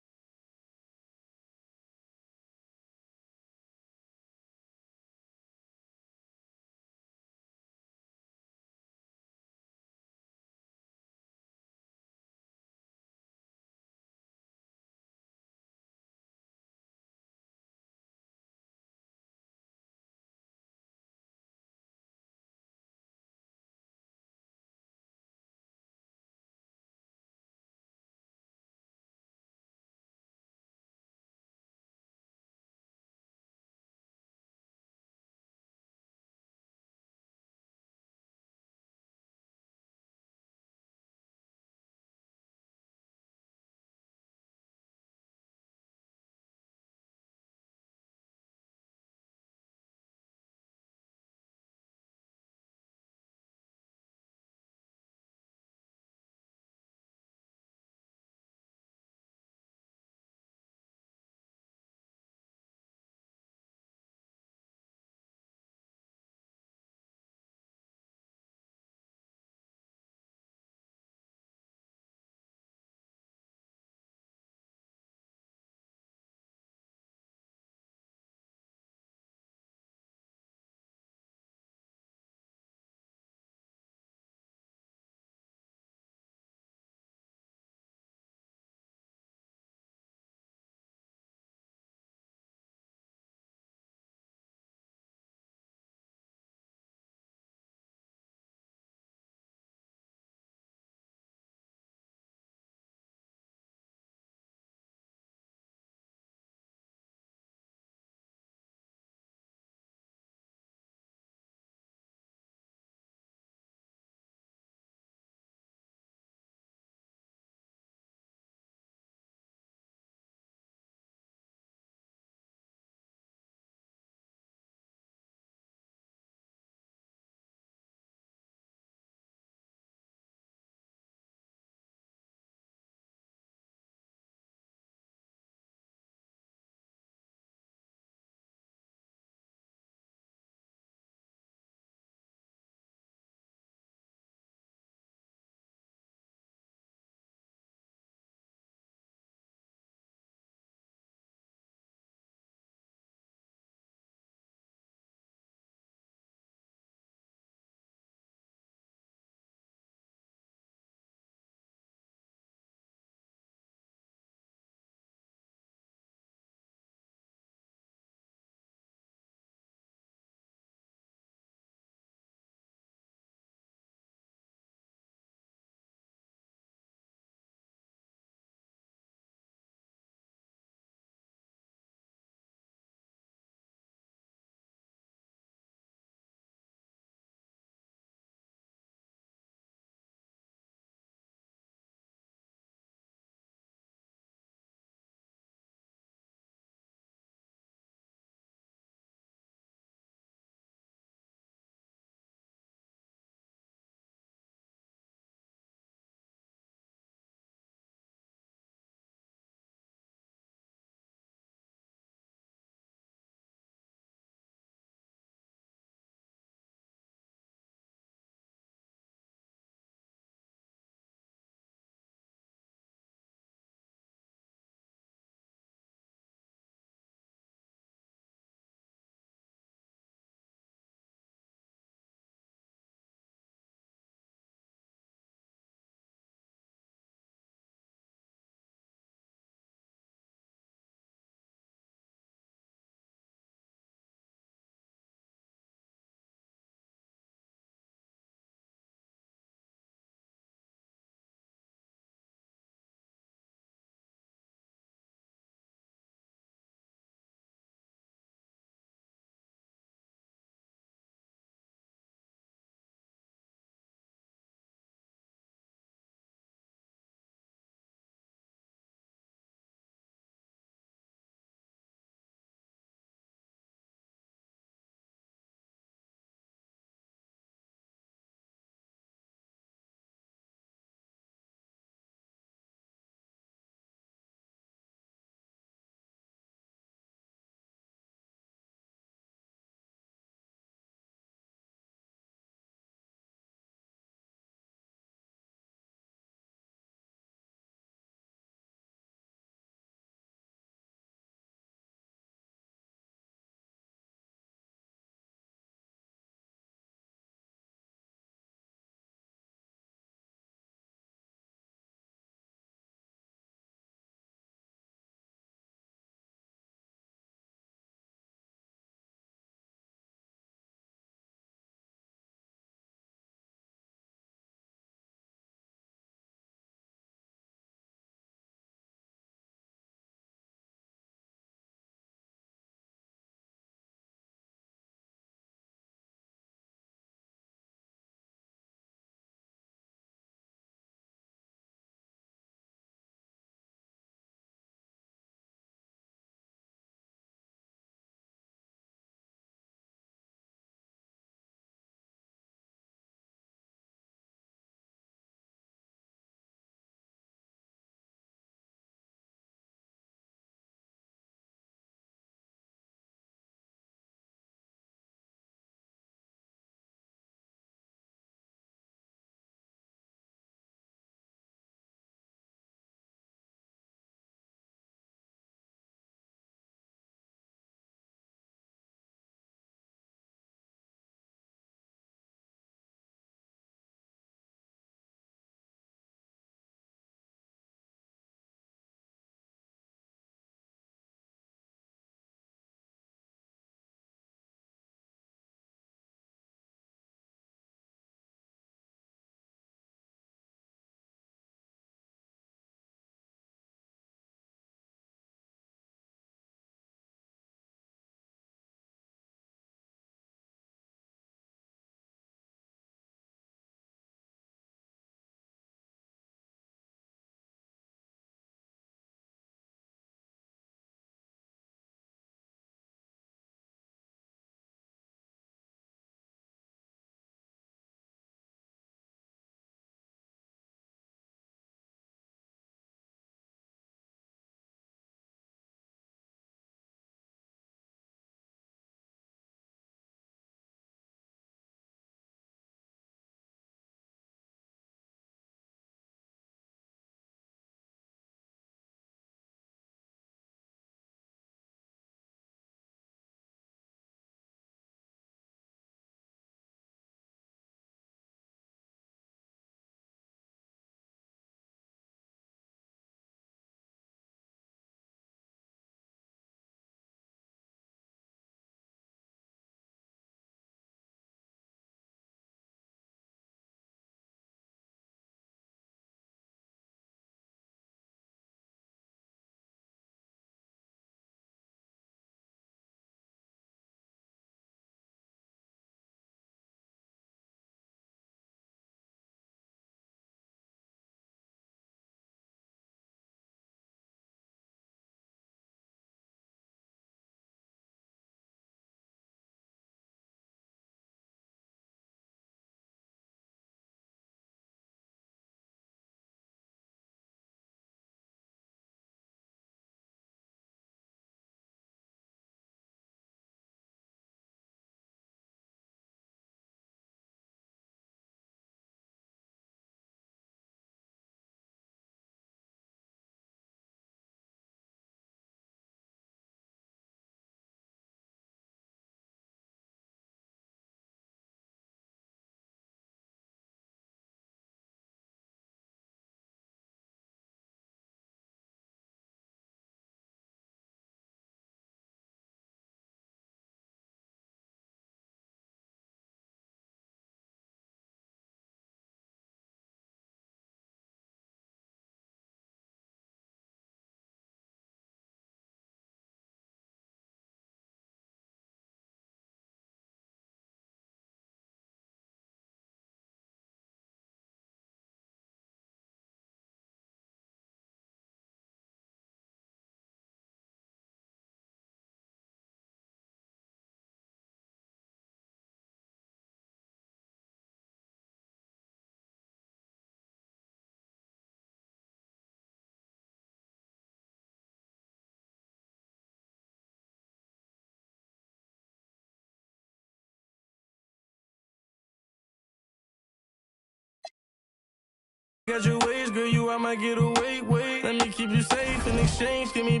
Got your ways, girl, I might get away, wait. Let me keep you safe in exchange, give me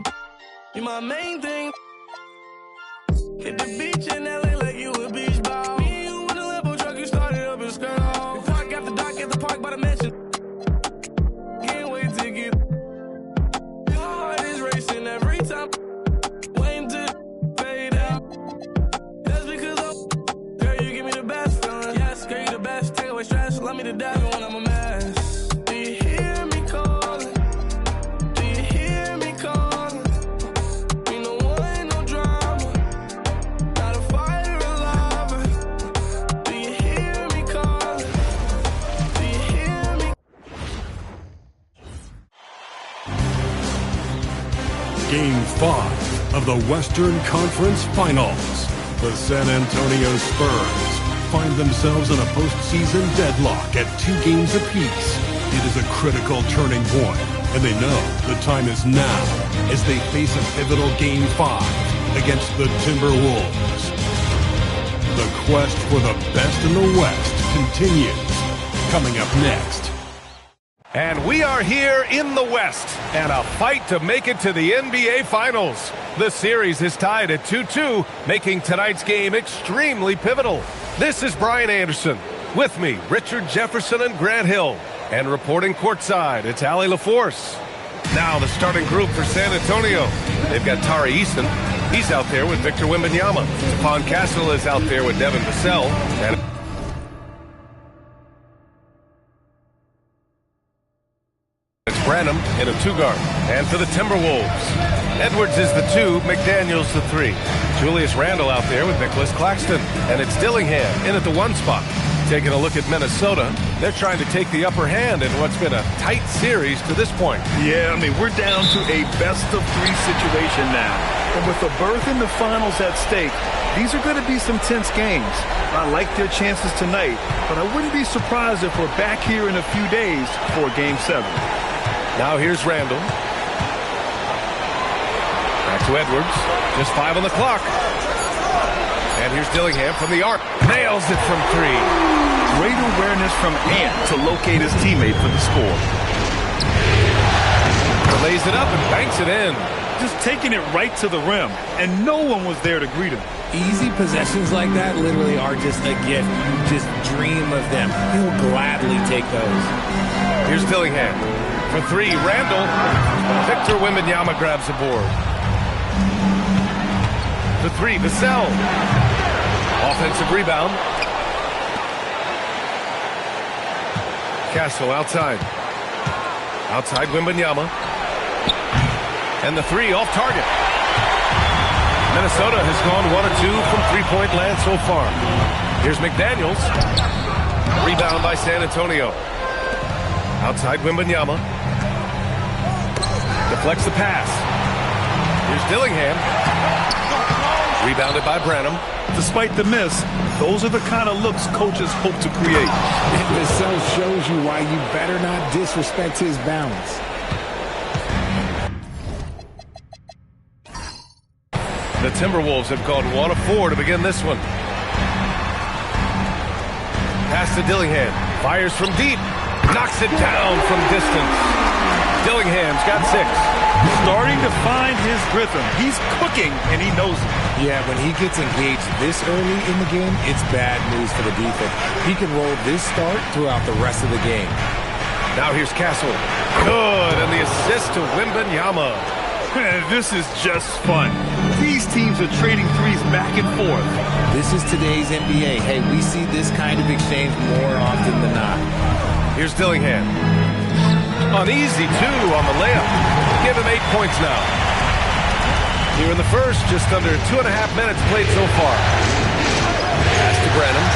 you my main thing. Hit the beach in LA like you a beach ball. Me and you in a Lambo truck, you started up and skirt off. Park after dark at the park by the mansion. Can't wait to get. Your heart is racing every time. Waiting to fade out. That's because girl, you give me the best feeling. Yes, girl, you the best. Take away stress, love me to death when I'm a mess. Do you hear me calling? Do you hear me calling? You know one, no drama. Not a fighter, a lover. Do you hear me calling? Do you hear me? Game 5 of the Western Conference Finals. The San Antonio Spurs find themselves in a postseason deadlock at 2 games apiece. It is a critical turning point, and they know the time is now as they face a pivotal Game 5 against the Timberwolves. The quest for the best in the West continues. Coming up next. And we are here in the West, and a fight to make it to the NBA Finals. The series is tied at 2-2, making tonight's game extremely pivotal. This is Brian Anderson. With me, Richard Jefferson and Grant Hill. And reporting courtside, it's Allie LaForce. Now the starting group for San Antonio. They've got Tari Eason. He's out there with Victor Wembanyama. Stephon Castle is out there with Devin Vassell. And it's Branham in a 2-guard. And for the Timberwolves, Edwards is the 2, McDaniels the 3. Julius Randle out there with Nicholas Claxton. And it's Dillingham in at the 1 spot. Taking a look at Minnesota, they're trying to take the upper hand in what's been a tight series to this point. Yeah, I mean, we're down to a best-of-3 situation now. And with a berth in the finals at stake, these are going to be some tense games. I like their chances tonight, but I wouldn't be surprised if we're back here in a few days for Game 7. Now here's Randle. Back to Edwards. Just 5 on the clock. And here's Dillingham from the arc. Nails it from 3. Great awareness from Ant to locate his teammate for the score. Lays it up and banks it in. Just taking it right to the rim, and no one was there to greet him. Easy possessions like that literally are just a gift. You just dream of them. He'll gladly take those. Here's Dillingham. For 3, Randle. Victor Wembanyama grabs the board. The 3, Vassell. Offensive rebound. Castle outside. Outside Wembanyama. And the 3 off target. Minnesota has gone 1 of 2 from 3-point land so far. Here's McDaniels. Rebound by San Antonio. Outside Wembanyama. Deflects the pass. Here's Dillingham. Rebounded by Branham. Despite the miss, those are the kind of looks coaches hope to create. Vassell shows you why you better not disrespect his balance. The Timberwolves have gone 1 of 4 to begin this one. Pass to Dillingham. Fires from deep. Knocks it down from distance. Dillingham's got 6. Starting to find his rhythm. He's cooking, and he knows it. Yeah, when he gets engaged this early in the game, it's bad news for the defense. He can roll this start throughout the rest of the game. Now here's Castle. Good, and the assist to Wembanyama. This is just fun. These teams are trading threes back and forth. This is today's NBA. Hey, we see this kind of exchange more often than not. Here's Dillingham. An easy 2 on the layup. Give him 8 points now. Here in the first, just under 2.5 minutes played so far. Pass to Branham.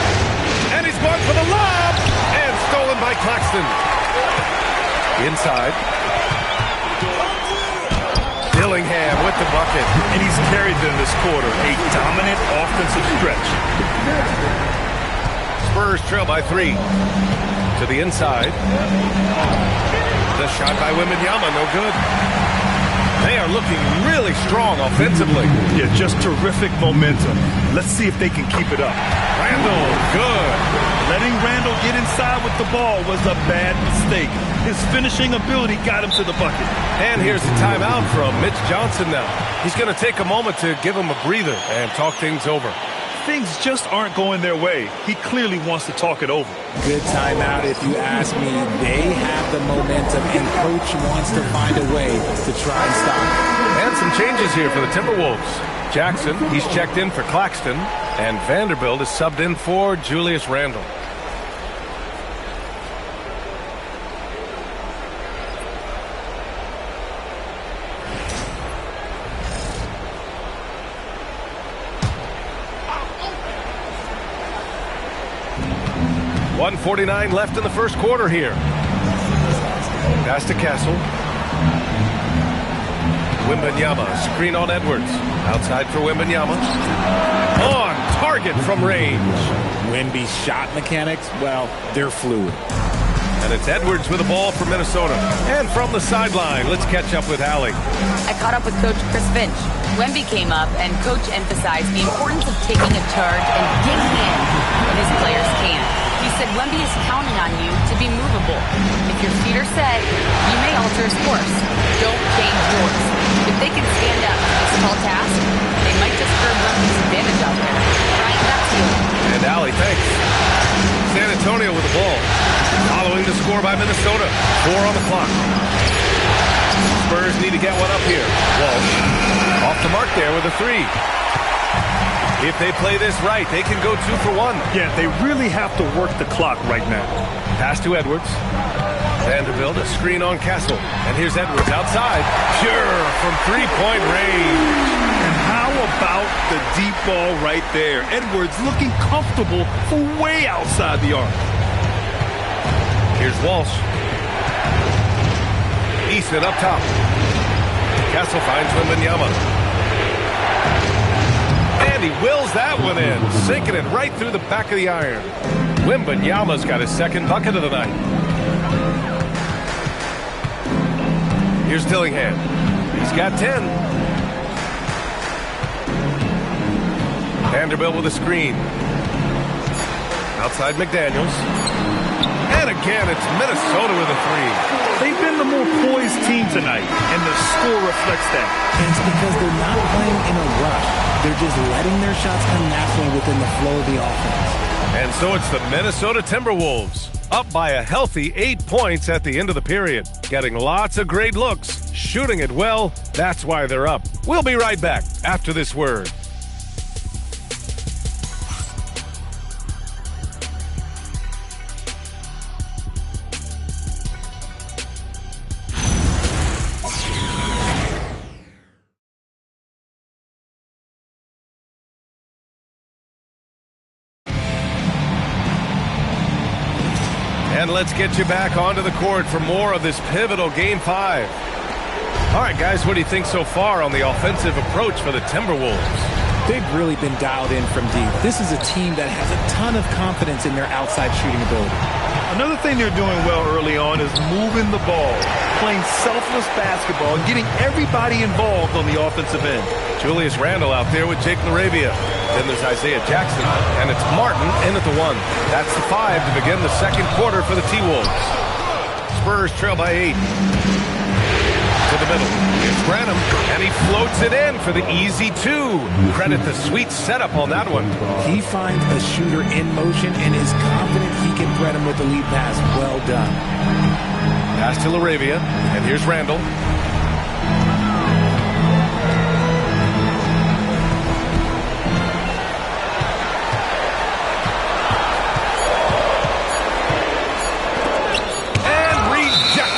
And he's going for the lob! And stolen by Claxton. Inside. Dillingham with the bucket. And he's carried them this quarter. A dominant offensive stretch. Spurs trail by 3. To the inside. The shot by Wembanyama, no good. They are looking really strong offensively. Yeah, just terrific momentum. Let's see if they can keep it up. Randle, good. Letting Randall get inside with the ball was a bad mistake. His finishing ability got him to the bucket. And here's the timeout from Mitch Johnson now. He's going to take a moment to give him a breather and talk things over. Things just aren't going their way. He clearly wants to talk it over. Good timeout if you ask me. They have the momentum, and Coach wants to find a way to try and stop it. And some changes here for the Timberwolves. Jackson, he's checked in for Claxton, and Vanderbilt is subbed in for Julius Randle. .149 left in the first quarter here. Pass to Castle. Wembanyama, screen on Edwards. Outside for Wembanyama. On target from range. Wemby's shot mechanics, well, they're fluid. And it's Edwards with the ball for Minnesota. And from the sideline, let's catch up with Allie. I caught up with Coach Chris Finch. Wemby came up, and Coach emphasized the importance of taking a charge and digging in when his players can't. He said Wemby is counting on you to be movable. If your feet are set, you may alter his course. Don't change yours. If they can stand up to this tall task, they might just curb Wemby's advantage out there. Ryan, back to you. And Allie, thanks. San Antonio with the ball. Following the score by Minnesota. 4 on the clock. Spurs need to get one up here. Walsh off the mark there with a 3. If they play this right, they can go 2 for 1. Yeah, they really have to work the clock right now. Pass to Edwards. Vanderbilt, a screen on Castle. And here's Edwards outside. Pure from three-point range. And how about the deep ball right there? Edwards looking comfortable for way outside the arc. Here's Walsh. Easton up top. Castle finds Wembanyama. And he wills that one in, sinking it right through the back of the iron. Wembanyama's got his second bucket of the night. Here's Dillingham. He's got 10. Vanderbilt with a screen. Outside McDaniels. And again, it's Minnesota with a 3. They've been the more poised team tonight, and the score reflects that. And it's because they're not playing in a rush. They're just letting their shots come naturally within the flow of the offense. And so it's the Minnesota Timberwolves, up by a healthy 8 points at the end of the period. Getting lots of great looks, shooting it well, that's why they're up. We'll be right back after this word. And let's get you back onto the court for more of this pivotal Game 5. All right, guys, what do you think so far on the offensive approach for the Timberwolves? They've really been dialed in from deep. This is a team that has a ton of confidence in their outside shooting ability. Another thing they're doing well early on is moving the ball, playing selfless basketball, and getting everybody involved on the offensive end. Julius Randle out there with Jake LaRavia. Then there's Isaiah Jackson, and it's Martin in at the 1. That's the 5 to begin the second quarter for the T-Wolves. Spurs trail by 8. To the middle. It's Branham, and he floats it in for the easy 2. Credit the sweet setup on that one. He finds a shooter in motion and is confident he can thread him with the lead pass. Well done. Pass to LaRavia, and here's Randle.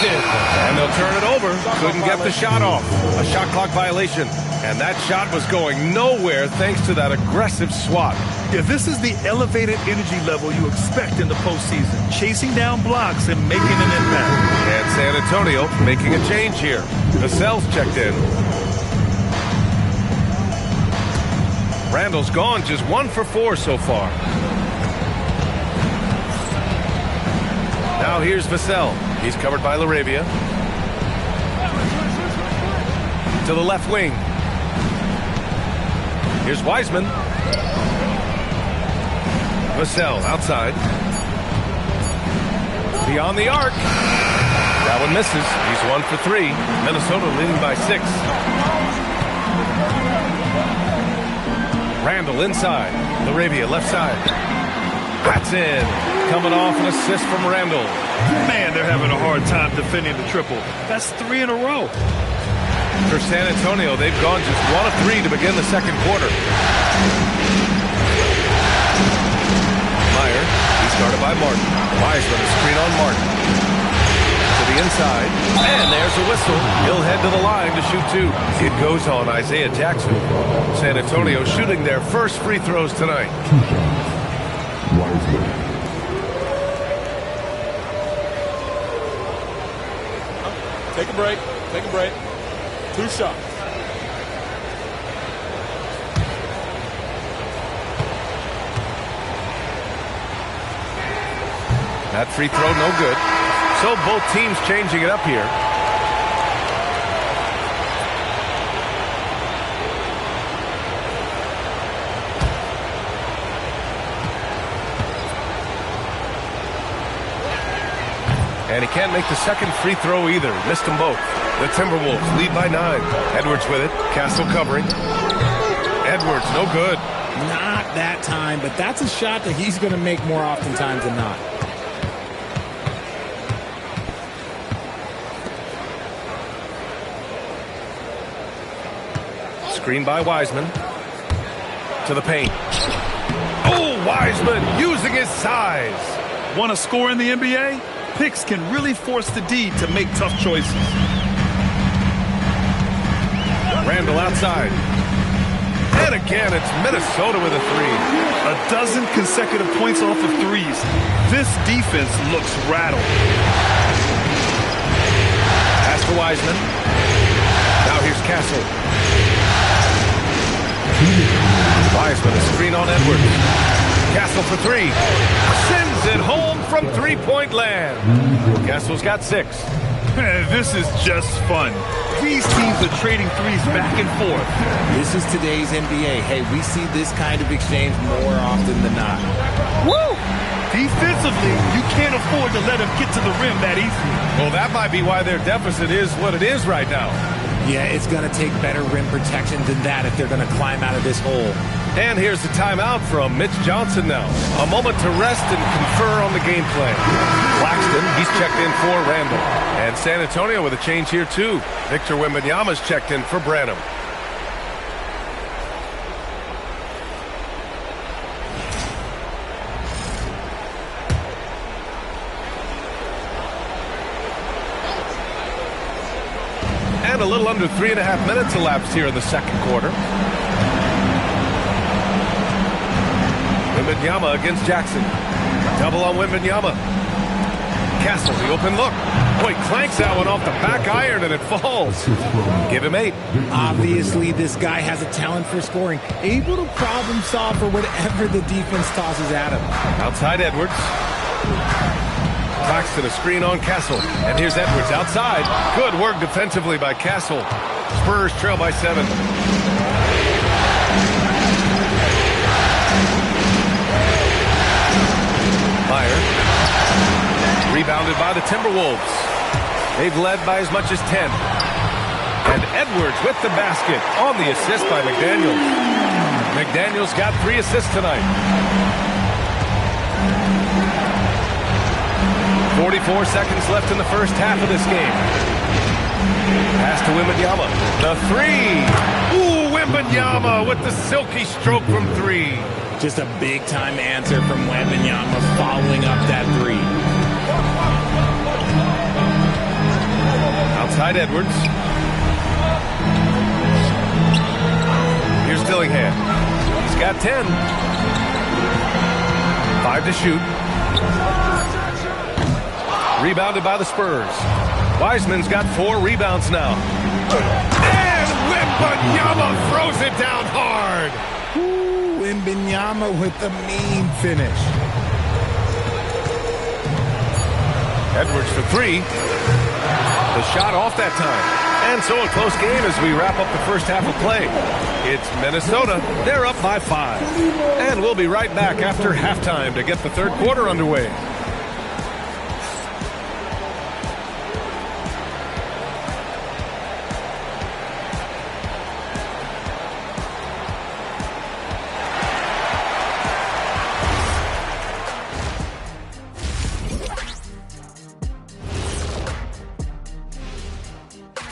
And they'll turn it over. Couldn't get the shot off. A shot clock violation. And that shot was going nowhere thanks to that aggressive swat. Yeah, this is the elevated energy level you expect in the postseason. Chasing down blocks and making an impact. And San Antonio making a change here. Vassell's checked in. Randall's gone just 1 for 4 so far. Now here's Vassell. He's covered by LaRavia. To the left wing. Here's Wiseman. Vassell outside. Beyond the arc. That one misses. He's 1 for 3. Minnesota leading by 6. Randall inside. LaRavia left side. That's in. Coming off an assist from Randall. Man, they're having a hard time defending the triple. That's 3 in a row. For San Antonio, they've gone just 1 of 3 to begin the second quarter. Meyer, he's guarded by Martin. Wiseman, a screen on Martin. To the inside, and there's a whistle. He'll head to the line to shoot 2. It goes on Isaiah Jackson. San Antonio shooting their first free throws tonight. Take a break. Take a break. 2 shots. That free throw no good. So both teams changing it up here. And he can't make the second free throw either. Missed them both. The Timberwolves lead by 9. Edwards with it. Castle covering. Edwards, no good. Not that time, but that's a shot that he's going to make more oftentimes than not. Screen by Wiseman. To the paint. Oh, Wiseman using his size. Want to score in the NBA? Picks can really force the D to make tough choices. Randall outside. And again, it's Minnesota with a 3. A dozen consecutive points off of threes. This defense looks rattled. Pass to Wiseman. Now here's Castle. Wiseman, a screen on Edwards. Castle for 3. Sends it home from three-point land. Castle's got 6. This is just fun. These teams are trading threes back and forth. This is today's NBA. Hey, we see this kind of exchange more often than not. Woo! Defensively, you can't afford to let them get to the rim that easily. Well, that might be why their deficit is what it is right now. Yeah, it's going to take better rim protection than that if they're going to climb out of this hole. And here's the timeout from Mitch Johnson now. A moment to rest and confer on the game plan. Claxton, he's checked in for Randall. And San Antonio with a change here too. Victor Wembanyama's checked in for Branham. And a little under 3.5 minutes elapsed here in the second quarter. Wembanyama against Jackson. Double on Wembanyama. Castle, the open look. Boy, clanks that one off the back iron and it falls. Give him 8. Obviously, this guy has a talent for scoring. Able to problem solve for whatever the defense tosses at him. Outside Edwards. Claxton, a screen on Castle. And here's Edwards outside. Good work defensively by Castle. Spurs trail by 7. Meyer. Rebounded by the Timberwolves. They've led by as much as 10. And Edwards with the basket on the assist by McDaniels. McDaniels got 3 assists tonight. 44 seconds left in the first half of this game. Pass to Wembanyama. The 3. Ooh, Wembanyama with the silky stroke from 3. Just a big-time answer from Wembanyama following up that 3. Outside Edwards. Here's Dillingham. He's got 10. 5 to shoot. Rebounded by the Spurs. Wiseman's got 4 rebounds now. And Wembanyama throws it down hard. Ooh, Wembanyama with the mean finish. Edwards for 3. The shot off that time. And so a close game as we wrap up the first half of play. It's Minnesota. They're up by 5. And we'll be right back after halftime to get the third quarter underway.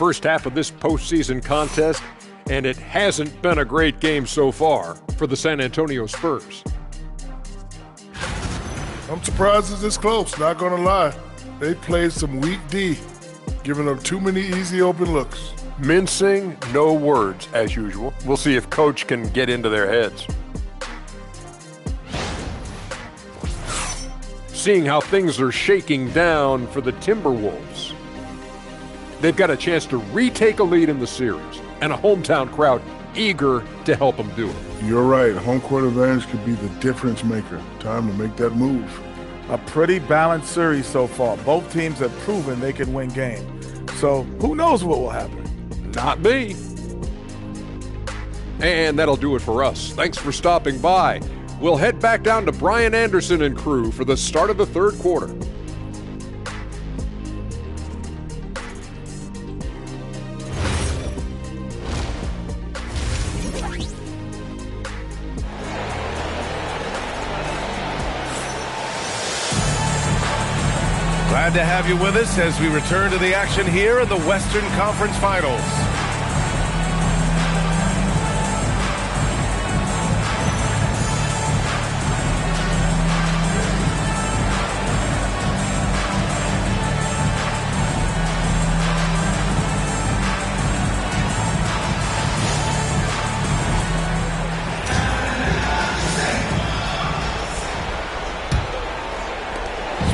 first half of this postseason contest, and it hasn't been a great game so far for the San Antonio Spurs. I'm surprised it's this close, not going to lie. They played some weak D, giving up too many easy open looks. Mincing, no words, as usual. We'll see if Coach can get into their heads. Seeing how things are shaking down for the Timberwolves. They've got a chance to retake a lead in the series, and a hometown crowd eager to help them do it. You're right. Home court advantage could be the difference maker. Time to make that move. A pretty balanced series so far. Both teams have proven they can win games. So who knows what will happen? Not me. And that'll do it for us. Thanks for stopping by. We'll head back down to Brian Anderson and crew for the start of the third quarter. Glad to have you with us as we return to the action here in the Western Conference Finals.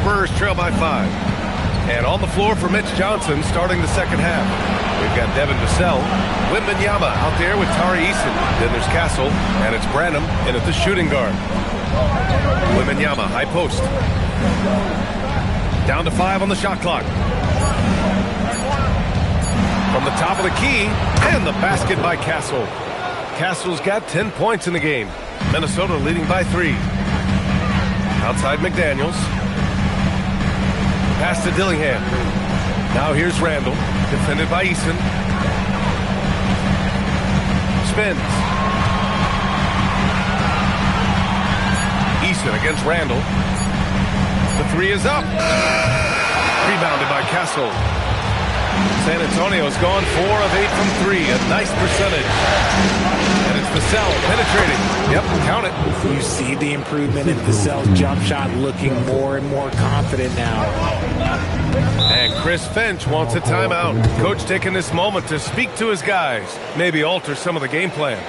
Spurs trail by 5. And on the floor for Mitch Johnson starting the second half. We've got Devin Vassell, Wembanyama out there with Tari Eason. Then there's Castle, and it's Branham in at the shooting guard. Wembanyama, high post. Down to 5 on the shot clock. From the top of the key, and the basket by Castle. Castle's got 10 points in the game. Minnesota leading by 3. Outside McDaniels. Pass to Dillingham. Now here's Randall, defended by Eason. Spins. Eason against Randall. The 3 is up. Rebounded by Castle. San Antonio's gone 4 of 8 from 3. A nice percentage. And it's Vassell penetrating. Yep, count it. You see the improvement in Vassell's jump shot, looking more and more confident now. And Chris Finch wants a timeout. Coach taking this moment to speak to his guys. Maybe alter some of the game plan.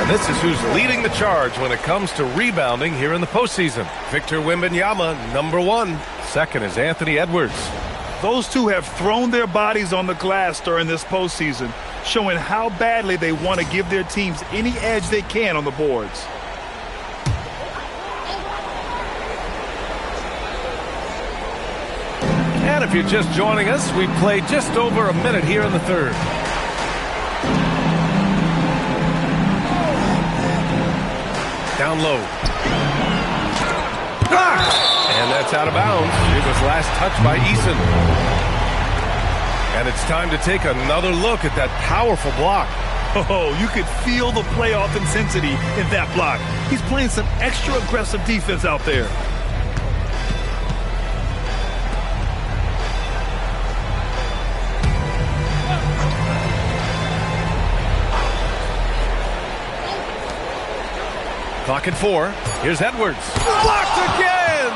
This is who's leading the charge when it comes to rebounding here in the postseason. Victor Wembanyama, number 1. Second is Anthony Edwards. Those two have thrown their bodies on the glass during this postseason, showing how badly they want to give their teams any edge they can on the boards. And if you're just joining us, we played just over a minute here in the third. Down low. Blocked! And that's out of bounds. It was last touched by Eason. And it's time to take another look at that powerful block. Oh, you could feel the playoff intensity in that block. He's playing some extra aggressive defense out there. Clock at 4. Here's Edwards. Blocked again!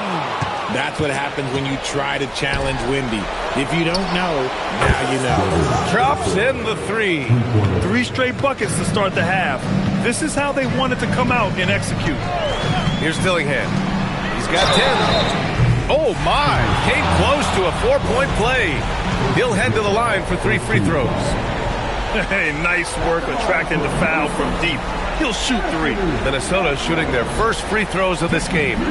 That's what happens when you try to challenge Wemby. If you don't know, now you know. Drops in the 3. 3 straight buckets to start the half. This is how they wanted to come out and execute. Here's Dillingham. He's got 10. Oh, my. Came close to a 4-point play. He'll head to the line for 3 free throws. Hey, nice work attracting the foul from deep. He'll shoot 3. Minnesota shooting their first free throws of this game. 3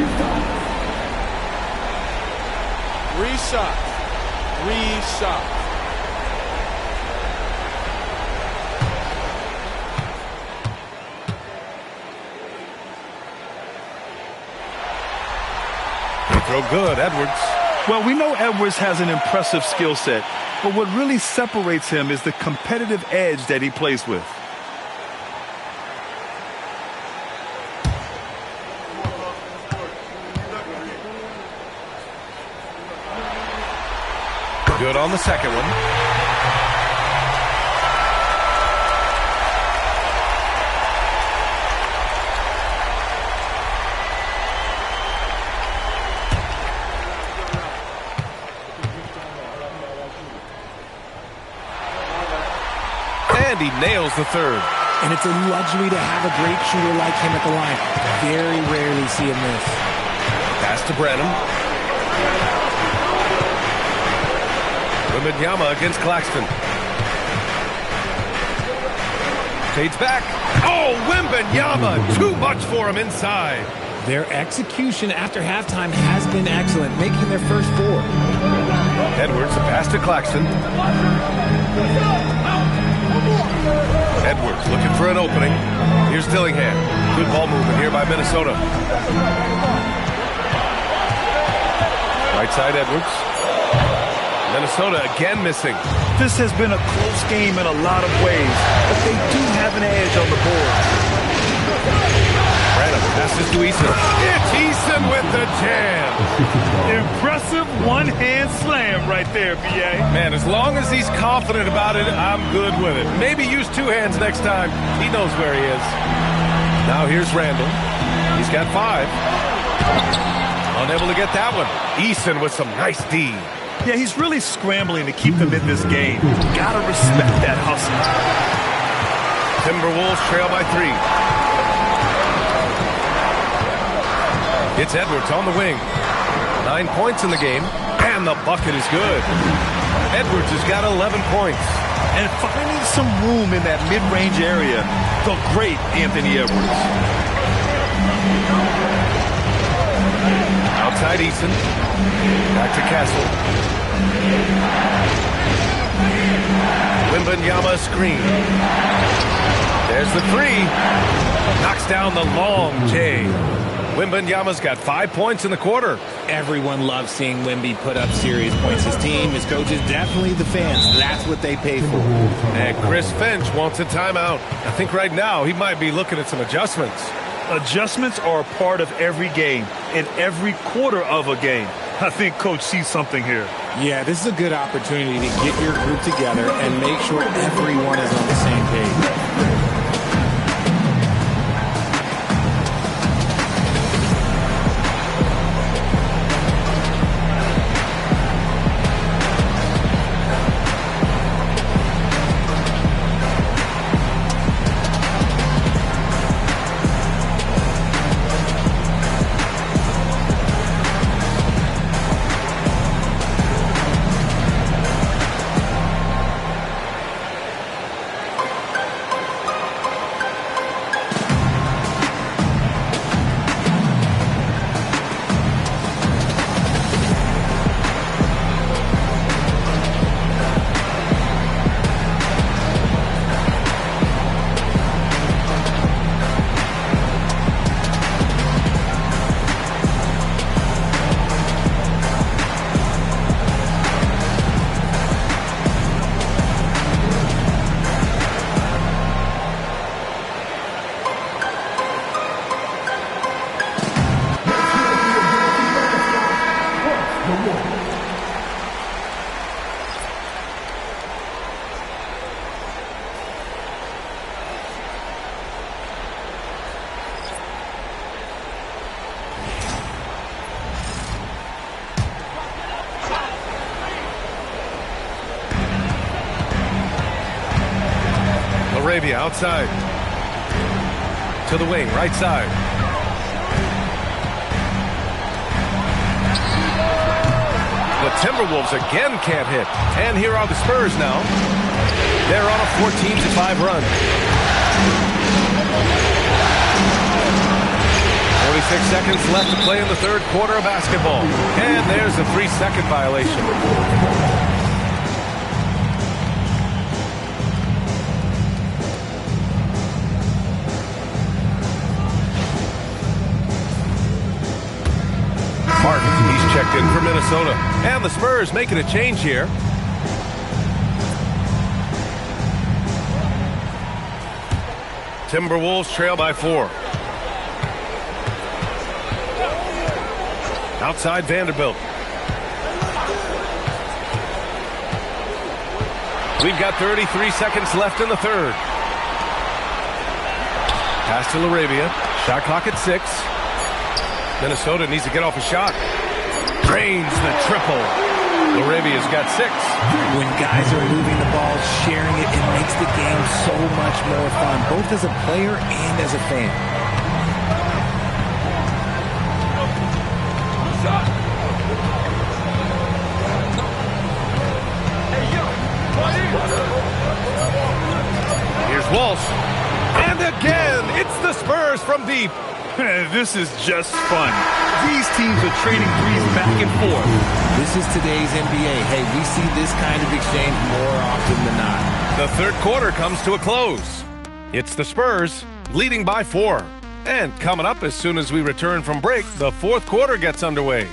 shots. 3 shots. Free throw good, Edwards. Well, we know Edwards has an impressive skill set, but what really separates him is the competitive edge that he plays with. Good on the second one. And he nails the third. And it's a luxury to have a great shooter like him at the line. Very rarely see him miss. Pass to Branham. Wembanyama against Claxton. Fades back. Oh, Wembanyama! Too much for him inside. Their execution after halftime has been excellent, making their first 4. Edwards, a pass to Claxton. Edwards looking for an opening. Here's Dillingham. Good ball movement here by Minnesota. Right side, Edwards. Minnesota again missing. This has been a close game in a lot of ways, but they do have an edge on the board. Branham passes to Eason. It's Eason with the jam. Impressive one-hand slam right there, B.A. Man, as long as he's confident about it, I'm good with it. Maybe use 2 hands next time. He knows where he is. Now here's Randall. He's got 5. Unable to get that one. Eason with some nice D. Yeah, he's really scrambling to keep them in this game. Gotta respect that hustle. Timberwolves trail by 3. It's Edwards on the wing. 9 points in the game, and the bucket is good. Edwards has got 11 points. And finding some room in that mid-range area, the great Anthony Edwards. Outside Eason. Back to Castle. Wembanyama screen. There's the 3. Knocks down the long J. Wembanyama's got 5 points in the quarter. Everyone loves seeing Wemby put up serious points. His team, his coaches, definitely the fans. That's what they pay for. And Chris Finch wants a timeout. I think right now he might be looking at some adjustments. Adjustments are a part of every game, in every quarter of a game. I think Coach sees something here. Yeah, this is a good opportunity to get your group together and make sure everyone is on the same page. LaRavia outside. To the wing, right side. The Timberwolves again can't hit. And here are the Spurs now. They're on a 14-5 run. 46 seconds left to play in the third quarter of basketball. And there's a 3-second violation. Martin, he's checked in for Minnesota. And the Spurs making a change here. Timberwolves trail by 4. Outside Vanderbilt. We've got 33 seconds left in the third. Pass to LaRavia. Shot clock at 6. Minnesota needs to get off a shot. Drains the triple. LaRavia's got 6. When guys are moving the ball, sharing it, it makes the game so much more fun, both as a player and as a fan. Here's Walsh. And again, it's the Spurs from deep. This is just fun. These teams are trading threes back and forth. This is today's NBA. Hey, we see this kind of exchange more often than not. The third quarter comes to a close. It's the Spurs leading by 4. And coming up as soon as we return from break, the fourth quarter gets underway.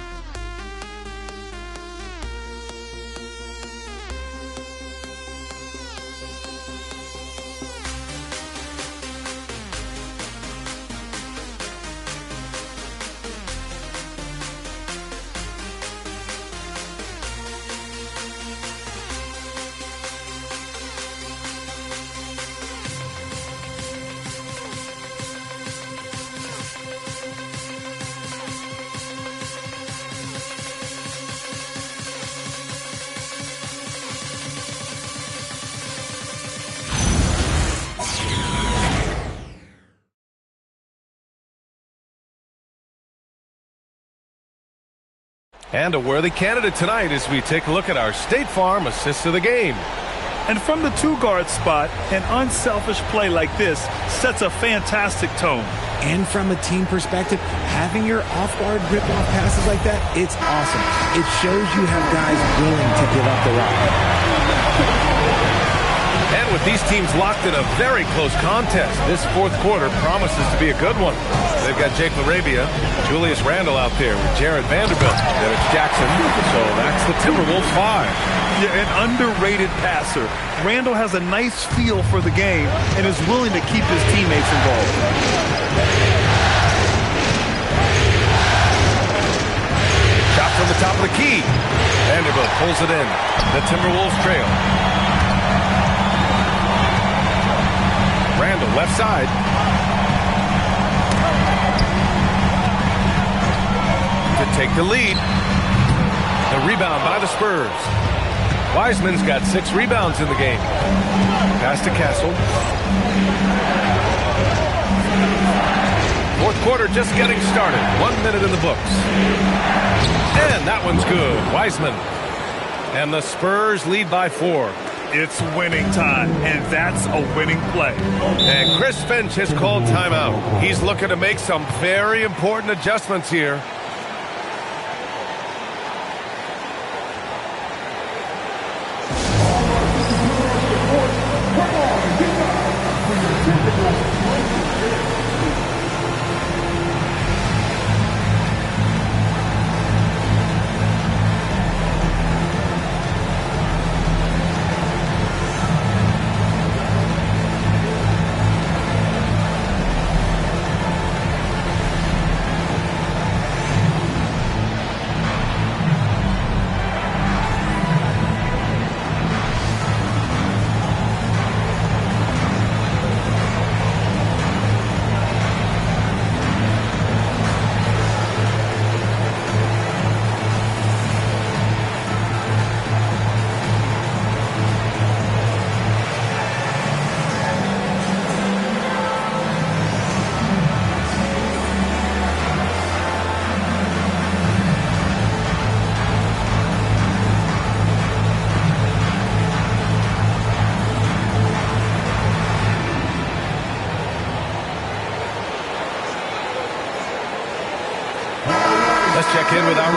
And a worthy candidate tonight as we take a look at our State Farm assist of the game. And from the two-guard spot, an unselfish play like this sets a fantastic tone. And from a team perspective, having your off-guard rip-off passes like that, it's awesome. It shows you have guys willing to give up the rock. And with these teams locked in a very close contest, this fourth quarter promises to be a good one. They've got Jake LaRavia, Julius Randle out there with Jared Vanderbilt. Then it's Jackson, so that's the Timberwolves 5. Yeah, an underrated passer. Randle has a nice feel for the game and is willing to keep his teammates involved. Shot from the top of the key. Vanderbilt pulls it in. The Timberwolves trail. Randle left side. To take the lead. The rebound by the Spurs. Wiseman's got 6 rebounds in the game. Pass to Castle. Fourth quarter just getting started. 1 minute in the books. And that one's good. Wiseman. And the Spurs lead by 4. It's winning time, and that's a winning play. And Chris Finch has called timeout. He's looking to make some very important adjustments here.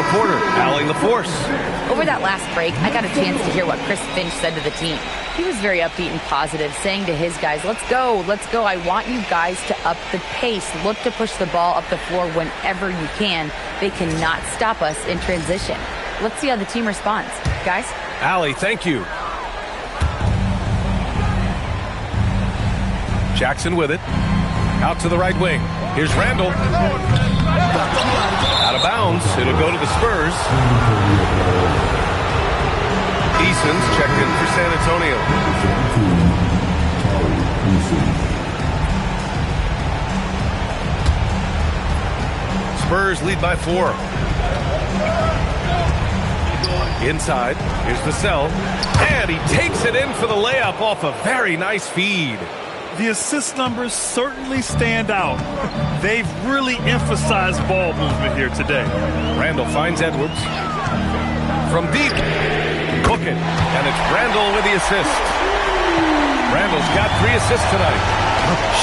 reporter, Allie LaForce. Over that last break, I got a chance to hear what Chris Finch said to the team. He was very upbeat and positive, saying to his guys, let's go. I want you guys to up the pace. Look to push the ball up the floor whenever you can. They cannot stop us in transition. Let's see how the team responds. Guys? Allie, thank you. Jackson with it. Out to the right wing. Here's Randall. Out of bounds. It'll go to the Spurs. Eason's checked in for San Antonio. Spurs lead by 4. Inside. Here's Vassell. And he takes it in for the layup off a very nice feed. The assist numbers certainly stand out. They've really emphasized ball movement here today. Randall finds Edwards. From deep. Book it. And it's Randall with the assist. Randall's got 3 assists tonight.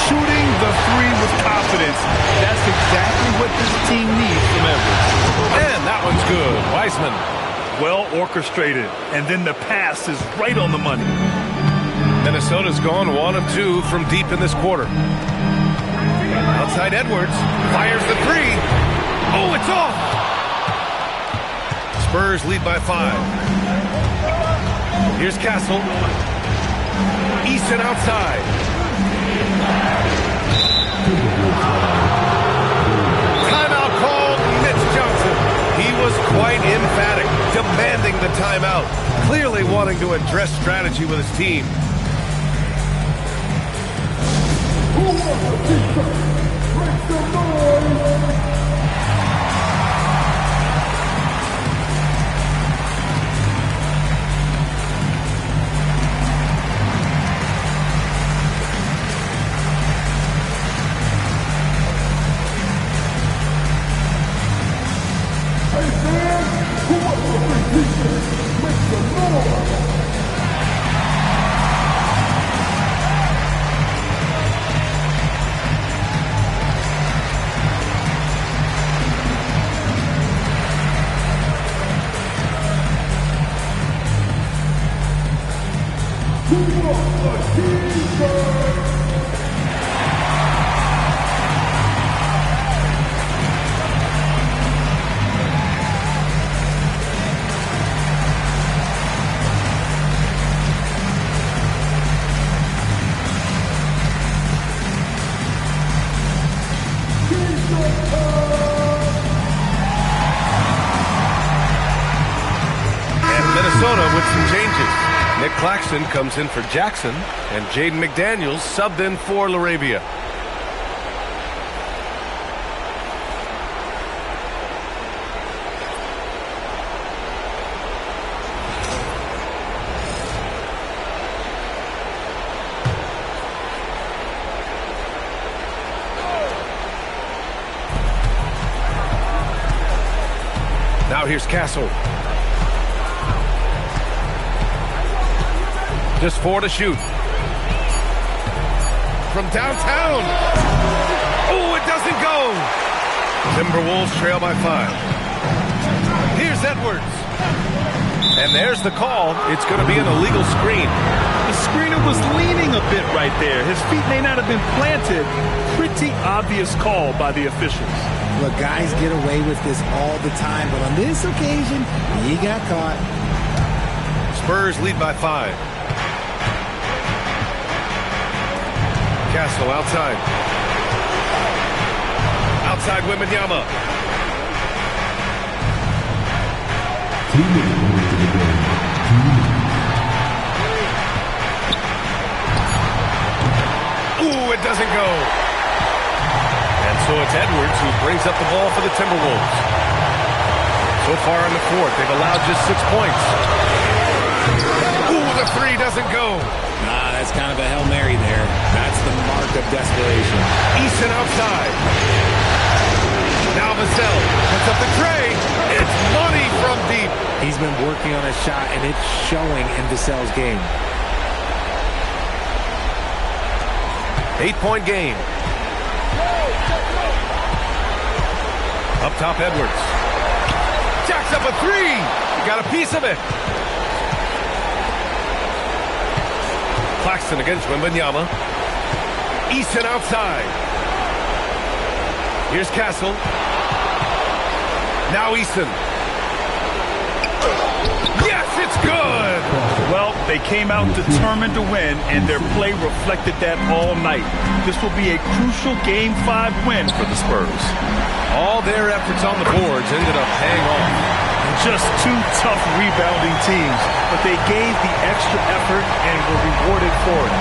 Shooting the 3 with confidence. That's exactly what this team needs from Edwards. And that one's good. Wiseman. Well orchestrated. And then the pass is right on the money. Minnesota's gone 1 of 2 from deep in this quarter. Outside Edwards. Fires the 3. Oh, it's off. Spurs lead by 5. Here's Castle. Easton outside. Timeout called. Mitch Johnson. He was quite emphatic, demanding the timeout. Clearly wanting to address strategy with his team. Nick Claxton comes in for Jackson, and Jaden McDaniels subbed in for LaRavia. Now here's Castle. Just 4 to shoot. From downtown. Oh, it doesn't go. Timberwolves trail by 5. Here's Edwards. And there's the call. It's going to be an illegal screen. The screener was leaning a bit right there. His feet may not have been planted. Pretty obvious call by the officials. Look, guys get away with this all the time, but on this occasion, he got caught. Spurs lead by 5. Castle outside. Outside Wembanyama. Ooh, it doesn't go. And so it's Edwards who brings up the ball for the Timberwolves. So far in the fourth, they've allowed just 6 points. Ooh, the 3 doesn't go. Nah, that's kind of a Hail Mary there. That's the mark of desperation. Easton outside. Now Vassell puts up the tray. It's money from deep. He's been working on a shot, and it's showing in Vassell's game. 8-point game. Up top, Edwards. up a three. He got a piece of it. Claxton against Wembanyama. Easton outside. Here's Castle. Now Easton. Yes, it's good! Well, they came out determined to win, and their play reflected that all night. This will be a crucial Game 5 win for the Spurs. All their efforts on the boards ended up paying off. Just two tough rebounding teams, but they gave the extra effort and were rewarded for it.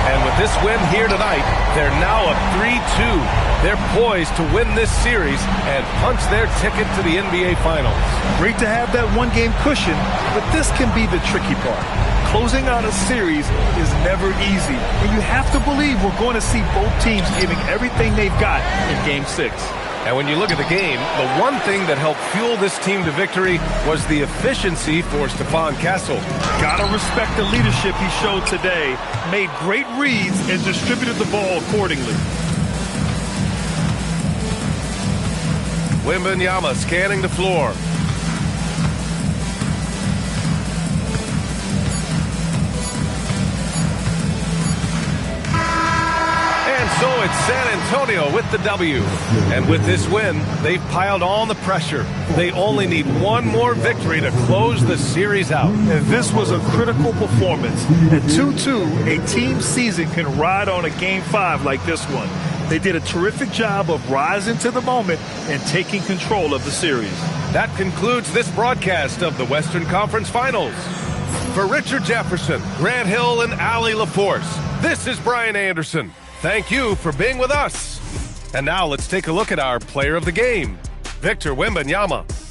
And with this win here tonight, they're now up 3-2. They're poised to win this series and punch their ticket to the NBA Finals. Great to have that one-game cushion, but this can be the tricky part. Closing out a series is never easy, and you have to believe we're going to see both teams giving everything they've got in Game 6. And when you look at the game, the one thing that helped fuel this team to victory was the efficiency for Stephon Castle. Gotta respect the leadership he showed today. Made great reads and distributed the ball accordingly. Wembanyama scanning the floor. And so it's San Antonio with the W. And with this win, they've piled on the pressure. They only need one more victory to close the series out. And this was a critical performance. At 2-2, a team season can ride on a Game 5 like this one. They did a terrific job of rising to the moment and taking control of the series. That concludes this broadcast of the Western Conference Finals. For Richard Jefferson, Grant Hill, and Allie LaForce, this is Brian Anderson. Thank you for being with us. And now let's take a look at our player of the game, Victor Wembanyama.